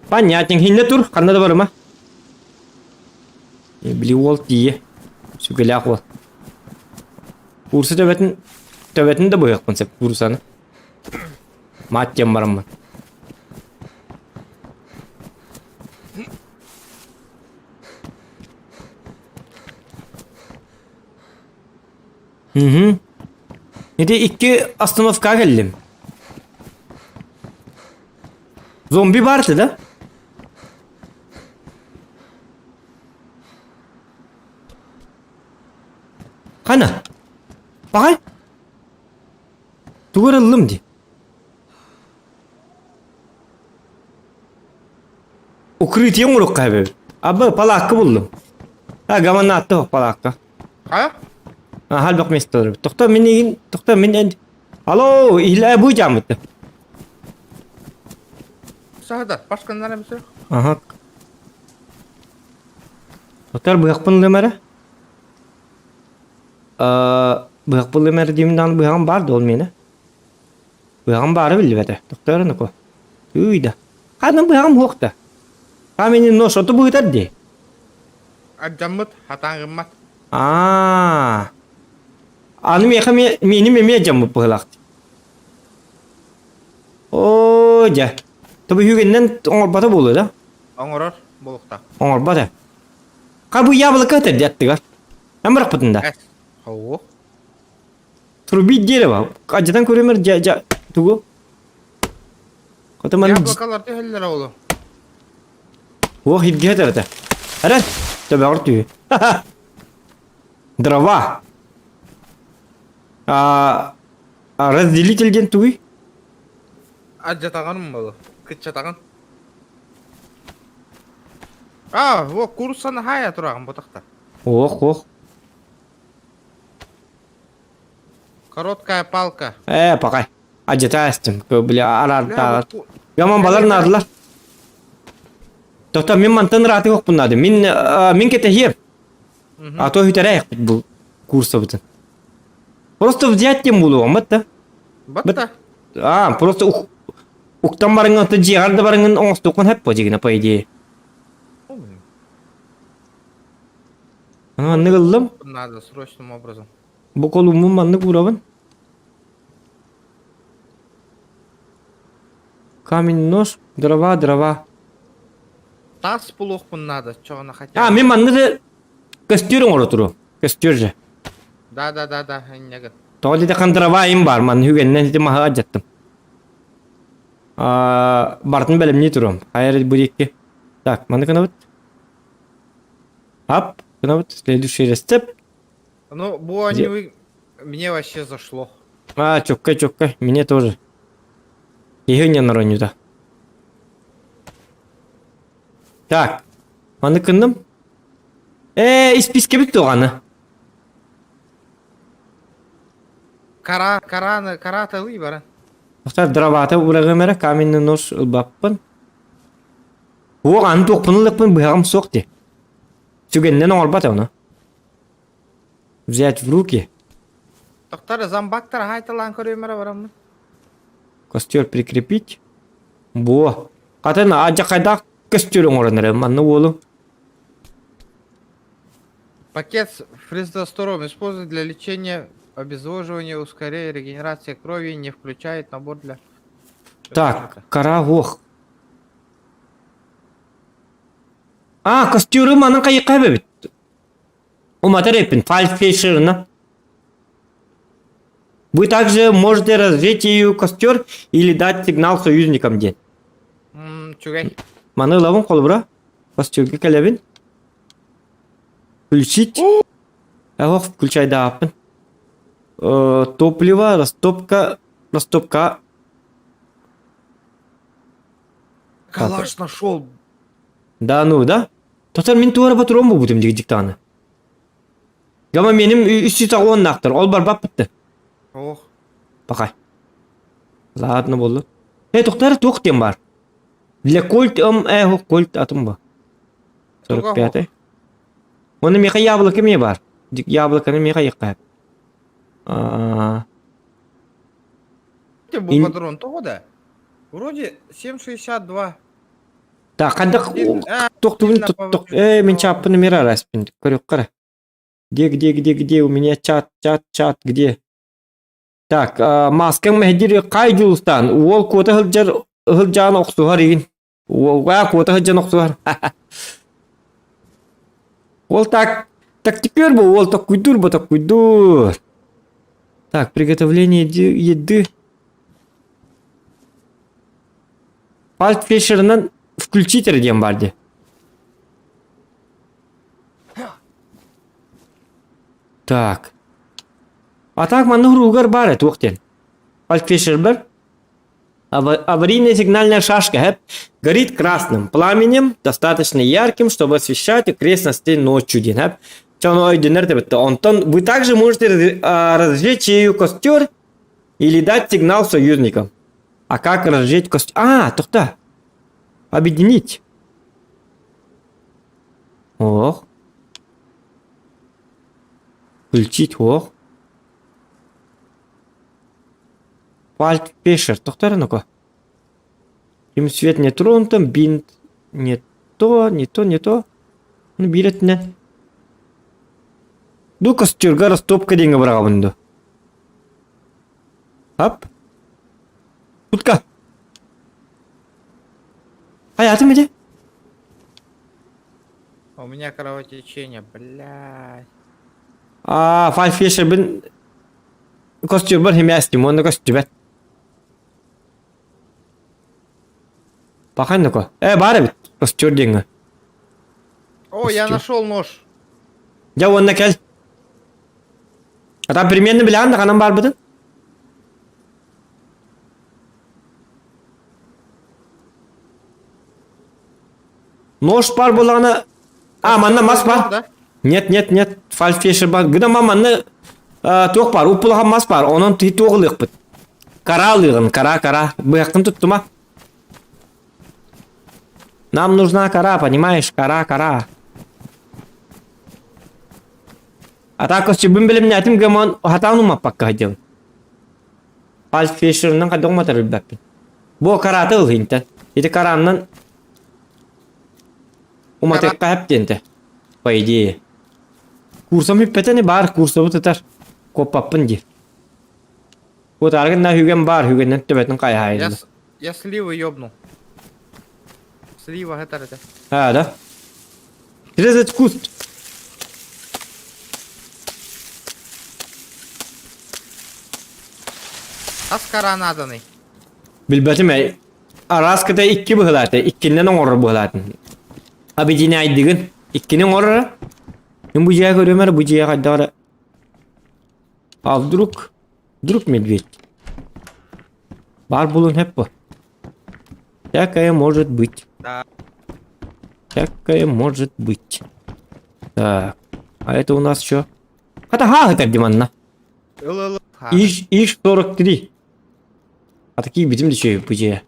Понятен, хинне тур, қанады барыма. Білі ол тие. Сүгілі ақуал. Курсы төбетін де бұйықпын сәп курсаны. Маттен барымын. Неде 2 остановка келдім. Зомби барды да? Қана? Бағай? Туғырылым де. Укрытие мұруқ қайбі. Абы палаққы бұлдым. Гаманна атты палаққы. Қая? Halbak mestor. Toqta men. Alo, ila bu jamıtı. Sahada, başkanlara bir şey. Aha. Doktor bu yakpın lemere? Bu yakpın lemere diyeyim bu yakın bardı ol mene. Bu yakın barı bildi bete. Doktorun ko. Үйда. Қаным бұяғым хоқты. Каменный нож, оты бұйтар де. Аджаммыт, хатаңғыммат. Аны мені меме жамып бұғылақты. О, жа. Тобы үйгеннен оңырбата болу да? Оңырыр, болықта. Оңырбата. Қабы ябылы көтір дәттігар. Әмірік бұтында. Әс, хауы. Трубит дерево. Ажадан көремер жа тугу. Котаман Яблокалар түйелер олу. ох хитге тарата. Арат. Тобы ağır tüyü. Дрова. Разделителден туй. Аджатағаным болу. Кітчатағын. О, курсаны хая тұрағын бұтақта. Ох. Короткая палка. Пока. Ажатастым. Бля, арар. Яман балар надылар. Тоқта мен мантан раты жоқ бұнады. Мен кете хер. А то хүтерәйік бұл курса бұтын. Просто взять тем болу, аматта. Батта. Просто уктан барыңын, жиғарды барыңын оңыстықын хәп по дегені, по идее. Анны қылдым. Надо срочным образом. Бұл қолымын манны көрабын. Камень, нож, дрова. Тас пулуқпын надо, чоғына хотя. Мен манны костюрің ұры тұру. Костюр же. Да, әннегі. Тоғылы да дрова айым бар, манны хүгеннен хеті мағаға жаттым. Бартын бәлім не тұрым. Хайыр бұрекке. Так, манны қына бұд. Ап, қына бұд. Следующий рецепт. Ну, буанивы мне вообще зашло. Чокка. Мне тоже. Ее не нароню, да. Так. Манны қындым. Исписке бік тоғаны. Каратылы бара. Тоқтар дровата урағы мәрі каменный нож ұлбаппын. Оған тоқпынылықпын бұяғым соқты. Сүгеннен оңырбата оны. Взять в руки. Тоқтары замбактар хайтылан көремері барамын. Костер прикрепить. Во. Қатына ажа қайда костерің орыныры. Манны олу. Пакет с фризостором используют для лечения, обезвоживания, ускорения, регенерации крови, не включает набор для... Так, кара ох. Костеры манын қайыққа бәбіт. Уматыр епін, фальфейшерына. Вы также можете разжечь ее костер или дать сигнал союзникам ден. Чугай. Маны лавын қол бұра. Костерге кәлебін. Включить. Включай да апын. Топливо, растопка. Калаш нашел. Да, да? Тоқтар мен туара батыром бұл бұтым деген диктаны. Гама менім үсті тағуын нақтыр. Ол бар бап бітті. Ох. Пока. Ладно болды. Тоқтар тоқтен бар. Для кольт кольт атым ба. 45. Оны меқа яблоко ме бар. Яблоканы меқа еққап. Бұл патрон тоғы да? Вроде 7,62. Так, қандық тоқтуын тұттық. Мен чаппыны мера распин. Көрек қара. Где? У меня чат, где? Так, маскаң мәдері қай жылыстан? Ол коты ғылжан оқсуғар еген. Коты ғылжан оқсуғар. Ол тактикер бұл, ол так күйдір. Так, приготовление еды. Пальтфешерінен включитер дем барды. Так. А так манны ругар бар это уқтен. Пальтфешер бар. Аварийная сигнальная шашка горит красным пламенем, достаточно ярким, чтобы освещать окрестности ночью. Вы также можете разжечь ее костер или дать сигнал союзникам. А как разжечь костер? Тоқта. Объединить. Ох. Включить. Ох. Пальт пешер. Тоқтар ну-ка. Им свет не тронутым, бинт не то, не то, не то. Ну, биретинен. Ду костюрга растопка дейінгі бұрға бұнды. Ап. Утка. Hayatım idi. У меня кровотечение, блядь. Фальфешер бін костюр бір хеме әстім, оны костюр бәт. Бақайны ко. Бары біт, костюр дейінгі. О, я Костюм. нашел нож. Я онына кәл. Ата переменні біләнді қанан бар бідін? Нож бар болағына... манна мас бар. Да? Нет. Фальфешер бар. Гыда манна тоқ бар. Упылыға мас бар. Onun түй тоғылық біт. Кара алығын, кара. Бұяқтын тұтты ма? Нам нужна кара, понимаешь? Кара. А так костюбін білімні әтім гамон хатауну маппаққа хадел. Фальфешерінің қадың матар үлбәппін. Бұл караты ұлғынты. Еті каранның уматыққа әптенті. По идее. Курсом үппетені бар, курсовы тұтар. Коппаппын де. Вот арғында хүген бар, хүгеннен төбетін қай хайылы. Я сливы ёбнул. Слива, это. Да. Резать куст. Аскара наданный. Bilbetim araskada 2 bıhılatı, 2'nden oğru bıhılatın. Abidini aydıgın, 2'nin oğru. Ben bu cihe görüyorum, bu cihe kadar. Вдруг медведь. Бар булын hep bu. Всякое может быть. Да. Всякое может быть. Так, а это у нас что? Это Диманна. Иш 43. А такие битим дичей быче.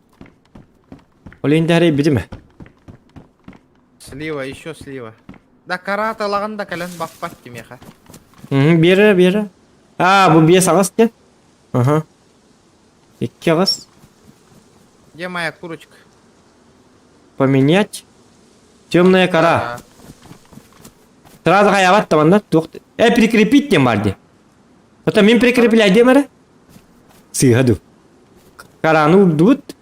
Олендары битиме. Слива, еще слива. Да карата лаганда кален бақпат демеха. Бері. Бұл бес ағыз не? Ага. 2 ағыз. Где моя курочка? Поменять. Темная кора. Сразу хаяват таманда. Прикрепить не барды. Потом им прикрепляй демері. Сыгаду. Караны урдут.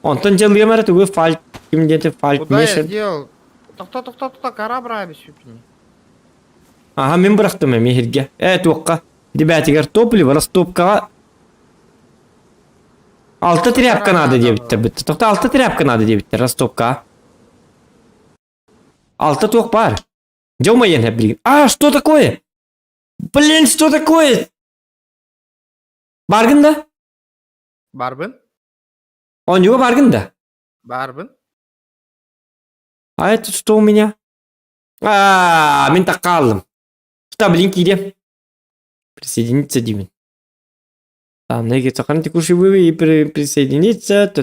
Онтан жыл демері түгі фальт. Кімденті фальт Куда я мешер. сделал? Тоқта, кара брабис үпіне. Ага, мен бырақтым мехерге. Туаққа. Ребятигер топливо, растопкаға. 6 тряпка надо дебіттер бітті. Тоқта 6 тряпка надо дебіттер растопкаға. 6 тоқ бар. Жаумайын хәп білген. Что такое? Блин, что такое? Баргын да? Барбын? Он его баргын да? Барбын? А это что у меня? Мен таққа алдым. Что, блин, кидем? Присоединиться, Димин. Там, неге сахарный текущий вывод и присоединиться.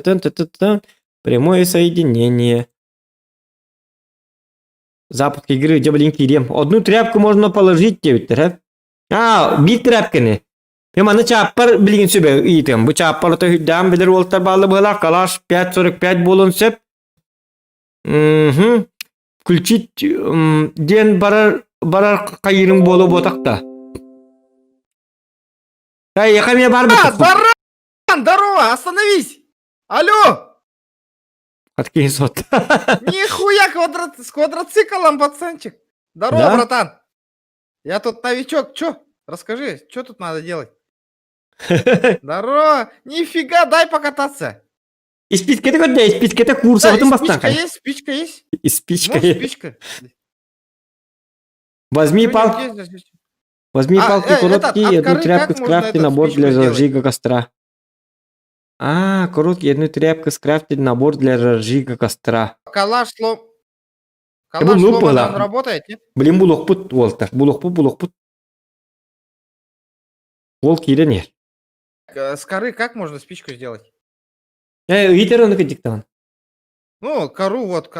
Прямое соединение. Запуск игры, где, блин, кидем? Одну тряпку можно положить, девять. Бит тряпканы. Мен аны чаппар, блин, сөбе ийтем. Бұл чаппарлыты хүдден білер олтар балы бұла. Калаш 5.45 болын сөп. Включить ден барар қайырың болу ботақта. Яқа мен бар бұтық. Здорово, остановись! Алло! Откинь сот. Нихуя с квадроциклом, пацанчик. Здорово, Да? братан. Я тут новичок. Чё? Расскажи, что тут надо делать? Здорово. Нифига, дай покататься. И спичка-то куда? И спичка-то курса. Да, Вот он и спичка бастан. есть, спичка есть. И спичка Вот есть. спичка. Возьми Чё палки. не здесь? Возьми палки короткие и этот, одну открой, тряпку как скрафти можно набор эту для спичку разжига костра. Короткий одну тряпку скрафтить набор для разжига костра. Калаш был сломанный, глупый, он ладно. работает, нет? Блин, булокпут, Уолтер. Булокпут. Волк или нет? С коры как можно спичку сделать? Витер он диктован. Ну, кору вот...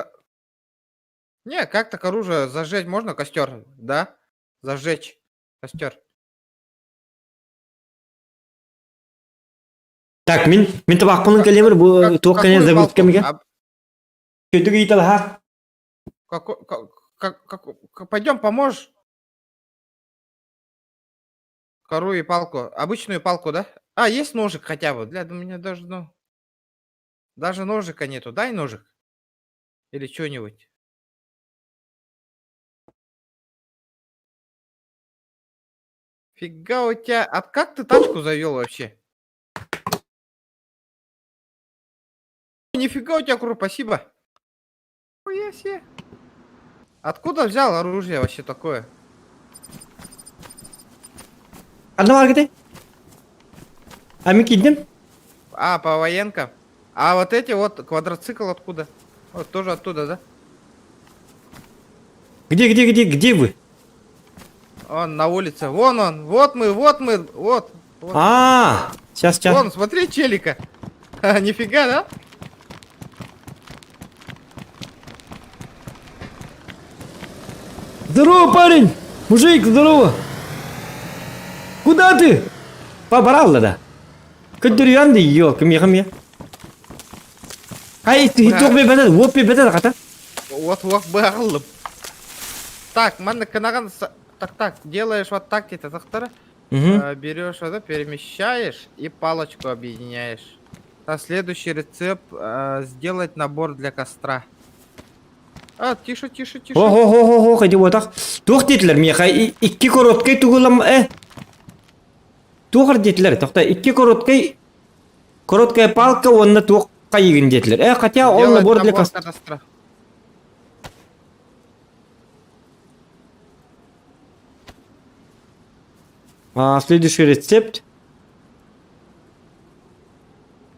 Не, как-то кору же зажечь можно, костер, да? Зажечь костер. Так, мен табақпының кәлемір, бұл тоқ кәне Какую забыл палку? кәмеге. Көтігі итал ха. Пойдем, поможешь? Кору и палку. Обычную палку, да? А, есть ножик хотя бы. Для у меня даже, ну... Даже ножика нету. Дай ножик. Или что-нибудь. Фига у тебя... А как ты тачку завел вообще? Нифига у тебя круто, спасибо. Ой, себе. Откуда взял оружие вообще такое? Anda var gide. Ами киддим. А, по военкам. А вот эти вот квадроцикл откуда? Вот тоже оттуда, да? Где вы? Он на улице. Вон он. Вот мы. Вот. Сейчас. Вон, смотри, челика. Нифига, да? Здорово, парень! Мужик, здорово! Куда ты? Побрал, да? Кыдырьянды, ё, кем я? Ай, ты ток бе бедер, воп бе бедер, ката? Вот бағылып. Так, мана канаган... Так, делаешь вот так, это тахтара. Берешь это, перемещаешь и палочку объединяешь. А следующий рецепт сделать набор для костра. А, тише. О, қайда отақ. Тоқ детілер, меқа, икки короткай туғылам, Тоқыр детілер, тоқта, икки короткай палка, онна тоққа егін детілер. Хотя он набор для костра. Следующий рецепт.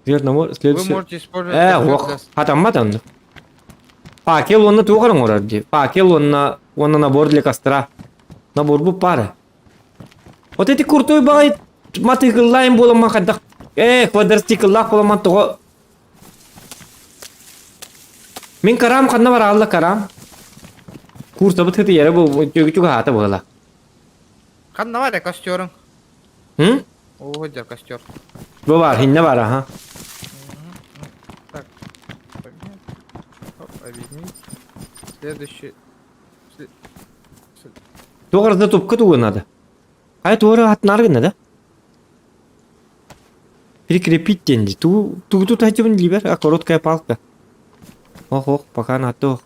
Верно, следующий. Вы можете использовать... Хатамматан. Факел онна туғырың орарди. Факел онна набор для костра. Набор бұл пары. Вот эти крутой бағай матығылайын боламан қаддақ. Квадростикыллақ боламан тұғы. Мен карам қадна бар алла карам. Курса бұт хыты ері бұл жүгі хаты бұғыла. Қадна бар я костерың. Ого, дер костер. Бұл бар, хинне бар, аха. Так, объединить. Следующий. Тоғырда топқа туғы надо. Ай, тоғыры атынар гына, да? Прикрепить денди. Тут хотим либер, короткая палка. Ох, пока на то.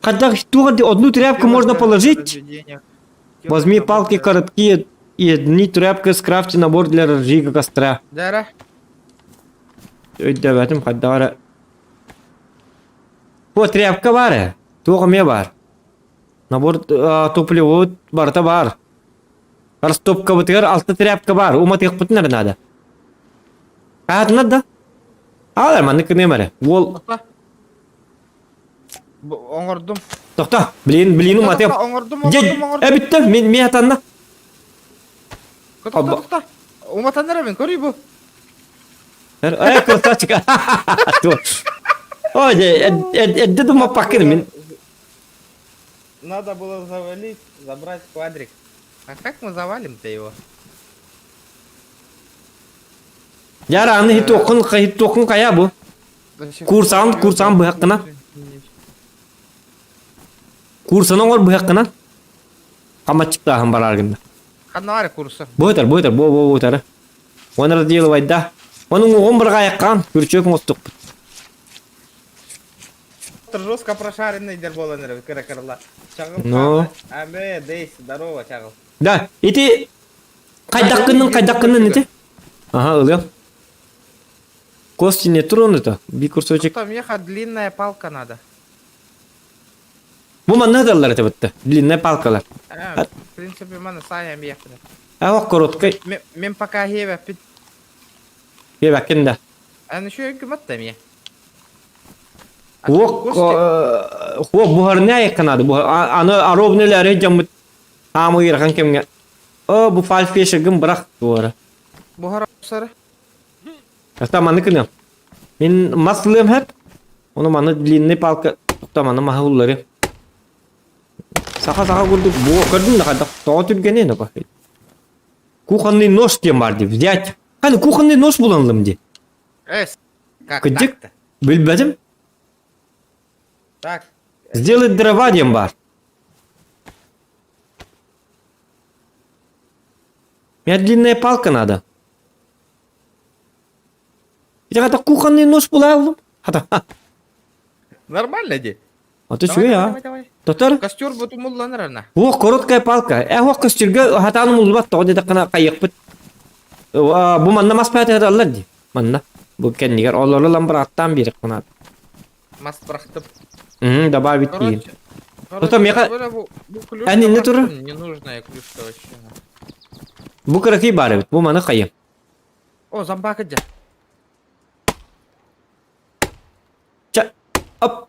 Когда одну тряпку можно положить, возьми палки короткие и одни тряпки скрафти набор для разжига костра. Дара. Да, в этом когда. Вот тряпка бар, только мне бар. Набор топливо барта бар. Растопка бутер, алты тряпка бар. Умат их путнер надо. Надо. Алар маны кынемере. Вол. Оңордум. Тоқта, блин, умат я. Оңордум. Битті, мен атанна. Тоқта. Уматандар мен көрей бұл. Красавчик. Ой, это дома пакет мен. Надо было завалить, забрать квадрик. А как мы завалим-то его? Яра, аны хит тоқын қая бұл. Курсан бұяққына. Курсан оңыр бұяққына. Қаматчықта ағын бар аргында. Қанна бар курсы? Бұйтар, бұйтар. Оны делі байда. Оның оғын бір қаяққан, көрчөкін остық бұд. Жестко прошаренный дерболанер, кыра-кырла. Ну. Амбе, дейс, здорово, чағыл. Да, эти қайдаққынның неті? Ага, ылым. Кости не тронуто, би курсочек. Там ехать длинная палка надо. Бұл манна далар это бітті, длинная палкалар. В принципе, мана саям ехали. Ақ короткай. Мен пока хеве пит. Бәккенда. А еще и гümmet я. Бұғарына айыққанады. Аны аробнелері жамыт амы ерған кемге. Бұл фальфешігім бірақ туары. Бұғар сары? Ата маны кінем. Мен маслым хәп. Оны маны длинный палка. Та маны махуллары. Сақа көрдік. Бұға көрдің да қадақ. Тоға түргенен оға. Кухонный нож тем бар деп. Взять. Hani кухонный нож буланлым де. Как Кыдык? так-то? Bilmedim. Так. Сделать дрова дем бар. Мне длинная палка надо. Я это кухонный нож булалым. Хата. Нормально, де. А ты Давай, что давай, я? давай. Доктор? Костер вот умулланыр ана. О, короткая палка. О, костюрге хатаны мулбат тоди да кана кайык бит. Бу манна маспат это аллар ди. Манна. Бу кеннигер оллары ламбраттан берик кана. Мас прахтып. Добавь бит кийин. Короче, Потом я бу клюшка не просто туры? ненужная клюшка вообще. Бу кыракый бар бит. Бу маны кайы. О, зомбак иде. Ча. Оп.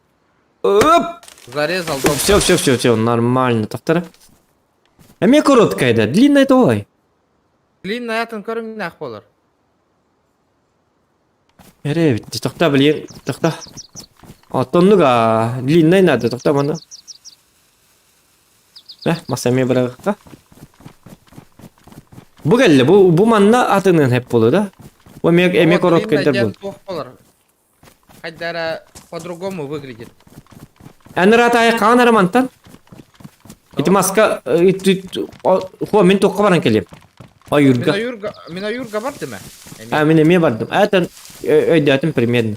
Оп. Зарезал дом. Все, нормально, доктор. А мне короткая, да, длинная давай. Длинная атын көрүм нах болор. Эребит, доктор, блин, доктор. А тоннуга длинная надо, доктор, мана. Масами бырака. Бу келли, бу манна атынын хеп болу да. Бу эме короткая да бул. Хайдара по-другому выглядит. Энрат ай канар мантан. Ити маска, хо мен токка баран келем. Аюрга. Мина юрга бар деме? Мен эме бардым. Атан өйдәтим примерно.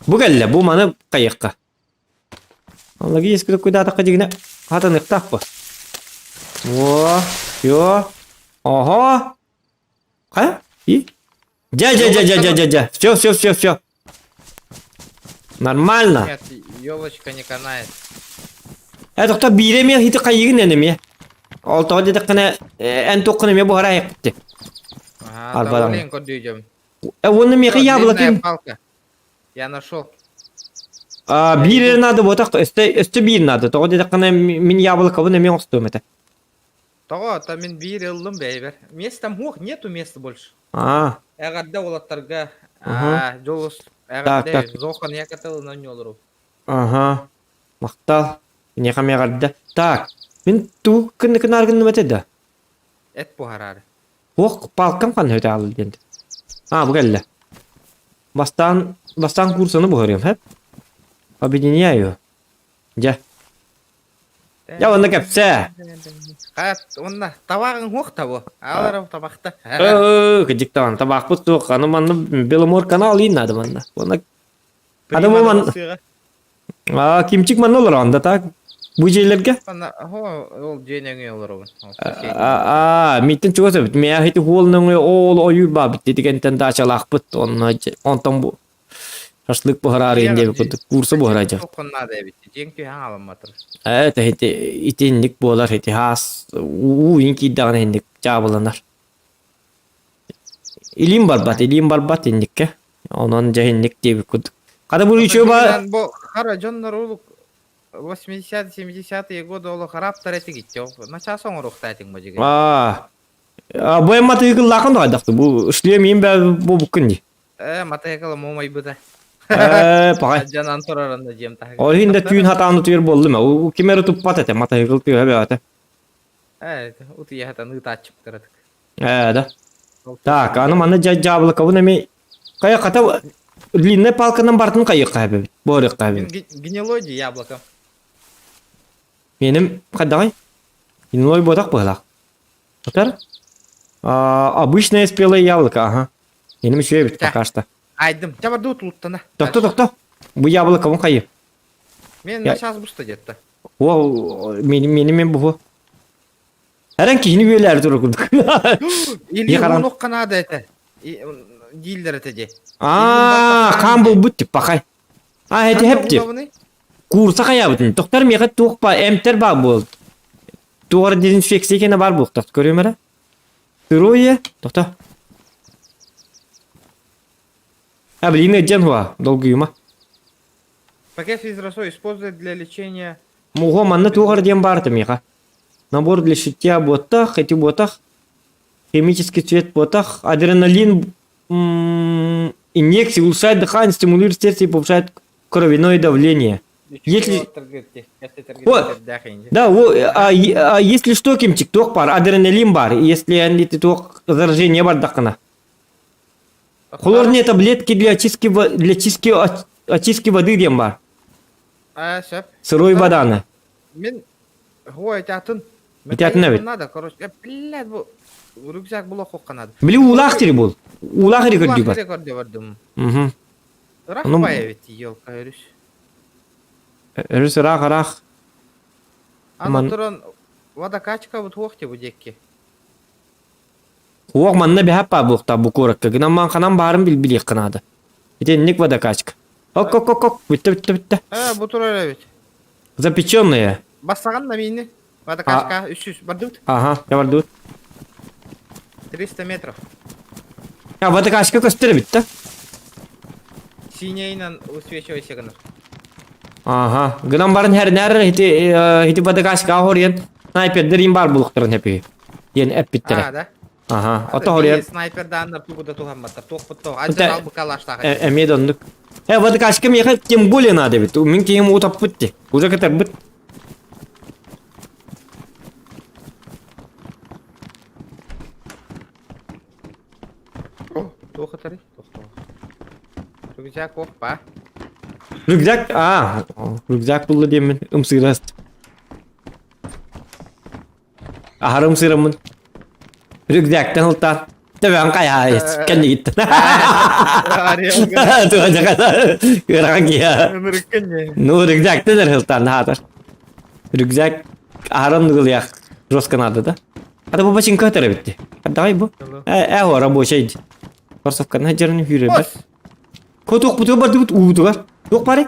Бу келли, бу маны кайыкка. Аллага ескиде куйдата кадигине. Хатын ыктакпы. Во, ё. Ага. Кая? И? Дя. Все. Нормально. Нет, елочка не канает. Это кто биреме хити кайыгын энеме. Алты деди кына эн токкун эме бу харайык битти. Албадан. Давленко дүйдем. Оны меха яблоки. Палка. Я нашел. Бире надо вот так, өстө бир надо. Того деди кына мен яблоко буны мен остум это. Того, там мен бир ылдым бейбер. Мест там хух, нету места больше. Эгадда олаттарга жолус. Так. Зохан якатыл на нёлру. Ага. Мактал. Не хамегарда. Так. Мен ту кын аргын метеда. Эт пухарары. Ох, палкам кан höte алды денди. Бу келли. Бастан курсуну бухарым, хеп. Объединяю. Я онда кепсе. Кат, онда табагың хух табу. Аларым табакта. Кыдыктан табак путтук. Аны манны беломор канал ин надо манна. Оны кимчик манна олар анда так. Бу жерлерге? Ол женеңе олар. Митин чугасы бит. Мен хити холның ол оюр ба бит дегенден да чалак бит. Онтон бу шашлык бухарар инде курсы бухаража. Надо бит. Жеңки аламатыр. Это итинник болар хити хас. Инки даган хендик жабыланар. Илим барбат индикке. Онон жахинник деп куд. Када бу үчөө ба? Бу кара жоннор улук 80-70-е годы олы харап тарети гитти. Нача соң рухтайтың бу жиге. Бу эмматы игыл лакын да дакты. Бу иштем эмбе бу буккынди. Матайкала момай буда. Пагай. Жанан турарында жем таг. Ол хинде түйүн хатааны түйөр болду ма? У кимери туппат эте, мата игыл түйө бе. Ути хатан ыта ачып кыратык. Да. Так, аны маны жабылы кабын эми кая ката длинная палканын бартын кайык кайбы. Борык кайбы. Гнилой яблоко. Меним кадагай. Гнилой ботак быйлак. Отар? Обычное спелое яблоко, ага. Меним еще бит пока что. Айдым, жабарды утулуптана. Токто. Бу яблоко вон кайы. Мен начас бусты жетти. Менин бу. Әрән кийini бөләр туры күрдүк. Или онук канада эте. Дилдер эте. Кан бул бут пакай. Эти хепти. Курса кая бутун. Доктор мега тукпа эмтер бар бул. Тугар дезинфекция кене бар бул. Доктор көрөмөрө. Второе, доктор. Блин, дженва, долгюма. Пакет физросой используют для лечения. Мого манна тугар дем барты мега. Набор для шитья ботах, эти ботах, химический цвет ботах, адреналин, инъекции улучшает дыхание, стимулирует сердце и повышает кровяное давление. Если- Вот. Да, если что, Кимчик, ток бар, адреналин бар. Если они ток заражение бар дакана. Хлорные таблетки для очистки воды дем бар. Шеп. Сырой воданы. Мен хой айтатын. Айтатын әбет. Надо, короче. Блядь, бу рюкзак було қоққанады. Били улах тири бол. Улах рекорди бар. Рекорде бардым. Мгм. Рах Ну, баявет, елка өрүш. Рыс рах. Ана Ман- туран водокачка вот хохте бу декке. Уақ манна бәһәп па бұқта бұ көріккі. Гынан ман қанан барын білек қынады. Бітенник водокачка. Ок. Бітті. Бу турар әбет. Запеченные. Бастаған на мені. Водокачка 300 бардут. Ага, я бардут. 300 метров. Водокачка көстері бітті. Синейнан усвечивай сеганыр. Ага. Гынан барын әрі хити водокачка хорен. Снайпердерин бар бұлықтырын хепі. Ен әп біттірі. Да? Ага. Ота хорен. Снайпердан тубуда туғанматтар. Тоқ. Ота- Аджан албы калаштағы. Әме дондық. Водокачка меха тем более надо бит. Мен кейім утап бітті. Уже кетер біт. Тоқ атары. Рюкзак оқ па. Рюкзак. Рюкзак бұлды демен. Умсыраст. Ахар умсырамын. Рюкзактан ұлтан. Төбен қая кәнне кетті. Туға жақата. Көрған кия. Ну, рюкзакты дәр ұлтан хатыр. Рюкзак ахарым нұғылияқ. Жосканады да. Ада бұл башын көтірі бітті. Давай бұл. Әғо рабочайды. Корсовкан хәджерін хүрі бір. Көтіқ бұтығы барды бұт ұғытығы. Тоқ бары?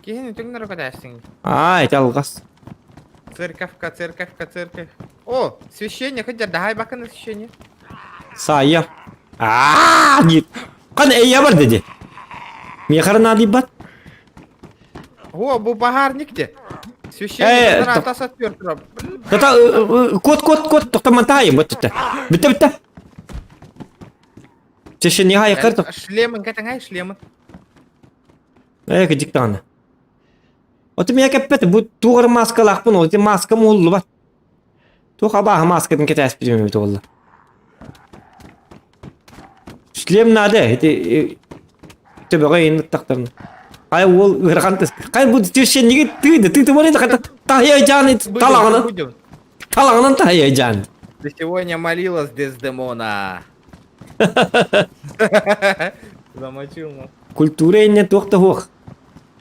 Кейін түңнер өкәдәсің. Айт алғас. Церковь. О, священник, хотя давай бака на священник. Сайя. Нет. Қан әйя бар деді. Мехарын ады бат. О, бұл бағарник де. Священник атас атпер тұрап. Кот. Тоқтаман тайым бат тұтты. Бітті. Чеші не ғайы қыртық. Шлемын, кәтіңай шлемын. Әйкі диктаны. Оты мен әкеппеті. Бұл туғыр маска лақпын. Оты маска мұлы бат. Туға бағы маскадан кет әспедемем бет олы. Шлем нады. Төбеға еңдік тақтырын. Ай ол ұрған тұс. Қай бұл чеші неге түйді. Түйді бар еді қайта. Тағай жаны талағынан тағай жаны. Ты сегодня молилась Дездемона. Замочил, ну. Культура не тоқты хоқ.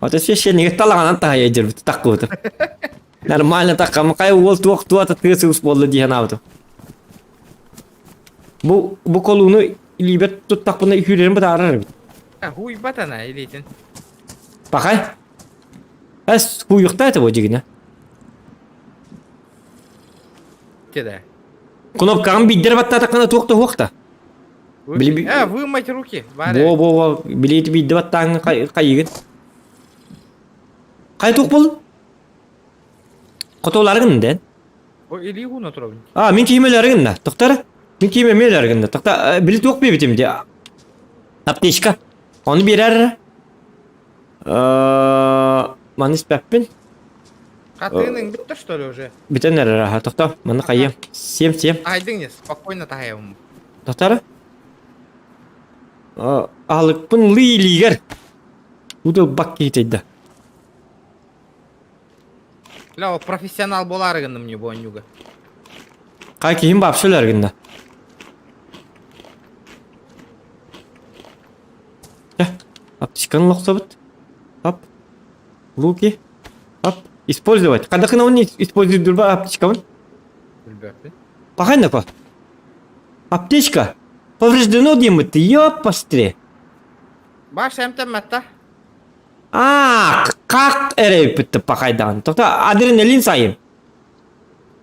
Оты чеші неге талағынан тағай жыр. Таққы отыр. Нормально таққамы. Қай ол тоқты аты түйесі ұс болды дейін ауды. Бұл колуны илибет тұттақ бұны үйрерін бұд арыр. Хуй батана илейтін. Бақай. Әс хуйықта әті бұл жегіне. Кеда. Кнопкаға биддер баттата қана тоқты хоқта. Вымыть руки. Во. Билеті бидді баттағын қайығын. Қай тоқ бұл? Қотоларығын дән? О, или хуна тұрабын. Мен кеймелерігін да. Тоқтары? Мен кеймелерігін да. Тоқта, білі тоқ бейбетім де. Аптечка. Оны берер. Маныс бәппін. Қатының бітті, что ли, уже? Бітен әрі. Тоқта, маны қайым. Сем. Айдың не, спокойно тағайым. Тоқтары? Алықпын лигер. Удыл бак кейтейді. Ля, профессионал боларығынды мне бұл нюга. Қай кейім бапшыларығында. Аптечканы лоқса бұд. Ап. Луки. Ап. Использовать. Қадақына оны использует дұрба аптечкамын? Білбәппен. Пахайна па. Аптечка. Повреждено деймітті. Ёппастыре. Баш әмтен мәтті. Қақ әрі бітті пахайдан. Тоқта адреналин сайын.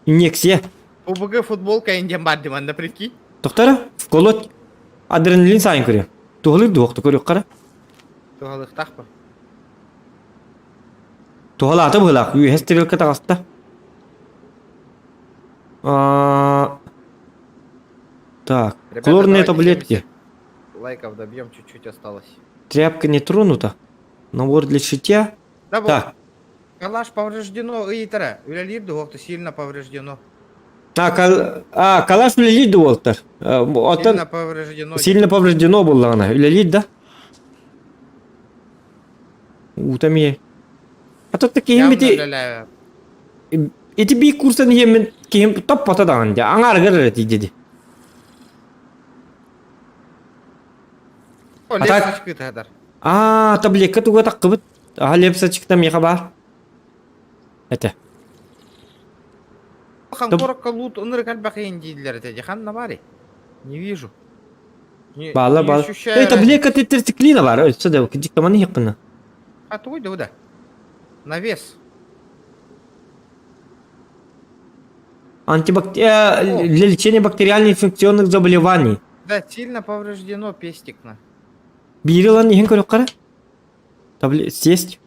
Инъекция. УБГ футболка инден бар деманда, прикинь. Тоқтары? Вколоть. Адреналин сайын көрі. Туғылыр дуақты көрі қара. Туғалық тақпа. Туғалаты бұғылақ. Хестерілкі тағасты. Так. Хлорные таблетки. Лайков добьем, чуть-чуть осталось. Тряпка не тронута. Набор для шитья. Да, вот. Так. Калаш повреждено, и тара. Үлелирді оқты сильно повреждено. Калаш үлелейді олтар. Сильно Оттан повреждено. сильно повреждено болды ана. Үлелейді да? Утамие. А тут такие Явно бити үлелі. эти би курсан емен кем топ потадан да. Аңар гыры dedi. О, А так- лепсочки тадар. Таблетка туга таккыбыт. Лепсачыкта меха бар. Это. Ханкоракка лут ыныр кальбақейін дейділер деді. Ханна бари? Не вижу. Не Бала. ощущаю. Таблетка тетрациклина бар. Сюда, диктаманы якына. А твой да. Навес. Для лечения бактериальных инфекционных заболеваний. Да, сильно повреждено пестикна. Бирилан нехен көрөк кара. Сесть.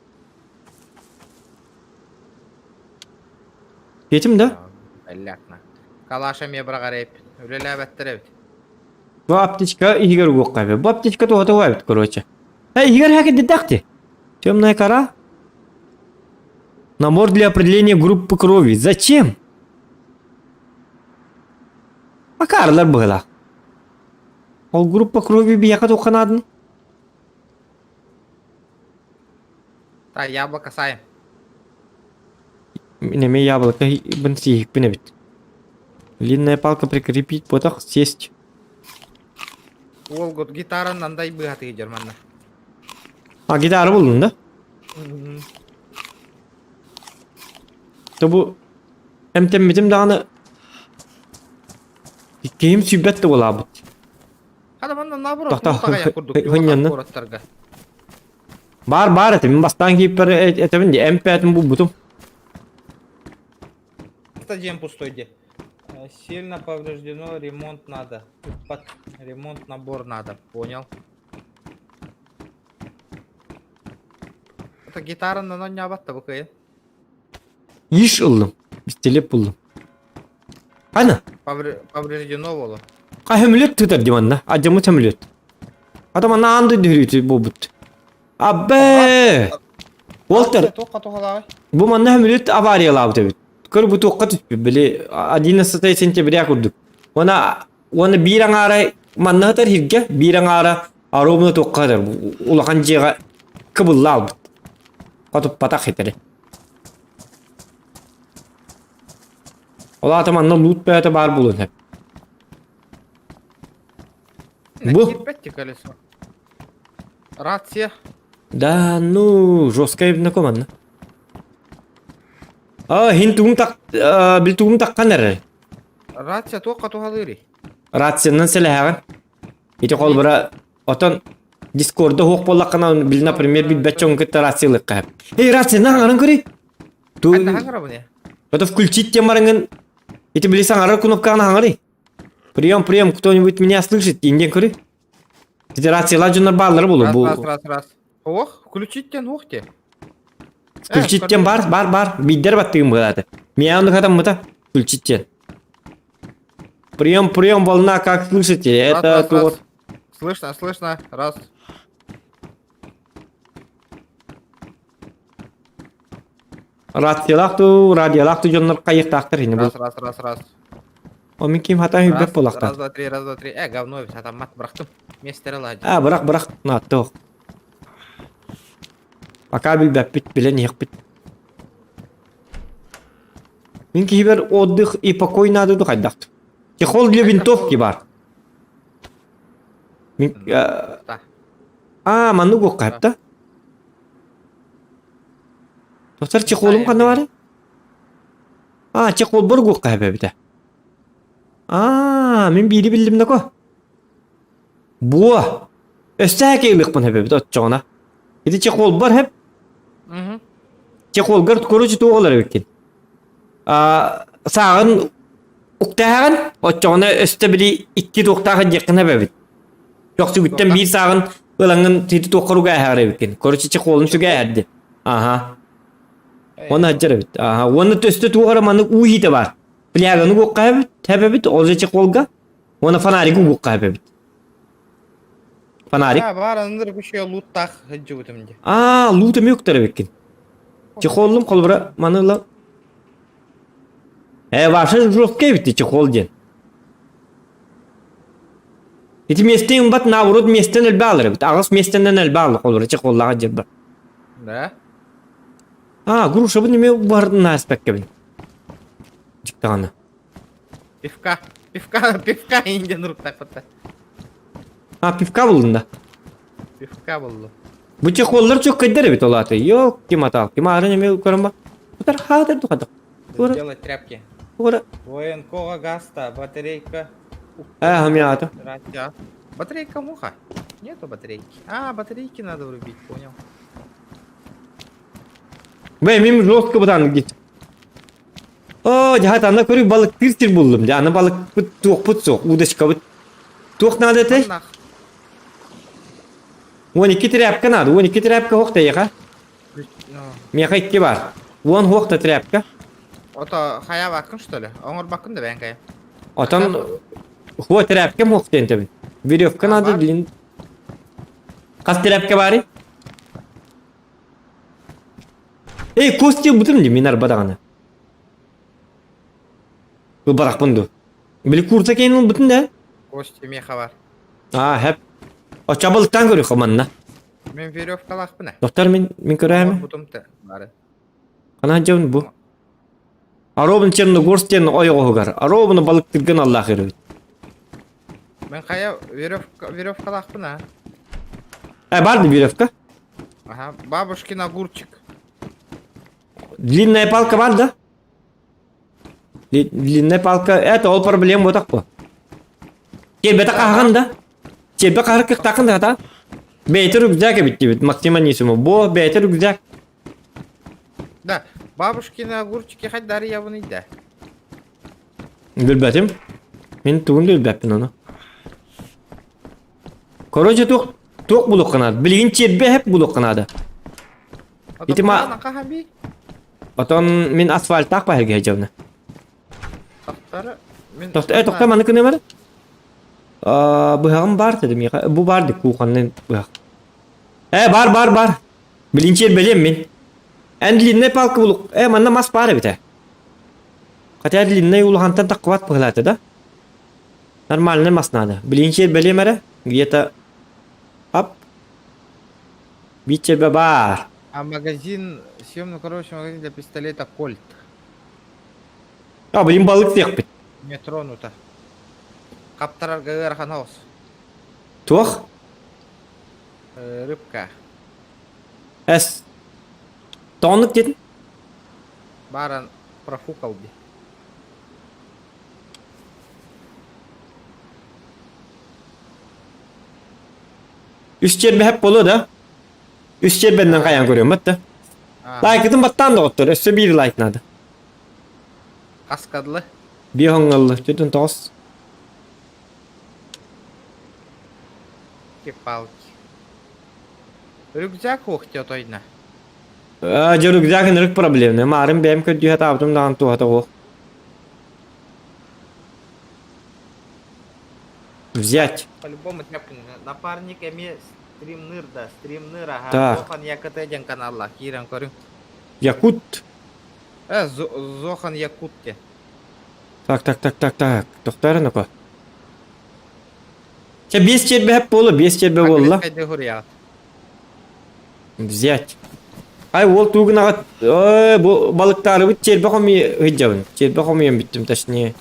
Кетим да? Әлләкна. Калаша ме брағарайып. Үлелі әбәттірі бит. Бу аптечка игер гокка. Бу аптечка то вайбит, короче. Игер хаки дедакти. Темная кора. Набор для определения группы крови. Зачем? Макарлар была. Ол группа крови бияка токанадын. Та, яблоко сайын. Неме яблоко бенсих пинебит. Длинная палка прикрепить, потах сесть. Ол год гитара нандай бұғаты егер манна. Гитара болдун да? Тобу эмтемметим даганы кейим сүйбетті болабыт. Хада манна наоборот. Тахта, мутағая күрдік. хынянны. Короттарға. Бар это, мен бастан кейіп бір этебін де, эмпәтім бұл бұтым. Стадием пустой где. Сильно повреждено, ремонт надо. Ремонт набор надо, понял. Это гитара на не абатта букай. Иш ылдым, бистелеп бұлдым. Қана? Повреждено было. Хемлет тытар деманна, ажамы хемлет. Адам ана анды дөрүтү болбут. Аббе! Уолтер, Тоқа. бу манна хемлет авариялабы тебит. Көр бу тоққа түспү, биле 11 сентября курдук. Ona bir аңара манна тар хирге, bir аңара аромны тоққадыр. Улахан жега кыбыллабыт. Катып патак хетери. Ола атаманна лут бәті бар болын хеп. Бу? Кирпетти колесо. Рация. Да, ну, жесткая знакомая. Хинтуум так, билтуум таккан әрі. Рация тоқа тоғалыри. Рациянан сәләғін. Ити қол бұра, отан Дискорда хоқ болаққана, біл, например, бит бәтчон кітті рациялық қайып. Рациянан аңарын көрі? Әнді хаңыра бұ не? Это включить тем маранган. Ити білесің аңары кнопканы аңары. Прием, кто-нибудь меня слышит, инден көрі? Ити рациялар жонар барлары болу. Раз. Ох, включить тен ох те. Включить тем бар. Биддер баттығым бұғады. Меня он хатам мұта. Включить тен. Прием, волна, как слышите? Это вот. Слышно. Раз. Радиолақту жонлар қайықтақтыр. Раз. О, мен кем хатам үббек болақтар. Раз, два, три. Говно, ведь там мат брақтым. Мистер лади. Бірақ. Тоқ. Пока білбәп бит, білен еқ бит. Мен кейбір отдых и покой надуды қайдақты. Чехол для винтовки бар. Манну көк қайыпта. Достар, чехолым қаны бар? Чехол бір көк қайып әбіті. Мен бейді білдім да ко. Буа. Өсті әкейлік бұн әбіті от жоғына. Еті чехол бар әп. Чехол ғырт көрі жүті оғылар өккен. Сағын ұқтағын, от жоғына өсті білі 2 тоқтағын жекін әбіт. Жоқсы күттен бір сағын ылаңын теті тоқыруға әғар өккен. Көрі чехолын сүге әдді. Оны әджір әбіт. Оны төсті туғары маны уйыды бар. Білягыны көққа әбіт, олжа чехолға. Оны фонарик көққа әбіт. Фонарик. Бар, андыр күші луттақ ғыджы өтімде. Лутым өктір өккен. Чехолым колбара маныла. Ваша жёсткая бит чехол ден. Ити местен бат наурод местен элбалыр бит. Агыс местенден элбал колбара чехоллага жебба. Да? Груша бу неме бардын аспекке бин. Жиктаганы. Пивка. Пивка инден рук так вот. Пивка булында. Пивка булду. Бу чехоллар чок кайдыр бит олаты. Yok ким атал. Ким ары неме көрөм. Бутар хадыр дукадык. Тура. Делать тряпки. Тура. ВНК гаста, батарейка. Хамиата. Радиа. Батарейка муха. Нету батарейки. Батарейки надо врубить, понял. Мим жестко бутан гит. Жаhat anda көрүп балык тир булдум. Жаны балык тук путсок, удочка бут. Тук надо те. 12 тряпка надо, 12 тряпка хокта яка. Меха 2 бар. Вон хокта тряпка. Ото хая бакын что ли? Оңор бакын да бәңкай. Отан хо тряпка хокта энте. Веревка надо длин. Кас тряпка бари? Кости бутун ди минар бадаганы. Бу барак бунду. Били курса кейин бутун да? Кости меха бар. Хеп. Чабылыктан көрү команна. Мен веревка лакпына. Доктор мен көрөм. Бутумты бары. Кана жон бу. Аробун черно горстен ойгогар. Аробуну балык тирген Аллах эрөт. Мен хая веревка лакпына. Барды веревка? Бабушкин огурчик. Длинная палка бар, да? Длинная палка. Это ол проблем вот такой. Тебе так аган, да? Тебе как так да? Бейте рюкзак бит максимализму. Бо бейте рюкзак. Да, бабушкин огурчики хоть Дарья вон да. Билбетим. Мен тугун билбеппин аны. Короче тук булук канат. Билгин чебе хеп булук канады. Итима Потом мен асфальт так баһырга жабна. Тохта маны кene бар? Быгам бар дедим я. Бу барды куханнын быгак. Бар. Билинчер белем мен. Длинный палка булук. Манна мас бар бите. Хотя длинный улхантан такват пыглаты да? Нормальный мас надо. Билинчер белем эре. Где-то ап. Биче бар. Магазин, съемно-короче, магазин для пистолета Кольт. Блин, балык тек бит. Не тронуто. Каптарар гагар ханаус. Тох? Рыбка. Тонық дедin? Баран профукал би. Üst cerbe hep bolu da. Üst cerbenden kayan görüyorum hatta. Like'ın battan da otur. Üstü bir like nadı. Kaskadlı. Bir hangalı. Tütün tos. Палки. Рюкзак ухтет ойна. Jo rюкзак нырык проблемный. Марым бем көдü hata abdım dağın tuhata o. Взять. По-любому тряпку. Напарник эми стримныр да. Стримныр ага. Так. Зохан якыт эден каналла. Кирен көрүң. Якут. Зохан Якутке. Так. Тоқтары нұқы. Бес чербе hep bolu. Бес чербе болла. Взять. Ай, ол тугун агат. Бу балыктары бит чербе комуй хыджабын. Чербе комуйм биттим точнее.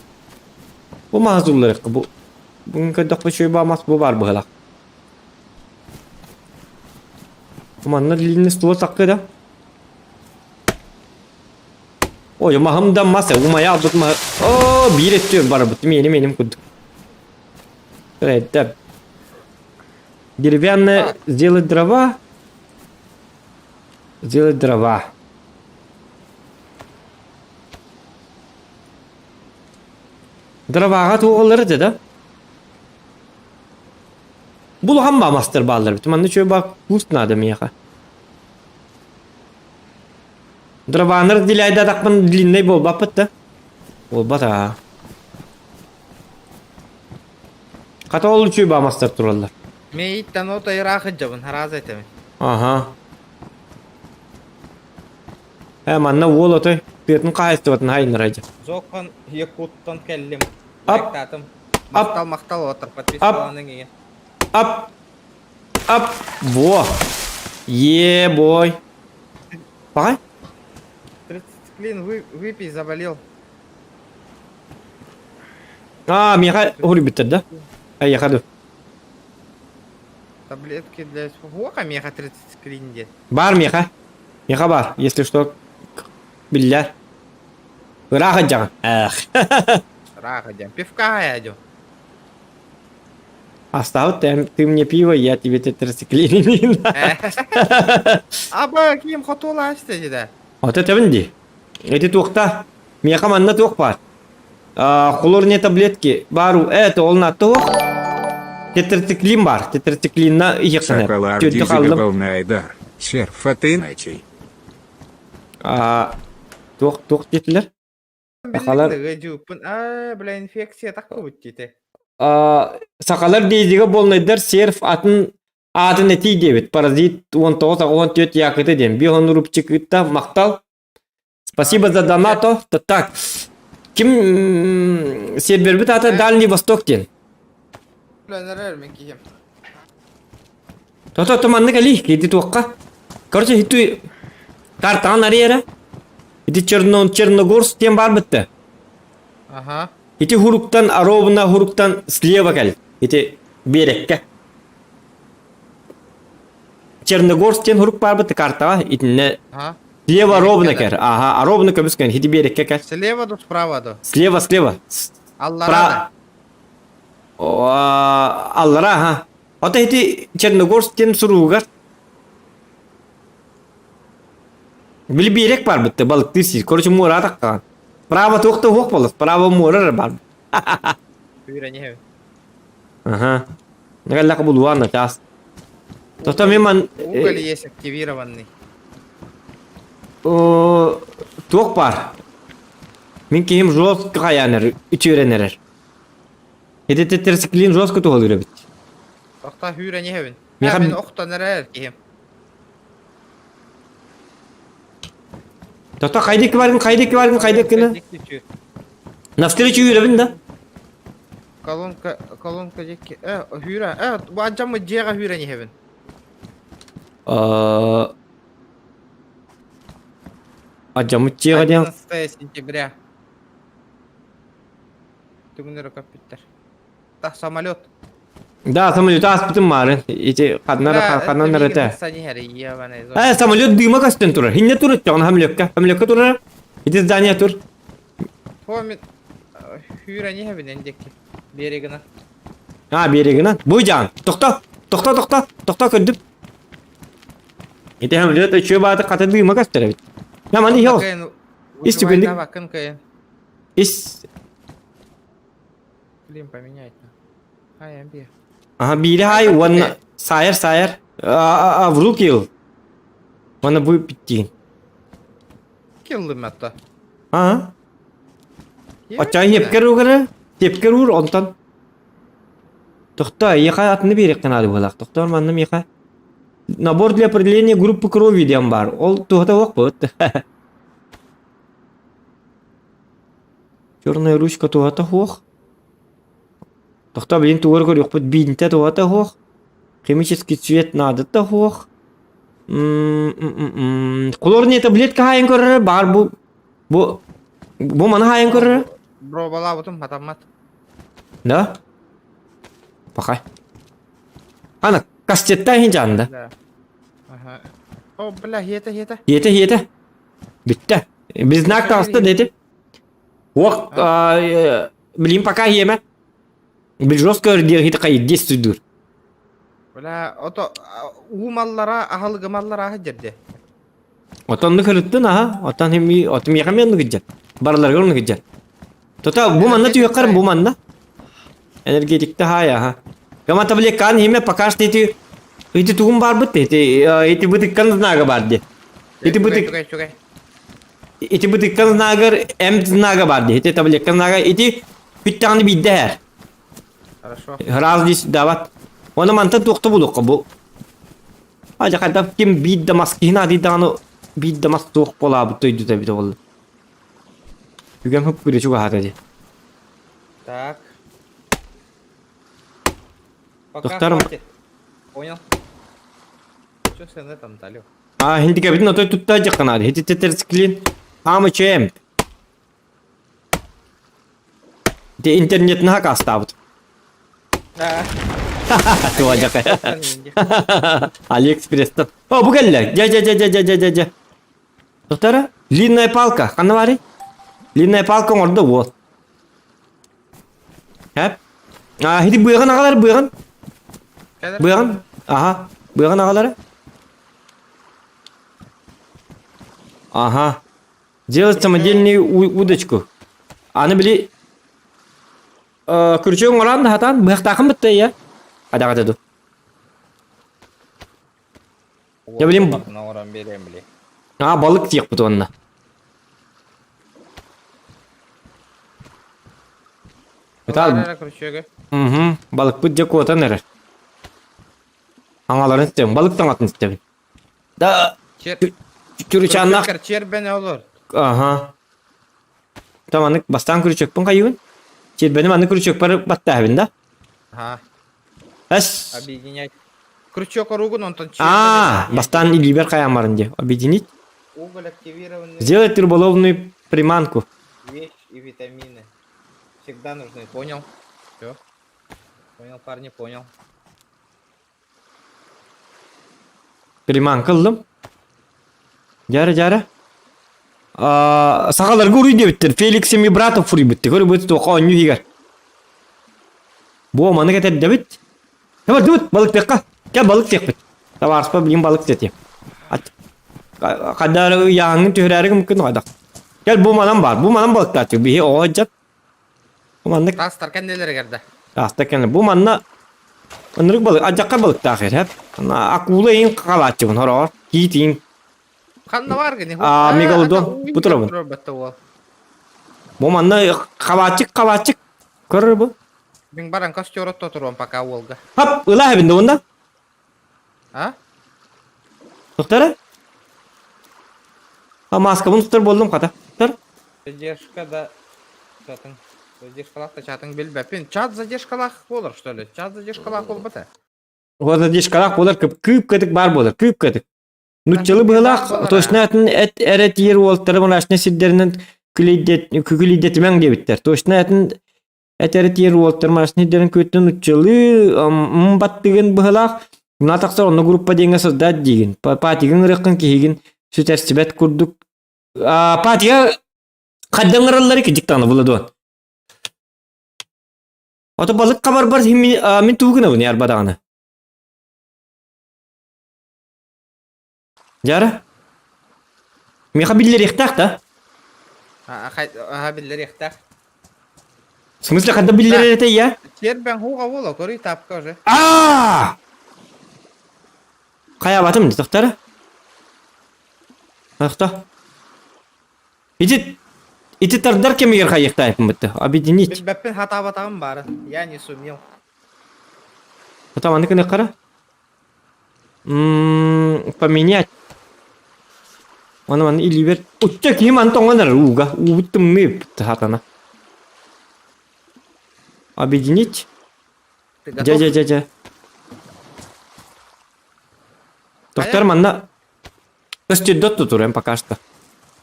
Бу мазуллар бу. Бүгүнкү докпо чөй бамас бу бар быгылак. Команна длинный ствол такы да. Ой, махамдан маса, умая алдык ма. Bir etiyor bara bu. Benim куд. Это. Деревянное сделать дрова. Сделать дрова. Dravага тоголлары да? Бул хамма мастер балдар бит. Манда чөй бак куст надо меха. Драваныр дилайда такмын длинный бол бапытты. Ол бата. Ката ол чөй ба мастер тураллар. Мейттан ота ирахы жабын, хараз айтамын. Ага. Manna wol otoy. Tırtın kahayıstı vatın hayın raycı. Зокон Якуттан келлим. Ап. Лайктатым. Ап. Мактал отыр. Подписчиктеринен келген. Ап. Ап. Во. Бой. Bakay. 30 клин выпей, заболел. Меха хури bitirdi. Ay yakadu. Таблетки для испуга. Меха 30 клин дед. Бар меха. Меха бар. Если что, билляр. Раха жаган. Раха дем. Пивка ядем. Оставь ты мне пиво, я тебе тетрациклин. Аба ким хотола açtı dedi. Вот это винди. Эти тухта. Меха манна тух бар. Хлорные таблетки. Бару. Это ол на тух. Тетрациклин бар. Тетрациклин на ехсанер. Соколар дизигабал на Айдар. Серф Атыначий. Тух детилер. Сакалар. Бля, инфекция такой вот dedi. Сакалар дейдиге болнайдар серф атын эти дебит. Паразит 19-14 якыты дем. Бихон рубчикыта мактал. Спасибо за донато. Так. Ким сервер бит ата Дальний Восток ден. Бля, нерер мен кием. То манны кали киди туакка. Короче хиту картан ариера. Ити Черногорск тем бар битте. Ага. Ити хуруктан ровно хуруктан слева кал. Ити берекке. Черногорск тем хурук бар битте карта. Итне Ага. слева ровно кер. Ага, ровно кабискан. Ити берекке кал. Слева до справа до. Слева. Аллара. Аллара, ага. Ота ити Черногорск тем суругар. Били берек бар битте балык тирсиз. Короче мура таккан. Право тоқта хоқ болас. Право мура бар. Үйрен ев. Ага. Нагаллака булуанна час. Тоқта меман Уголь есть активированный. тоқ бар. Мен кейім жостко қаяныр, үч өренерер. Ете тетрациклин жостко тоғыл үребит. Тоқта үйрен евін. Мен Мен оқта нерер кием. Тоқта қайдекі баргын. Навстречу үребін да. Колонка деки. Үйрен. Bu acamı жеға үйрен евін. Ажамытчеға ден. 11 сентября. Түгінері капиттер. Так, самолет. Да, самолет аспытым марын. Ете қаднары әті. Самолет дыма кастен тұрар. Хинне тұрар чоғын хамлекка тұрар. Ете здания тұр. Фомит. Үйрен евін ендекі. Берегіна. Берегінен. Бұй жағын. Тоқта көрдіп. Ете хамлет өче баты қаты дыма кастер әбет. Маны хел. Истюгіндік. Вакын кайын. Блин, поменять. Ай, амбе. Бири хай, ванна. Сайыр. Врул кел. Ванна бұй биттеген. Келдім әтті. Очай тепкер ұр, онтан. Тоқта, еқа атыны берек қанады болақ. Тоқта, орманным еқа. Набор для определения группы крови дем бар. Ол туғата оқ бұд. Черная ручка туғата оқ. Тоқта, блин, туғыр көр оқ бұд. Бейінті туғата оқ. Химический цвет надо та оқ. Хлорные таблетка хайын көрі. Бар бұ мана хайын көрі. Бро, бала бұтым, матамат. Да? Пақай. Ана, кастетта хин жанында. Ага. О, бля, хеті. Еті. Бітті. Біз нақта асты деті. Оқ, білім пока ема. Біл жостко өрдер хеті қайы дес сүдір. Бля, ото, умаллара, ахалгымаллара ағы жерде. Отанды кіріттін, отан хеми, отым еқамен нүгіджет. Барлар көрін нүгіджет. Тота, бұ манна түйеқарым, бұ манна. Энергетикті хая, Кама таблетка хеме пока что эти тугум бар бітті. Эти бітіккен знага бар де. Чукай. Эти бітіккен знагар, знага бар де. Эти таблетка знага, эти хүттағаны бидді әр. Хорошо. Раз здесь дават. Оны манта тоқты бұлыққа бұл. Ажа қайдап кем бидді маскина дейді аны bir damas soğuk bola bu toydu da bir de oldu. Bugün hep böyle çok ağır dedi. Так. Пока Доктором- хватит. Понял? Что с интернетом, алё? Hindi kabin otoy tutacak kanadı. Hiti tetersiklin. Ama çem. De internet ne hak astavut. Tuacak. AliExpress'ten. O bu geldi. Ja. Doktora, длинная палка. Kanı var ya? Длинная палка orada bu. Hep. Hidi buyurun ağalar buyurun. Buyurun. Aha. Buyurun ağaları. Ага. Делать самодельную удочку. Аны били крючок оран хатан быхтакын битте я. Ада катаду. Я билем. На оран берем, бли. Balık тиек бут онна. Метал. Крючок. Balık but жек ота нерер. Аңаларын истем, балыктан атын истем. Да, күрүчаннак. Чер бене olur. Ага. Tamam, bastan крючок pun kayın. Çil benim anı крючок par batta evin da. Ага. As. Объединять. Крючок оругун, он тон чер. Bastan iliber kayan varın diye. Объединить. Уголь активированный. Сделать рыболовную приманку. Вещь и витамины. Всегда нужны. Понял? Все. Понял, парни, понял. Приман kıldım. Jara. Sakalarga uruy debittir. Felix mi brata furi bitti. Görü bitti o onyu higer. Bu amanı getir debit. Hemen debit balık tekka. Gel balık tek bit. Tavarspa bileyim balık teteyim. Kadar yağının tühürerine mümkün kadak. Gel bu manam var. Bu manam balık tatıyor. Bir o hacak. Bu manlık. Tastarken nelere geldi? Hasta kendine. Bu manla onuruk balık. Acakka balık takır hep. Akula in kalatçı bunu hor. Yiğitin. Kanla var gene. Megalodon. Bu tarafın. Bu manla kavatçık. Görür bu. Ben barang kostörot tuturum pakai Volga. Hop, ılah evinde bunda. Ha? Doktora. Maskabını tutar buldum kata. Tutar. Задержка çatın. Задержкалах та çatın bilbepin. Çat задержкалах olur что ли? Çat задержкалах ol bata. O da dişkalak bolar kıp katık bar bolar kıp katık. Nutçalı bığlak toşnatın eret yer oltları bana aşna sidlerinden külidetimen gebitler. Toşnatın eret yer oltları bana aşna sidlerin kötü nutçalı battığın bığlak nataksa onu gruppa denga sızdat digin. Patiğin rıkkın kihigin süter sibet kurduk. Patiğe kaddan ıralları ki ciktanı buladı. Oto balık kabar bar min tuğuna bunu yar badağını. Jara. Mika billeri ihtak da. Ha billeri ihtar. В смысле, когда billeri это ya? Çer ben huğa vola koru tapka уже. Kaya batım mı doktora? Doktor. İti tardar kemi yer kaya ihtak yapım bitti. Объединить. Bilbepin hata batağım bari. Я не сумел. Tamam ne kara? Поменять. Mana ili ver. Ucak kim antong anar uga. Utum mip hatana. Объединить. Ты готов? Ja. Доктор манна. Көстөддөт туруем пока что.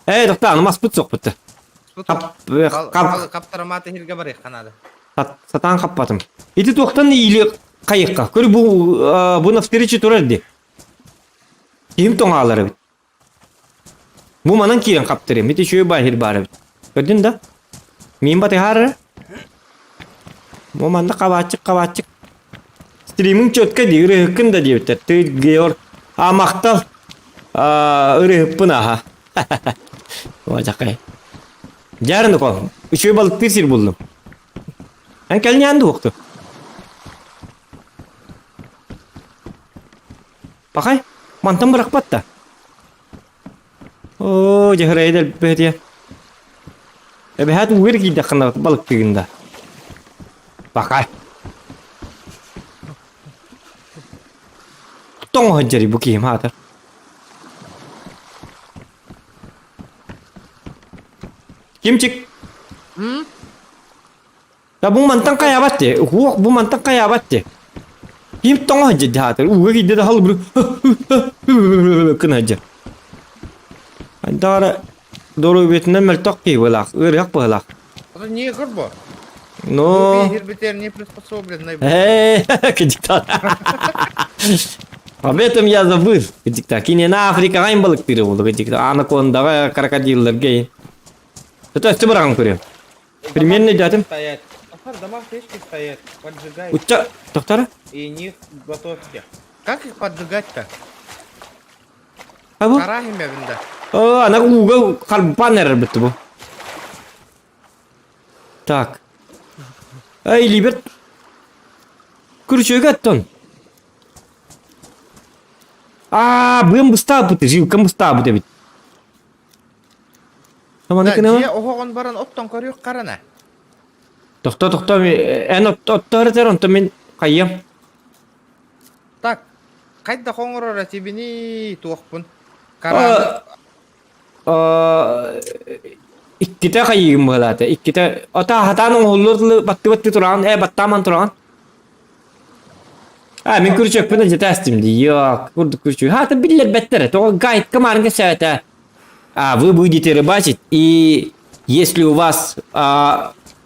Доктор, аны маспыт сокпытты. Каптыраматы хирге бар канады. Сатан каппатым. Ити токтан или кайыкка. Көрү бу навстречу турарди. Ким тоңалары бит. Bu manan kiren kaptırayım. Bir de şöyle bahir bari. Gördün de. Miyim batı harı. Bu manda kavaçık. Streaming çötka diyor. Hıkkın da diyor. Tüy giyor. Maktal. Öyle hıppın aha. Vacak ay. Yarın da koyalım. Şöyle balık bir sir buldum. Ben kelin yandı oktu. Bakay. Mantam bırak batta. Jahre del behdiya. Behat wir ki dakna balık tiginde. Bakay. Tong hajari bu kim hatar. Кимчик. М? Да бу мантан кая батте. Хук бу мантан кая батте. Ким тонга жидхатыр. Уга гидде хал бу. Кына жа. Андара дору бетинен мелток ки булак. Ырак булак. Это негр, бо. Но. Гербитер не приспособленный. Кедиктар. Об этом я забыл. Кедиктар. Кине на Африка гайм балык тиры болду. Кедиктар. Анакондага крокодиллерге. Это стебаран көрем. Примерно датым. Стоять. Дома печки стоят, поджигают. Уча. Доктора? И них готовьте. Как их поджигать-то? А бу? Карахим я винда. Ана уга карбанер битти бу. Так. Ай, Либерт. Күрчөгө аттон. Бым бустабы ты, жилкам бустабы дебит. Таманы Да, кына? же оғоған баран оттон көрüyor қарана. Тохто, эн оттары терон, мен кайям. Так, қайда қоңырора тебені туақпын. Қараны. Икките кайым болаты. Икките ота хатаның холлорлы батты туран, баттаман туран. Мен күрчөкпүн жетастым ди. Yok, курдук күрчөк. Хата биллер беттер. То гайд комарга сәта. Вы будете рыбачить, и если у вас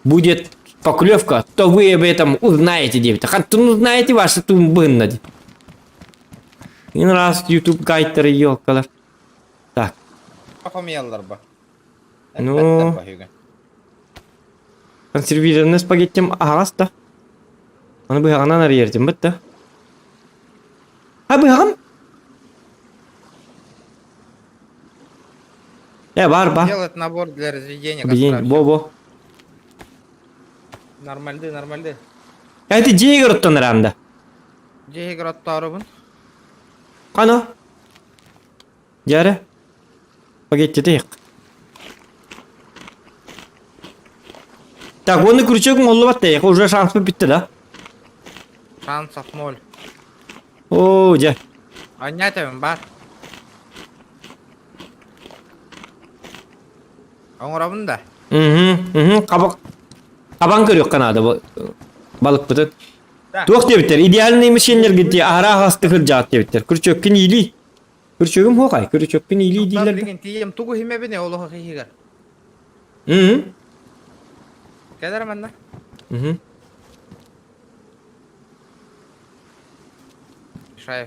будет поклевка, то вы об этом узнаете, девочка. Хотя узнаете ваши тумбынны. И раз YouTube гайдтер ёлкалар. Так. Қомиялар ба. Ну. Консервированный спагеттим ағас та. Аны бұйағынан ары ертім бітті. Бұйағым? Бар. Делать набор для разведения Бо. костра. Нормальды. Это жегір ұттан ұранда. Жегір оттары бұн. Қаны? Жәрі? Спагетти дейік. Так, оны күрчегің олы бат дейік. Уже шанс бітті да? Шансов 0. О, жә. Ойнатайын бар. Оңырабын да. Қабан көрек қанады балық бұтын. Да. Тоқ дебіттер, идеальный мішенлерге де ара ағасты қыр жағат дебіттер. Күрчөккін илі. Күрчөгім хоқай, күрчөккін илі дейлер. Деген тием тугу химе біне олығы хихигар. Кәдір мәнна?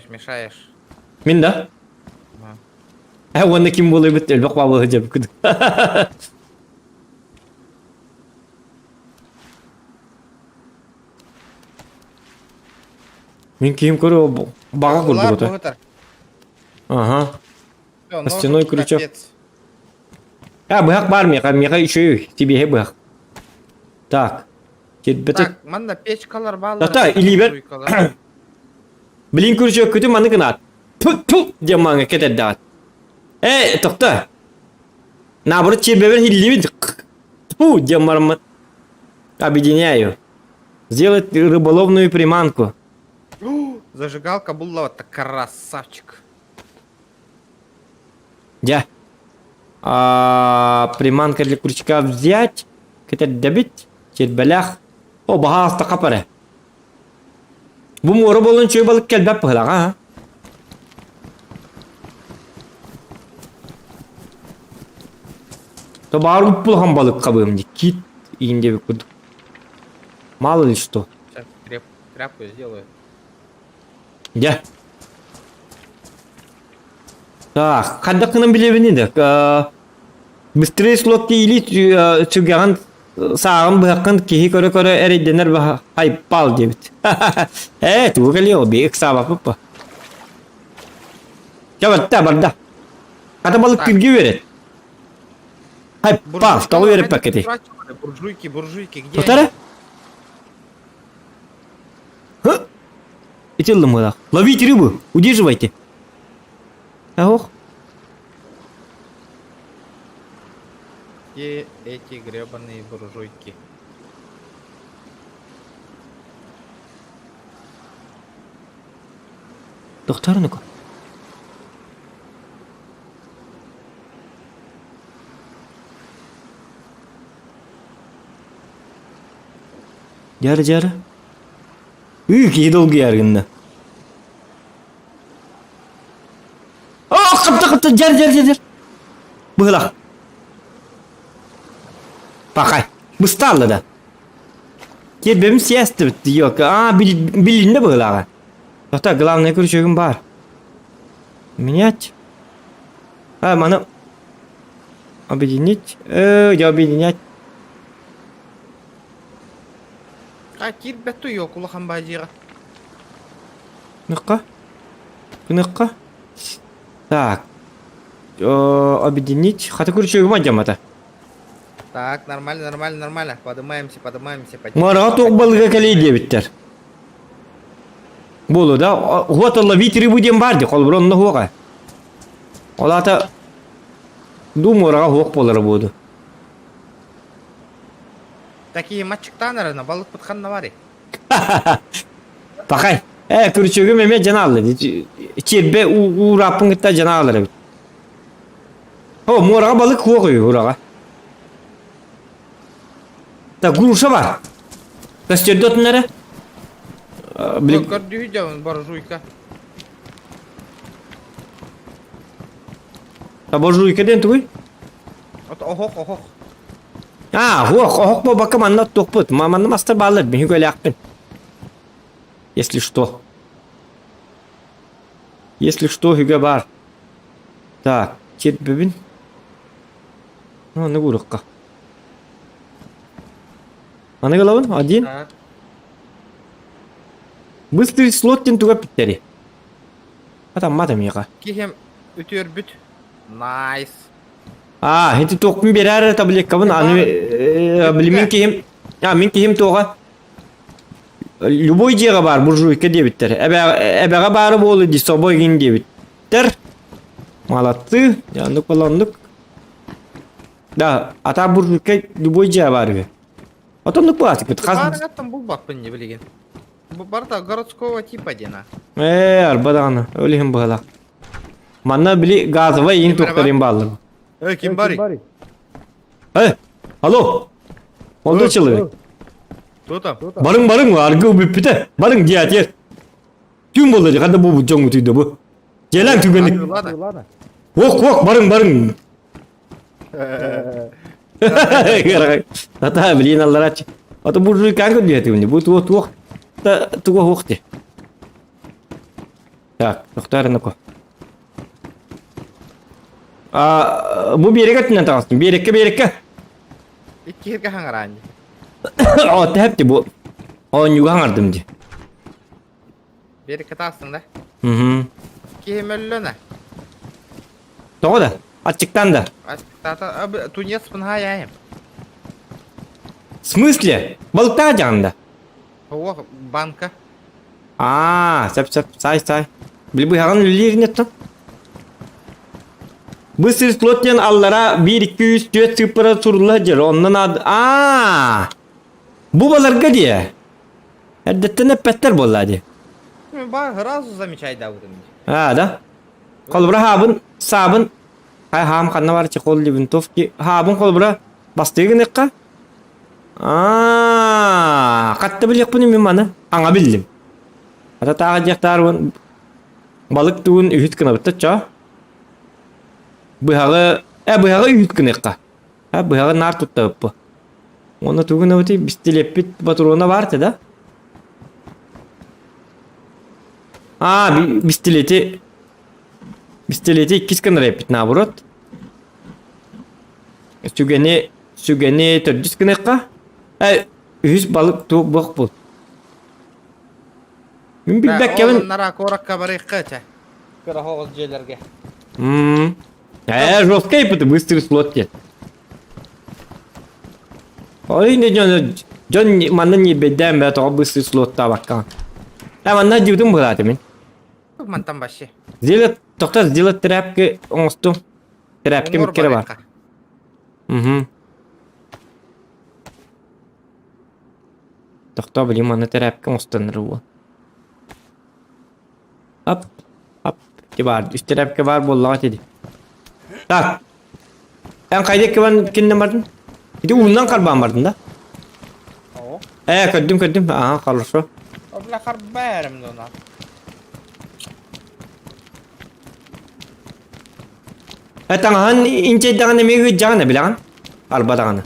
Мешаешь. Мен да? Оны кім болай бітті, әлбақ бабығы жеп күді. Мен кейін көрі баға көрді бұты. Ага. Стеной крючок. Бұғақ бар меға үші тебе бұғақ. Так. Так, манда печкалар балар. Тата, илибер. Білін күрчөк күті маны кынат. Пу, деп маңа кетеді дағат. Тоқта. Наоборот, чербебер хиллибин. Пу, деп мармат. Объединяю. Сделать рыболовную приманку. Зажигалка была вот так, красавчик. Да. Приманка для крючка взять. Кетеді добить. Чербелях. Баға аста қапары. Бұл моры болын чөй балық кәлбәп бұғылаға. То бағар көп болған балық қабығым де. Кит иінде бі күдік. Мало ли что. Сейчас тряпку сделаю. Да. Так, қандақының білебіне де. Быстрее слотки или чүгіған сағым бұққан кейі көрі әрейденер бұға хайпал дебіт. Туғылы о бейік сабапы бұ. Жабатта барда. Қата балық кірге верет. Хайпал, столы верет пакеті. Буржуйки, где Повтори? Итилдім ғылақ. Ловите рыбу, удерживайте. Ох. Где эти гребаные буржуйки? Доктарыныку. Jarı. İyi dolgu yargında. Kaptı. Jar. Bıhlak. Bakay. Bıstarlı da. Kerbem siyastı bitti yok. Bilinde bıhlağa. Hatta главное крючогum var. Менять. Mana объединить. Объединять. Кирбетту yok улахан бажыга. Кнопка. Так. Объединить. Хата крючогum acamata. Так, нормально. Поднимаемся. Мара тоқ балыға кәлей дебіттер. Болу да. Вот алла витри будем барды. Қол бір онны хоға. Олата думораға хоқ болары буду. Такие матчыктан арана балык пытқанна бар. Bakay. Крючогum еме жана алды. Чербе урапын гітта жана алыр. Мораға балык хоғы ураға. Так, груша бар. Костер дотынары. Көрдүй жауын бар жуйка. Буржуйкаден тугуй? Охок. Охок по бакам анна токпут. Маманны мастер балыр. Мен гөлі ақпен. Если что, хüge бар. Так, кет бөбін. Не гурыққа. Аны қалауын? Один. Быстрый слоттен туға біттері. Атаммадым еға. Кихем үтер бүт. Найс. Хенті тоқпын бері әрі таблек қабын. Мен кехем тоға. Любой жеға бар буржуйка дебіттер. Әбәға бары болы ди собой ген дебіттер. Малатты. Яндық баландық. Да, ата буржуйка любой жеға бары. Отондық бұлатық біт. Барыңаттан бұл бақпын не білеген. Барда городского типа дена. Арбаданы. Өлігім бұғалақ. Манна білі газыва ең тоқтарым балыр. Ким бари? Алло. Oldu çılığı. Кто там? Barın argı büpüte. Barın diyat yer. Tüm bolacak hadi bu jongu tüydü bu. Gelen tübenlik. Vok barın. Ata bilin Allah aç. Ata burcu kanka diyat bunu. Bu tuğ. Tuğ hoqti. Так, doktoruna ko. Bu bir yere gittiğinden tağırsın. Bir yere. İki yerge hangar anı. Hepti bu. Yuga hangardım di. Bir yere katarsın da. Kihim öllüne. Doğru da. Açıktan da. Abi Tunis pınha yayım. В смысле? Balıkta canında. O banka. Sep. Say. Bilbi hanım lülerin ettin. Bu siz slotyen allara 1 2 3 4 0 surulacak. Ondan adı. Bu balık diye. Eddetten petter bolladı. Бар сразу замечай да удым. Да. Kolbura habın, sabın. Ham kanna var ki kol libin tofki. Habın kolbura bastığı nekka. Katta bilecek bunu min bana. Ana bildim. Ata tağacaklar bu balık tuğun ühüt kına bitti ça. Bıhağı ühüt kına nekka. Bıhağı nar tuttu bu. Onu tuğuna bitti bistilepit baturona vardı da. Пистолети кискан репит наоборот. Сүгени төрдіскінеққа. Үз балық туып бұқ бұл. Мен білбәк кәбін. Нара коракка барыққа ча. Кыра хоғыз жерлерге. Жестко епіті быстрый слот дед. Ой, не жон маны не бедден бәт оға быстрый слотта баққан. Манна жеудің бұлады мен. Мантан башы. Сделать тряпки оңысту. Тряпки меккері бар. Тоқта білем, аны тряпки оңыстаныр бұл. Ап. Бар. Үш тряпки бар боллаға теді. Так. Ән қайдек кебен кеннен бардың? Еде уыннан қарбан бардың да? Көrdüm. Ага, хорошо. Обла харберем дона. Таңахан инчейдағаны мегі жағаны білаған? Арбадағаны.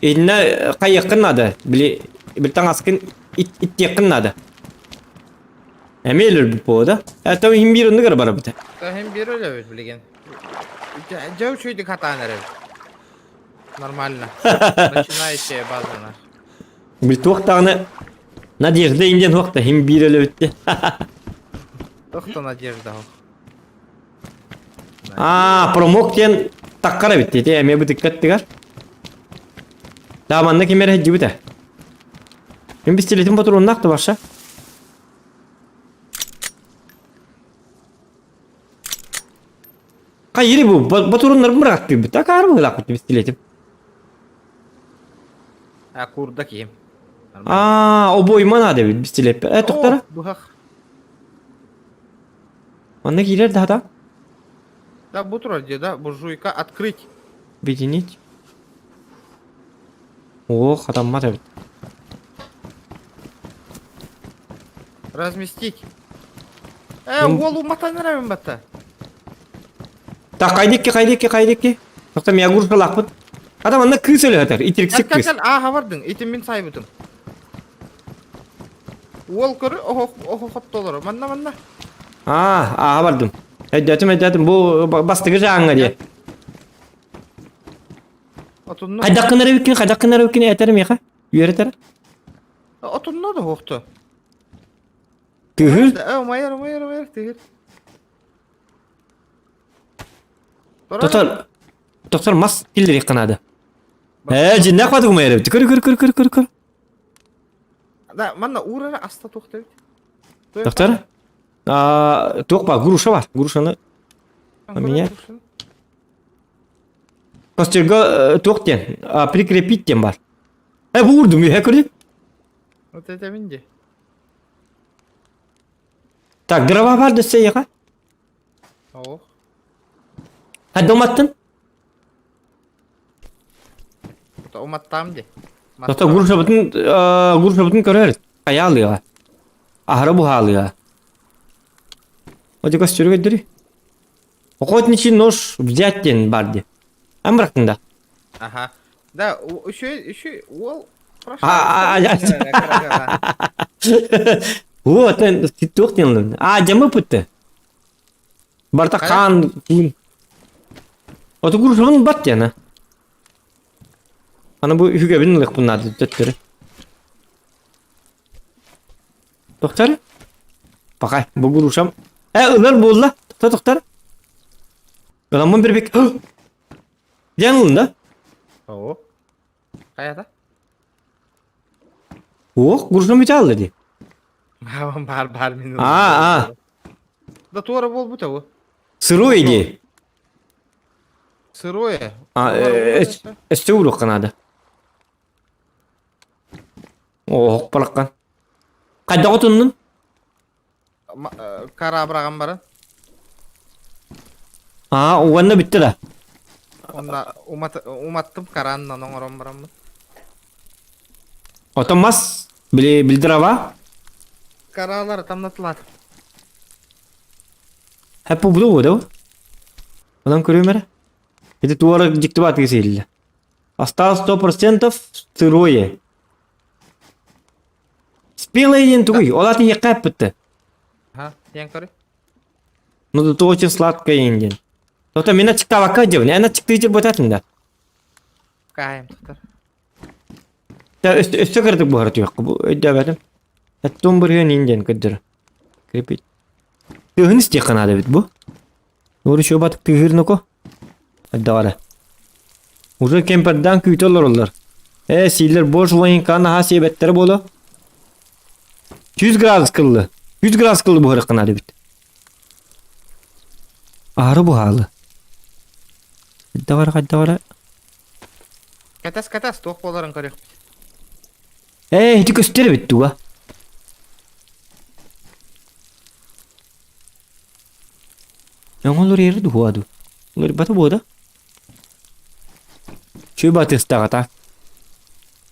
Инна қайыққын ады. Бір таңаскын иттеққын ады. Әмейлер бұл бода. Тау химбир онды көр бара біті. Hem bir öyle evet bilgen. Жау чуйдик хатаны рев. Нормально. Начинающие базаны. Бір тоқтағаны надежда инден тоқта химбир өлі өтті. Тоқта надежда. Промок тен таққара бітті. Әме бұл диккаттығар. Даманна кемер әджі біті. Мен пистолетім патронын ақты барша. Қайыры бұл, батурынлар бұмыр ақтыр біт. Ақар бұл ақ бітті пистолетім. Курда кием. Обойман ады біт пистолет. Тоқтара. Бухах. Онна кейлер да. Да, бутура да, буржуйка открыть. Объединить. Хатаммат бит. Разместить. Голу матаны равен бата. Так, қайдекке. Тоқта мен агур шалақпыт. Адам анна кыз өлі атар, итеріксек кыз. Хабардың, итім мен сай бұтын. Ол көрі, қот толыры, манна. Хабардың. Әддәтім, бұл бастығы жағыңа де. Қайдаққынар өккен әтәрім еқа? Үйер әтәрі? Отынна да оқты. Тығыр? Майыр, тығыр. Тоқтар мас келдер еққанады. Жинна қадығы майыр өтті. Көр. Да, манна урара аста тоқты. Тоқтар? Тоқпа, груша бар. Грушаны поменять. Костерға тоқтен, прикрепиттен бар. Бұл ұрдым, көрді? Вот это менде. Так, дрова бар дөссе еға? Ох. Доматтын? Уматтам де. Тоқта груша бұтын көрер. Қаялыға. Ахыры бұхалыға. Оди костерға дүрі. Охотничий нож взяттен барды. Амбрақтында. Ага. Да, еще ол прошел. Вот, ты тоқтен. Жамы пүтті. Барта қан. Оты груша бұның бат яна. Ана бұл үйге бін лық бұнады төттірі. Тоқтары? Бақай, бұл грушам. Ұлар болла. Тоқтар. Ұламын бір бек. Ден ұлында? О. Қайата? Грушам өте алды де. Бар минут. Да туара бол бұта о. Сырой де. Сырое? Өсті ұлық қанады. Балаққан. Қайда қотынның? Кара абраған барын. Уанна бітті да. Уматтым каранынан оңыран барамын. Отамас білдірава? Каралар тамнатылады. Hep bu da. Adam görüyor mu? Это туара диктовать гасили. Осталось 100% сырое. Спелый день тугой, олаты не капает. День кори? Ну это очень сладкое инден. То меня читала кадевня, она читает работать. Каем туктар. Да, что говорит бухар туяк? Да, в этом. Это томбурген инден кадер. Крепить. Ты гнись тех надо ведь, бу? Ну еще бат ты гирнуко. Давай. Уже кемпердан küytüler onlar. Siller boş vayın kana hasiye better bolo. 100 gradus kıllı. 100 gradus kıllı bu hırkın hadi bit. Ağrı bu halı. Давай. Катас, тоқ боларын көрек. Hiç gösteri bitti bu. Olur yeri bu adı. Olur batı bu da. Şu batı istağata.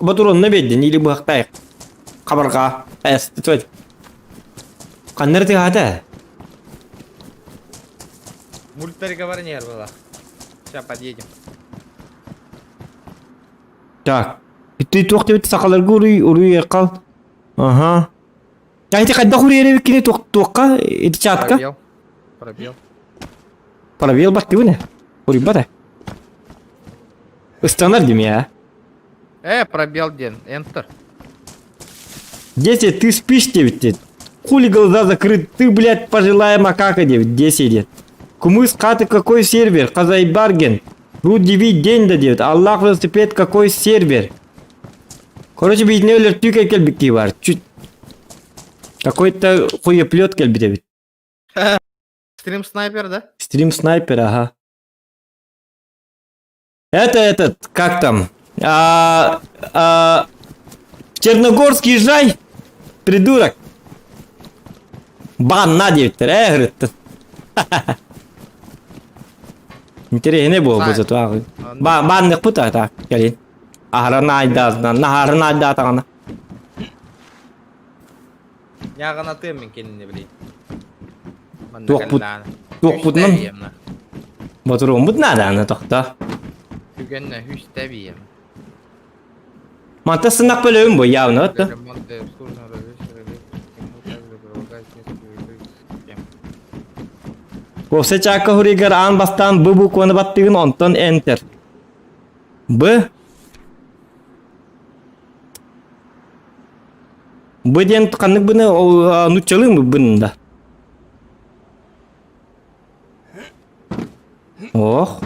Батуронны бедден или бахтай. Кабарга. Эс, Kanları tıkata. Мультипереговорнер была. Сейчас подъедем. Так. Ты тохты бит сакаларга уруй кал. Ага. Ya iti kadda huriyere kini tuqqa iti chatka. Пробел. Пробел. Пробел баттı bu ne? Huri bada. Istanar değil mi ya? Пробел ден. Enter. Дети, ты спишь, девять? Хули глаза закрыты? Ты, блядь, пожилая макака, девять. 10 лет. Кумыс хаты какой сервер? Казайбарген. Рудиви день да, девять. Аллах велосипед какой сервер? Короче, ведь не улер тюк кельбики var. Чуть. Какой-то хуеплет кельби, девять. Стрим снайпер, да? Стрим снайпер, ага. Это этот, как там? В Черногорский езжай, придурок. Бан на 9, говорит. Интересно было бы зато. Бан не путай так, Калин. Ахранай да, нахарнай да тагана. Я гана тем келине билейт. Тук путнан. Батурум бут надо ана тохта. Түгенне хүч табием. Манта сынак бөлөм бу явно отто. Косе чака хуригер ан бастан бу кону баттыгын онтон enter. Б. Бу ден канык буны нучалым бу бунда. Ох.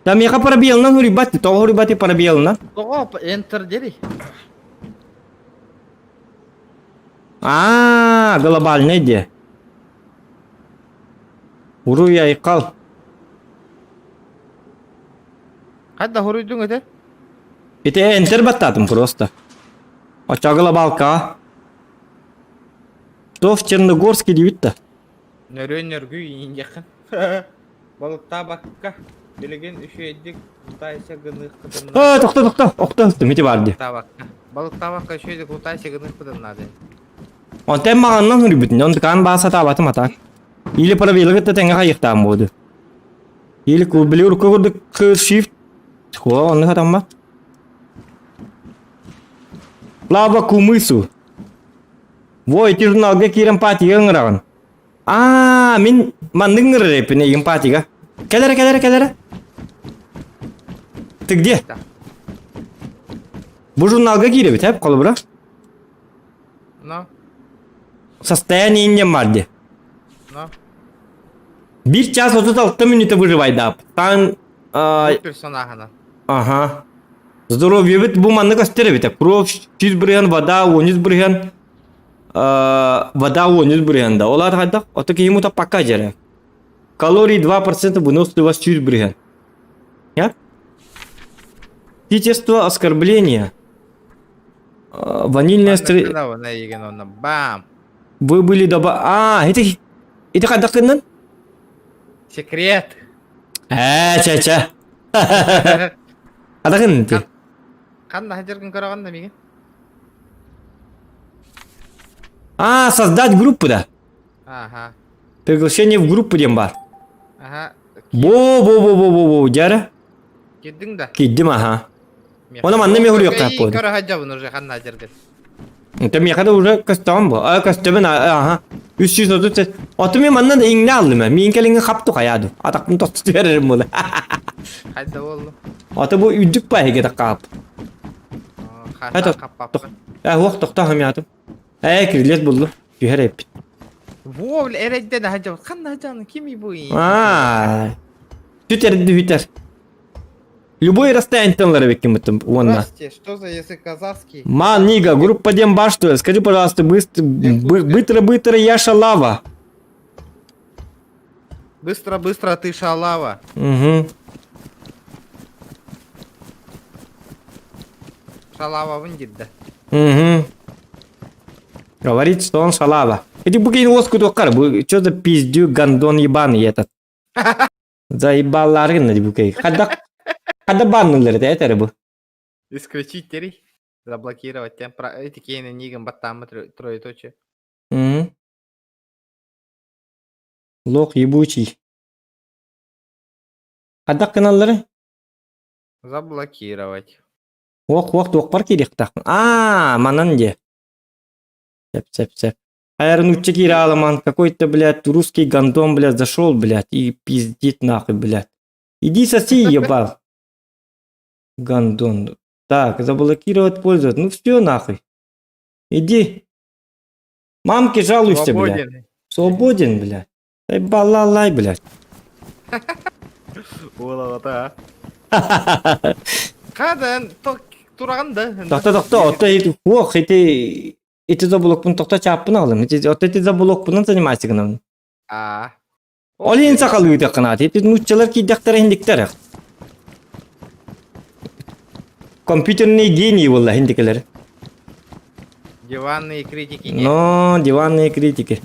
Там яка пробел на хурибати, то хурибати пробел на. Ого, enter дери. Глобальный де. Уруя и кал. Кайда хуруйдуң эте? Это enter баттатым просто. Ача глобалка. То в Черногорске девита. Нөрөнөргү иң жакын. Балыкта бакка. Билеген үшөйдүк Кытайса гынык кытымына. Тохта, мити барды. Табакка. Балыкта бакка үшөйдүк Кытайса гынык кытымына. Он тем маганнан хурибитин, он кан баса табатым атак. Или пробелга те тенга хайыктан боду. Или кубли уркурдук shift. Хо, он хатамма. Лава кумысу. Вой, ти журналга кирем пати ыңыраган. Мен мандың рэпіне емпатига. Кәдәрі. Ты где? Бұл журналга кире бит, қолы бұра? Но. Состояние индем барди. Но. 1 час 36 минуты выживайда. Тан... Персонажына. Ага. Здоровье бит бұл манны көстері бит. Кровь 100 бірген, вода 10 бірген. Вода 10 бірген да. Олар қайдақ? Отаки ему та пока жерек. Калорий 2% выносливость 100 бірген. Я? Питерство, оскорбление. Ванильная стрела. Бам! Вы были это қайдақ кеннен? Секрет! Ча. Қайдақ кеннен те? Қанда жерген көрағанда меге? Создать группу, да? Ага. Приглашение в группу дем бар. Ага. Бо, жара? Кеддің да? Кеддім, ага. Оны манны ме хурек тап болды. Көрі хаджабын уже қанда жерген. Это мекада уже костюм бу. Костюмын, ага. 330. Оты мен маннан иңне алдым. Мен келіңі қапту қаяду. Атақтың тосты берерім болды. Қайда болды? Оты бұл үйдік па егеді қап. Қайда қаппапы. Тоқта хамиятым. Кирилет болды. Күйер еппет. Во, бля, эредден хаджабын. Қанда хаджабын? Кеми бұй? Тютер. Любой расстояние тенлера веким этом вон. Здравствуйте, что за язык казахский? Нига, группа Демба, что ли? Скажи, пожалуйста, быстро, я шалава. Быстро, ты шалава. Угу. Шалава выйдет, да? Угу. Говорит, что он шалава. Эти буки лоску токар, что за пиздюк, гандон ебаный этот. Заебал арен на буки. Когда баннулер это рыбу? Исключить терей. Заблокировать тем. Эти кейны нигам баттамы троеточие. Лох ебучий. Адак каналлары? Заблокировать. Ох, тоқпар керек так. Манан де. Сеп. Аэронутчик аламан, какой-то, блядь, русский гандон, блядь, зашел, блядь, и пиздит нахуй, блядь. Иди соси, ебал. Гандон. Так, заблокировать пользоваться. Ну все, нахуй. Иди. Мамке жалуйся, блядь. Свободен, блядь. Ай, балалай, блядь. Олата. Кадан турганда. Тоқта, ох, эти заблокпун тоқта чаппын алым. Эти заблокпунан занимайся гынан. Олин сақалы өте қанат. Эти нуччалар кейдақтар хиндіктер. Компьютерный гений, волла, хиндикалар. Диванные критики. Но, диванные критики.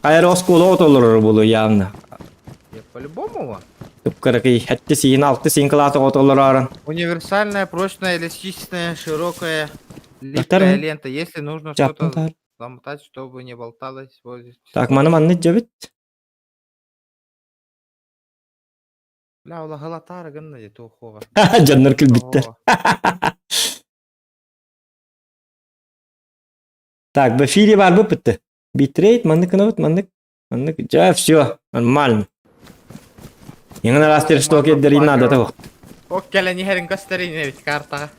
Аэроскул отолар болу явно. По-любому. Тупкаракай, хатты сиин, алты сиин классы отолар аран. Универсальная, прочная, эластичная, широкая Доктор, липкая лента. Если нужно Чаппын что-то тар. замотать, чтобы не болталось возле... Так, манны жабит. Бля, ула галатары гынна де тухуга. Жаннар кілбіттер. Так, в эфире бар бы бітті. Битрейт, маннык, маннык. Ja, все, нормально. Еңін арастер что кеддер им надо того. О, келе не херин костерине ведь карта.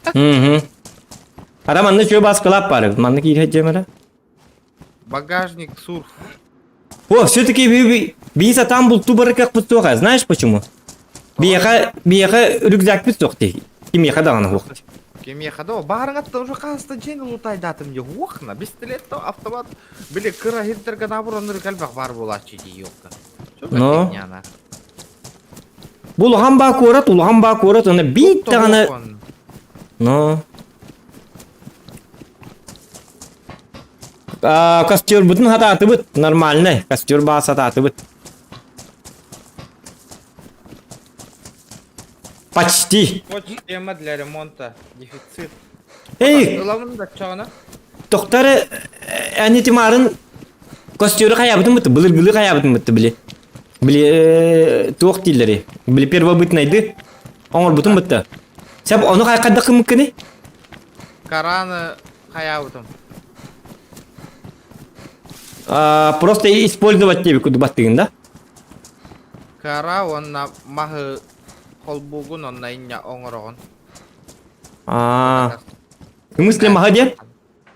Ара манны чё бас кылап бары. Манны кире жемера. Багажник сурф. О, все-таки биса там был тубары как пустуха. Знаешь почему? Бияха рюкзак пис тоқти. Ким яха дағаны хоқти. Кем ехадо, барыңатта уже қаста жеңіл ұтай датым де уақна. Пистолетто автомат біле кыра хиттерге набураныр кәлбақ бар болачы дей yoqqa. Но. Бұл хамба көрат, оны бит тағаны. Но. Костюр бүтін хата аты бүт. Нормальный. Костюр бас хата аты бүт. Почти. Тема для ремонта. Дефицит. Эй, Главное, чана. тоқтары әне темарын костюры қаябытын бұтты, бұлыр қаябытын бұтты біле. Біле тоқ дейлері. Біле первобытнайды. Оңыр бұтын бұтты. Сәп оны қайқадақы мүмкіне? Караны хаябытым. Просто использовать тебе куды баттығын, да? Кара онна махы холбугун онна иння оңырығын. Мысли махаден?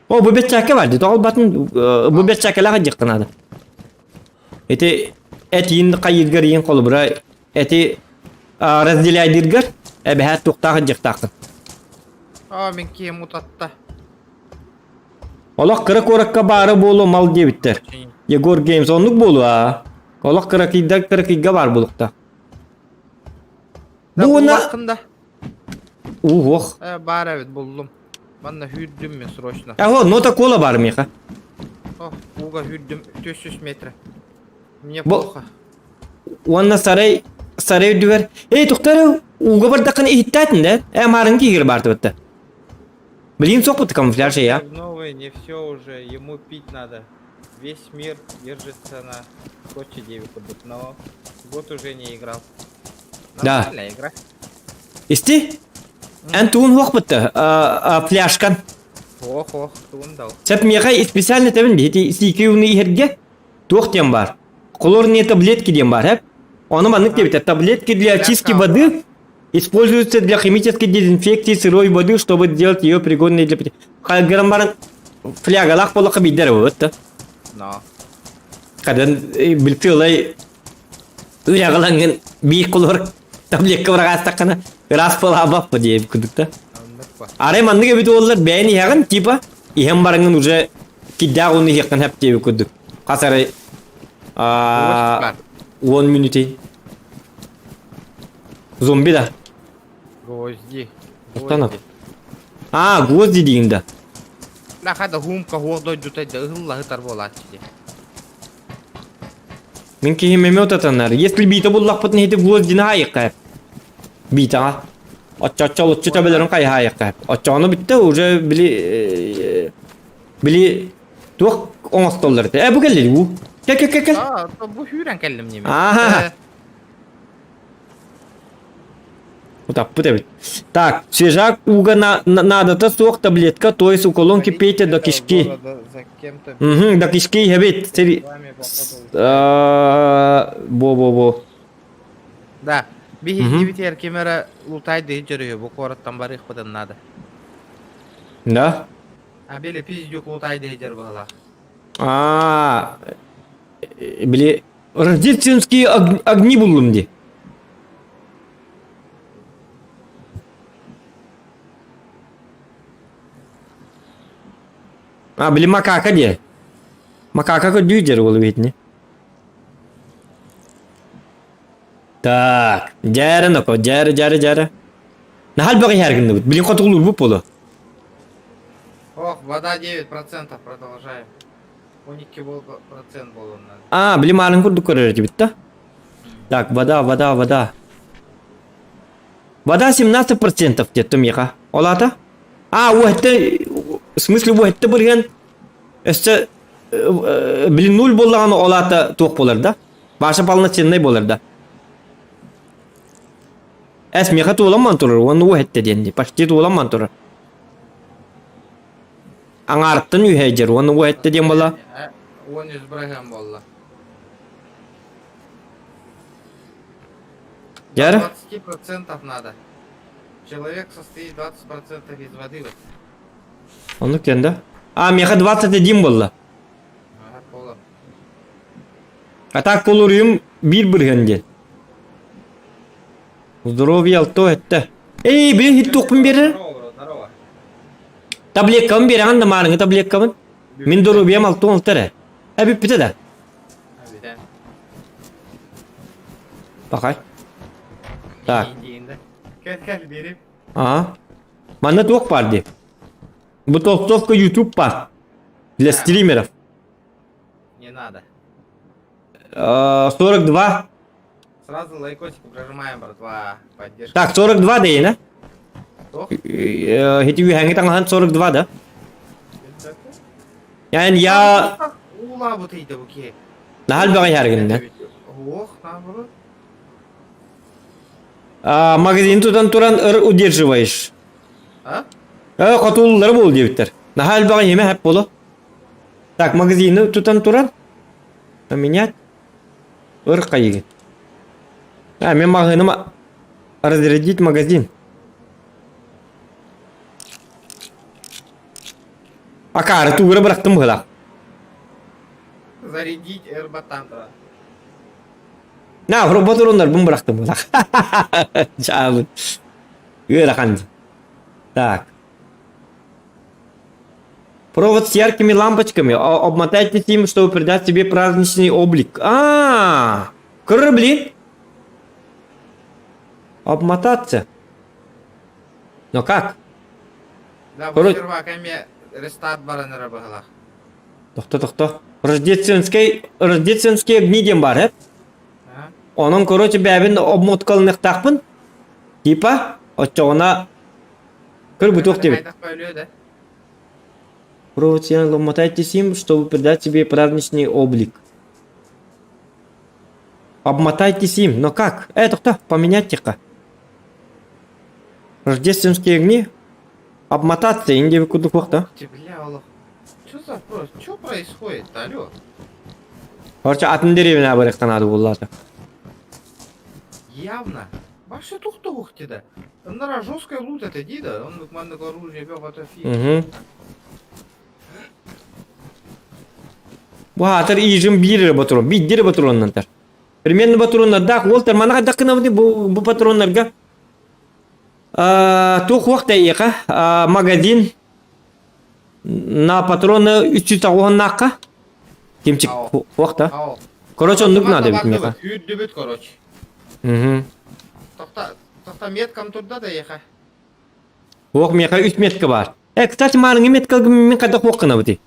О, bu bet çaka vardı. Doğal batın bu bet çakalar jıktın adı. Eti etin kayırgar yin kolu bura. Eti разделяйдыргар. Эбәһәт туктагы жыктакын. Мен кем утатта. Олақ кырык оракка бары болу мал дебиттер. Егор Геймс онлук болу Олақ кырыкыйга бар болукта. Буна Ох. Бар evet buldum. Bana hürdüm ben срочно. Нота кола бар меха. Уга hürdüm 400 метра. Мне плохо. Уанна сарай дүвер. Эй, туктары, уга бардакын иттатын да? Марын кигер барды бітті. Блин, соқпыты камуфляжи, Новый, не все уже, ему пить надо. Весь мир держится на Скотче 9, но год уже не играл. Нормальная игра. Исти? Антун хоқпыты, пляшкан. Ох, туындал. Сәп меха специально табын бейті сикеуіні ихерге тоқтен бар. Колорные таблетки дем бар, Он маннык дебит, таблетки для очистки воды используются для химической дезинфекции сырой воды, чтобы сделать ее пригодной для питья. Халгарамбаран флягалах полоха бидер вот. Но. Когда билфилай уягаланган бий колор таблетка врагастакана раз полабап подеев кудукта. Аре маннык дебит олар бәйни яган типа ихем баранган уже кидагуны хекан хеп дебит кудук. Касары 1 минуте. Зомби да. Гвозди. Гвозди дейінді. Нахада хумка хоғдой дутайды ұғыллағы тарболат жеде. Мен кейімеме отатанар. Если бита бұллақ бұтын хеті гвоздины хайық қайып. Бита. Отча лұтчы табелерін қай хайық қайып. Отчаны бітті уже білі туақ оңастолар. Бұл кәлі бұл. Gel. Aa, bu hüren kellim yemin. Aha. Вот так, вот. Так, свежак уга надо-то сок таблетка, то есть уколонки пейте до кишки. За кем-то Угу, до кишки, хебет. вами походу. Бо. Да. Bir Мгм. hilgi biter kemera lutay deyip görüyor. Bu korattan bari ıkpadan nada. Да? Ha böyle pizdük lutay deyip bağla. Били, рождественские огни buldum diye. Били макака diye. Макака дюйдер был ведь, не? Так, жары ноко, жары. Нахал бағы her günde bu. Bilin katı olur bu polo. Ох, вода 9% продолжаем. 12% был он надо. Bilin malın kurduk körür bitti. Так, вода. Вода 17% где-то меха. Олата? Bu hette, в смысле bu hette bir işte bilin 0 bolağını olata toq bolar da. Başa palına çennay bolar da. Es meha to'laman turur, onu bu hette dendi. Почти to'laman turur. Аңарттын үйheyjer, onu bu hette den bola. 10 бұрағам болды. Jara? 20% надо. Человек состоит 20% из воды. Onu kendi. Meha 21 bolla. Ага, пола. Atak boluruyum bir birgende. Здоровье алто hette. Bir hit toqpun berir. Здорово. Таблеткамын берген да марыңы таблеткамын. Мен здоровьем алто алтыра. Bir bite de. Harbiden. Bakay. Так. Deyinde. Gel berip. Manda toq var de. Bu толстовка YouTube var. Для стримеров. Не надо. 42. Сразу лайкосик прожимаем, братва. Поддержка. Так, 42 değil ha. Doch. Heti hangi tangan 42 da. Yani ya Ulan bu teyde bu ki. nahal bagay her günde. Ох, там было. Magazin tutan turan удерживаешь. А? Katulları bol debitler. Nahal bagay yeme hep bolu. Так, магазины tutan turan. Поменять. Кайгы. Мен магазиныма разрядить магазин. Akar tuğra bıraktım hıla. Зарядить эрбатантра. Robot onlar bunu bıraktım hıla. Çabuk. Öyle kandı. Так. Провод с яркими лампочками. Обмотайтесь им, чтобы придать себе праздничный облик. Блин. Обмотаться. Но как? Да, bu servakame restart baranlara bağla. Тоқта. Рождественские огни дем бар, hep. Ha? Onun бәбін обмоткалынық тақпын. Типа, отчоғына кір бұтоқ дебет. Кайдақ бөлüyor da. Провод с яркими обмотайтесь им, чтобы придать себе праздничный облик. Обмотайтесь им. Но как? Тоқта, поменять-ка. Рождественские огни. Обмотаться, инде вы куда да? Бля, Аллах. Что за вопрос? Что происходит? Алло. Короче, атын деревіне барықтан ады болады. Явно. Вообще тухта ухти да. Нара жесткая лут это дида. Он буквально оружие бел это фи. Bu hatır iyicim bir patron. Bir patronlar. Примерно patronlar da Walter mana dakına bu patronlarga. Тух вақта иқа магазин на патроны 300 тағуыннаққа кемчік вақта. Короче, он надо бит меха. Үдді короче. Тоқта меткам тұрда да иқа. Оқ меха 3 метка бар. Кстати, марыңы метка мен қадақ оқына бұты.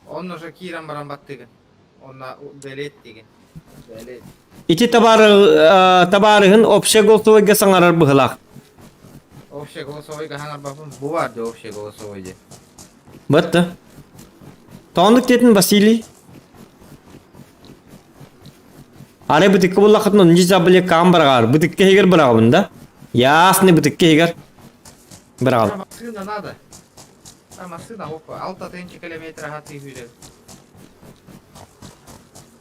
Он уже кирам барамбат деген. Онна белет деген. Белет. Ити табарығын общий голосовойға саңарар бұғылақ. Общий голосовойға хаңар бапын. Bu vardı общий голосовойде. Бітті. Тондық детін Василий. Аре бутикке буллахатын онжи забыле кам баргар. Бутикке хегер барагын да. Ясны бутикке хегер. Барагал. Машина надо. А машина, опа, 6 километра хаты хүйрек.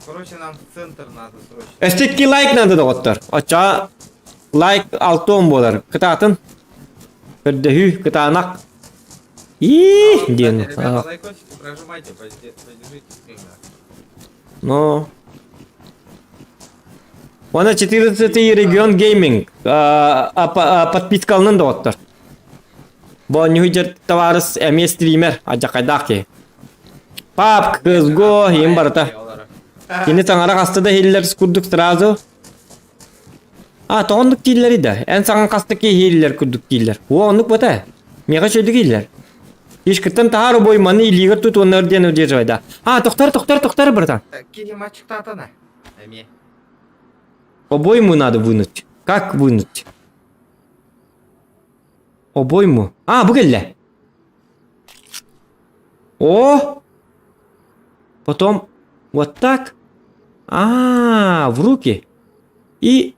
Короче, нам в центр надо срочно. Эстетки лайк надо доктор. Ача лайк 6 болар. Кытатын. Кырдыхы кытанак. Ден. Ребята, лайкосики прожимайте, поддержите. Ну. Вона 14 регион гейминг. Подпискалнын доктор. Бо нюйджер товарыс эме стример. Ажа кайдаки. Пап, кызго, хим барата. Кини саңара кастыда хиллер скурдук сразу. Тоғындық кейлер еді. Ән саңан қастыки хиллер күрдік кейлер. Оғындық бота. Меға шөді кейлер. Ешкіттен тағары бойманы илигер тут оны өрден өдер жайда. Тоқтар братан. Кинем мальчик-то атана. Эме. Обойму надо вынуть. Как вынуть? Обойму. Бұл келді. Потом вот так. В руки. И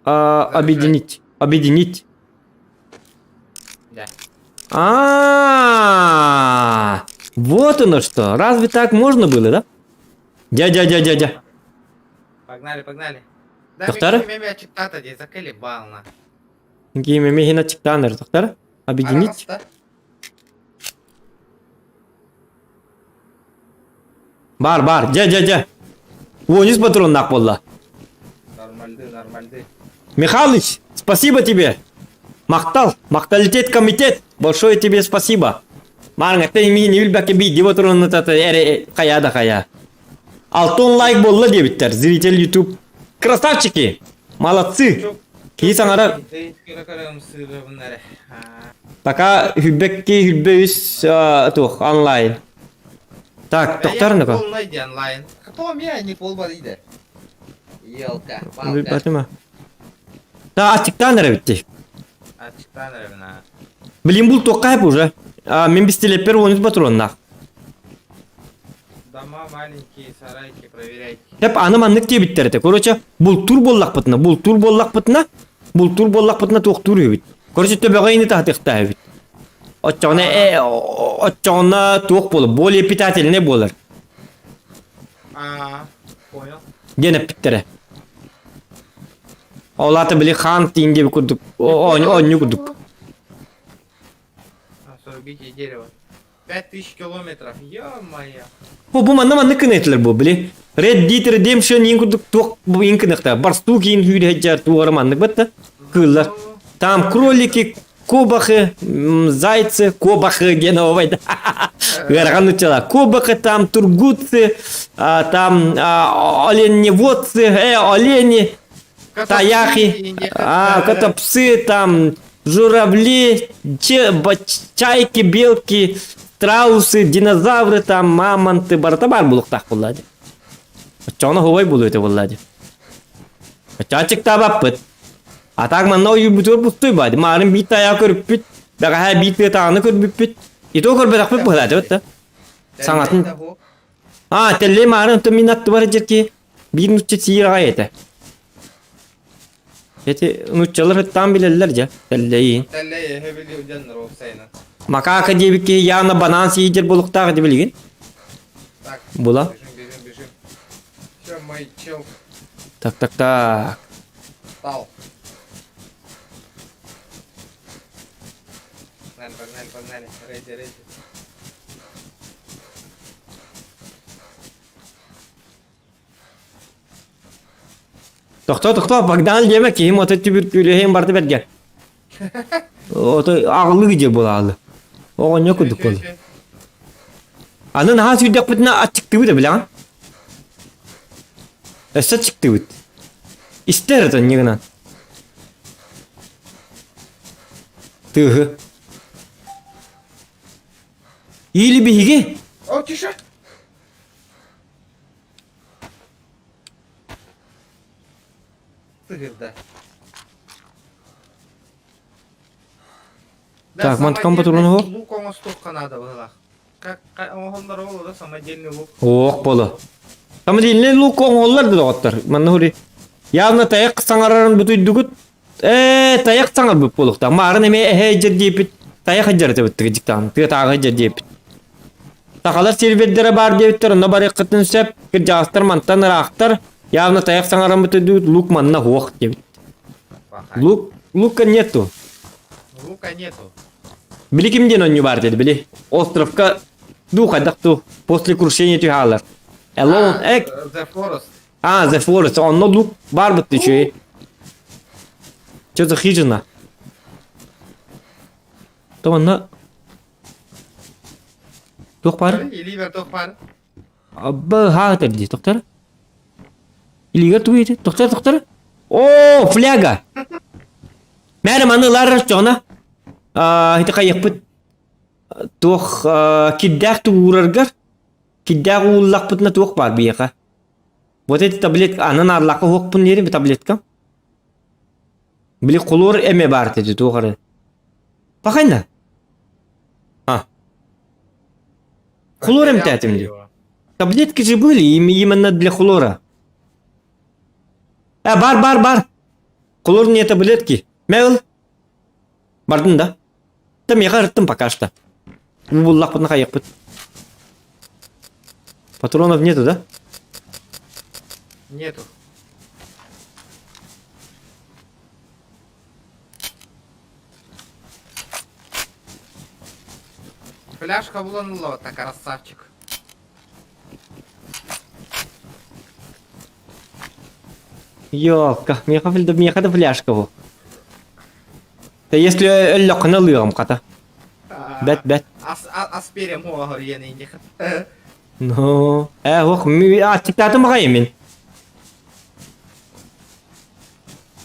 объединить. Да. Вот оно что. Разве так можно было, да? Дядя. Погнали. Тоқтар? Меме ачыктата де заколебална. Меме хина чиктаныр, тоқтар? Объединить. Бар. Дядя. Вниз патрон нақ болла. Нормальды. Михалыч, спасибо тебе. Мақталитет комитет. Большое тебе спасибо. Марnga ты ми не билбәке бит дип отыруны тата кая. Алтон лайк болла дебиттер. Зритель YouTube. Красавчики. Молодцы. Ки саңара. Пока хүббеүс онлайн. Так, тоқтарны ка. Онлайн. Кто меня не полбадыйды? Елка, палка. Билбәтеме? Ачыктан битти. Ачыктан. Блин, бул тоқайып уже. Мен бистелепер оныз патроннақ. Дома маленькие, сарайки, проверяйте. Hep anımanlık diye bittirdi. Korоче, bul tur bollak pıtına toq tur yubit. Korоче, töbeğini tahtıqta yubit. Отчағына тоқ болып, более питательный болар. Понял. Денеп биттері. Олаты білі хан тиінде bir күрдік. Онны күрдік. Срубите дерево. 5000 километров, ё-моё. Bu manı kınaytılır bu bile. Red Dead Redemption yin күрдік тоқ bu yin kınıqta. Барсту кейін hüyre heccar tuğarı manlık bitti. Kıllar. Там кролики, кобахы, зайцы, кобахы гена овайды. Гарған учала. Кобахы там, тургутцы, там оленеводцы, олени, таяхи, котопсы, там журавли, чайки, белки, страусы, динозавры, там мамонты, баратабар булықтақ болады. Чоны ховай болады болады. Чачықта баппыт. Атак манна уйбутур пустой бады. Марын бит таяқ көріп бүт. Бәға бит тағаны көріп бүт. Ито көрбет ақпет болады өтті. Саңатын. Тәлі марын өтті минатты бар жерке. Bir nutçı siyirға еті. Еті нутчалар өттан білелер же. Тәлі. Тәлі хебілі өденлер олсайны. Макака дебіке яғына банан сейдер болуқтағы деп білген. Так. Була. Бежим. Все, мой чел. Так. Стал. Погнали. Рейди. Тоқта, Богдан деме кейім оты түбіркілі барды берген. Оты ағылы кеде бұл ағылы. Оған не күдік бұл. Анын ға сүйдек бұтына атчықты бұды білеған? Әсі чықты бұд. Істер өтін негінен. Тығы. Или бейге? Тише. Тыгырда. Так, мантыкам патроны бар? Лук оңа стопқа надо было. Как оңғандар олы да самодельный лук. Оқ болы. Самодельный лук оңғалар да оғаттар. Манны хори Явно таяк саңарарын бүтүйдүгүт. Таяк саңар бүп болукта. Марын эме жер дейбит. Таяк жер дебиттиги диктан. Тыга тагы жер дейбит. Такалар сервердері бар деbittер, онда бар еккетін сөп, кір жағыстар манттан ырақтар, явно таяқ саңаран бүтеді, лук манна хоқ дебит. Лука нету. Лука нету. Били кимден он не бар деді, били. Островка духадақту, после крушения тюхалар. Alone, The Forest. The Forest, онно лук бар бітті чөй. Чё за хижина? То онна... Тух бар? Иливер тоқ бар. Абба хатыр ди, тоқтар. Илигер туйды, тоқтар. О, фляга. Мәре манылар жоғна. Хиті қайық бұд. Тоқ киддәк туғырыргар. Киддәк ұллақ бұдына тоқ бар бияқа. Вот эти таблетка, анан арлақы хоқ бұн ерін бі таблетка. Білі қолор әме бар деді тоғыры. Бақайна. Хлором тятим. Таблетки же были именно для хлора. Бар. Хлорные таблетки. Мел. Бардын да? Там я кажется пока что. Буллах под нахаяк под. Патронов нету, да? Нету. Фляжка буланула, так красавчик. Ёлка, мне хата фляжка во. Да если лёкна лыром ката. Бет. Асперем хуагар яны нехат. Ну, тиктаты мага мен.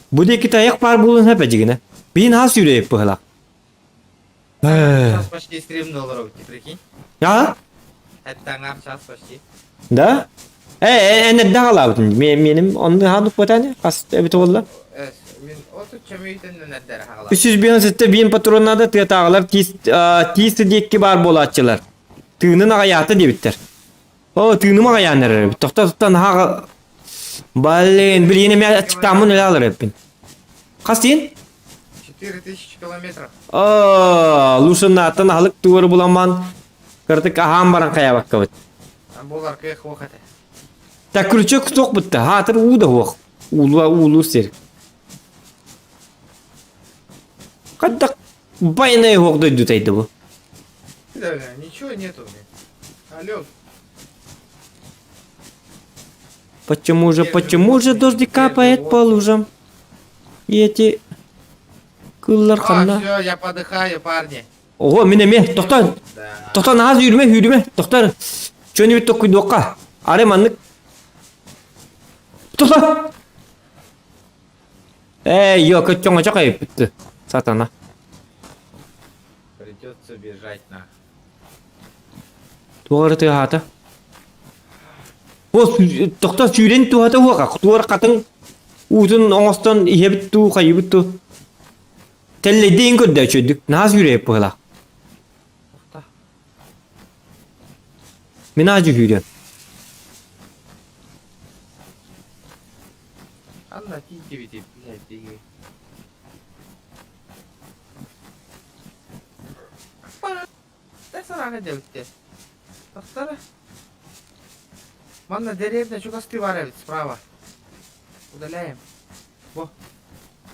Буде китаяк пар булын хапа жигине. Бин хас юреп пыгла. Сейчас почти $3, прикинь. А? Это сейчас почти. Да? Ne dağla bütün benim onu hanık batane kas evet oldu. Мен оту чамыйтын нәдер хагала. 300 bin sette bin patronada tığlar tis dikki bar bolatçılar. Tığının ayatı debitler. O tığını mı ayanlar? Toktan ha ballen bir yeni me çıktamın öyle alır hep. Kas din? 4000 километров. Лушынатын халық туыр буламан. Кыртык ахам баран кая баккабыт. Болар кех вакыты. Так крючок sok bitti. Hatır uğda hoq. Ulu ser. Kaddak bayna hoq da dutaydı bu. Да, ничего нету. Алло. Почему же дождь капает по лужам? И эти kıllar kanna. Все, я подыхаю, парни. Ого, mineme. Doktor. Doktor naz yürüme. Doktor. Çönü bir tokku dokka. Are manlık. Doktor. Yok, çonga çok ayıp bitti. Satana. Придется бежать на. Doğru hata. O doktor süren tuhata hoqa. Doğru katın. Uzun ağustan yebit tu kayıbit tu. Telle deyin ködde çödük. Naz yürüyüp bıla. Minacı yürüyen. Анна, тики, блядь, тики. Дай сарага делайте. Доктора. Манна деревня чугасты варят справа. Удаляем. Во.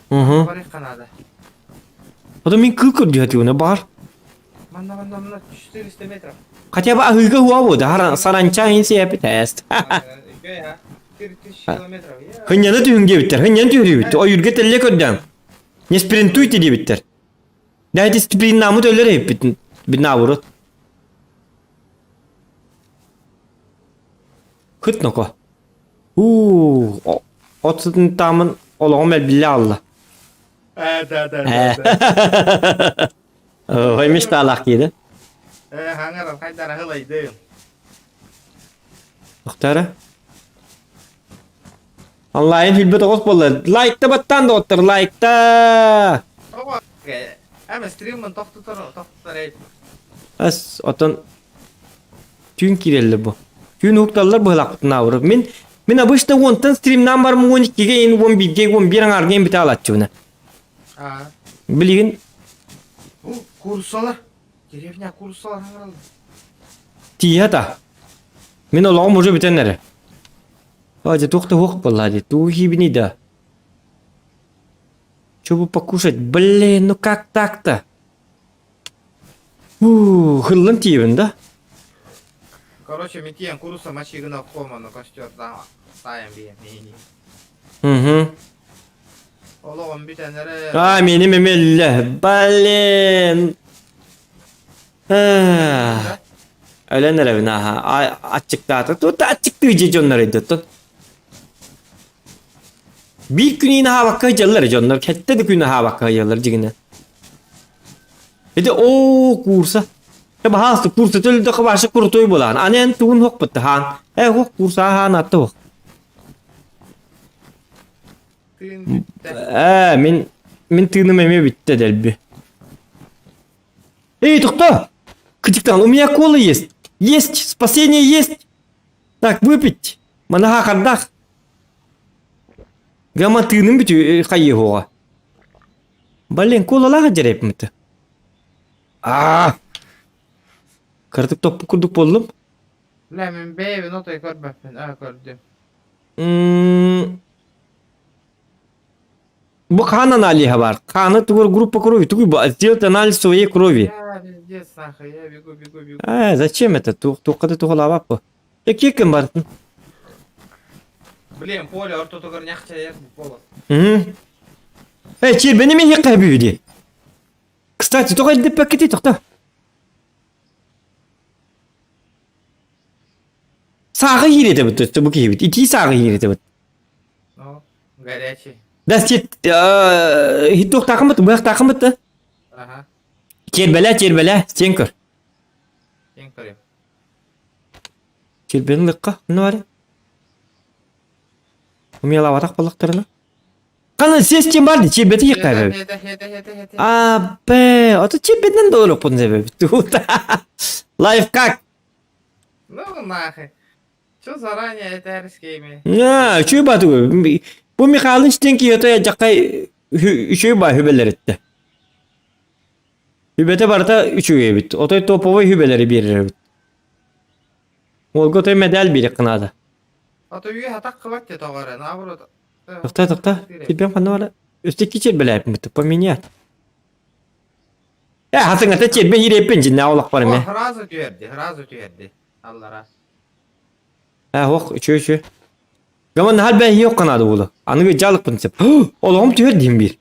Варить надо. Adam min kıl ködde hati ona bar. Манна 400 метров. Хотя бы ahıga huwa bu da saranca insi yapı test. 4000 километров. Hınyanı tühünge bitter. Hınyanı tühürü bitter. O yürge telle köddem. Ne sprintuyti diye bitter. Daydı sprint namut öyle hep bitin. Bir navurut. Kıt noko. Otun tamın Allah'ım el billah Allah. Да. Oymuş da Allah yedi. Hangar kaydıra hılaydı. Muhtara. Allah'ın filmi de olsun. Like'ta battan da otur. Like'ta. Ama stream'ın tohtutar. As otan tün kirelli bu. Tün huktallar bu halakıtına vurup. Min Мен обычно онтан стримнан бармын 12-ге ен 11-ге 11 аңарген біте алатчы бұны. А. Білеген Курсалар. Деревня курсалар аңыралды. тия та. Мен олағым уже бітенлері. Аja туқты хоқ болады, тухи бini да. Чё бы покушать? Блин, ну как так-то? Хылын тиебін да? Короче, мен тиен курса машигына қоманы костер сайын бейін. Угу. Олығын бітенері... А, менің емелі. Блин. Ölenler evine ha. Açık dağıtı. Tut açık dağıcı canlar edin. Bir gün yine hava kayacaklar canlar. Kette de gün hava kayacaklar cigine. O kursa. Ya bahası kursa tölü de kabaşı kurutoy bulan. Anen tuğun hok bitti han. Hok kursa han attı hok. Min tığınım eme bitti delbi. Tukta. Кытиктан, у меня кола есть. Есть, спасение есть. Так, выпить. Манаха кардах. Гама тыным бит хайыгога. Блин, колалага жарайып мыты. Кыртып топпу курдук болдум. Ла, мен бейбин отой көрбөппүн. Көрдүм. Бу қан анализа бар. Қаны тугур группа крови. Тугуй сделать анализ своей крови. Пиздец, нахуй, я бегу. Зачем это? Туқады туғалап по. Кекем бар. Блин, поле ортотогор няхча ек болот. Чир, бені мен хекка бүйді. Кстати, тоқай деп пакети тоқта. Сағы хиреті бұт, бұл кейбіт. Ити сағы хиреті бұт. Ну, горячий. Да, сет, хиттоқ тақым бұт, бұяқ тақым бұт. Ага. Чербеле, сен көр. Сен көрем. Чербенің лыққа, мұны бары? Умела ватақ балықтарына. Қаны сес чен барды, чербеті хекка бәбі. Бә, оты чербетінен де олық бұн зәбәбі. Лайфхак. Ну, нахуй. Чё заранее это әріскейме? Чөй баты бәбі. Бұл Михайлын штен кейота жаққай үшөй ба хүбелер етті. Hübete barda 3 üye bit. Otoy topovoy hübeleri birir bit. Olgu otoy medal biri kınada. Ото үйе хатақ қылат де тоғары. Наоборот. Тықта. Тебе қаны бара. Үстеки чербеле әпім бітті. Поменять. Хасың ата чербе ереппен жинна олақ барым я. Разу түйерді. Аллара. Оқ, үші. Гаман хал бәй yok kanadı oğlu. Anıgı calık pınsep. Olağım tüher diyeyim bir.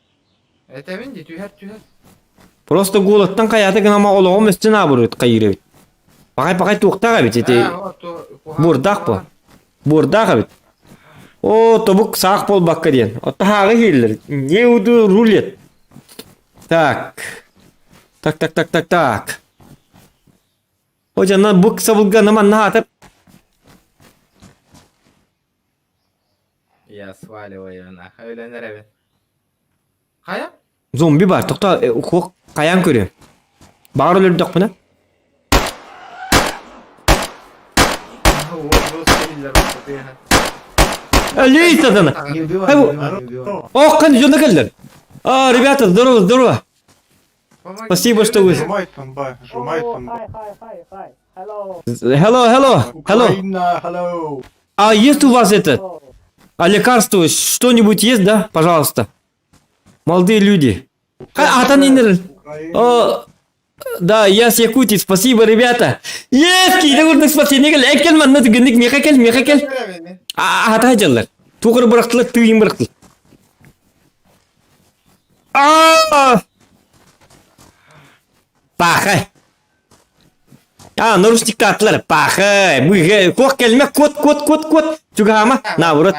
Etemin de tüher. Просто голодтан каятı гынама олağım üstüne abırıt kayırı bit. Bakay tuğtağa bit. Burdaq bu. Burdaq bit. O tobuk sağ bol bakka diyen. O tahağı hilir. Ne udu rulet. Tak. Hocanın bu kısa bulganıma ne atıp. Я сваливаю нахуй. Öğlenir evet. Kaya? Zombi var. Tokta kayan körüyor. Bağır ölür dök buna. Лезь тадана. Не убивай. Ох, kan жонда келдер. Ребята, здорово. Спасибо, что вы. Нажимай фанбай. Hello. Украина, hello. А есть у вас это? А лекарство что-нибудь есть, да? Пожалуйста. Молодые люди. Да, я с Якутии, спасибо, ребята. Есть, кидагурдық спасение. Әкел манна түгіндік, меқакел. Ата жалар. Туғыр бұрақтылы, түйін бұрақтылы. Пақай. Наручникті атылар. Пақай. Қоқ келме, кот. Түгі ама. Наоборот.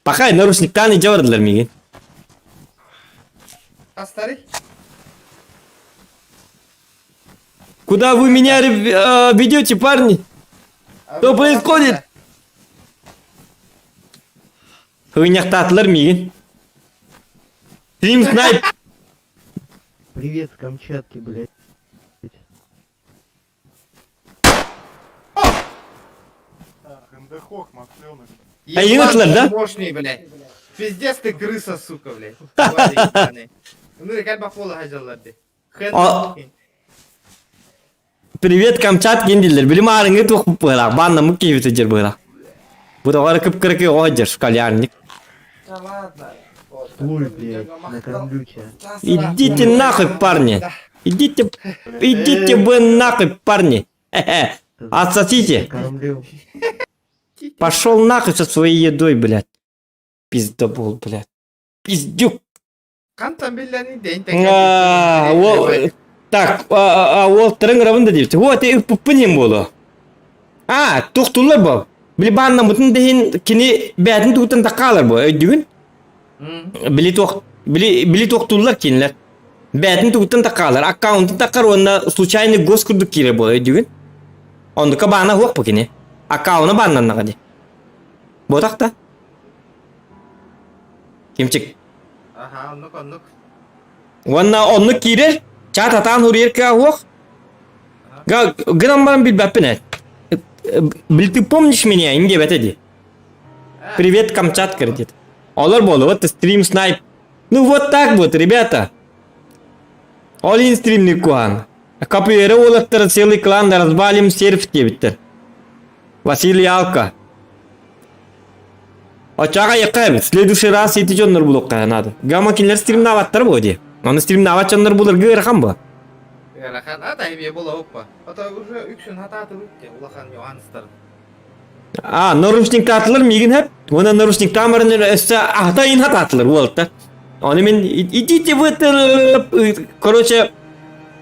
Пақай, наручниктан и жавардылар меген. Астарый? Куда вы меня ведете, парни? Что происходит? Хуйняқта атылар меген. Стрим снайп. Привет, Камчатки, блядь. НДХОК, Максенок. Ебать, да? Мощный, блядь. Пиздец ты крыса, сука, блядь. Твари ебаные. Ну, рекать бахола хажаларды. А. Привет, Камчат гендилер. Билим арыңы тоқып бұла. Банна мұкки өті жер бұла. Бұда ғары кіп-кіркі оғаджыр шкалярник. Ой, блядь, накормлю тебя. Идите нахуй, парни. Идите вы нахуй, парни. Отсосите. Накормлю. Пошел нахуй со своей едой, блядь. Пиздобол, блядь. Пиздюк. Кантан билляни день Так, ол тырың рабында дейбісі. О, те үппінен болу. Тоқтулар бұл. Білі банна мұтын дейін кені бәдін тұғытын таққалар бұл. Өйдігін? Білі тоқтулар кенілер. Бәдін тұғытын таққалар. Аккаунтын таққар, онына случайны госкүрдік кере бұл. Өйдігін? Ондыка бана хоқ бұл кені. Аккауны баннан нағады. Ботақта? Кемчік. Ага, оннук. Онны кирер. Чат атан хурьер ка хоқ. Гынан барам білбәппін. Ты помнишь меня? Инге бәтеді. Привет, Камчатка, дед. Олар болу, вот стрим снайп. Ну вот так вот, ребята. Олин стримный куан. Капуэра олаттар целый клан, развалим серф дебиттер. Василий Алка. Очага якайбы. В следующий раз ети жоннор булуққа надо. Гама кинлер стрим наваттар боди. Оны стрим нават жоннор булыр гырхан ба. Рахан атай бе бола оппа. Ата уже үкшін хататы өтте. Улахан нюанстар. Наручник татылыр мигин хеп. Оны наручник тамырын өсті атайын хататылыр болытта. Оны мен идите вы это... Короче,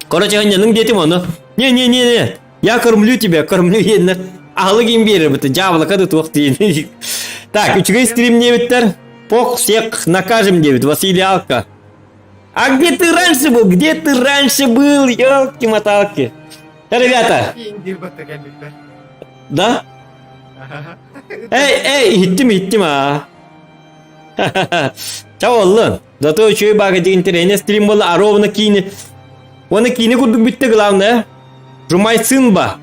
ханьяның детім оны. Не. Я кормлю тебя, кормлю еннер. Ағылы кем бері бұты. Жабылы қады тоқ дейін. Так, үчігей стрим не біттер. Пох всех накажем девит. Василий Алка. А где ты раньше был? Ёлки-моталки. Ребята. Да? Эй, иттим, Чау, Аллан. Зато еще и багади интернет стрим был, а ровно кине. Оны кине курдук битті главное. Жумай сынба.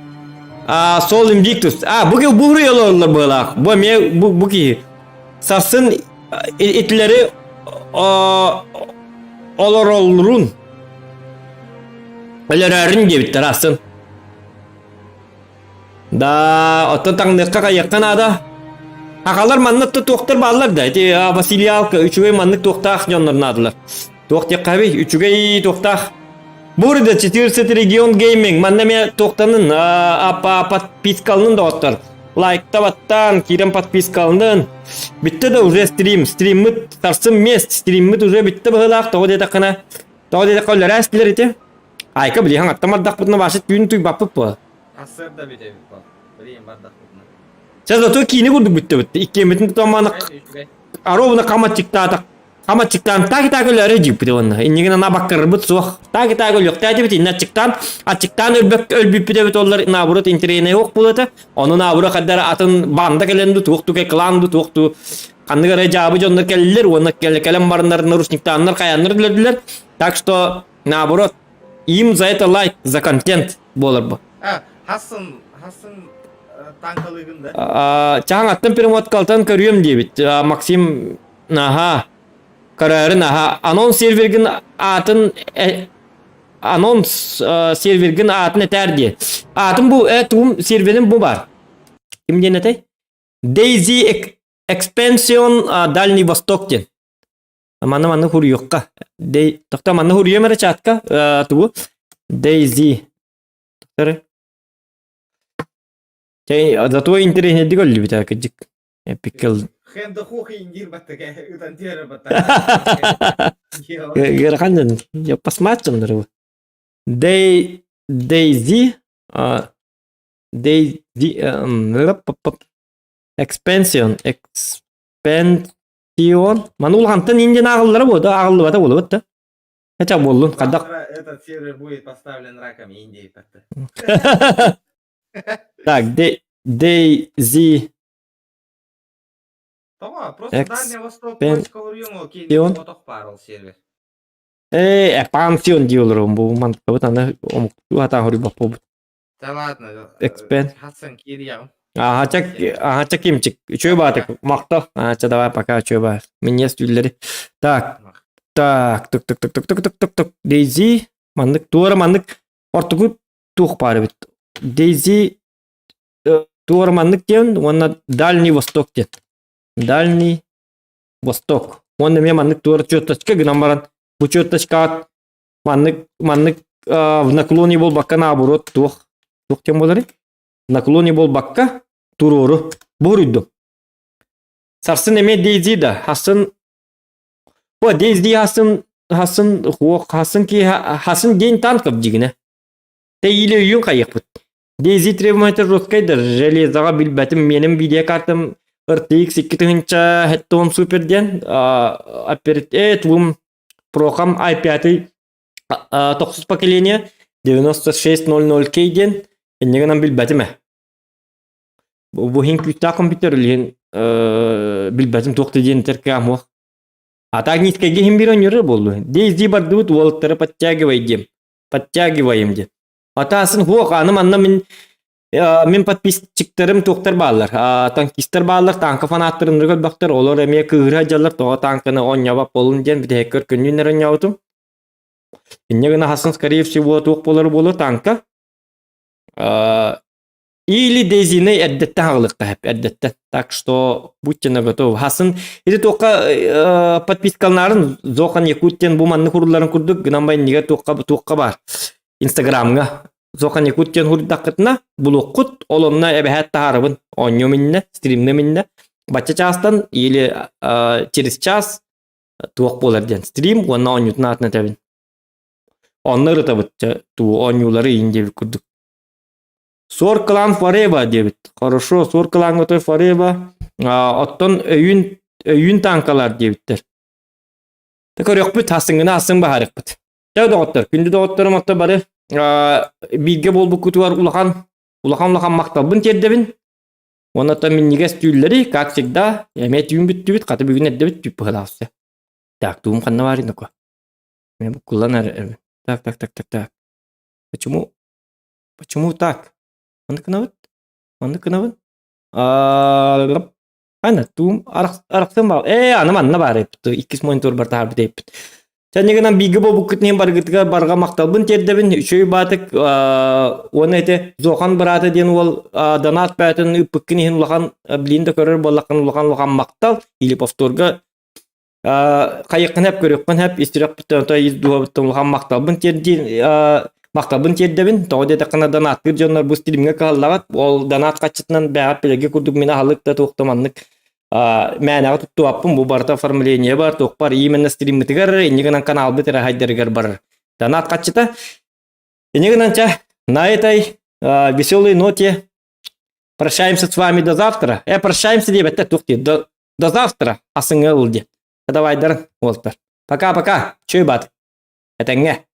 Сол Invictus. Бұғы бұғыры елорлар болақ. Бұғы сасын етлері олоролрун. Өлерәрін дебіттер асын. Да, оттан таңдыққа яққан ада. Ақалар маннатты тоқтар балар да. Василий Алка, үчігей маннық тоқтақ жонларын адылар. Тоқтек қаби, үчігей тоқтақ. Burada 14 регион гейминг. Маннаме тоқтанын, подпискалынын да оттар. Лайкта баттан, кирем подпискалынын. Бітті да уже стрим. Стриммыт тарсым мест. Стриммыт уже бітті бұғылақ. Тоғы деді қына. Тоғы деді қөлер әстілер еті. Айка білейхан аттамардақ бұтына башыт бүйін туй бапып бұ. Асыр да беді бұл. Білейін бардақ бұтына. Сәз ото кейіні күрдік бітті бітті. Иккеметін тұтаманық. Аробына қаматчиктатық. Қаматчиктан таки өлері жіп біді оны. Иннеген ана баққырыр бұт соқ. Таки өлік тәді біті. Иннатчиктан. Атчиктан өлбіп біді біті олар набұрыт интерейне оқ бұлыты. Оны набұры қаддар атын банда кәленді туқты кланды туқты. Қандығары жабы жондар кәлілер. Оны кәлем барындар нарушниктанлар қаянлар білерділер. Так что набұрыт. Им за это лайк, за контент болар бұ. Хасын танкалығында. Чаң аттын перемот қалтан көрем дебіт. Максим, Карарын, анонс сервергін атын әтәрде. Атын бұл, серверін бұл бар. Кімден әтай? Daisy Expansion Дальний Восток ден. Маны хур жоққа. Тоқта маны хур емәрі чатқа. Тұбу. Daisy. Тоқтары. Зато интернет дегол бит акыжык. Эпикл. Хенді хухи индир баттыға, ұтан тері Герханден, я посмотрим на его. Daisy Expansion. Манул хантан инден ағылдары болды, ағылды бата болды бітті. Хотя болдың, қадақ. Этот сервер будет поставлен раком Индии бітті. Так, Daisy Тома, просто Дальний Восток почка урюму кейді отоқ барыл сервер. Экспансион диyorlar bu mantıklı. Bu tane omuk hata hori bak bu. Да ладно. Expand. Хасан кейді яғым. Ага, чакимчик. Чё батык? Мактал. Давай пока, чё ба. Мне стюллери. Так. Тук. Дейзи. Мандык. Туара мандык. Ортугу тух пары бит. Дейзи. Туара мандык ден. Онна Дальний Восток ден. Дальний Восток. Онна мен мандык туара чөттачка гынан баран. Бу чөттачка мандык в наклоне бол бакка наоборот тух. Тух ден болары. Наклоне бол бакка турору. Буридду. Сарсын эме Дейзи да. Хасын. О, Дейзи хасын ден танков дигине. Те иле үйін қайық бұд. Дейзи требуметр роскайдыр. Железаға білбәтім менің видеокартым RTX 2-нча хеттом суперден. Твум прохам i5 900 поколения 9600K ден. Енегінен білбәтіме. Бұл хин күтта компьютер үлген білбәтім тоқты ден теркам оқ. Так низкайге хим бирон юры болду. Дейзи бардуут волттары подтягиваем де. Атасын хуок анна мен подписчиктарым тоқтар баллар. Танкистер баллар, танка фанаттарын рыгыл бактар. Олар эме кыгыра жалар тоға танканы оньябап болын ден бите хеккер күннер оньябытым. Иннегіна хасын скорее всего тоқ болар болу танка. Или Дейзины әддеттен ағылыққа әп, әддеттен. Так что будьте на готов. Хасын, это тоққа подпискалнарын Зохан Якуттен буманны құрыларын күрдік. Гынамбай неге тоққа бар. Инстаграмға. Зохан Якуттен құрдақытына бұл оққыт, олымна әбәхәт тағарыбын. Оньо минне, стримны минне. Бача частан, или через час тоқ болар ден. Стрим, онна оньютына атына тәбін. Онны ұрыта бұтча, оньюлары индебі күрдік. Сорклан Фореба дебит. Хорошо, Сорклан готой Фореба. Оттон өйін танкалар дебиттер. Так өрек бүт асыңына асың бағарық бүт. Жау доғыттар. Күнді доғыттарым отта бары. Билге бол бұл күтуар улахан мақталбын тердебін. Онатта мен неге стюллери, как всегда, әмет үйін бүтті бүт, қаты бүгін әдді бүт бүт бұғылаусы. Так, туым қанна бар енді ко. Мен бұл құлан әрі. Так. Почему так? Манды кынавын? Айна, туым арақсын бау. Аныманна бар епті. 2 монитор бар тағар біте епті. Жәнегінен бигі бол бұқытнен барғытыға барға мақталбын тердебін. Үшөй батық, оны әте Зохан бұраты ден ол донат бәтін үппіккін ехін ұлақан білінді көрір болақын ұлақан мақтал. Или повторға қайықын әп көрекін әп истирап біттен издуға біттен ұлақан мақталбын терден мақтабын тердебін, тоғыды тақына донаттыр жонлар бұл стримге қалағат, ол донат қачытынан бәғат білеге күрдік мені халықта тоқтаманлық мәнәға тұтту аппын, бұл барта оформление бар, тоқ бар, именно стримітігер, енегінен канал бітірі хайдергер бар. Донат қачыта. Енегінен на этой веселой ноте прощаемся с вами до завтра. Прощаемся, ребята, тухти, до завтра, асыңа ұлде. Давай, дар, Волтер. Пока-пока, чөй бат. Әтәңе.